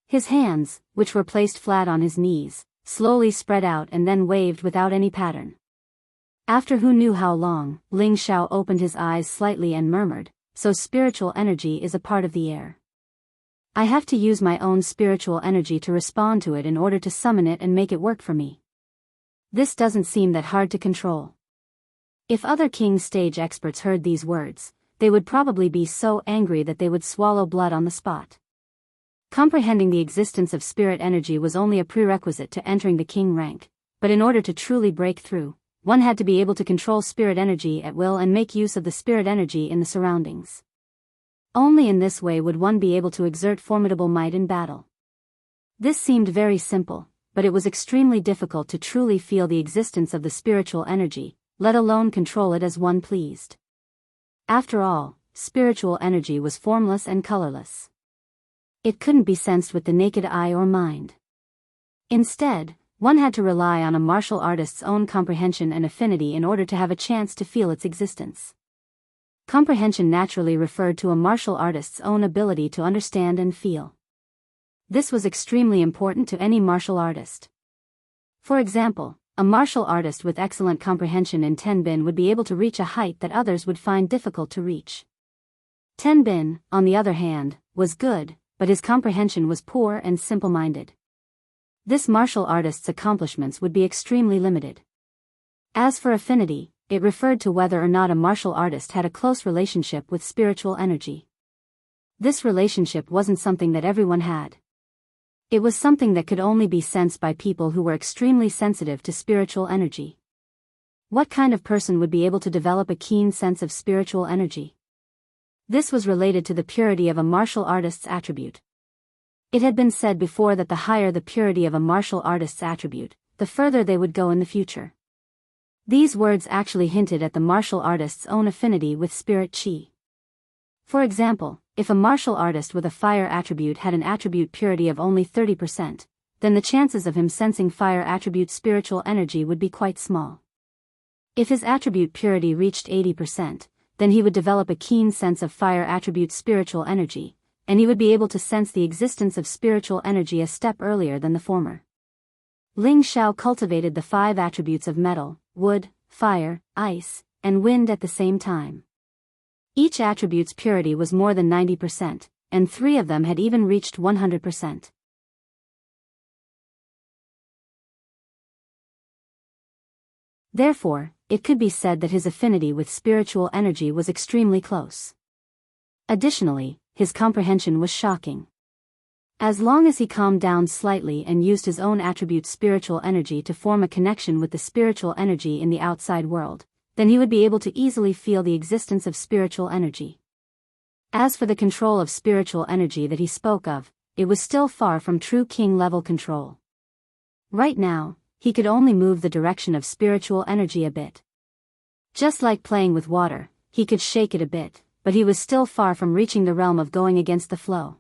His hands, which were placed flat on his knees, slowly spread out and then waved without any pattern. After who knew how long, Ling Xiao opened his eyes slightly and murmured, so spiritual energy is a part of the air. I have to use my own spiritual energy to respond to it in order to summon it and make it work for me. This doesn't seem that hard to control. If other King stage experts heard these words, they would probably be so angry that they would swallow blood on the spot. Comprehending the existence of spirit energy was only a prerequisite to entering the King rank, but in order to truly break through, one had to be able to control spirit energy at will and make use of the spirit energy in the surroundings. Only in this way would one be able to exert formidable might in battle. This seemed very simple, but it was extremely difficult to truly feel the existence of the spiritual energy, let alone control it as one pleased. After all, spiritual energy was formless and colorless. It couldn't be sensed with the naked eye or mind. Instead, one had to rely on a martial artist's own comprehension and affinity in order to have a chance to feel its existence. Comprehension naturally referred to a martial artist's own ability to understand and feel. This was extremely important to any martial artist. For example, a martial artist with excellent comprehension in Tenbin would be able to reach a height that others would find difficult to reach. Tenbin, on the other hand, was good, but his comprehension was poor and simple-minded. This martial artist's accomplishments would be extremely limited. As for affinity, it referred to whether or not a martial artist had a close relationship with spiritual energy. This relationship wasn't something that everyone had. It was something that could only be sensed by people who were extremely sensitive to spiritual energy. What kind of person would be able to develop a keen sense of spiritual energy? This was related to the purity of a martial artist's attribute. It had been said before that the higher the purity of a martial artist's attribute, the further they would go in the future. These words actually hinted at the martial artist's own affinity with spirit chi. For example, if a martial artist with a fire attribute had an attribute purity of only 30%, then the chances of him sensing fire attribute spiritual energy would be quite small. If his attribute purity reached 80%, then he would develop a keen sense of fire attribute spiritual energy, and he would be able to sense the existence of spiritual energy a step earlier than the former. Ling Xiao cultivated the 5 attributes of metal, wood, fire, ice, and wind at the same time. Each attribute's purity was more than 90%, and 3 of them had even reached 100%. Therefore, it could be said that his affinity with spiritual energy was extremely close. Additionally, his comprehension was shocking. As long as he calmed down slightly and used his own attribute spiritual energy to form a connection with the spiritual energy in the outside world, then he would be able to easily feel the existence of spiritual energy. As for the control of spiritual energy that he spoke of, it was still far from true king-level control. Right now, he could only move the direction of spiritual energy a bit. Just like playing with water, he could shake it a bit, but he was still far from reaching the realm of going against the flow.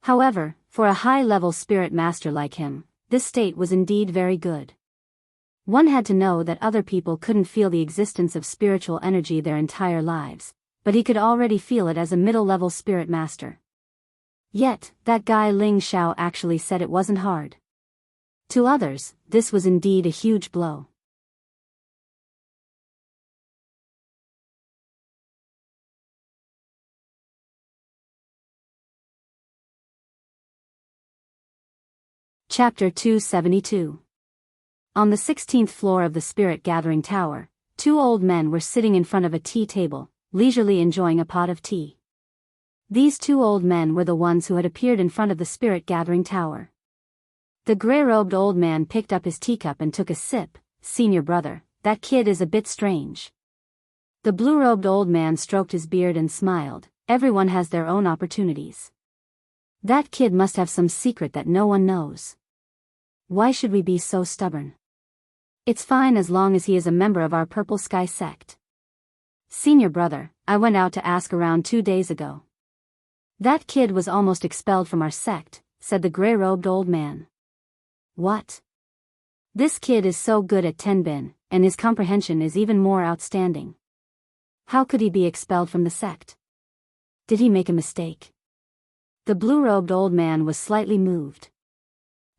However, for a high-level spirit master like him, this state was indeed very good. One had to know that other people couldn't feel the existence of spiritual energy their entire lives, but he could already feel it as a middle-level spirit master. Yet, that guy Ling Xiao actually said it wasn't hard. To others, this was indeed a huge blow. Chapter 272. On the 16th floor of the Spirit Gathering Tower, 2 old men were sitting in front of a tea table, leisurely enjoying a pot of tea. These 2 old men were the ones who had appeared in front of the Spirit Gathering Tower. The gray-robed old man picked up his teacup and took a sip. "Senior brother, that kid is a bit strange." The blue-robed old man stroked his beard and smiled. "Everyone has their own opportunities. That kid must have some secret that no one knows. Why should we be so stubborn? It's fine as long as he is a member of our Purple Sky sect." "Senior brother, I went out to ask around 2 days ago. That kid was almost expelled from our sect," said the gray-robed old man. "What? This kid is so good at Tenbin, and his comprehension is even more outstanding. How could he be expelled from the sect? Did he make a mistake?" The blue-robed old man was slightly moved.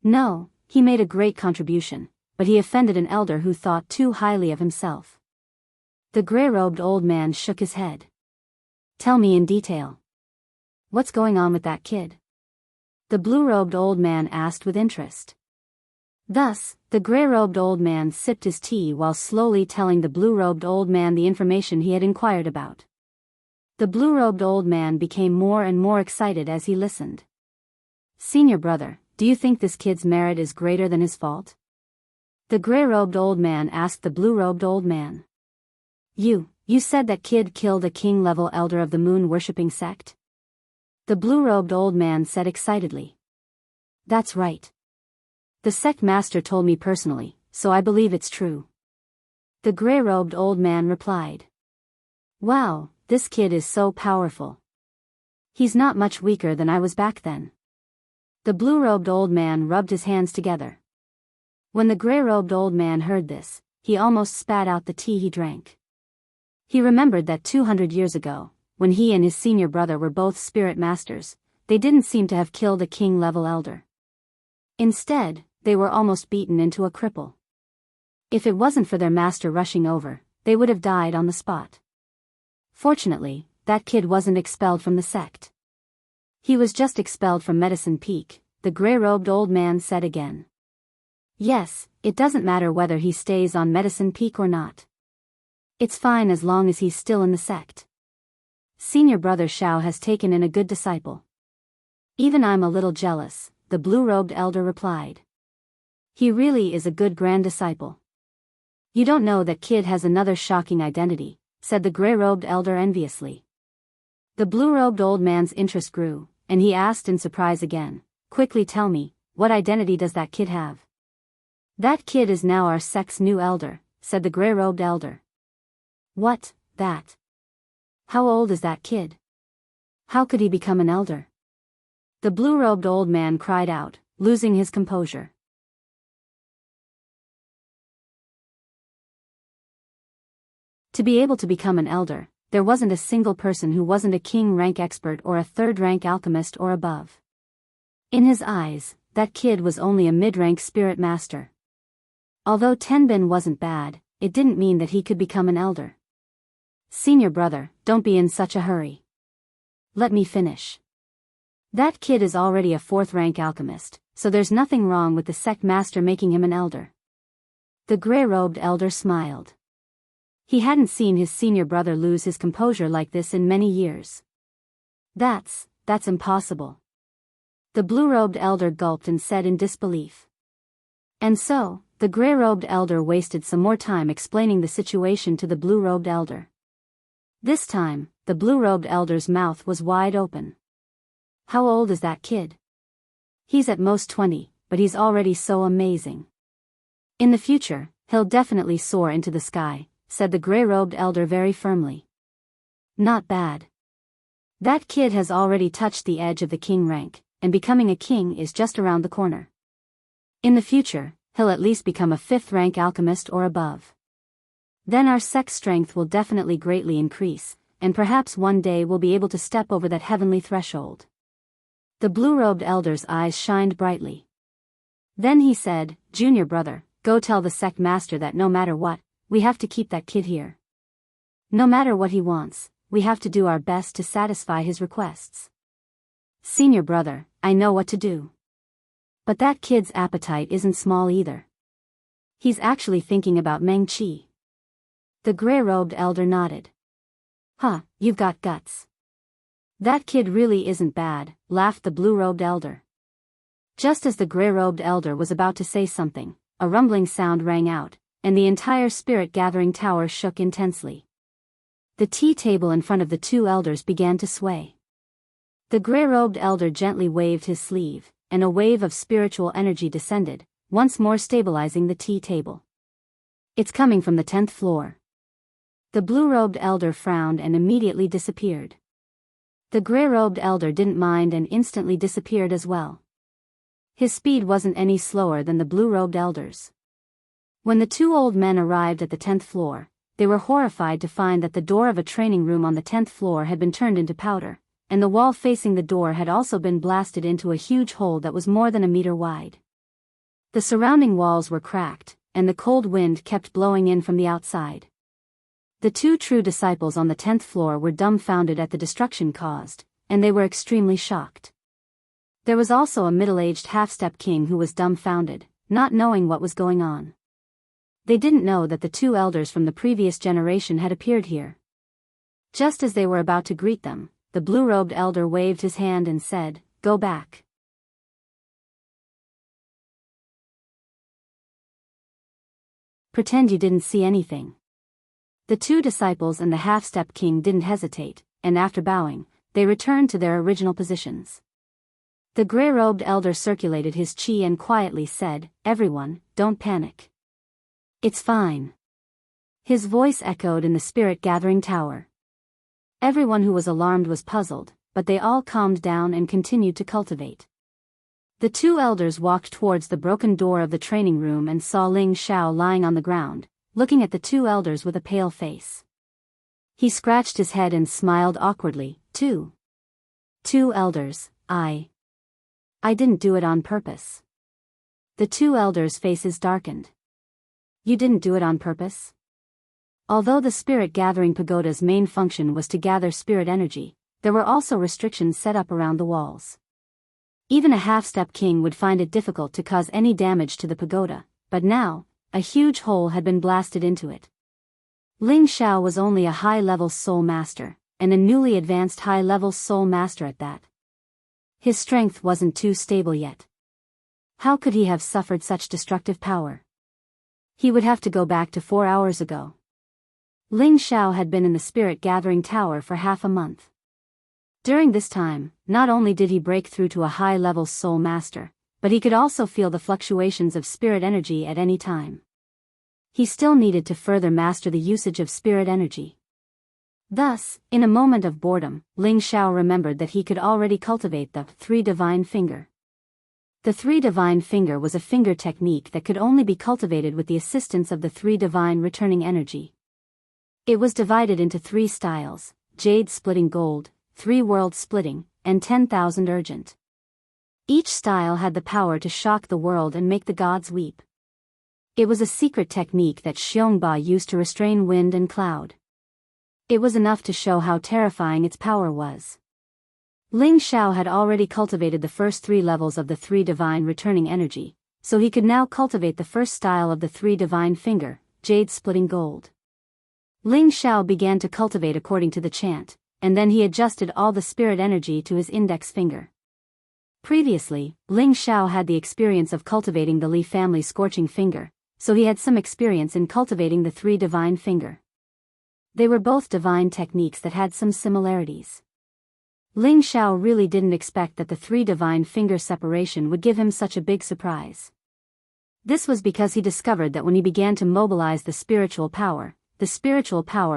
"No, he made a great contribution, but he offended an elder who thought too highly of himself." The gray-robed old man shook his head. Tell me in detail. What's going on with that kid? The blue-robed old man asked with interest. Thus, the gray-robed old man sipped his tea while slowly telling the blue-robed old man the information he had inquired about. The blue-robed old man became more and more excited as he listened. Senior brother, do you think this kid's merit is greater than his fault? The gray-robed old man asked the blue-robed old man. You said that kid killed a king-level elder of the moon-worshipping sect? The blue-robed old man said excitedly. That's right. The sect master told me personally, so I believe it's true. The gray-robed old man replied. Wow, this kid is so powerful. He's not much weaker than I was back then. The blue-robed old man rubbed his hands together. When the gray-robed old man heard this, he almost spat out the tea he drank. He remembered that 200 years ago, when he and his senior brother were both spirit masters, they didn't seem to have killed a king-level elder. Instead, they were almost beaten into a cripple. If it wasn't for their master rushing over, they would have died on the spot. Fortunately, that kid wasn't expelled from the sect. He was just expelled from Medicine Peak, the gray-robed old man said again. Yes, it doesn't matter whether he stays on Medicine Peak or not. It's fine as long as he's still in the sect. Senior brother Shao has taken in a good disciple. Even I'm a little jealous, the blue-robed elder replied. He really is a good grand disciple. You don't know that kid has another shocking identity, said the gray-robed elder enviously. The blue-robed old man's interest grew, and he asked in surprise again, quickly tell me, what identity does that kid have? That kid is now our sect's new elder, said the gray-robed elder. What, that? How old is that kid? How could he become an elder? The blue-robed old man cried out, losing his composure. To be able to become an elder, there wasn't a single person who wasn't a king-rank expert or a third-rank alchemist or above. In his eyes, that kid was only a mid-rank spirit master. Although Tenbin wasn't bad, it didn't mean that he could become an elder. Senior brother, don't be in such a hurry. Let me finish. That kid is already a fourth-rank alchemist, so there's nothing wrong with the sect master making him an elder. The gray-robed elder smiled. He hadn't seen his senior brother lose his composure like this in many years. That's impossible. The blue-robed elder gulped and said in disbelief. And so, the gray-robed elder wasted some more time explaining the situation to the blue-robed elder. This time, the blue-robed elder's mouth was wide open. How old is that kid? He's at most 20, but he's already so amazing. In the future, he'll definitely soar into the sky, said the gray-robed elder very firmly. Not bad. That kid has already touched the edge of the king rank, and becoming a king is just around the corner. In the future, he'll at least become a fifth-rank alchemist or above. Then our sect's strength will definitely greatly increase, and perhaps one day we'll be able to step over that heavenly threshold. The blue-robed elder's eyes shined brightly. Then he said, Junior brother, go tell the sect master that no matter what, we have to keep that kid here. No matter what he wants, we have to do our best to satisfy his requests. Senior brother, I know what to do. But that kid's appetite isn't small either. He's actually thinking about Meng Qi. The gray-robed elder nodded. Huh, you've got guts. That kid really isn't bad, laughed the blue-robed elder. Just as the gray-robed elder was about to say something, a rumbling sound rang out, and the entire spirit-gathering tower shook intensely. The tea table in front of the two elders began to sway. The gray-robed elder gently waved his sleeve, and a wave of spiritual energy descended, once more stabilizing the tea table. It's coming from the 10th floor. The blue-robed elder frowned and immediately disappeared. The gray-robed elder didn't mind and instantly disappeared as well. His speed wasn't any slower than the blue-robed elder's. When the two old men arrived at the 10th floor, they were horrified to find that the door of a training room on the 10th floor had been turned into powder, and the wall facing the door had also been blasted into a huge hole that was more than a meter wide. The surrounding walls were cracked, and the cold wind kept blowing in from the outside. The two true disciples on the 10th floor were dumbfounded at the destruction caused, and they were extremely shocked. There was also a middle-aged half-step king who was dumbfounded, not knowing what was going on. They didn't know that the two elders from the previous generation had appeared here. Just as they were about to greet them, the blue-robed elder waved his hand and said, "Go back." Pretend you didn't see anything. The two disciples and the half-step king didn't hesitate, and after bowing, they returned to their original positions. The gray-robed elder circulated his chi and quietly said, "Everyone, don't panic. It's fine." His voice echoed in the spirit-gathering tower. Everyone who was alarmed was puzzled, but they all calmed down and continued to cultivate. The two elders walked towards the broken door of the training room and saw Ling Xiao lying on the ground, looking at the two elders with a pale face. He scratched his head and smiled awkwardly. Two elders, I didn't do it on purpose." The two elders' faces darkened. "You didn't do it on purpose?" Although the spirit-gathering pagoda's main function was to gather spirit energy, there were also restrictions set up around the walls. Even a half-step king would find it difficult to cause any damage to the pagoda, but now, a huge hole had been blasted into it. Ling Xiao was only a high-level soul master, and a newly advanced high-level soul master at that. His strength wasn't too stable yet. How could he have suffered such destructive power? He would have to go back to 4 hours ago. Ling Xiao had been in the spirit-gathering tower for half a month. During this time, not only did he break through to a high-level soul master, but he could also feel the fluctuations of spirit energy at any time. He still needed to further master the usage of spirit energy. Thus, in a moment of boredom, Ling Xiao remembered that he could already cultivate the Three Divine Finger. The Three Divine Finger was a finger technique that could only be cultivated with the assistance of the Three Divine Returning Energy. It was divided into 3 styles: Jade Splitting Gold, 3 World Splitting, and 10,000 Urgent. Each style had the power to shock the world and make the gods weep. It was a secret technique that Xiongba used to restrain wind and cloud. It was enough to show how terrifying its power was. Ling Xiao had already cultivated the first 3 levels of the Three Divine Returning Energy, so he could now cultivate the first style of the Three Divine Finger, Jade Splitting Gold. Ling Xiao began to cultivate according to the chant, and then he adjusted all the spirit energy to his index finger. Previously, Ling Xiao had the experience of cultivating the Li family Scorching Finger, so he had some experience in cultivating the Three Divine Finger. They were both divine techniques that had some similarities. Ling Xiao really didn't expect that the Three Divine Finger separation would give him such a big surprise. This was because he discovered that when he began to mobilize the spiritual power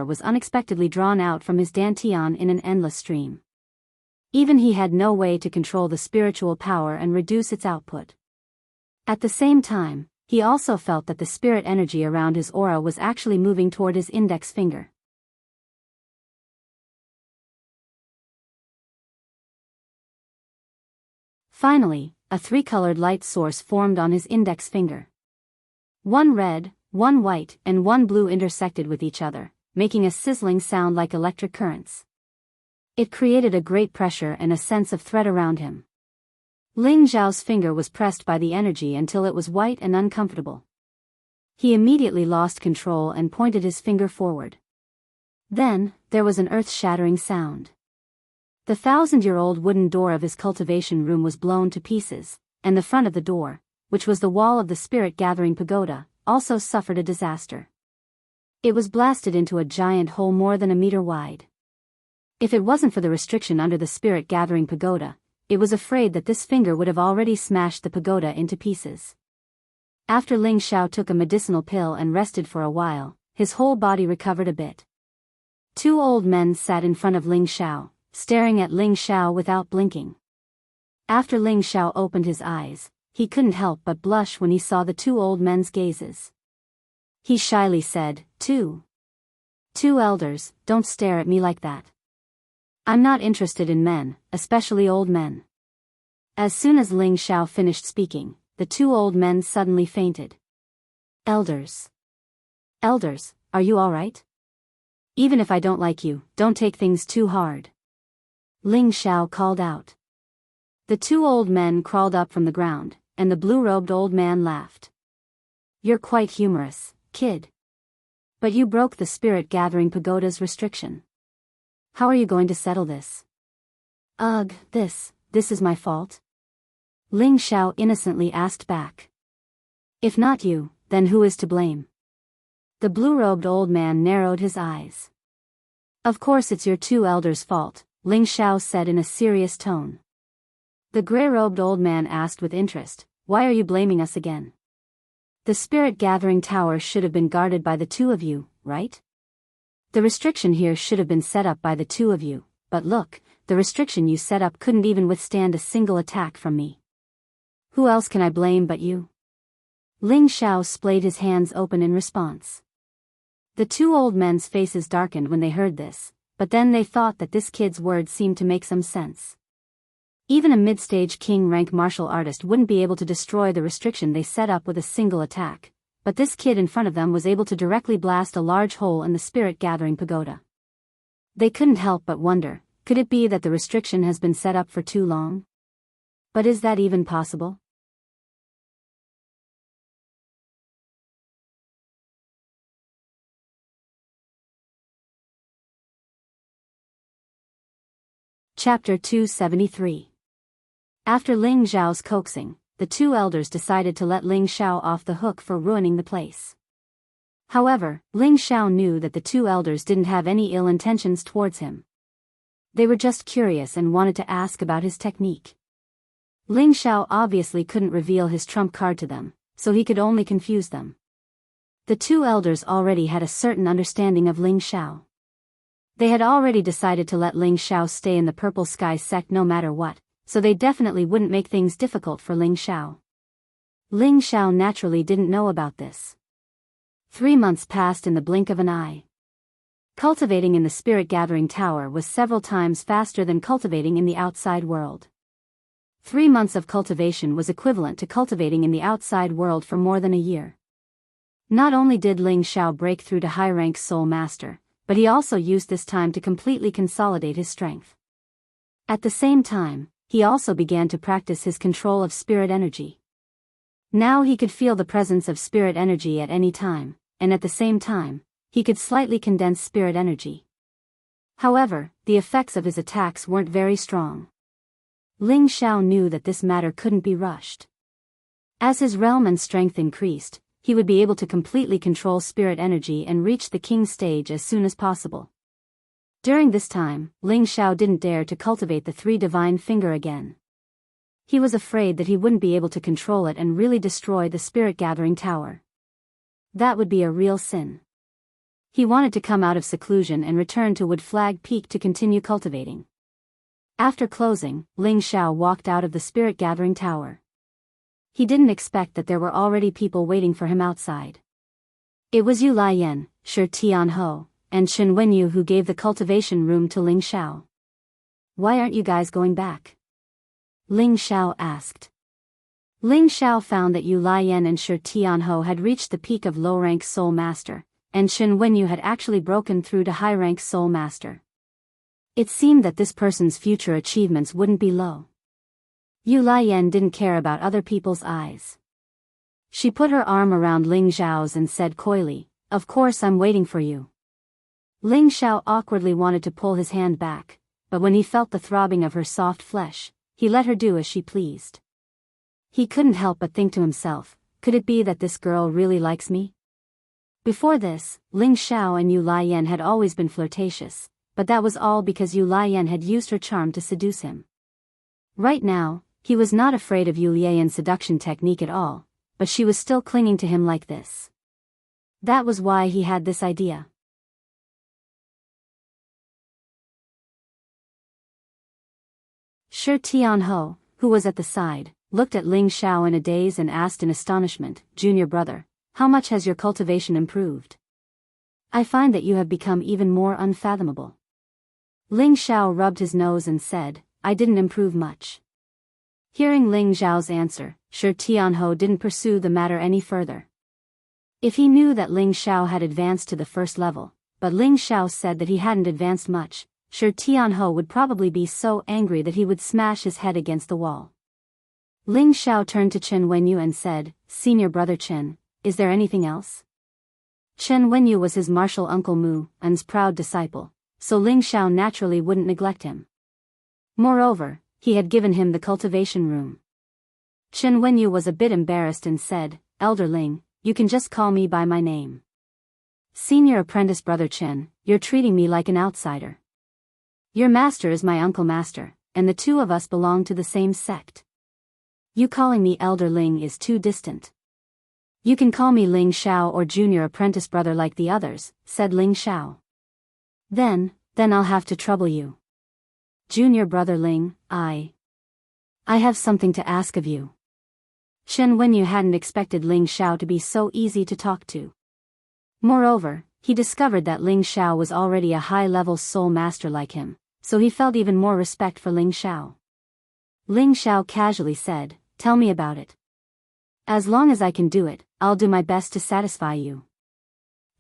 was unexpectedly drawn out from his dantian in an endless stream. Even he had no way to control the spiritual power and reduce its output. At the same time, he also felt that the spirit energy around his aura was actually moving toward his index finger. Finally, a 3-colored light source formed on his index finger. 1 red, 1 white, and 1 blue intersected with each other, making a sizzling sound like electric currents. It created a great pressure and a sense of threat around him. Ling Xiao's finger was pressed by the energy until it was white and uncomfortable. He immediately lost control and pointed his finger forward. Then, there was an earth-shattering sound. The 1,000-year-old wooden door of his cultivation room was blown to pieces, and the front of the door, which was the wall of the spirit-gathering pagoda, also suffered a disaster. It was blasted into a giant hole more than a meter wide. If it wasn't for the restriction under the spirit-gathering pagoda, it was afraid that this finger would have already smashed the pagoda into pieces. After Ling Xiao took a medicinal pill and rested for a while, his whole body recovered a bit. 2 old men sat in front of Ling Xiao, staring at Ling Xiao without blinking. After Ling Xiao opened his eyes, he couldn't help but blush when he saw the 2 old men's gazes. He shyly said, Two elders, don't stare at me like that. I'm not interested in men, especially old men." As soon as Ling Xiao finished speaking, the 2 old men suddenly fainted. Elders, are you all right?" Even if I don't like you, don't take things too hard. Ling Xiao called out. The two old men crawled up from the ground, and the blue-robed old man laughed. You're quite humorous, kid. But you broke the spirit-gathering pagoda's restriction. How are you going to settle this? Ugh, this is my fault? Ling Xiao innocently asked back. If not you, then who is to blame? The blue-robed old man narrowed his eyes. Of course it's your two elders' fault, Ling Xiao said in a serious tone. The gray-robed old man asked with interest, why are you blaming us again? The spirit-gathering tower should have been guarded by the two of you, right? The restriction here should have been set up by the two of you, but look, the restriction you set up couldn't even withstand a single attack from me. Who else can I blame but you? Ling Xiao splayed his hands open in response. The two old men's faces darkened when they heard this, but then they thought that this kid's words seemed to make some sense. Even a mid-stage king-rank martial artist wouldn't be able to destroy the restriction they set up with a single attack, but this kid in front of them was able to directly blast a large hole in the spirit-gathering pagoda. They couldn't help but wonder, could it be that the restriction has been set up for too long? But is that even possible? Chapter 273. After Ling Xiao's coaxing, the two elders decided to let Ling Xiao off the hook for ruining the place. However, Ling Xiao knew that the two elders didn't have any ill intentions towards him. They were just curious and wanted to ask about his technique. Ling Xiao obviously couldn't reveal his trump card to them, so he could only confuse them. The two elders already had a certain understanding of Ling Xiao. They had already decided to let Ling Xiao stay in the Purple Sky sect no matter what, so they definitely wouldn't make things difficult for Ling Xiao. Ling Xiao naturally didn't know about this. 3 months passed in the blink of an eye. Cultivating in the spirit-gathering tower was several times faster than cultivating in the outside world. 3 months of cultivation was equivalent to cultivating in the outside world for more than a year. Not only did Ling Xiao break through to high-rank Soul Master, but he also used this time to completely consolidate his strength. At the same time, he also began to practice his control of spirit energy. Now he could feel the presence of spirit energy at any time, and at the same time, he could slightly condense spirit energy. However, the effects of his attacks weren't very strong. Ling Xiao knew that this matter couldn't be rushed. As his realm and strength increased, he would be able to completely control spirit energy and reach the king stage as soon as possible. During this time, Ling Xiao didn't dare to cultivate the three divine finger again. He was afraid that he wouldn't be able to control it and really destroy the spirit-gathering tower. That would be a real sin. He wanted to come out of seclusion and return to Wood Flag Peak to continue cultivating. After closing, Ling Xiao walked out of the spirit-gathering tower. He didn't expect that there were already people waiting for him outside. It was Yu Laiyan, Shi Tianhou, and Chen Wenyu who gave the cultivation room to Ling Xiao. Why aren't you guys going back? Ling Xiao asked. Ling Xiao found that Yu Laiyan and Shi Tianhou had reached the peak of low-rank Soul Master, and Chen Wenyu had actually broken through to high-rank Soul Master. It seemed that this person's future achievements wouldn't be low. Yu Laiyan didn't care about other people's eyes. She put her arm around Ling Xiao's and said coyly, "Of course I'm waiting for you." Ling Xiao awkwardly wanted to pull his hand back, but when he felt the throbbing of her soft flesh, he let her do as she pleased. He couldn't help but think to himself, could it be that this girl really likes me? Before this, Ling Xiao and Yu Laiyan had always been flirtatious, but that was all because Yu Laiyan had used her charm to seduce him. Right now, he was not afraid of Yu Laiyan's seduction technique at all, but she was still clinging to him like this. That was why he had this idea. Shi Tianhou, who was at the side, looked at Ling Xiao in a daze and asked in astonishment, "Junior brother, how much has your cultivation improved? I find that you have become even more unfathomable." Ling Xiao rubbed his nose and said, "I didn't improve much." Hearing Ling Xiao's answer, Shi Tianhou didn't pursue the matter any further. If he knew that Ling Xiao had advanced to the first level, but Ling Xiao said that he hadn't advanced much. Sure, Tianho would probably be so angry that he would smash his head against the wall. Ling Xiao turned to Chen Wenyu and said, "Senior brother Chen, is there anything else?" Chen Wenyu was his martial uncle Mu En's proud disciple, so Ling Xiao naturally wouldn't neglect him. Moreover, he had given him the cultivation room. Chen Wenyu was a bit embarrassed and said, "Elder Ling, you can just call me by my name. Senior apprentice brother Chen, you're treating me like an outsider. Your master is my uncle master, and the two of us belong to the same sect. You calling me Elder Ling is too distant. You can call me Ling Xiao or junior apprentice brother like the others," said Ling Xiao. Then I'll have to trouble you. Junior brother Ling, I have something to ask of you. Chen Wenyu hadn't expected Ling Xiao to be so easy to talk to. Moreover, he discovered that Ling Xiao was already a high-level soul master like him, so he felt even more respect for Ling Xiao. Ling Xiao casually said, "Tell me about it. As long as I can do it, I'll do my best to satisfy you."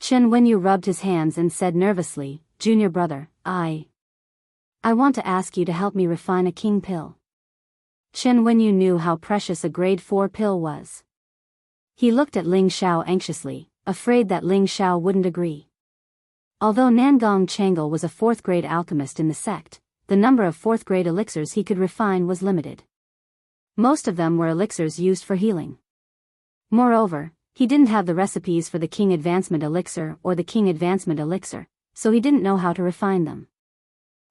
Chen Wenyu rubbed his hands and said nervously, "Junior brother, I want to ask you to help me refine a king pill." Chen Wenyu knew how precious a grade 4 pill was. He looked at Ling Xiao anxiously, afraid that Ling Xiao wouldn't agree. Although Nangong Changle was a 4th-grade alchemist in the sect, the number of 4th-grade elixirs he could refine was limited. Most of them were elixirs used for healing. Moreover, he didn't have the recipes for the King Advancement Elixir or the King Advancement Elixir, so he didn't know how to refine them.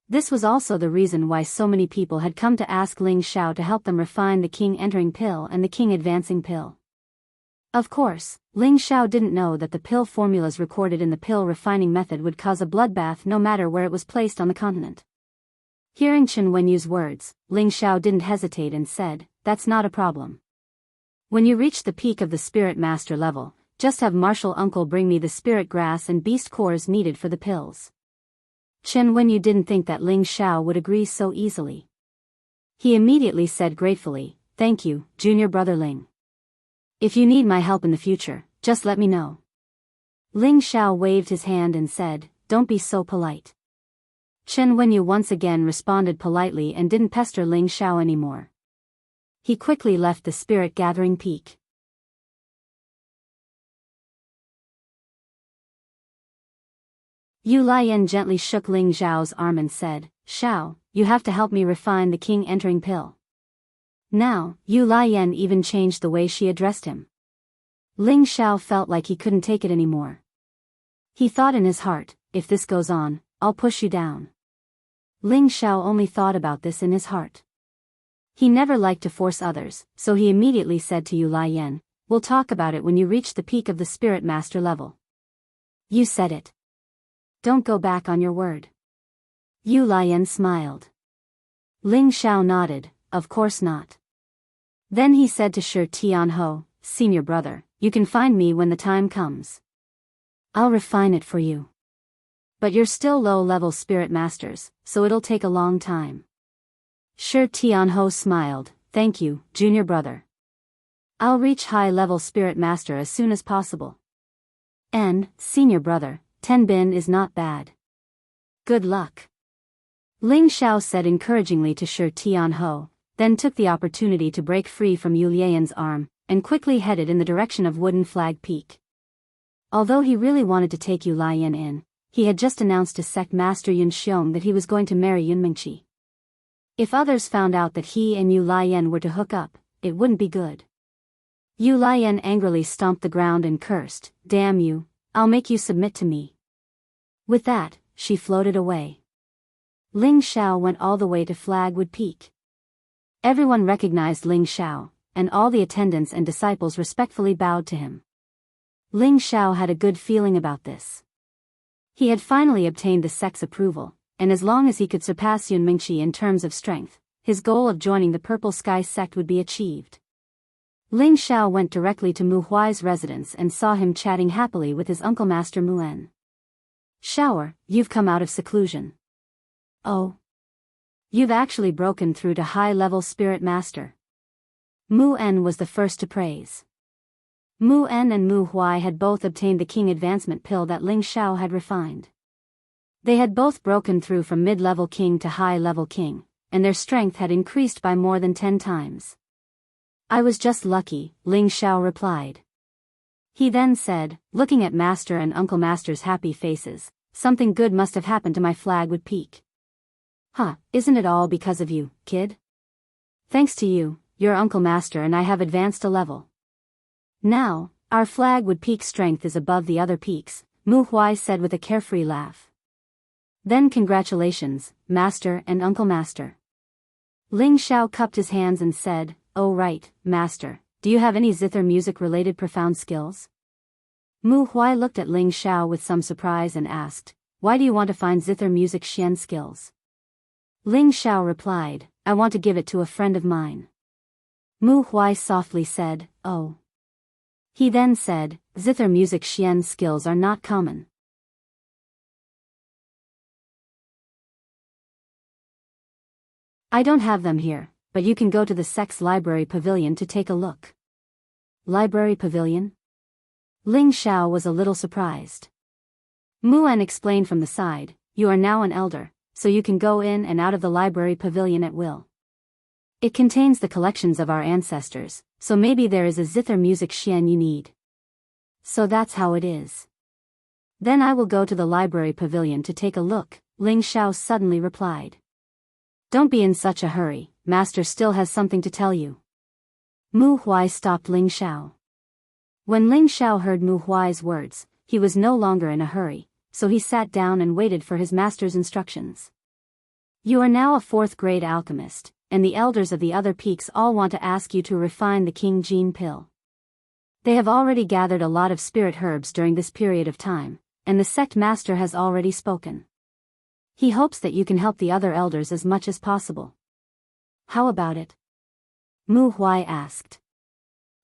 This was also the reason why so many people had come to ask Ling Xiao to help them refine the King Entering Pill and the King Advancing Pill. Of course, Ling Xiao didn't know that the pill formulas recorded in the pill refining method would cause a bloodbath no matter where it was placed on the continent. Hearing Chen Wenyu's words, Ling Xiao didn't hesitate and said, "That's not a problem. When you reach the peak of the Spirit Master level, just have Martial Uncle bring me the spirit grass and beast cores needed for the pills." Chen Wenyu didn't think that Ling Xiao would agree so easily. He immediately said gratefully, "Thank you, junior brother Ling. If you need my help in the future, just let me know." Ling Xiao waved his hand and said, "Don't be so polite." Chen Wenyu once again responded politely and didn't pester Ling Xiao anymore. He quickly left the spirit gathering peak. Yu Lian gently shook Ling Xiao's arm and said, "Xiao, you have to help me refine the King Entering Pill." Now, Yu Lian even changed the way she addressed him. Ling Xiao felt like he couldn't take it anymore. He thought in his heart, "If this goes on, I'll push you down." Ling Xiao only thought about this in his heart. He never liked to force others, so he immediately said to Yu Lian, "We'll talk about it when you reach the peak of the Spirit Master level." "You said it. Don't go back on your word." Yu Lian smiled. Ling Xiao nodded, "Of course not." Then he said to Shi Tianho, "Senior brother, you can find me when the time comes. I'll refine it for you. But you're still low-level spirit masters, so it'll take a long time." Shi Tianho smiled, "Thank you, junior brother. I'll reach high-level spirit master as soon as possible. And, senior brother, 10 bin is not bad. Good luck." Ling Xiao said encouragingly to Shi Tianho, then took the opportunity to break free from Yu Lian's arm, and quickly headed in the direction of Wooden Flag Peak. Although he really wanted to take Yu Lian in, he had just announced to sect master Yun Xiong that he was going to marry Yun Mingqi. If others found out that he and Yu Lian were to hook up, it wouldn't be good. Yu Lian angrily stomped the ground and cursed, "Damn you, I'll make you submit to me." With that, she floated away. Ling Xiao went all the way to Flagwood Peak. Everyone recognized Ling Xiao, and all the attendants and disciples respectfully bowed to him. Ling Xiao had a good feeling about this. He had finally obtained the sect's approval, and as long as he could surpass Yun Mingqi in terms of strength, his goal of joining the Purple Sky sect would be achieved. Ling Xiao went directly to Mu Huai's residence and saw him chatting happily with his uncle Master Mu En. "Xiao, you've come out of seclusion. Oh. You've actually broken through to high-level spirit master." Mu En was the first to praise. Mu En and Mu Huai had both obtained the King Advancement Pill that Ling Xiao had refined. They had both broken through from mid-level king to high-level king, and their strength had increased by more than 10 times. I was just lucky, Ling Xiao replied. He then said, looking at Master and Uncle Master's happy faces, something good must have happened to my flag would peak. Huh, isn't it all because of you, kid? Thanks to you, your Uncle Master and I have advanced a level. Now, our flag would peak strength is above the other peaks, Mu Huai said with a carefree laugh. Then congratulations, Master and Uncle Master. Ling Xiao cupped his hands and said, oh right, Master, do you have any zither music-related profound skills? Mu Huai looked at Ling Xiao with some surprise and asked, why do you want to find zither music xian skills? Ling Xiao replied, I want to give it to a friend of mine. Mu Huai softly said, oh. He then said, zither music xian skills are not common. I don't have them here, but you can go to the Sex Library Pavilion to take a look. Library Pavilion? Ling Xiao was a little surprised. Muan explained from the side, you are now an elder, so you can go in and out of the Library Pavilion at will. It contains the collections of our ancestors, so maybe there is a zither music xian you need. So that's how it is. Then I will go to the Library Pavilion to take a look, Ling Xiao suddenly replied. Don't be in such a hurry, Master still has something to tell you. Mu Huai stopped Ling Xiao. When Ling Xiao heard Mu Huai's words, he was no longer in a hurry, so he sat down and waited for his master's instructions. You are now a 4th-grade alchemist, and the elders of the other peaks all want to ask you to refine the King Gene pill. They have already gathered a lot of spirit herbs during this period of time, and the sect master has already spoken. He hopes that you can help the other elders as much as possible. How about it? Mu Huai asked.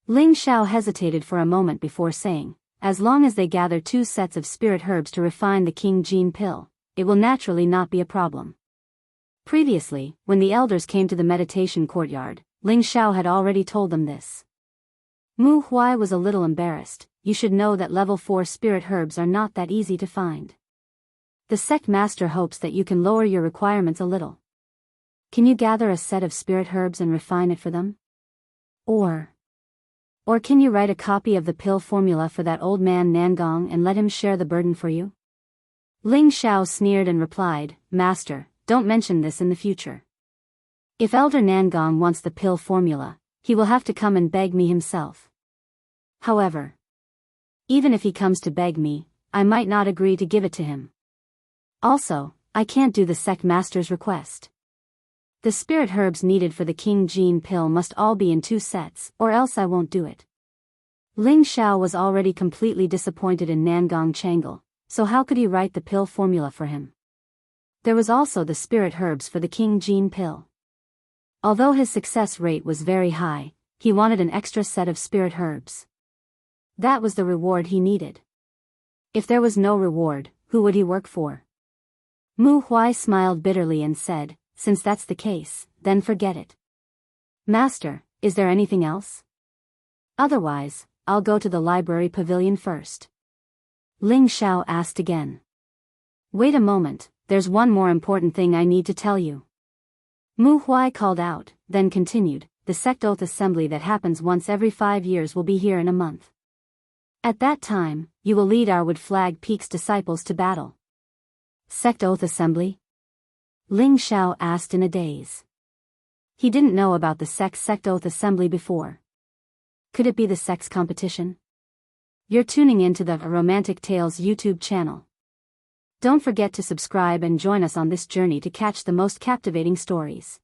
Ling Xiao hesitated for a moment before saying, as long as they gather 2 sets of spirit herbs to refine the King Gene pill, it will naturally not be a problem. Previously, when the elders came to the meditation courtyard, Ling Xiao had already told them this. Mu Huai was a little embarrassed. You should know that level 4 spirit herbs are not that easy to find. The sect master hopes that you can lower your requirements a little. Can you gather a set of spirit herbs and refine it for them? Or can you write a copy of the pill formula for that old man Nangong and let him share the burden for you? Ling Xiao sneered and replied, Master, don't mention this in the future. If Elder Nangong wants the pill formula, he will have to come and beg me himself. However, even if he comes to beg me, I might not agree to give it to him. Also, I can't do the sect master's request. The spirit herbs needed for the King Gene pill must all be in 2 sets, or else I won't do it. Ling Xiao was already completely disappointed in Nangong Changle, so how could he write the pill formula for him? There was also the spirit herbs for the King Gene pill. Although his success rate was very high, he wanted an extra set of spirit herbs. That was the reward he needed. If there was no reward, who would he work for? Mu Huai smiled bitterly and said, since that's the case, then forget it. Master, is there anything else? Otherwise, I'll go to the Library Pavilion first. Ling Xiao asked again. Wait a moment, there's one more important thing I need to tell you. Mu Huai called out, then continued, the sect oath assembly that happens once every 5 years will be here in a month. At that time, you will lead our Wood Flag Peak's disciples to battle. Sect oath assembly? Ling Xiao asked in a daze. He didn't know about the sect oath assembly before. Could it be the sex competition? You're tuning into the Romantic Tales YouTube channel. Don't forget to subscribe and join us on this journey to catch the most captivating stories.